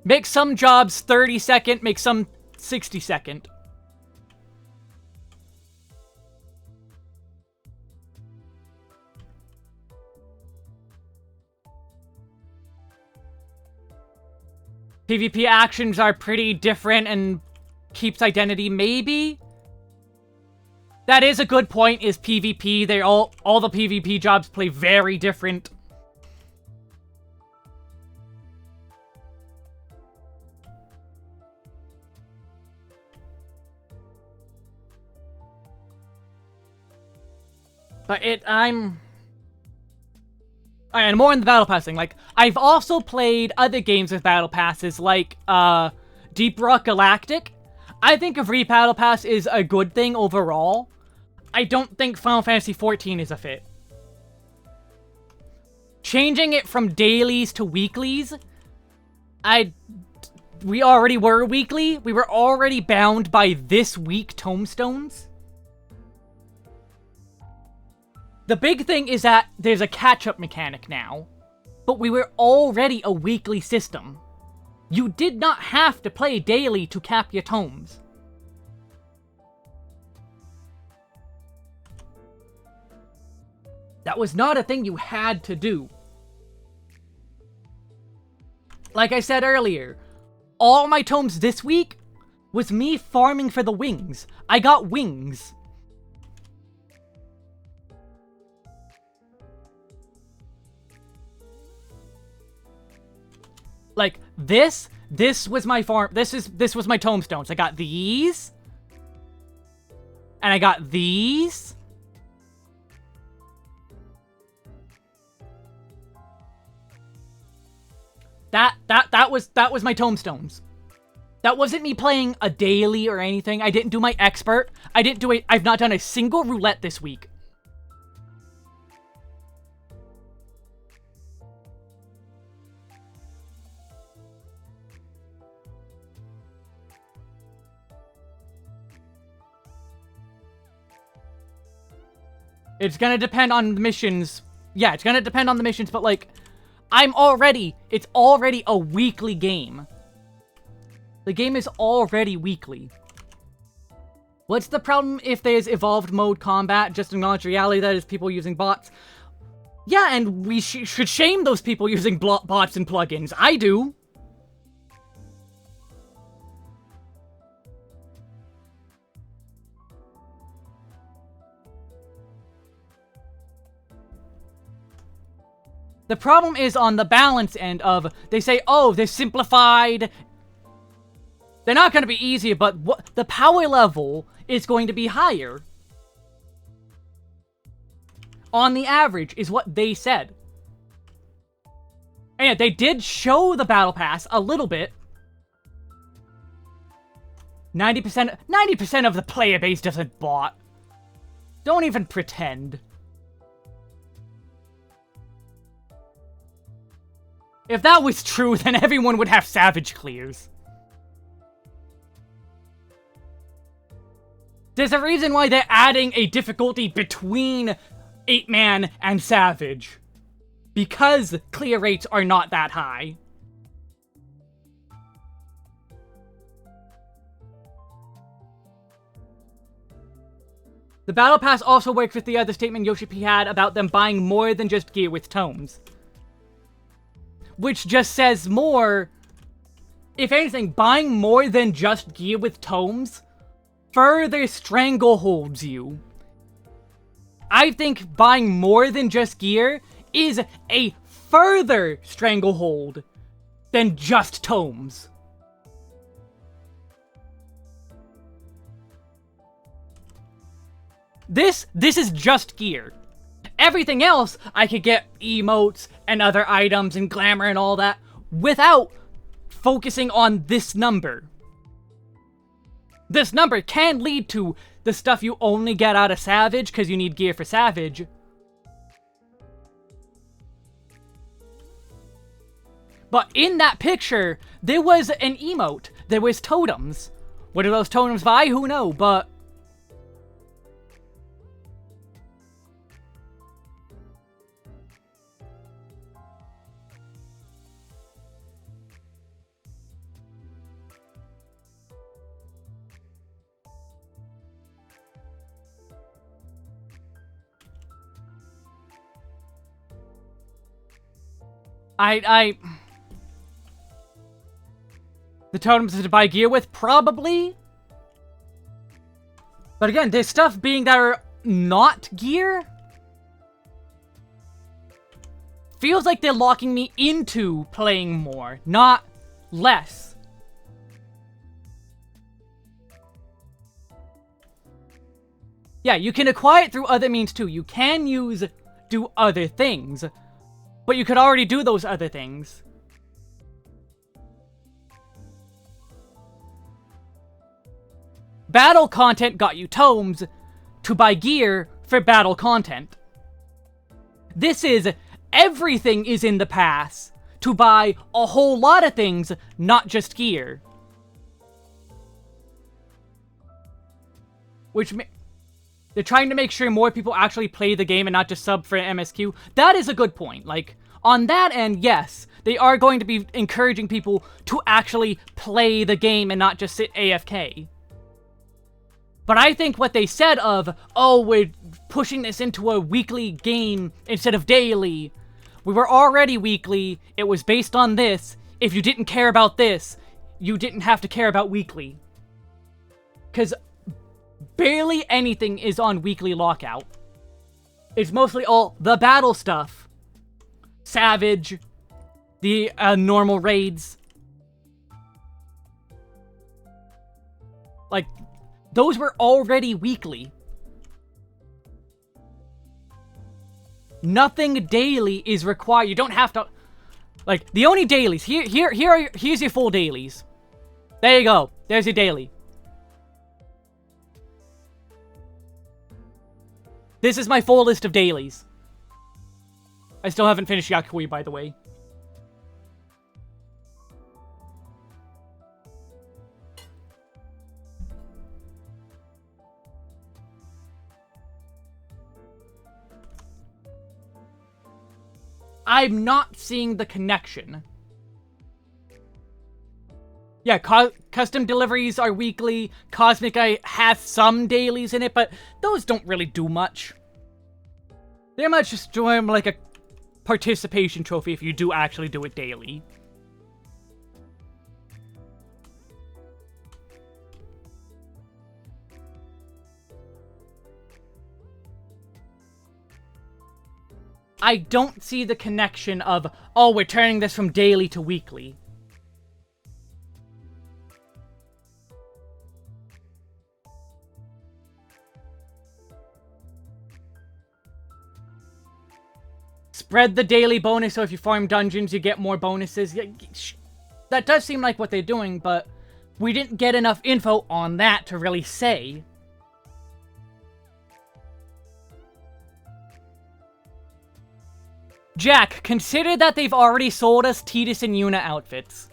Make some jobs 30 second, make some 60 second. PvP actions are pretty different and keeps identity, maybe? That is a good point, is PvP. They all the PvP jobs play very different. But and more in the Battle Pass thing, like, I've also played other games with Battle Passes, like, Deep Rock Galactic. I think a free Battle Pass is a good thing overall. I don't think Final Fantasy XIV is a fit. Changing it from dailies to weeklies, we already were weekly. We were already bound by this week tomestones. The big thing is that there's a catch-up mechanic now, but we were already a weekly system. You did not have to play daily to cap your tomes. That was not a thing you had to do. Like I said earlier, all my tomes this week was me farming for the wings. I got wings. Like, this was my farm, this was my tomestones. I got these. And I got these. That was my tomestones. That wasn't me playing a daily or anything. I didn't do my expert. I've not done a single roulette this week. It's gonna depend on the missions. Yeah, it's gonna depend on the missions, but like, it's already a weekly game. The game is already weekly. What's the problem if there's evolved mode combat? Just acknowledge reality that is people using bots. Yeah, and we should shame those people using bots and plugins. I do. The problem is on the balance end of, they say, oh, they're simplified. They're not going to be easier, but the power level is going to be higher. On the average, is what they said. And yeah, they did show the Battle Pass a little bit. 90% of the player base doesn't bot. Don't even pretend. If that was true, then everyone would have Savage clears. There's a reason why they're adding a difficulty between 8-man and Savage. Because clear rates are not that high. The Battle Pass also works with the other statement Yoshi P had about them buying more than just gear with tomes. Which just says more, if anything, buying more than just gear with tomes further strangleholds you. I think buying more than just gear is a further stranglehold than just tomes. This is just gear. Everything else, I could get emotes and other items and glamour and all that without focusing on this number. This number can lead to the stuff you only get out of Savage because you need gear for Savage. But in that picture, there was an emote. There was totems. What do those totems buy? Who knows, but... The totems to buy gear with? Probably. But again, there's stuff being that are not gear. Feels like they're locking me into playing more, not less. Yeah, you can acquire it through other means too. You can do other things. But you could already do those other things. Battle content got you tomes to buy gear for battle content. This is everything is in the pass to buy a whole lot of things, not just gear. Which they're trying to make sure more people actually play the game and not just sub for MSQ. That is a good point. Like, on that end, yes, they are going to be encouraging people to actually play the game and not just sit AFK. But I think what they said of, oh, we're pushing this into a weekly game instead of daily. We were already weekly. It was based on this. If you didn't care about this, you didn't have to care about weekly. Because barely anything is on weekly lockout. It's mostly all the battle stuff. Savage. The normal raids. Like, those were already weekly. Nothing daily is required. You don't have to... Like, the only dailies... Here's your full dailies. There you go. There's your daily. This is my full list of dailies. I still haven't finished Yakui, by the way. I'm not seeing the connection. Yeah, custom deliveries are weekly. Cosmic Eye has some dailies in it, but those don't really do much. They're much just doing like a participation trophy if you do actually do it daily. I don't see the connection of, oh, we're turning this from daily to weekly. Spread the daily bonus, so if you farm dungeons, you get more bonuses. Yeah, that does seem like what they're doing, but we didn't get enough info on that to really say. Jack, consider that they've already sold us Tidus and Yuna outfits.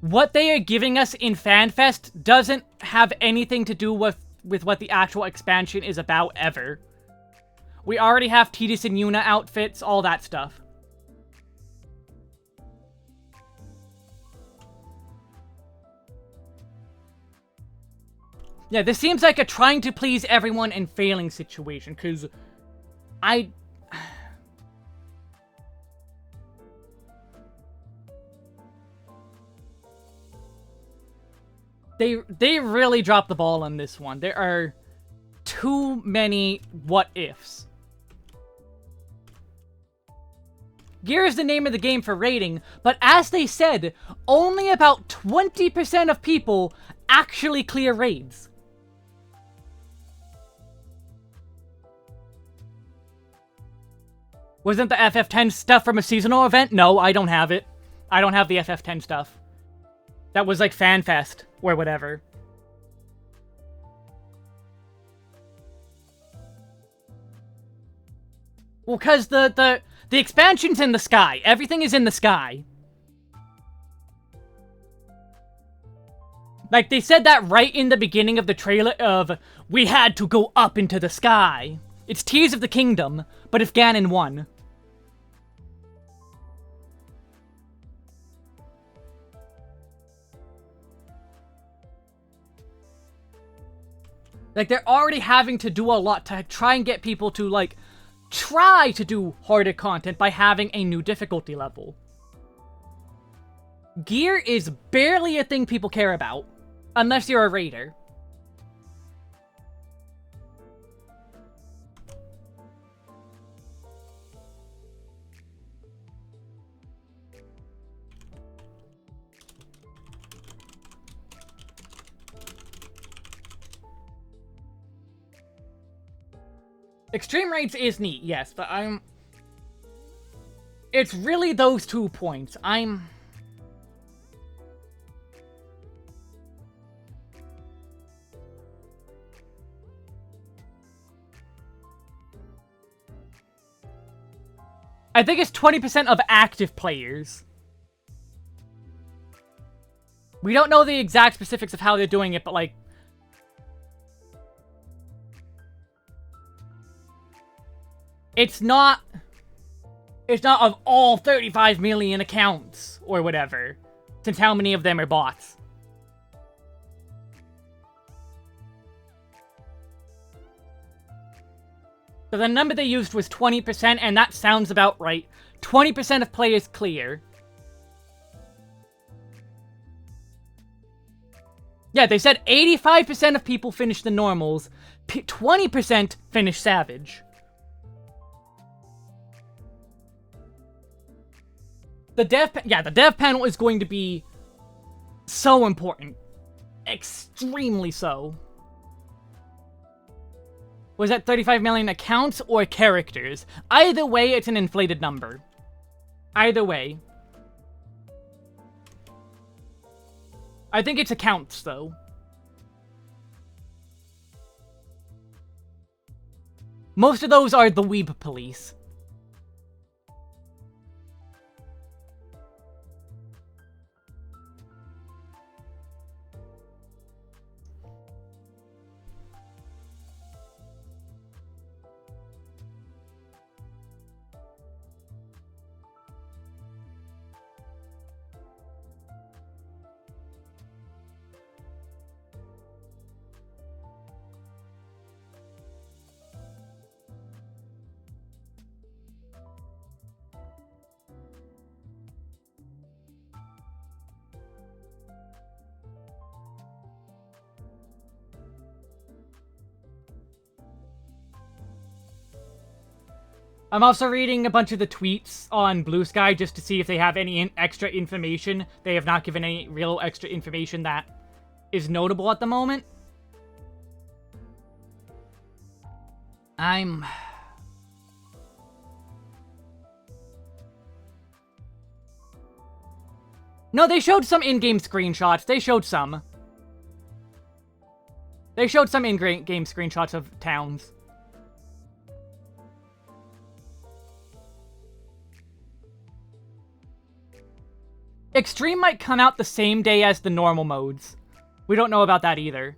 What they are giving us in Fanfest doesn't have anything to do with what the actual expansion is about, ever. We already have Tidus and Yuna outfits, all that stuff. Yeah, this seems like a trying to please everyone and failing situation, because They really dropped the ball on this one. There are too many what-ifs. Gear is the name of the game for raiding, but as they said, only about 20% of people actually clear raids. Wasn't the FF10 stuff from a seasonal event? No, I don't have it. I don't have the FF10 stuff. That was like Fanfest or whatever. Well, because the expansion's in the sky. Everything is in the sky. Like, they said that right in the beginning of the trailer of, we had to go up into the sky. It's Tears of the Kingdom, but if Ganon won. Like, they're already having to do a lot to try and get people to, like, try to do harder content by having a new difficulty level. Gear is barely a thing people care about, unless you're a raider. Extreme Raids is neat, yes, but it's really those 2 points. I think it's 20% of active players. We don't know the exact specifics of how they're doing it, but like... It's not of all 35 million accounts, or whatever, since how many of them are bots. So the number they used was 20%, and that sounds about right. 20% of players clear. Yeah, they said 85% of people finish the normals, 20% finish Savage. The dev panel is going to be so important. Extremely so. Was that 35 million accounts or characters? Either way, it's an inflated number. Either way. I think it's accounts, though. Most of those are the Weeb Police. I'm also reading a bunch of the tweets on Blue Sky just to see if they have any extra information. They have not given any real extra information that is notable at the moment. No, they showed some in-game screenshots. They showed some. They showed some in-game screenshots of towns. Extreme might come out the same day as the normal modes. We don't know about that either.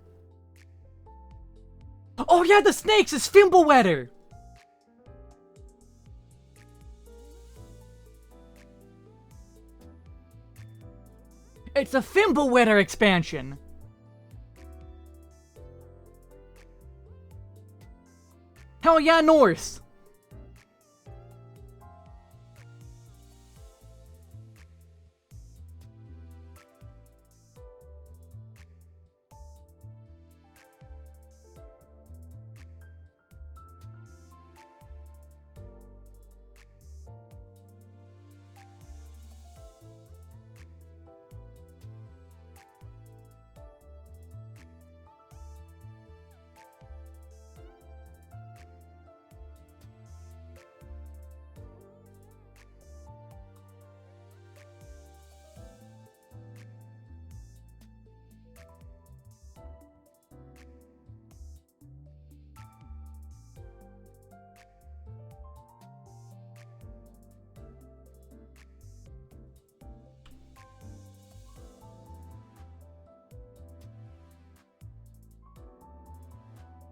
Oh yeah, the snakes! It's Fimblewetter! It's a Fimblewetter expansion! Hell yeah, Norse!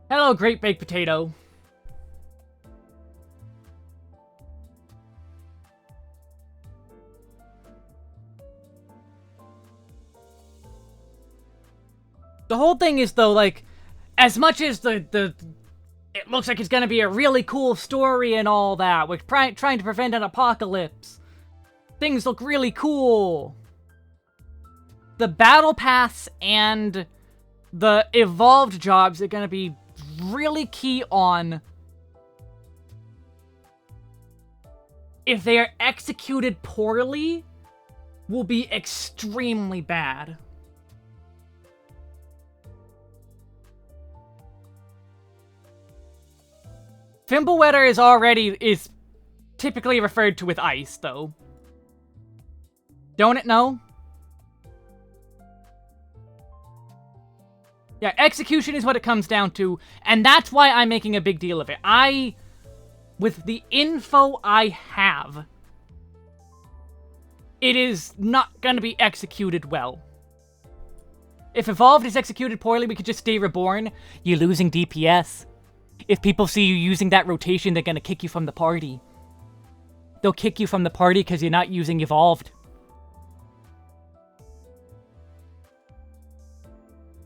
Hello, Great Baked Potato. The whole thing is, though, like, as much as it looks like it's gonna be a really cool story and all that, we're trying to prevent an apocalypse. Things look really cool. The battle pass and the evolved jobs are gonna be really key on if they are executed poorly, will be extremely bad. Fimbleweather is typically referred to with ice, though. Don't it know? Yeah, execution is what it comes down to, and that's why I'm making a big deal of it. With the info I have, it is not gonna be executed well. If Evolved is executed poorly, we could just stay Reborn. You're losing DPS. If people see you using that rotation, they're gonna kick you from the party. They'll kick you from the party because you're not using Evolved.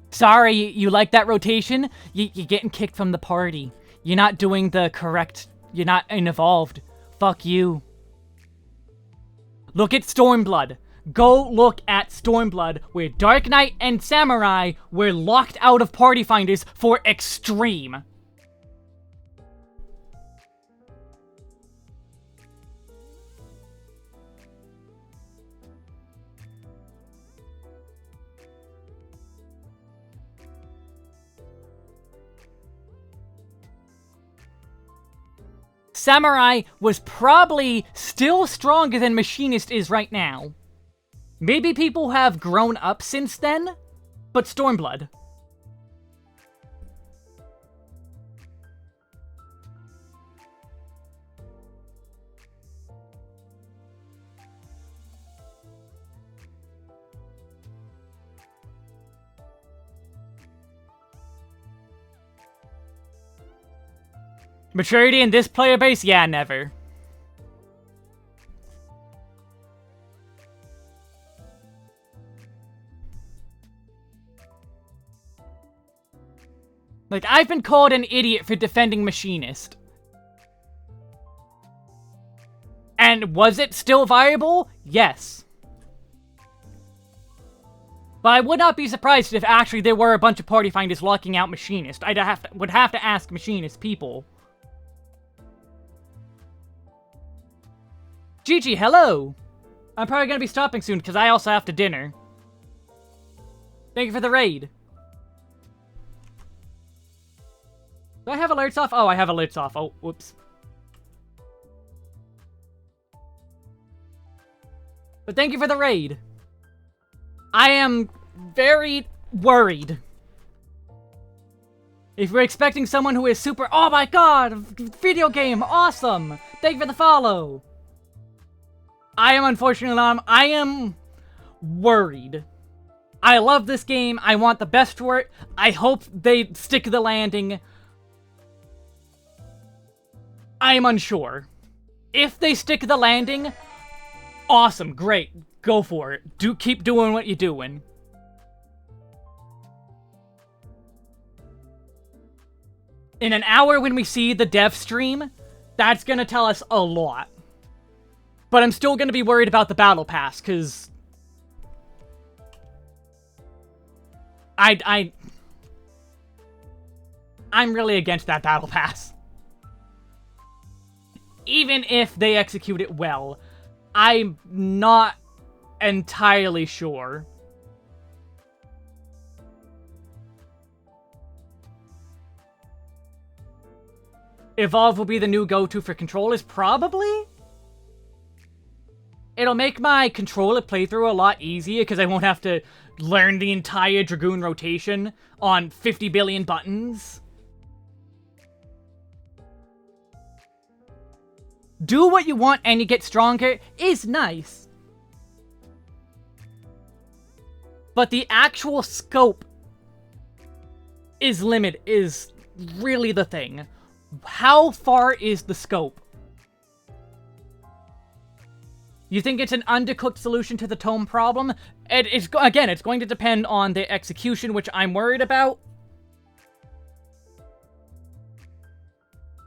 Sorry, you like that rotation? You're getting kicked from the party. You're not doing the correct... You're not Evolved. Fuck you. Look at Stormblood. Go look at Stormblood, where Dark Knight and Samurai were locked out of party finders for Extreme. Samurai was probably still stronger than Machinist is right now. Maybe people have grown up since then, but Stormblood. Maturity in this player base? Yeah, never. Like, I've been called an idiot for defending Machinist. And was it still viable? Yes. But I would not be surprised if actually there were a bunch of party finders locking out Machinist. Would have to ask Machinist people. Gigi, hello! I'm probably gonna be stopping soon because I also have to dinner. Thank you for the raid. Do I have alerts off? Oh, I have alerts off. Oh, whoops. But thank you for the raid. I am very worried. If we're expecting someone who is super... Oh my god! Video game! Awesome! Thank you for the follow! I am unfortunately not... I am worried. I love this game. I want the best for it. I hope they stick the landing. I am unsure. If they stick the landing, awesome, great. Go for it. Keep doing what you're doing. In an hour when we see the dev stream, that's gonna tell us a lot. But I'm still gonna be worried about the battle pass, because I'm really against that battle pass. Even if they execute it well, I'm not entirely sure. Evolve will be the new go-to for controllers? Probably? It'll make my controller playthrough a lot easier because I won't have to learn the entire Dragoon rotation on 50 billion buttons. Do what you want and you get stronger is nice. But the actual scope is really the thing. How far is the scope? You think it's an undercooked solution to the tome problem? Again, it's going to depend on the execution, which I'm worried about.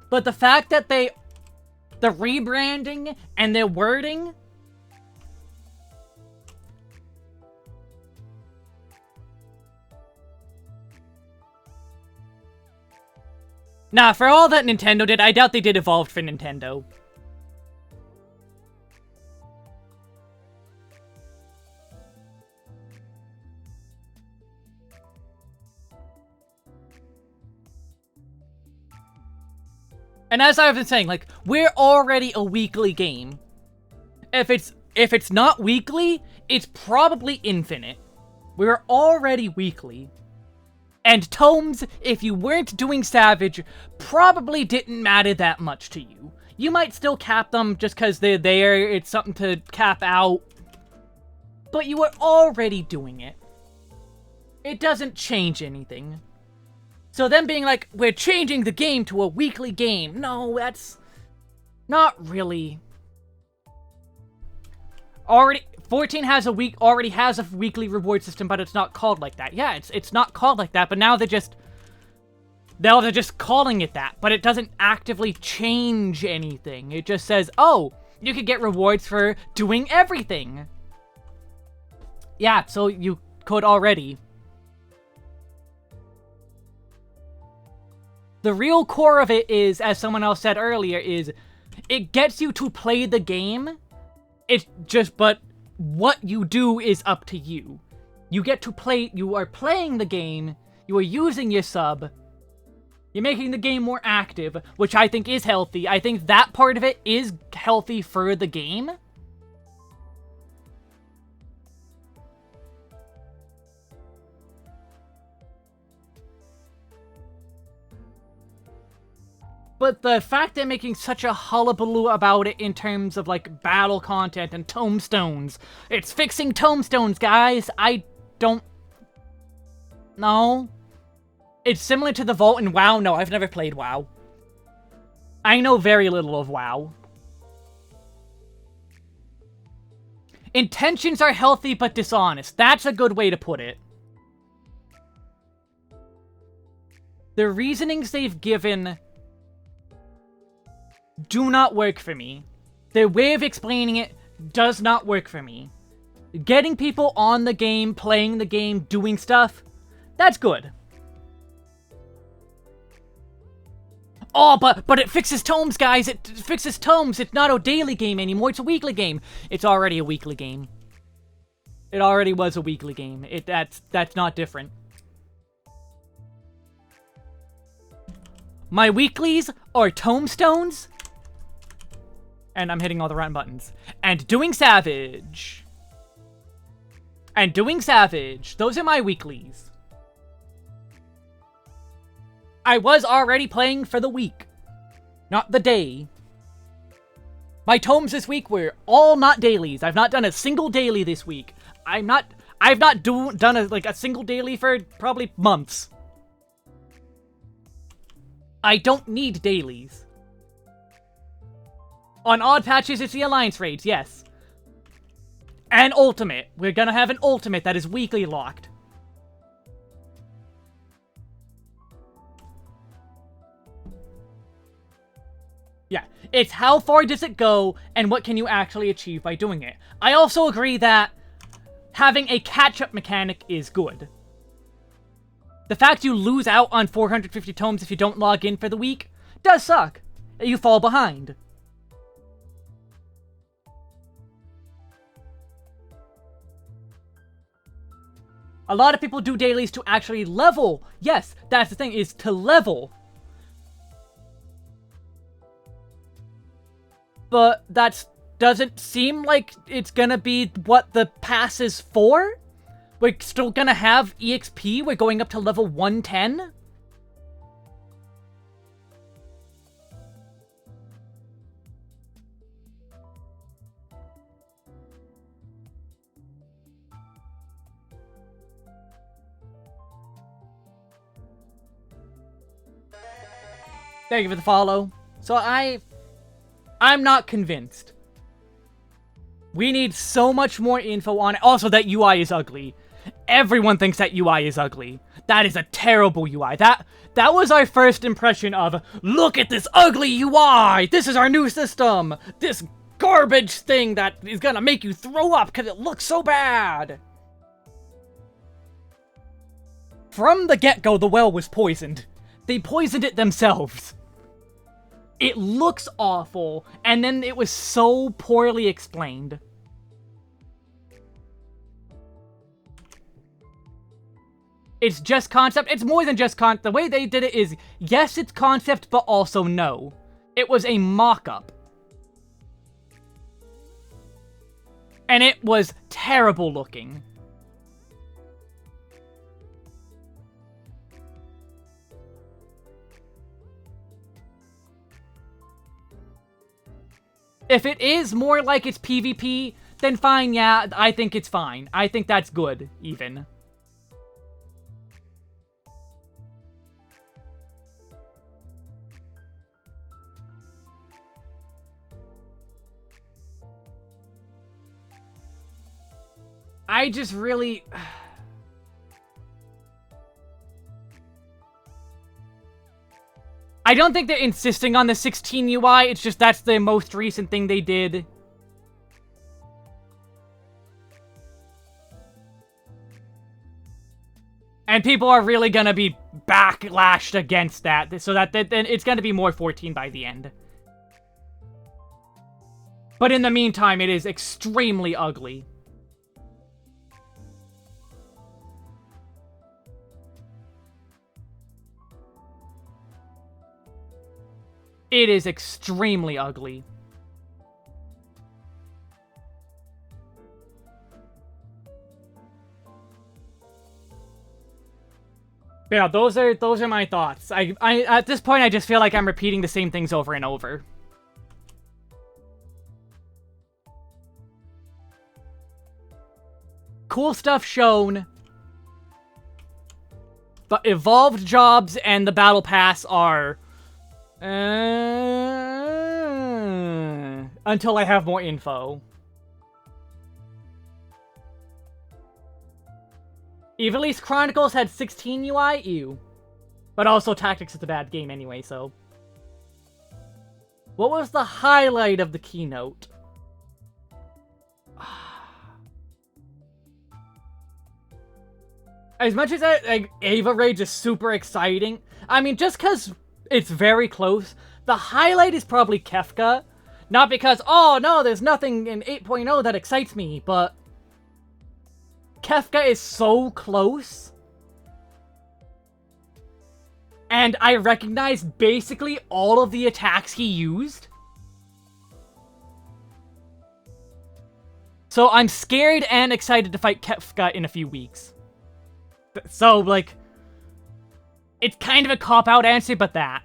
But the fact that the rebranding and their wording... Nah, for all that Nintendo did, I doubt they did Evolved for Nintendo. And as I've been saying, like, we're already a weekly game. If it's not weekly, it's probably infinite. We're already weekly. And tomes, if you weren't doing Savage, probably didn't matter that much to you. You might still cap them just because they're there, it's something to cap out. But you were already doing it. It doesn't change anything. So them being like, we're changing the game to a weekly game. No, that's not really. 14 already has a weekly reward system, but it's not called like that. Yeah, it's not called like that, but now they're just calling it that, but it doesn't actively change anything. It just says, oh, you could get rewards for doing everything. Yeah, so you could already. The real core of it is, as someone else said earlier, is it gets you to play the game. But what you do is up to you. You get to play, you are playing the game, you are using your sub, you're making the game more active, which I think is healthy. I think that part of it is healthy for the game. But the fact they're making such a hullabaloo about it in terms of, like, battle content and tomestones. It's fixing tomestones, guys! I don't... No. It's similar to the Vault in WoW. No, I've never played WoW. I know very little of WoW. Intentions are healthy but dishonest. That's a good way to put it. The reasonings they've given do not work for me. Their way of explaining it does not work for me. Getting people on the game, playing the game, doing stuff, that's good. Oh, but it fixes tomes, guys! It fixes tomes! It's not a daily game anymore, it's a weekly game! It's already a weekly game. It already was a weekly game. That's not different. My weeklies are tomestones, and I'm hitting all the right buttons, and doing Savage. And doing Savage. Those are my weeklies. I was already playing for the week, not the day. My tomes this week were all not dailies. I've not done a single daily this week. I've not done a single daily for probably months. I don't need dailies. On odd patches, it's the Alliance raids, yes. And Ultimate. We're gonna have an Ultimate that is weekly locked. Yeah, it's how far does it go, and what can you actually achieve by doing it. I also agree that having a catch-up mechanic is good. The fact you lose out on 450 tomes if you don't log in for the week does suck. You fall behind. A lot of people do dailies to actually level. Yes, that's the thing, is to level. But that doesn't seem like it's gonna be what the pass is for. We're still gonna have EXP. We're going up to level 110. Thank you for the follow. So I'm not convinced. We need so much more info on it. Also, that UI is ugly. Everyone thinks that UI is ugly. That is a terrible UI. That was our first impression of, look at this ugly UI! This is our new system! This garbage thing that is gonna make you throw up because it looks so bad! From the get-go, the well was poisoned. They poisoned it themselves. It looks awful, and then it was so poorly explained. It's just concept. It's more than just concept. The way they did it is, yes, it's concept, but also no. It was a mock-up. And it was terrible looking. If it is more like it's PvP, then fine, yeah, I think it's fine. I think that's good, even. I just really... I don't think they're insisting on the 16 UI, it's just that's the most recent thing they did. And people are really gonna be backlashed against that, so that then it's gonna be more 14 by the end. But in the meantime, it is extremely ugly. It is extremely ugly. Yeah, those are my thoughts. I at this point I just feel like I'm repeating the same things over and over. Cool stuff shown. But evolved jobs and the battle pass are until I have more info. Ivalice Chronicles had 16 UI? Ew. But also Tactics is a bad game anyway, so... What was the highlight of the keynote? As much as Ava Rage is super exciting, I mean, just because it's very close, the highlight is probably Kefka. Not because, oh no, there's nothing in 8.0 that excites me, but... Kefka is so close. And I recognize basically all of the attacks he used. So I'm scared and excited to fight Kefka in a few weeks. So, like... It's kind of a cop-out answer, but that.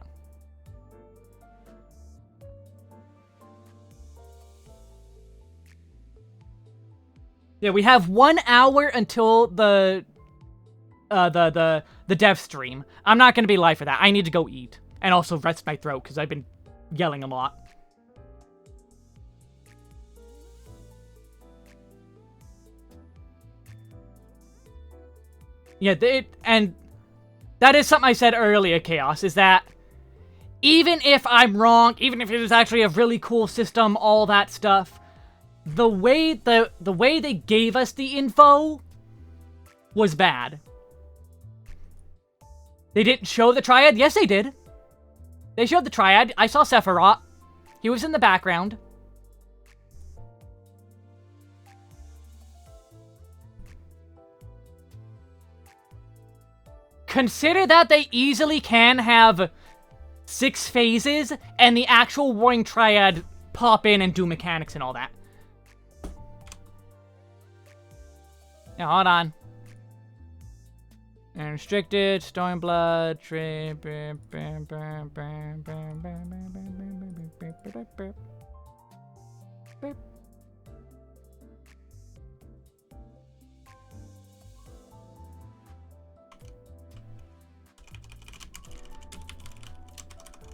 Yeah, we have 1 hour until the dev stream. I'm not gonna be live for that. I need to go eat. And also rest my throat, because I've been yelling a lot. Yeah, and that is something I said earlier, Chaos, is that even if I'm wrong, even if it is actually a really cool system, all that stuff, the way they gave us the info was bad. They didn't show the Triad? Yes, they did. They showed the Triad. I saw Sephiroth. He was in the background. Consider that they easily can have 6 phases and the actual Warring Triad pop in and do mechanics and all that. Now, hold on. And restricted, Stormblood,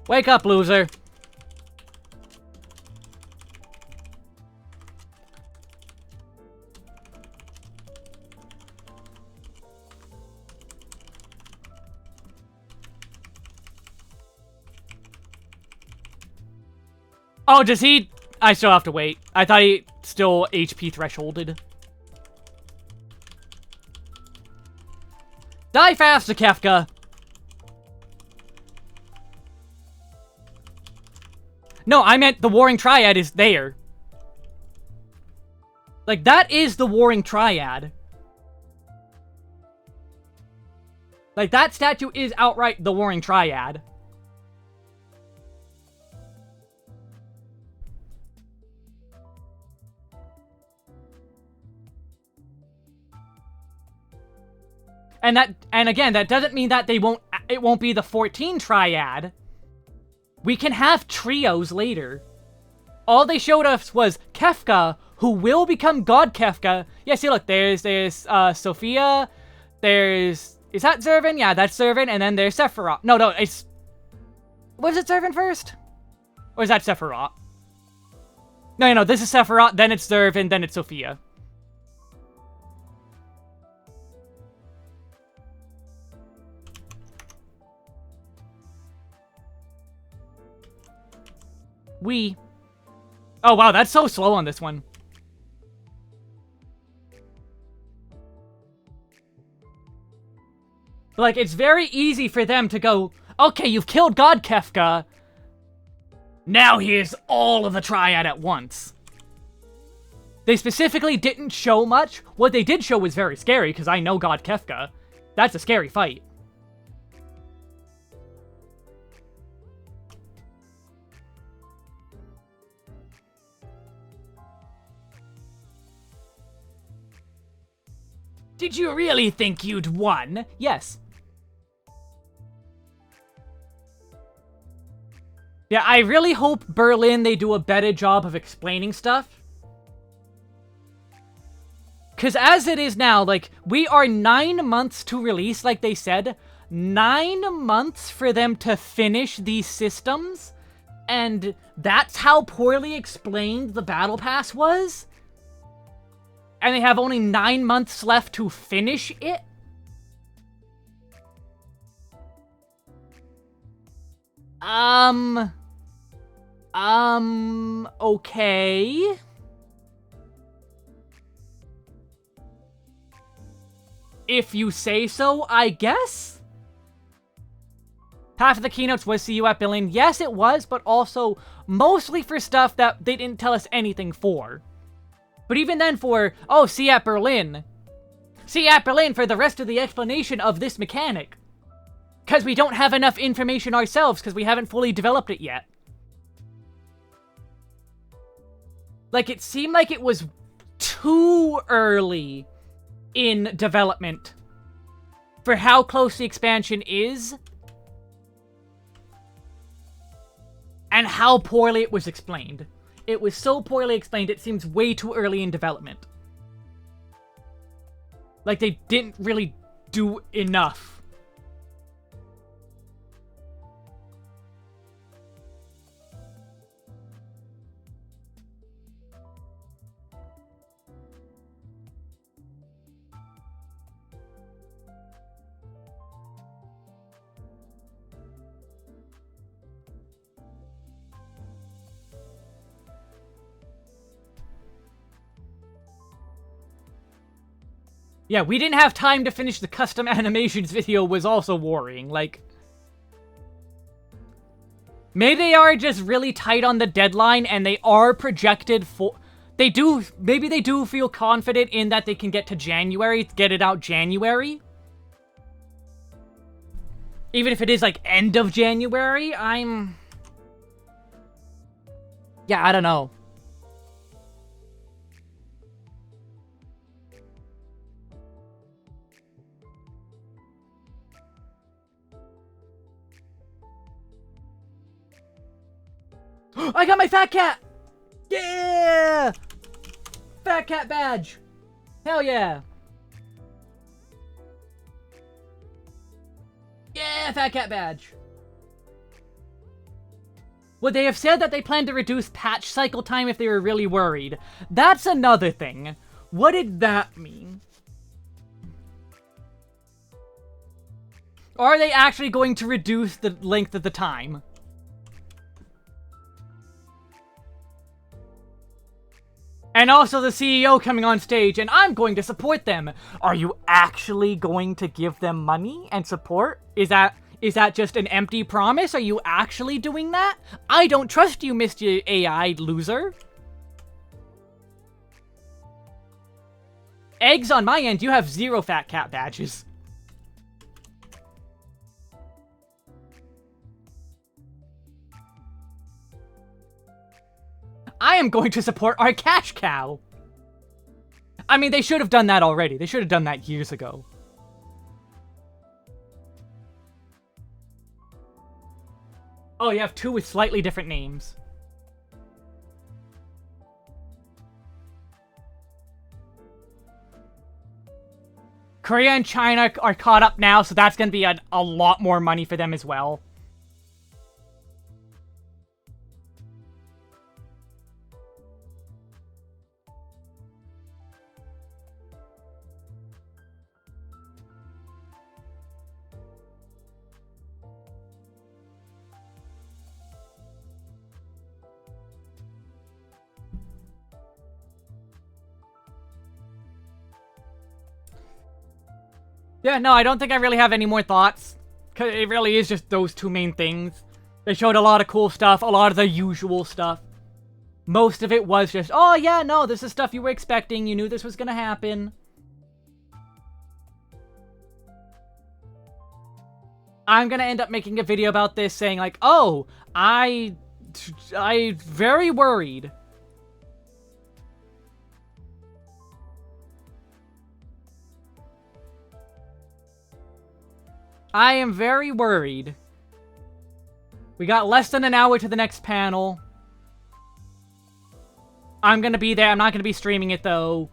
Wake up, loser. Oh, does he... I still have to wait. I thought he still HP thresholded. Die faster, Kefka! No, I meant the Warring Triad is there. Like, that is the Warring Triad. Like, that statue is outright the Warring Triad. And again, that doesn't mean that it won't be the 14 Triad. We can have trios later. All they showed us was Kefka, who will become God Kefka. Yeah, see, look, there's Sophia, is that Zervin? Yeah, that's Zervin, and then there's Sephiroth. No, it's... Was it Zervin first? Or is that Sephiroth? No, this is Sephiroth, then it's Zervin, then it's Sophia. Oh, wow, that's so slow on this one. Like, it's very easy for them to go, okay, you've killed God Kefka. Now here's all of the Triad at once. They specifically didn't show much. What they did show was very scary, because I know God Kefka. That's a scary fight. Did you really think you'd won? Yes. Yeah, I really hope Berlin, they do a better job of explaining stuff. Because as it is now, like, we are 9 months to release, like they said. 9 months for them to finish these systems. And that's how poorly explained the Battle Pass was? And they have only 9 months left to finish it? Okay. If you say so, I guess? Half of the keynotes was see you at Berlin. Yes, it was, but also mostly for stuff that they didn't tell us anything for. But even then for, oh, see you at Berlin. See you at Berlin for the rest of the explanation of this mechanic. Because we don't have enough information ourselves, because we haven't fully developed it yet. Like, it seemed like it was too early in development for how close the expansion is. And how poorly it was explained. It was so poorly explained, it seems way too early in development. Like, they didn't really do enough. Yeah, we didn't have time to finish the custom animations video was also worrying, like... Maybe they are just really tight on the deadline and they are projected for... Maybe they do feel confident in that they can get to January, get it out January. Even if it is, like, end of January, Yeah, I don't know. I got my Fat Cat! Yeah! Fat Cat badge! Hell yeah! Yeah, Fat Cat badge! Would they have said that they plan to reduce patch cycle time if they were really worried? That's another thing. What did that mean? Or are they actually going to reduce the length of the time? And also the CEO coming on stage, and I'm going to support them. Are you actually going to give them money and support? Is that just an empty promise? Are you actually doing that? I don't trust you, Mr. AI loser. Eggs on my end, you have 0 fat cat badges. I am going to support our cash cow. I mean, they should have done that already. They should have done that years ago. Oh, you have 2 with slightly different names. Korea and China are caught up now, so that's going to be a lot more money for them as well. Yeah, no, I don't think I really have any more thoughts. Because it really is just those 2 main things. They showed a lot of cool stuff, a lot of the usual stuff. Most of it was just, oh yeah, no, this is stuff you were expecting, you knew this was gonna happen. I'm gonna end up making a video about this saying like, oh, I very worried. I am very worried. We got less than an hour to the next panel. I'm gonna be there. I'm not gonna be streaming it, though.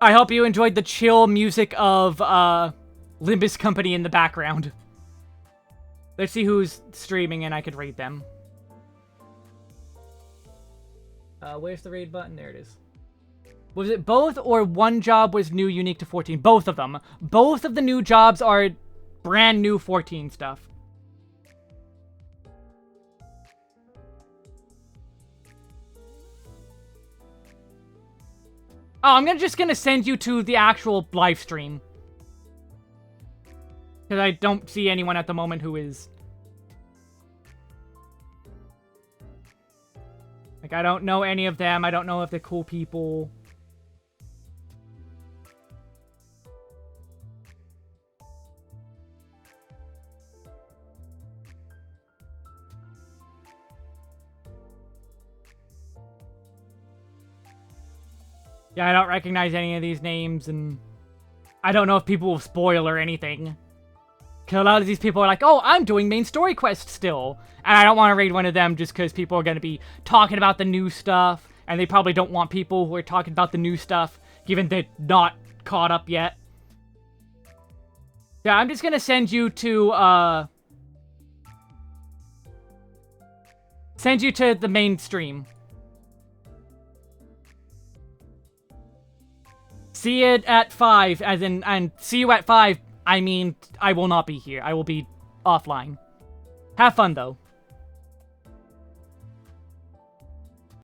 I hope you enjoyed the chill music of, Limbus Company in the background. Let's see who's streaming and I could raid them. Where's the raid button? There it is. Was it both or one job was new, unique to 14? Both of them. Both of the new jobs are brand new 14 stuff. Oh, I'm just gonna send you to the actual live stream. Because I don't see anyone at the moment who is... Like, I don't know any of them. I don't know if they're cool people. Yeah, I don't recognize any of these names, and I don't know if people will spoil or anything. Because a lot of these people are like, oh, I'm doing main story quests still. And I don't want to raid one of them just because people are going to be talking about the new stuff, and they probably don't want people who are talking about the new stuff, given they're not caught up yet. Yeah, I'm just going to send you to, send you to the main stream. See it at 5, as in, and see you at 5, I mean, I will not be here. I will be offline. Have fun, though.